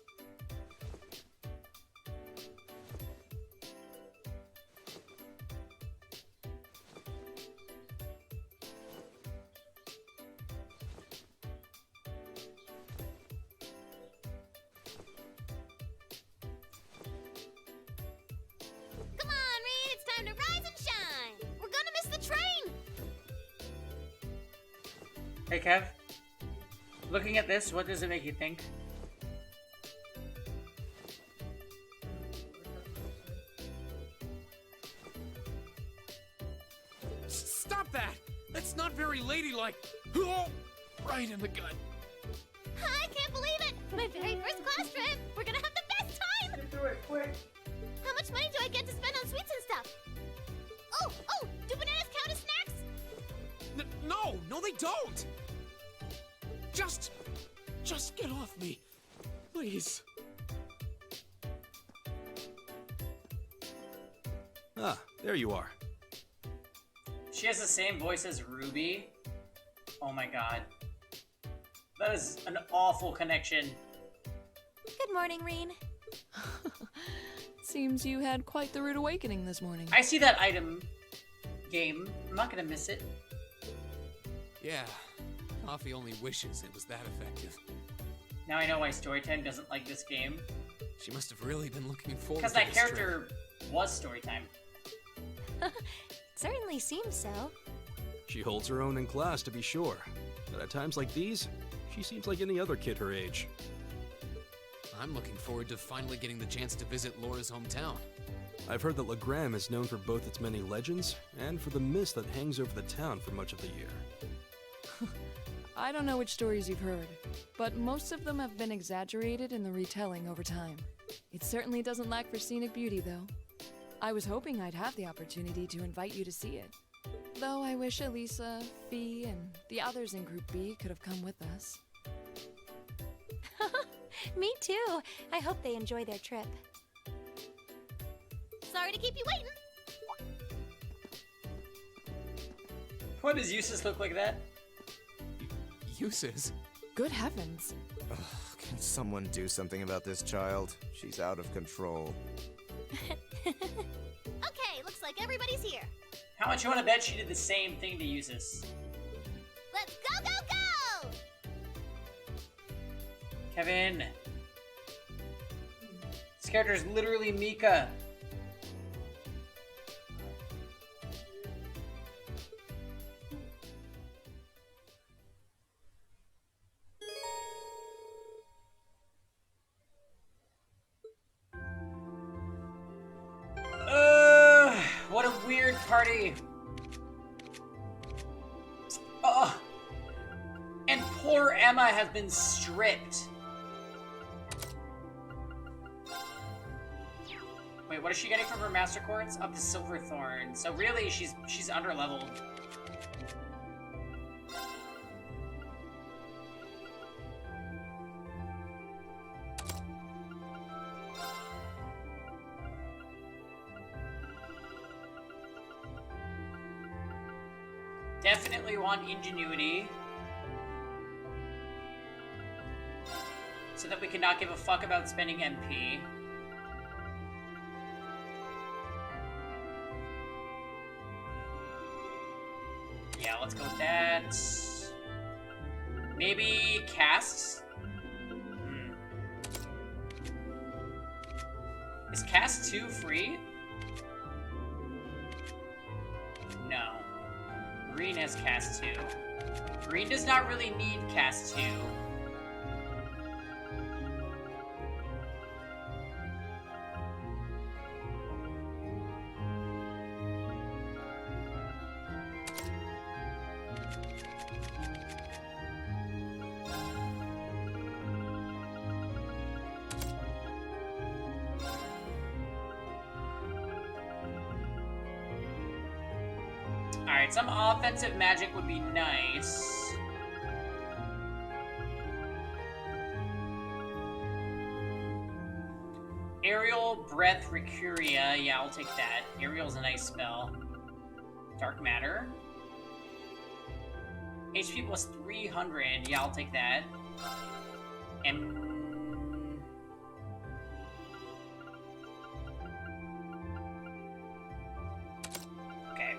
S7: Come on, Reed, it's time to rise and shine! We're gonna miss the train!
S1: Hey, Kev. Looking at this, what does it make you think?
S4: Stop that! That's not very ladylike. Oh, right in the gut.
S7: I can't believe it! My very first class trip! We're gonna have the best time!
S5: Get through it, quick!
S7: How much money do I get to spend on sweets and stuff? Oh, do bananas count as snacks?
S4: No, they don't! Just get off me, please.
S13: Ah, there you are.
S1: She has the same voice as Ruby. Oh my god. That is an awful connection.
S7: Good morning, Reen.
S14: Seems you had quite the rude awakening this morning.
S1: I see that item game. I'm not gonna miss it.
S4: Yeah, Coffee only wishes it was that effective.
S1: Now I know why Storytime doesn't like this game.
S4: She must have really been looking forward
S1: Because
S4: to
S1: that
S4: this
S1: character was Storytime.
S7: Certainly seems so.
S13: She holds her own in class, to be sure. But at times like these, she seems like any other kid her age.
S4: I'm looking forward to finally getting the chance to visit Laura's hometown.
S13: I've heard that Legram is known for both its many legends and for the mist that hangs over the town for much of the year.
S14: I don't know which stories you've heard, but most of them have been exaggerated in the retelling over time. It certainly doesn't lack for scenic beauty, though. I was hoping I'd have the opportunity to invite you to see it. Though I wish Elisa, Fee, and the others in Group B could have come with us.
S7: Me too. I hope they enjoy their trip. Sorry to keep you waiting.
S1: Why does Eustace look like that?
S4: Uses?
S14: Good heavens.
S15: Ugh, can someone do something about this child? She's out of control.
S7: Okay, looks like everybody's here.
S1: How much you want to bet she did the same thing to Eustace?
S7: Let's go, go, go!
S1: Kevin. This character is literally Mika. What a weird party. And poor Emma has been stripped. Wait, what is she getting from her master quartz? Up to Silverthorn. So really, she's underleveled. Definitely want ingenuity. So that we can not give a fuck about spending MP. Yeah, let's go with that. Maybe cast? Is cast 2 free? No. Green has cast 2. Green does not really need cast 2. Alright, some offensive magic would be nice. Aerial Breath Recuria. Yeah, I'll take that. Aerial's a nice spell. Dark Matter. HP plus 300. Yeah, I'll take that. And... okay.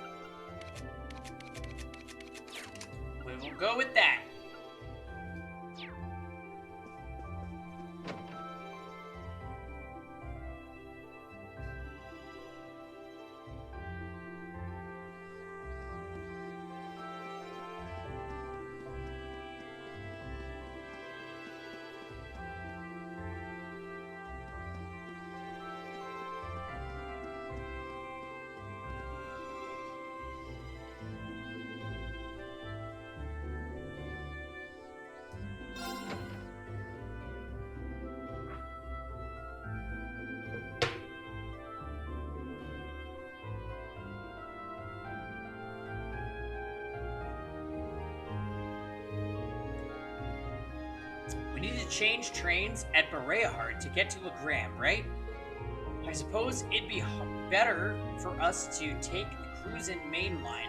S1: We will go with that. We need to change trains at Bereahard to get to Legram, right? I suppose it'd be better for us to take the cruise-in main line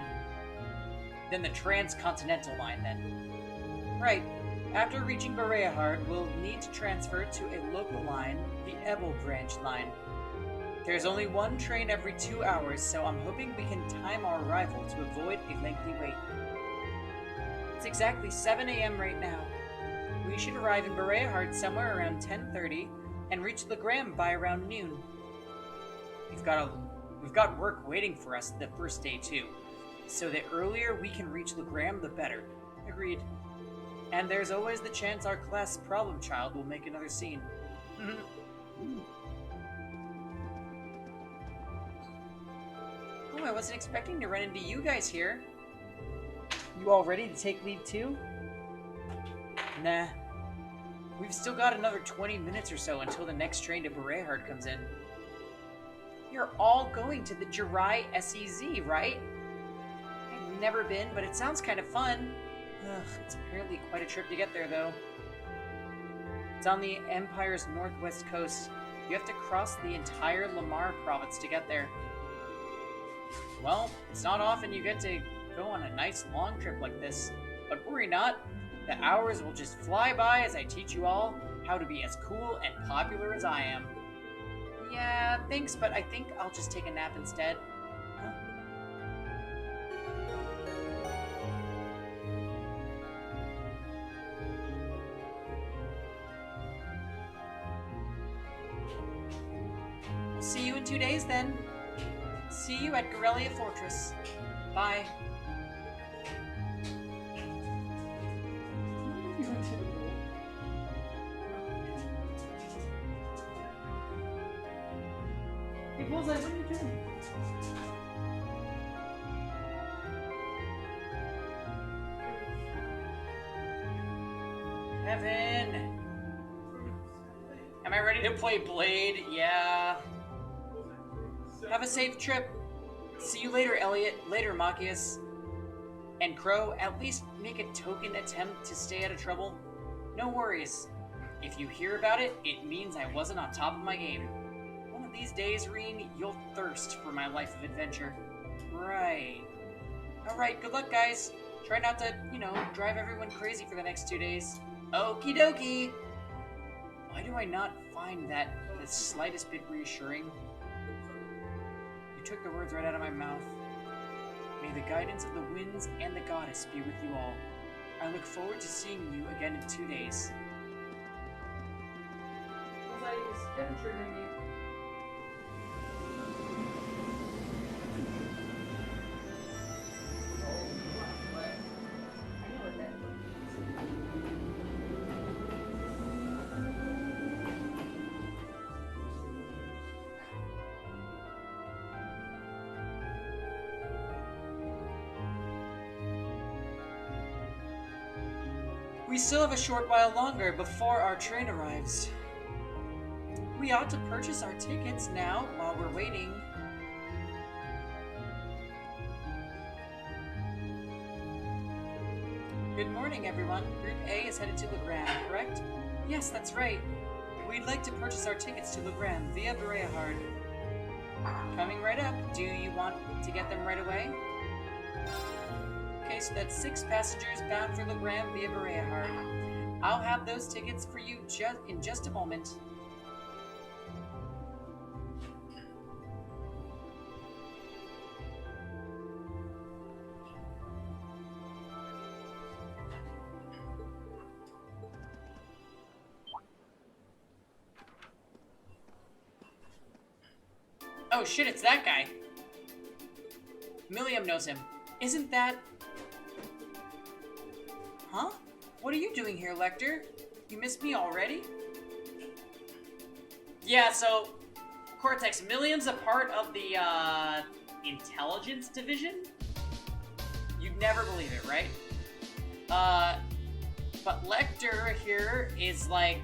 S1: than the transcontinental line, then. Right. After reaching Bereahard, we'll need to transfer to a local line, the Ebel branch line. There's only one train every 2 hours, so I'm hoping we can time our arrival to avoid a lengthy wait. It's exactly 7 a.m. right now. We should arrive in Bereahard somewhere around 10:30 and reach Legram by around noon. We've got work waiting for us the first day too, so the earlier we can reach Legram, the better. Agreed. And there's always the chance our class problem child will make another scene. Oh, I wasn't expecting to run into you guys here. You all ready to take leave too? Nah. We've still got another 20 minutes or so until the next train to Bereahard comes in. You're all going to the Jirai SEZ, right? I've never been, but it sounds kind of fun. Ugh, it's apparently quite a trip to get there, though. It's on the Empire's northwest coast. You have to cross the entire Lamar province to get there. Well, it's not often you get to go on a nice long trip like this, but worry not. The hours will just fly by as I teach you all how to be as cool and popular as I am. Yeah, thanks, but I think I'll just take a nap instead. Huh? We'll see you in 2 days then. See you at Gorelia Fortress. Bye.
S5: Hey, Bullseye, what are you doing?
S1: Kevin! Am I ready to play Blade? Yeah. Have a safe trip. See you later, Elliot. Later, Machias. And Crow, at least make a token attempt to stay out of trouble. No worries. If you hear about it, it means I wasn't on top of my game. One of these days, Reen, you'll thirst for my life of adventure. Right. Alright, good luck, guys. Try not to, drive everyone crazy for the next 2 days. Okie dokie! Why do I not find that the slightest bit reassuring? You took the words right out of my mouth. May the guidance of the winds and the goddess be with you all. I look forward to seeing you again in 2 days.
S5: Bullseye is Kevin triggering me.
S1: We still have a short while longer before our train arrives. We ought to purchase our tickets now while we're waiting. Good morning, everyone. Group A is headed to Legram, correct? Yes, that's right. We'd like to purchase our tickets to Legram via Bereahard. Coming right up. Do you want to get them right away? Okay, so that's 6 passengers bound for Legram via Bereahard. I'll have those tickets for you in just a moment. Oh shit, it's that guy. Milliam knows him. Isn't that... Huh? What are you doing here, Lecter? You missed me already? Yeah, so... Cortex, Milliam's a part of the, Intelligence Division? You'd never believe it, right? But Lecter here is like...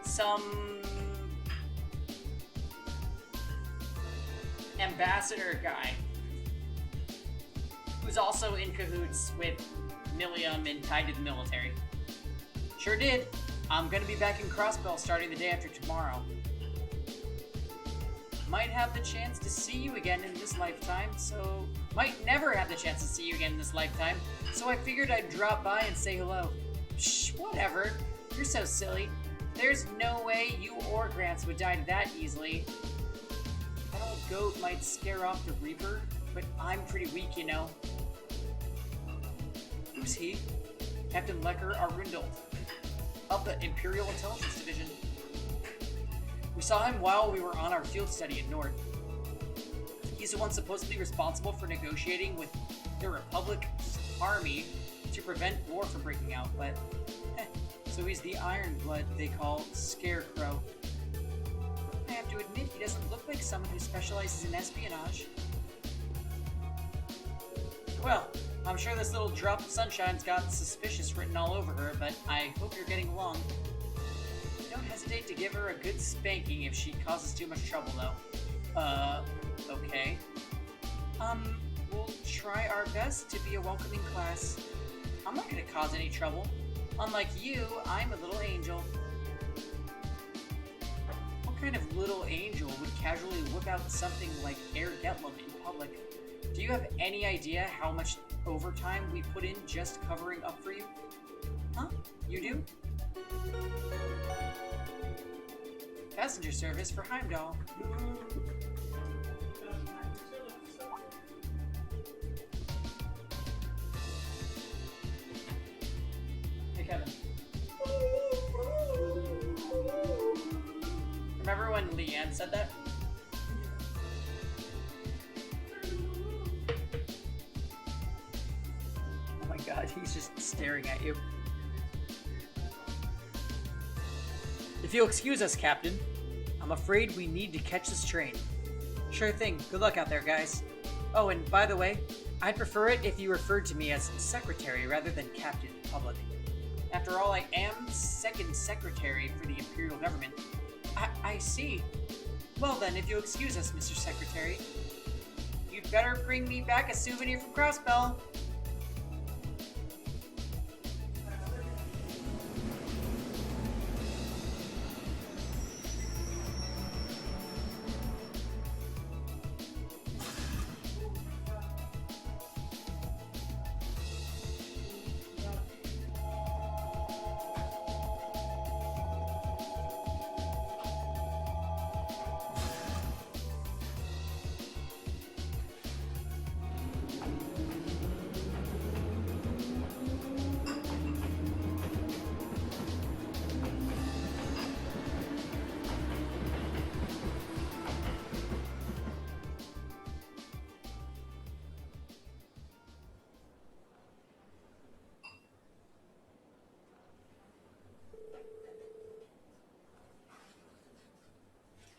S1: some... ambassador guy who's also in cahoots with Milliam and tied to the military. Sure did. I'm gonna be back in Crossbell starting the day after tomorrow. Might have the chance to see you again in this lifetime, so... Might never have the chance to see you again in this lifetime, so I figured I'd drop by and say hello. Shh, whatever. You're so silly. There's no way you or Grants would die that easily. That old goat might scare off the Reaper, but I'm pretty weak, you know. Who's he? Captain Lecker Arundel, of the Imperial Intelligence Division. We saw him while we were on our field study in Nord. He's the one supposedly responsible for negotiating with the Republic's army to prevent war from breaking out, but... so he's the Ironblood they call Scarecrow. I have to admit, he doesn't look like someone who specializes in espionage. Well, I'm sure this little drop of sunshine's got suspicious written all over her, but I hope you're getting along. Don't hesitate to give her a good spanking if she causes too much trouble, though. Okay. We'll try our best to be a welcoming class. I'm not gonna cause any trouble. Unlike you, I'm a little angel. What kind of little angel would casually whip out something like Air Getlum in public? Do you have any idea how much overtime we put in just covering up for you? Huh? You do? Passenger service for Heimdall. Hey, Kevin. Remember when Leanne said that? Oh my god, he's just staring at you. If you'll excuse us, Captain, I'm afraid we need to catch this train. Sure thing. Good luck out there, guys. Oh, and by the way, I'd prefer it if you referred to me as Secretary rather than Captain in public. After all, I am second secretary for the Imperial government. I see. Well then, if you'll excuse us, Mr. Secretary, you'd better bring me back a souvenir from Crossbell.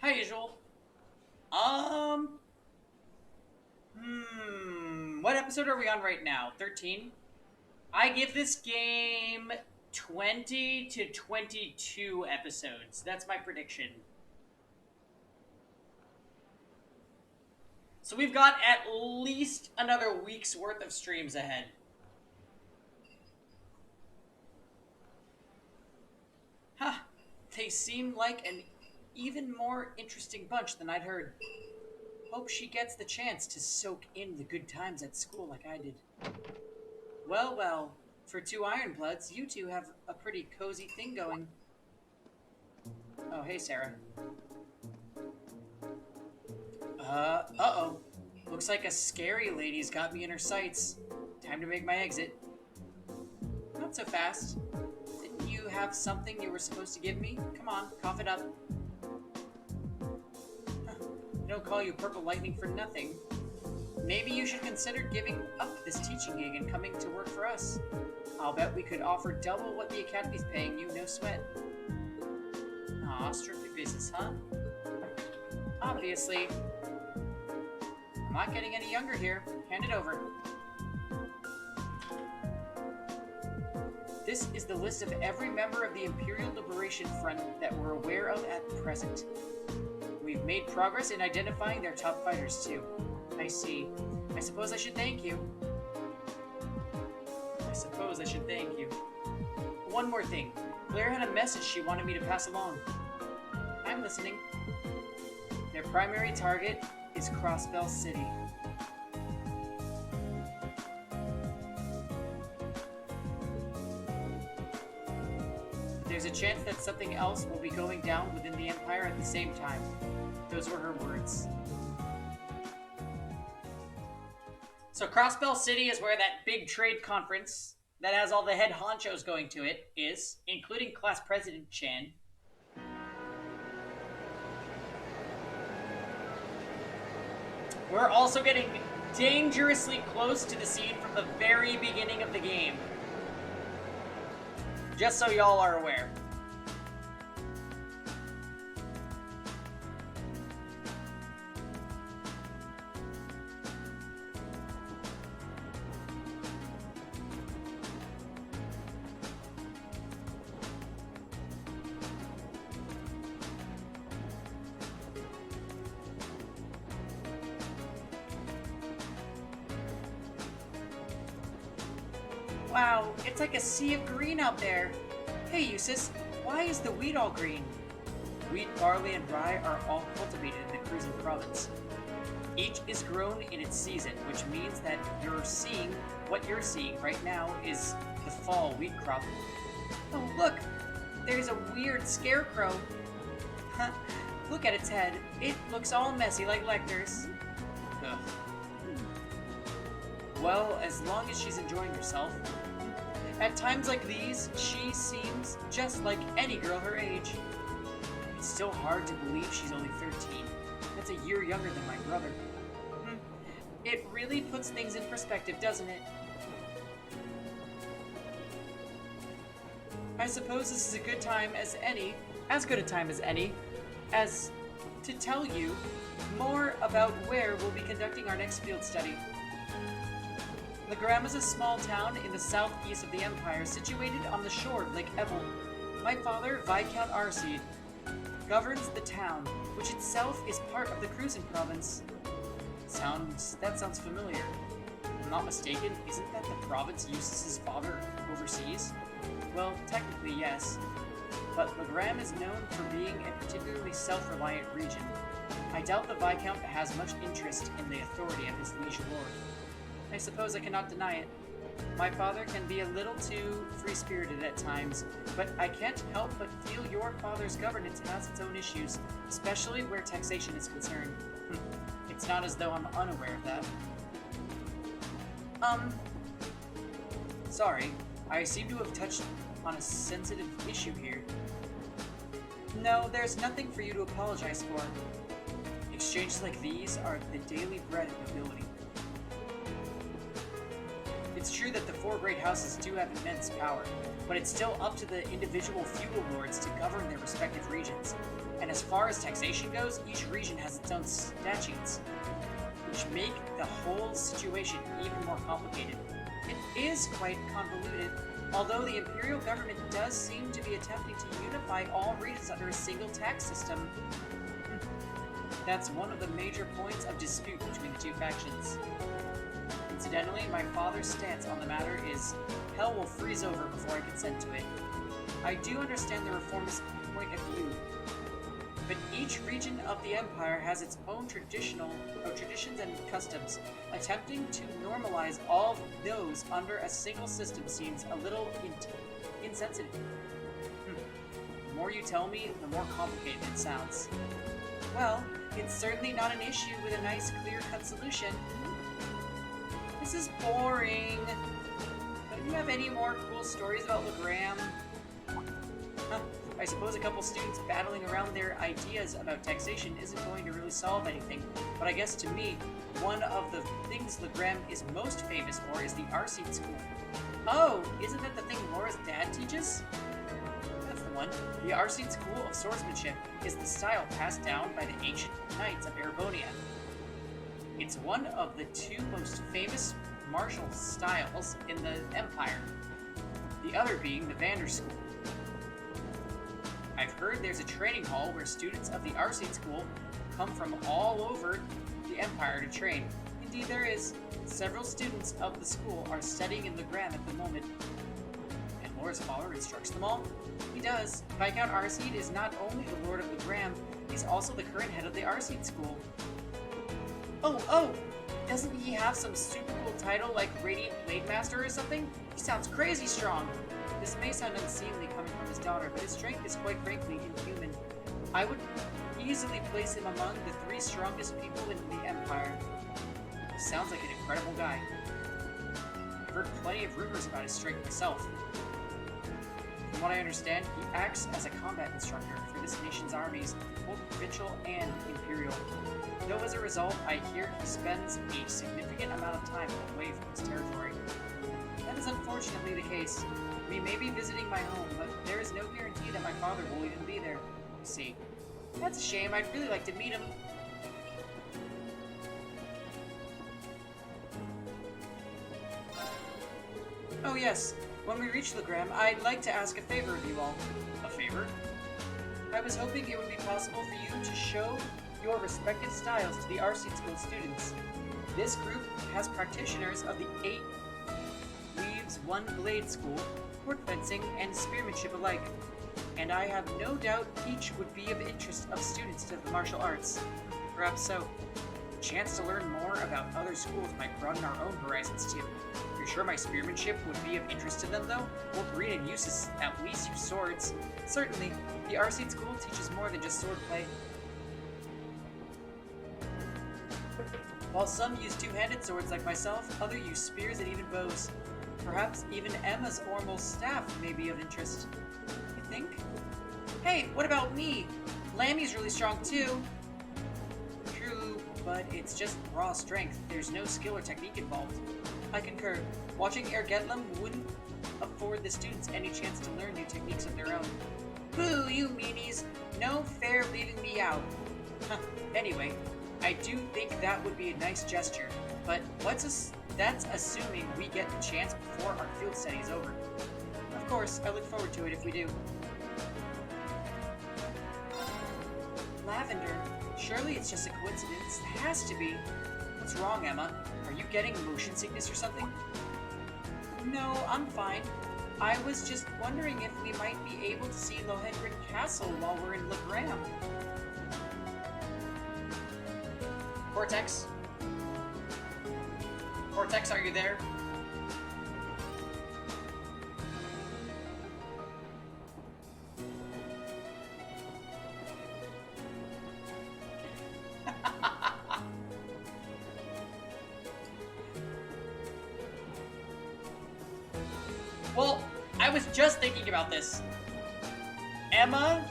S1: Hi, usual. What episode are we on right now? 13? I give this game 20 to 22 episodes. That's my prediction. So we've got at least another week's worth of streams ahead. They seem like an even more interesting bunch than I'd heard. Hope she gets the chance to soak in the good times at school like I did. Well, well, for two Ironbloods, you two have a pretty cozy thing going. Oh, hey, Sarah. Uh-oh. Looks like a scary lady's got me in her sights. Time to make my exit. Not so fast. Didn't you have something you were supposed to give me? Come on, cough it up. I don't call you Purple Lightning for nothing. Maybe you should consider giving up this teaching gig and coming to work for us. I'll bet we could offer double what the Academy's paying you, no sweat. Aw, strictly business, huh? Obviously. I'm not getting any younger here. Hand it over. This is the list of every member of the Imperial Liberation Front that we're aware of at present. We've made progress in identifying their top fighters, too. I see. I suppose I should thank you. One more thing. Claire had a message she wanted me to pass along. I'm listening. Their primary target is Crossbell City. There's a chance that something else will be going down within the Empire at the same time. Those were her words. So Crossbell City is where that big trade conference that has all the head honchos going to it is, including Class President Chan. We're also getting dangerously close to the scene from the very beginning of the game. Just so y'all are aware. Wow, it's like a sea of green out there. Hey, Eustace, why is the wheat all green? Wheat, barley, and rye are all cultivated in the Cruisin province. Each is grown in its season, which means that what you're seeing right now is the fall wheat crop. Oh, look! There's a weird scarecrow. Look at its head. It looks all messy like Lecter's. Ugh. Well, as long as she's enjoying herself. At times like these, she seems just like any girl her age. It's still hard to believe she's only 13. That's a year younger than my brother. It really puts things in perspective, doesn't it? I suppose this is a good time as any, as good a time as any, as to tell you more about where we'll be conducting our next field study. Legram is a small town in the southeast of the Empire, situated on the shore of Lake Ebel. My father, Viscount Arseed, governs the town, which itself is part of the Cruisin province. That sounds familiar. If I'm not mistaken, isn't that the province Eustace's father oversees? Well, technically yes, but Legram is known for being a particularly self-reliant region. I doubt the Viscount has much interest in the authority of his liege lord. I suppose I cannot deny it. My father can be a little too free-spirited at times, but I can't help but feel your father's governance has its own issues, especially where taxation is concerned. It's not as though I'm unaware of that. Sorry, I seem to have touched on a sensitive issue here. No, there's nothing for you to apologize for. Exchanges like these are the daily bread of nobility. It's true that the four great houses do have immense power, but it's still up to the individual feudal lords to govern their respective regions. And as far as taxation goes, each region has its own statutes, which make the whole situation even more complicated. It is quite convoluted, although the imperial government does seem to be attempting to unify all regions under a single tax system. That's one of the major points of dispute between the two factions. Incidentally, my father's stance on the matter is hell will freeze over before I consent to it. I do understand the reformist point of view, but each region of the Empire has its own traditions and customs. Attempting to normalize all of those under a single system seems a little insensitive. The more you tell me, the more complicated it sounds. Well, it's certainly not an issue with a nice, clear-cut solution. This is boring. Don't you have any more cool stories about Legram? Huh. I suppose a couple students battling around their ideas about taxation isn't going to really solve anything, but I guess to me, one of the things Legram is most famous for is the Arseed School. Oh, isn't that the thing Laura's dad teaches? That's the one. The Arseed School of Swordsmanship is the style passed down by the ancient knights of Erebonia. It's one of the two most famous martial styles in the Empire, the other being the Vander School. I've heard there's a training hall where students of the Arseed School come from all over the Empire to train. Indeed, there is. Several students of the school are studying in Legram at the moment. And Laura's father instructs them all? He does. Viscount Arseed is not only the Lord of Legram, he's also the current head of the Arseed School. Oh! Doesn't he have some super cool title like Radiant Blade Master or something? He sounds crazy strong. This may sound unseemly coming from his daughter, but his strength is quite frankly inhuman. I would easily place him among the 3 strongest people in the Empire. Sounds like an incredible guy. I've heard plenty of rumors about his strength myself. From what I understand, he acts as a combat instructor for this nation's armies, both provincial and imperial. Though as a result, I hear he spends a significant amount of time away from his territory. That is unfortunately the case. We may be visiting my home, but there is no guarantee that my father will even be there. You see. That's a shame. I'd really like to meet him. Oh yes, when we reach Legram, I'd like to ask a favor of you all. A favor? I was hoping it would be possible for you to show your respective styles to the Arseed School students. This group has practitioners of the 8 Leaves 1 Blade School, sword fencing, and spearmanship alike, and I have no doubt each would be of interest of students to the martial arts. Perhaps so. A chance to learn more about other schools might broaden our own horizons too. You're sure my spearmanship would be of interest to them though? Both read and use at least use swords. Certainly, the Arseed School teaches more than just swordplay. While some use two-handed swords like myself, others use spears and even bows. Perhaps even Emma's Ormel's staff may be of interest. You think? Hey, what about me? Lammy's really strong too. True, but it's just raw strength. There's no skill or technique involved. I concur. Watching Ergetlum wouldn't afford the students any chance to learn new techniques of their own. Boo, you meanies! No fair leaving me out. Anyway, I do think that would be a nice gesture, but that's assuming we get the chance before our field study is over. Of course, I look forward to it if we do. Lavender, surely it's just a coincidence. It has to be. What's wrong, Emma? Are you getting motion sickness or something? No, I'm fine. I was just wondering if we might be able to see Lohengrin Castle while we're in Legram. Cortex? Cortex, are you there? Well, I was just thinking about this. Emma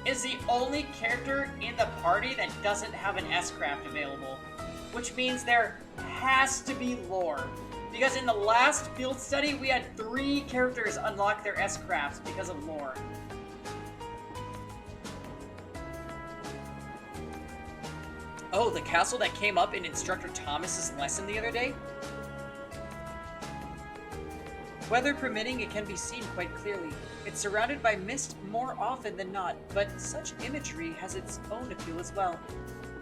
S1: is the only character in the party that doesn't have an S-craft available, which means there has to be lore. Because in the last field study, we had 3 characters unlock their S-crafts because of lore. Oh, the castle that came up in Instructor Thomas's lesson the other day? Weather permitting, it can be seen quite clearly. It's surrounded by mist more often than not, but such imagery has its own appeal as well.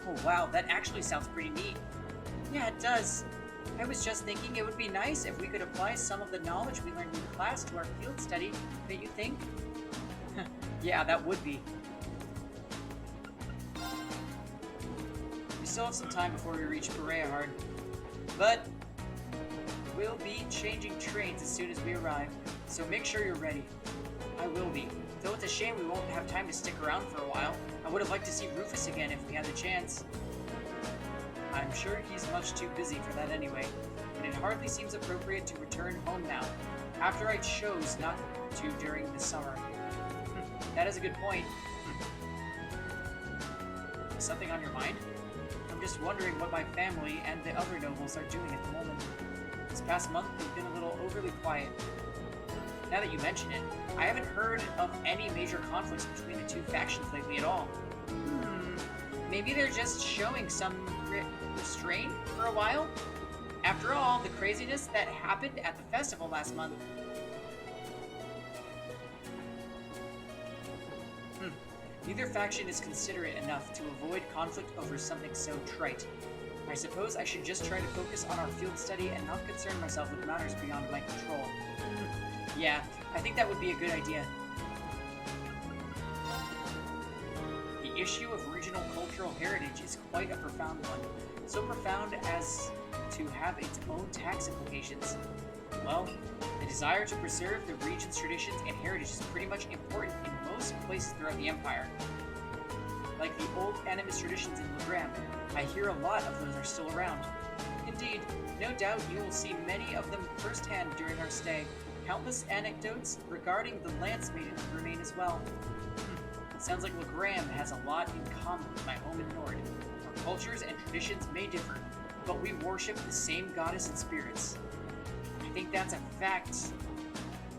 S1: Oh wow, that actually sounds pretty neat. Yeah, it does. I was just thinking it would be nice if we could apply some of the knowledge we learned in class to our field study. Don't you think? Yeah, that would be. We still have some time before we reach Bereahard, but we'll be changing trains as soon as we arrive, so make sure you're ready. I will be. Though it's a shame we won't have time to stick around for a while. I would have liked to see Rufus again if we had the chance. I'm sure he's much too busy for that anyway, and it hardly seems appropriate to return home now, after I chose not to during the summer. That is a good point. Is something on your mind? I'm just wondering what my family and the other nobles are doing at the moment. This past month, they've been a little overly quiet. Now that you mention it, I haven't heard of any major conflicts between the two factions lately at all. Maybe they're just showing some restraint for a while? After all, the craziness that happened at the festival last month. Neither faction is considerate enough to avoid conflict over something so trite. I suppose I should just try to focus on our field study and not concern myself with matters beyond my control. Yeah, I think that would be a good idea. The issue of regional cultural heritage is quite a profound one. So profound as to have its own tax implications. Well, the desire to preserve the region's traditions and heritage is pretty much important in most places throughout the Empire. Like the old animist traditions in Legram, I hear a lot of those are still around. Indeed, no doubt you will see many of them firsthand during our stay. Countless anecdotes regarding the Lance Maidens remain as well. Sounds like Legram has a lot in common with my home in Nord. Our cultures and traditions may differ, but we worship the same goddess and spirits. I think that's a fact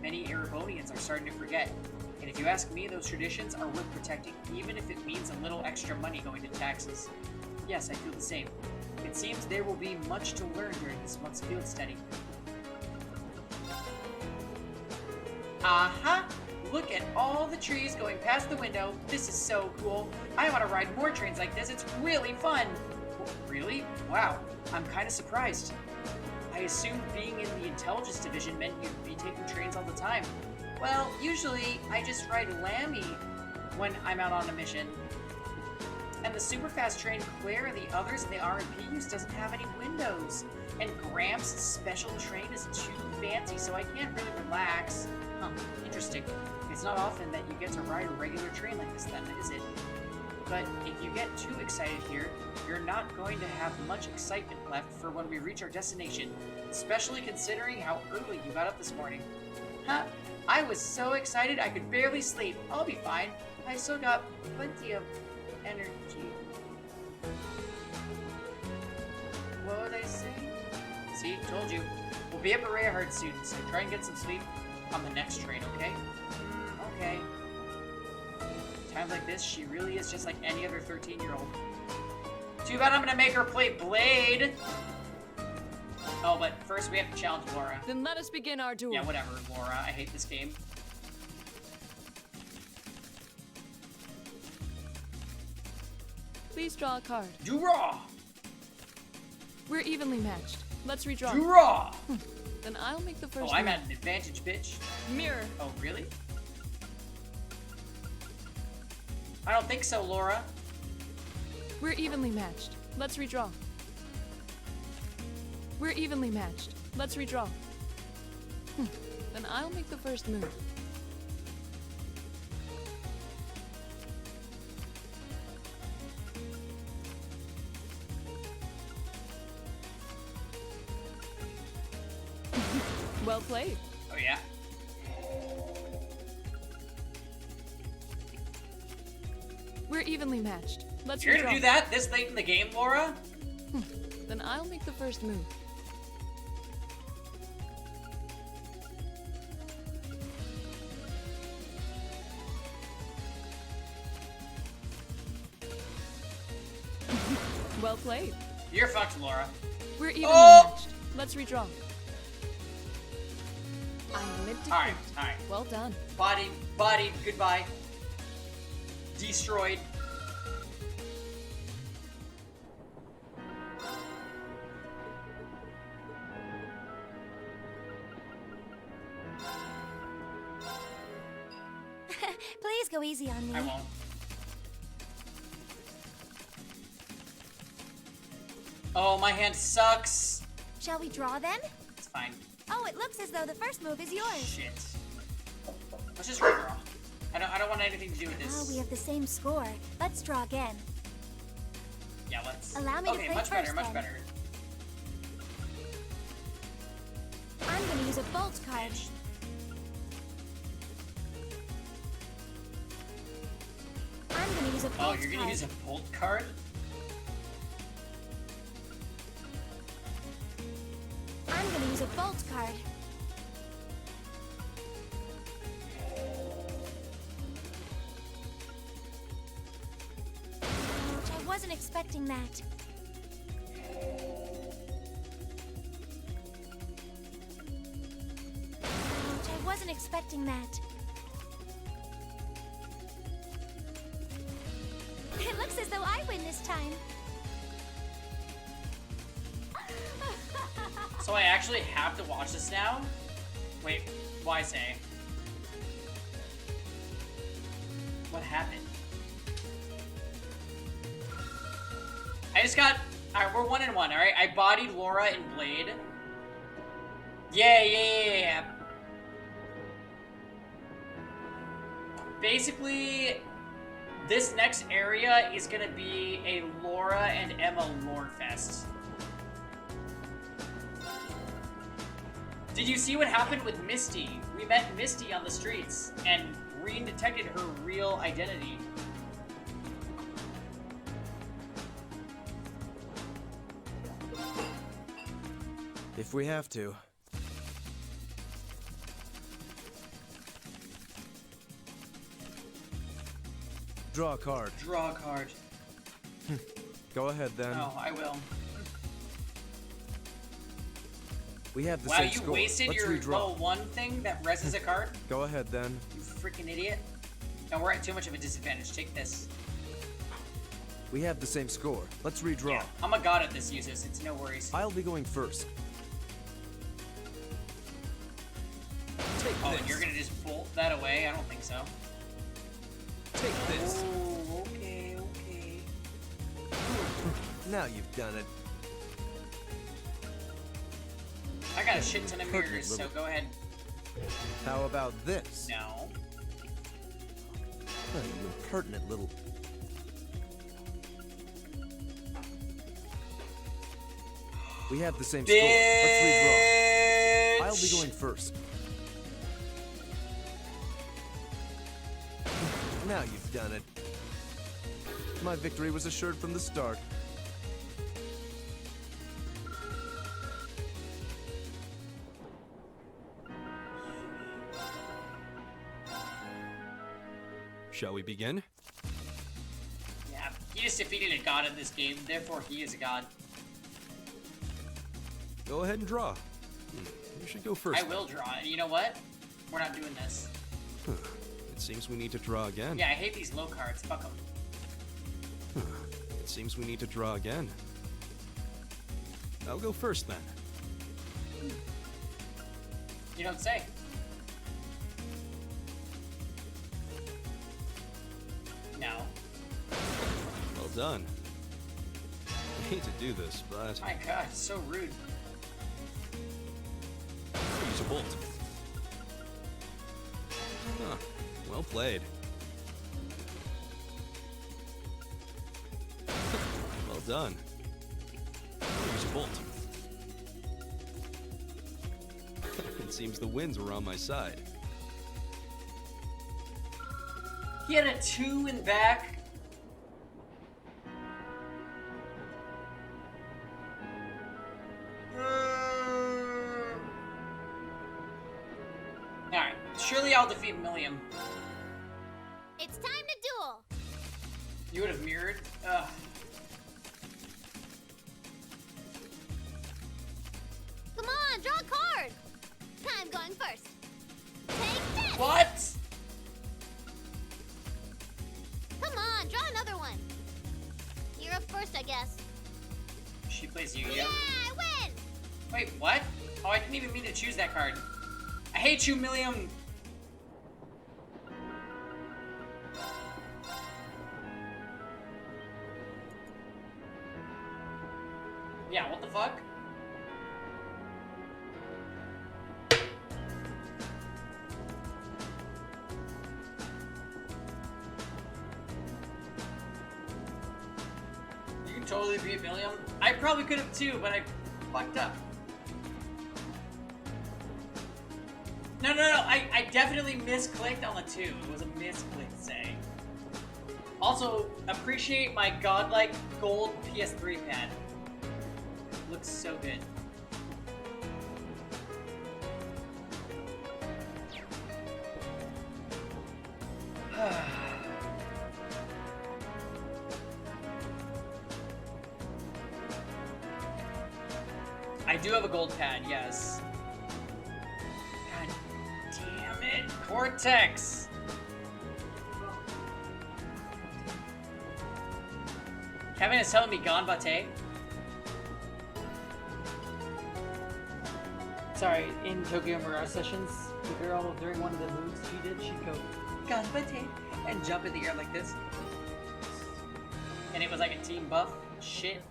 S1: many Erebonians are starting to forget. And if you ask me, those traditions are worth protecting, even if it means a little extra money going to taxes. Yes, I feel the same. It seems there will be much to learn during this month's field study. Aha! Look at all the trees going past the window. This is so cool. I want to ride more trains like this. It's really fun. Really? Wow. I'm kind of surprised. I assumed being in the intelligence division meant you'd be taking trains all the time. Well, usually I just ride Lammy when I'm out on a mission. And the super fast train Claire and the others in the R&P use doesn't have any windows. And Gramps' special train is too fancy, so I can't really relax. Huh, interesting. It's not often that you get to ride a regular train like this then, is it? But if you get too excited here, you're not going to have much excitement left for when we reach our destination, especially considering how early you got up this morning. Huh, I was so excited I could barely sleep. I'll be fine. I still got plenty of energy. What would I say? See, told you. We'll be at Bereahard soon, so try and get some sleep on the next train, okay? Okay. Times like this, she really is just like any other 13-year-old. Too bad I'm gonna make her play Blade! Oh, but first we have to challenge Laura.
S14: Then let us begin our duel.
S1: Yeah, whatever, Laura. I hate this game.
S14: Please draw a card.
S1: Draw!
S14: We're evenly matched. Let's redraw.
S1: Draw!
S14: Then I'll make the first
S1: Oh, I'm
S14: move.
S1: at an advantage, bitch.
S14: Mirror.
S1: Oh, really? I don't think so, Laura.
S14: We're evenly matched. Let's redraw. We're evenly matched. Let's redraw. Then I'll make the first move. Well played.
S1: Oh, yeah?
S14: We're evenly matched. Let's
S1: You're
S14: redraw.
S1: gonna do that this late in the game, Laura?
S14: Then I'll make the first move. Well played.
S1: You're fucked, Laura.
S14: We're evenly matched. Let's redraw. I'm mid-defeat.
S1: Alright, alright.
S14: Well done.
S1: Body, goodbye. Destroyed.
S7: Please go easy on me.
S1: I won't. Oh, my hand sucks.
S7: Shall we draw then?
S1: It's fine.
S7: Oh, it looks as though the first move is yours.
S1: Shit. Let's just redraw. I don't want anything to do with this.
S7: Oh, we have the same score. Let's draw again.
S1: Yeah, let's.
S7: Allow me to play
S1: much
S7: first,
S1: better, much
S7: then.
S1: better.
S7: I'm gonna use a bolt card. I'm gonna use a bolt
S1: Oh,
S7: card.
S1: you're gonna use a bolt card?
S7: I'm gonna use a bolt card. Ouch, I wasn't expecting that. Ouch, I wasn't expecting that. It looks as though I win this time.
S1: So I actually have to watch this now? Wait, why say? What happened? I just got... Alright, we're 1-1, alright? I bodied Laura and Blade. Yeah. Basically, this next area is gonna be a Laura and Emma lore fest. Did you see what happened with Misty? We met Misty on the streets, and Reen detected her real identity.
S15: If we have to. Draw a card.
S1: Draw a card.
S15: Go ahead then.
S1: Oh, I will.
S15: We have the
S1: Wow,
S15: same
S1: you
S15: score.
S1: wasted
S15: Let's
S1: your
S15: redraw.
S1: level 1 thing that reses a card?
S15: Go ahead then.
S1: You freaking idiot. No, we're at too much of a disadvantage. Take this.
S15: We have the same score. Let's redraw.
S1: Yeah, I'm a god at this, Usus. It's no worries.
S15: I'll be going first.
S13: Take
S1: Oh,
S13: this.
S1: and you're gonna just bolt that away? I don't think so.
S13: Take this.
S1: Oh, okay.
S15: Now you've done it.
S1: I got a shit ton of
S15: Pertinent
S1: mirrors, so
S15: little-
S1: go ahead.
S15: How about this?
S1: No.
S15: Oh, you impertinent little... We have the same score. Let's redraw. I'll be going first. Now you've done it. My victory was assured from the start.
S13: Shall we begin?
S1: Yeah, he just defeated a god in this game, therefore he is a god.
S13: Go ahead and draw. You should go first.
S1: I will draw, and you know what? We're not doing this.
S13: It seems we need to draw again.
S1: Yeah, I hate these low cards. Fuck them.
S13: It seems we need to draw again. I'll go first then.
S1: You don't say. No.
S13: Well done. I hate to do this, but
S1: My god, it's so rude.
S13: I'll use a bolt. Huh. Well played. Well done. I'll use a bolt. It seems the winds were on my side.
S1: He had a 2 in back. Alright, surely I'll defeat Milliam.
S7: It's time to duel.
S1: You would have mirrored? Ugh.
S7: Come on, draw a card. I'm going first. Take this.
S1: What?
S7: Come on, draw another one. You're up first, I guess.
S1: She plays Yu-Gi-Oh!
S7: Yeah, I win.
S1: Wait, what? Oh, I didn't even mean to choose that card. I hate you, Milliam! totally beat Milliam. I probably could have too, but I fucked up. No, I definitely misclicked on the 2. It was a misclick say. Also, appreciate my godlike gold PS3 pad. Looks so good. I do have a gold pad, yes. God damn it. Cortex! Kevin is telling me Ganbate. Sorry, in Tokyo Mirage Sessions, the girl, during one of the moves she did, she'd go, Ganbate, and jump in the air like this. And it was like a team buff. Shit.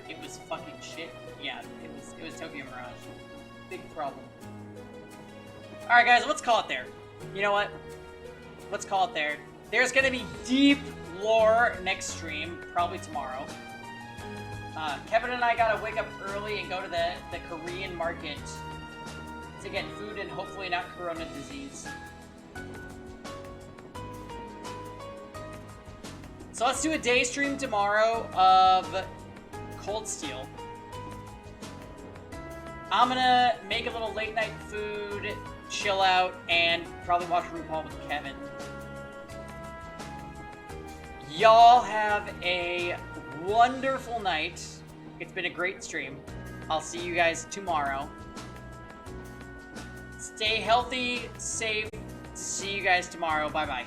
S1: It was fucking shit. Yeah, it was Tokyo Mirage. Big problem. Alright guys, let's call it there. You know what? Let's call it there. There's gonna be deep lore next stream, probably tomorrow. Kevin and I gotta wake up early and go to the Korean market to get food and hopefully not corona disease. So let's do a day stream tomorrow of Cold Steel. I'm gonna make a little late night food, chill out, and probably watch RuPaul with Kevin. Y'all have a wonderful night. It's been a great stream. I'll see you guys tomorrow. Stay healthy, safe. See you guys tomorrow. Bye-bye.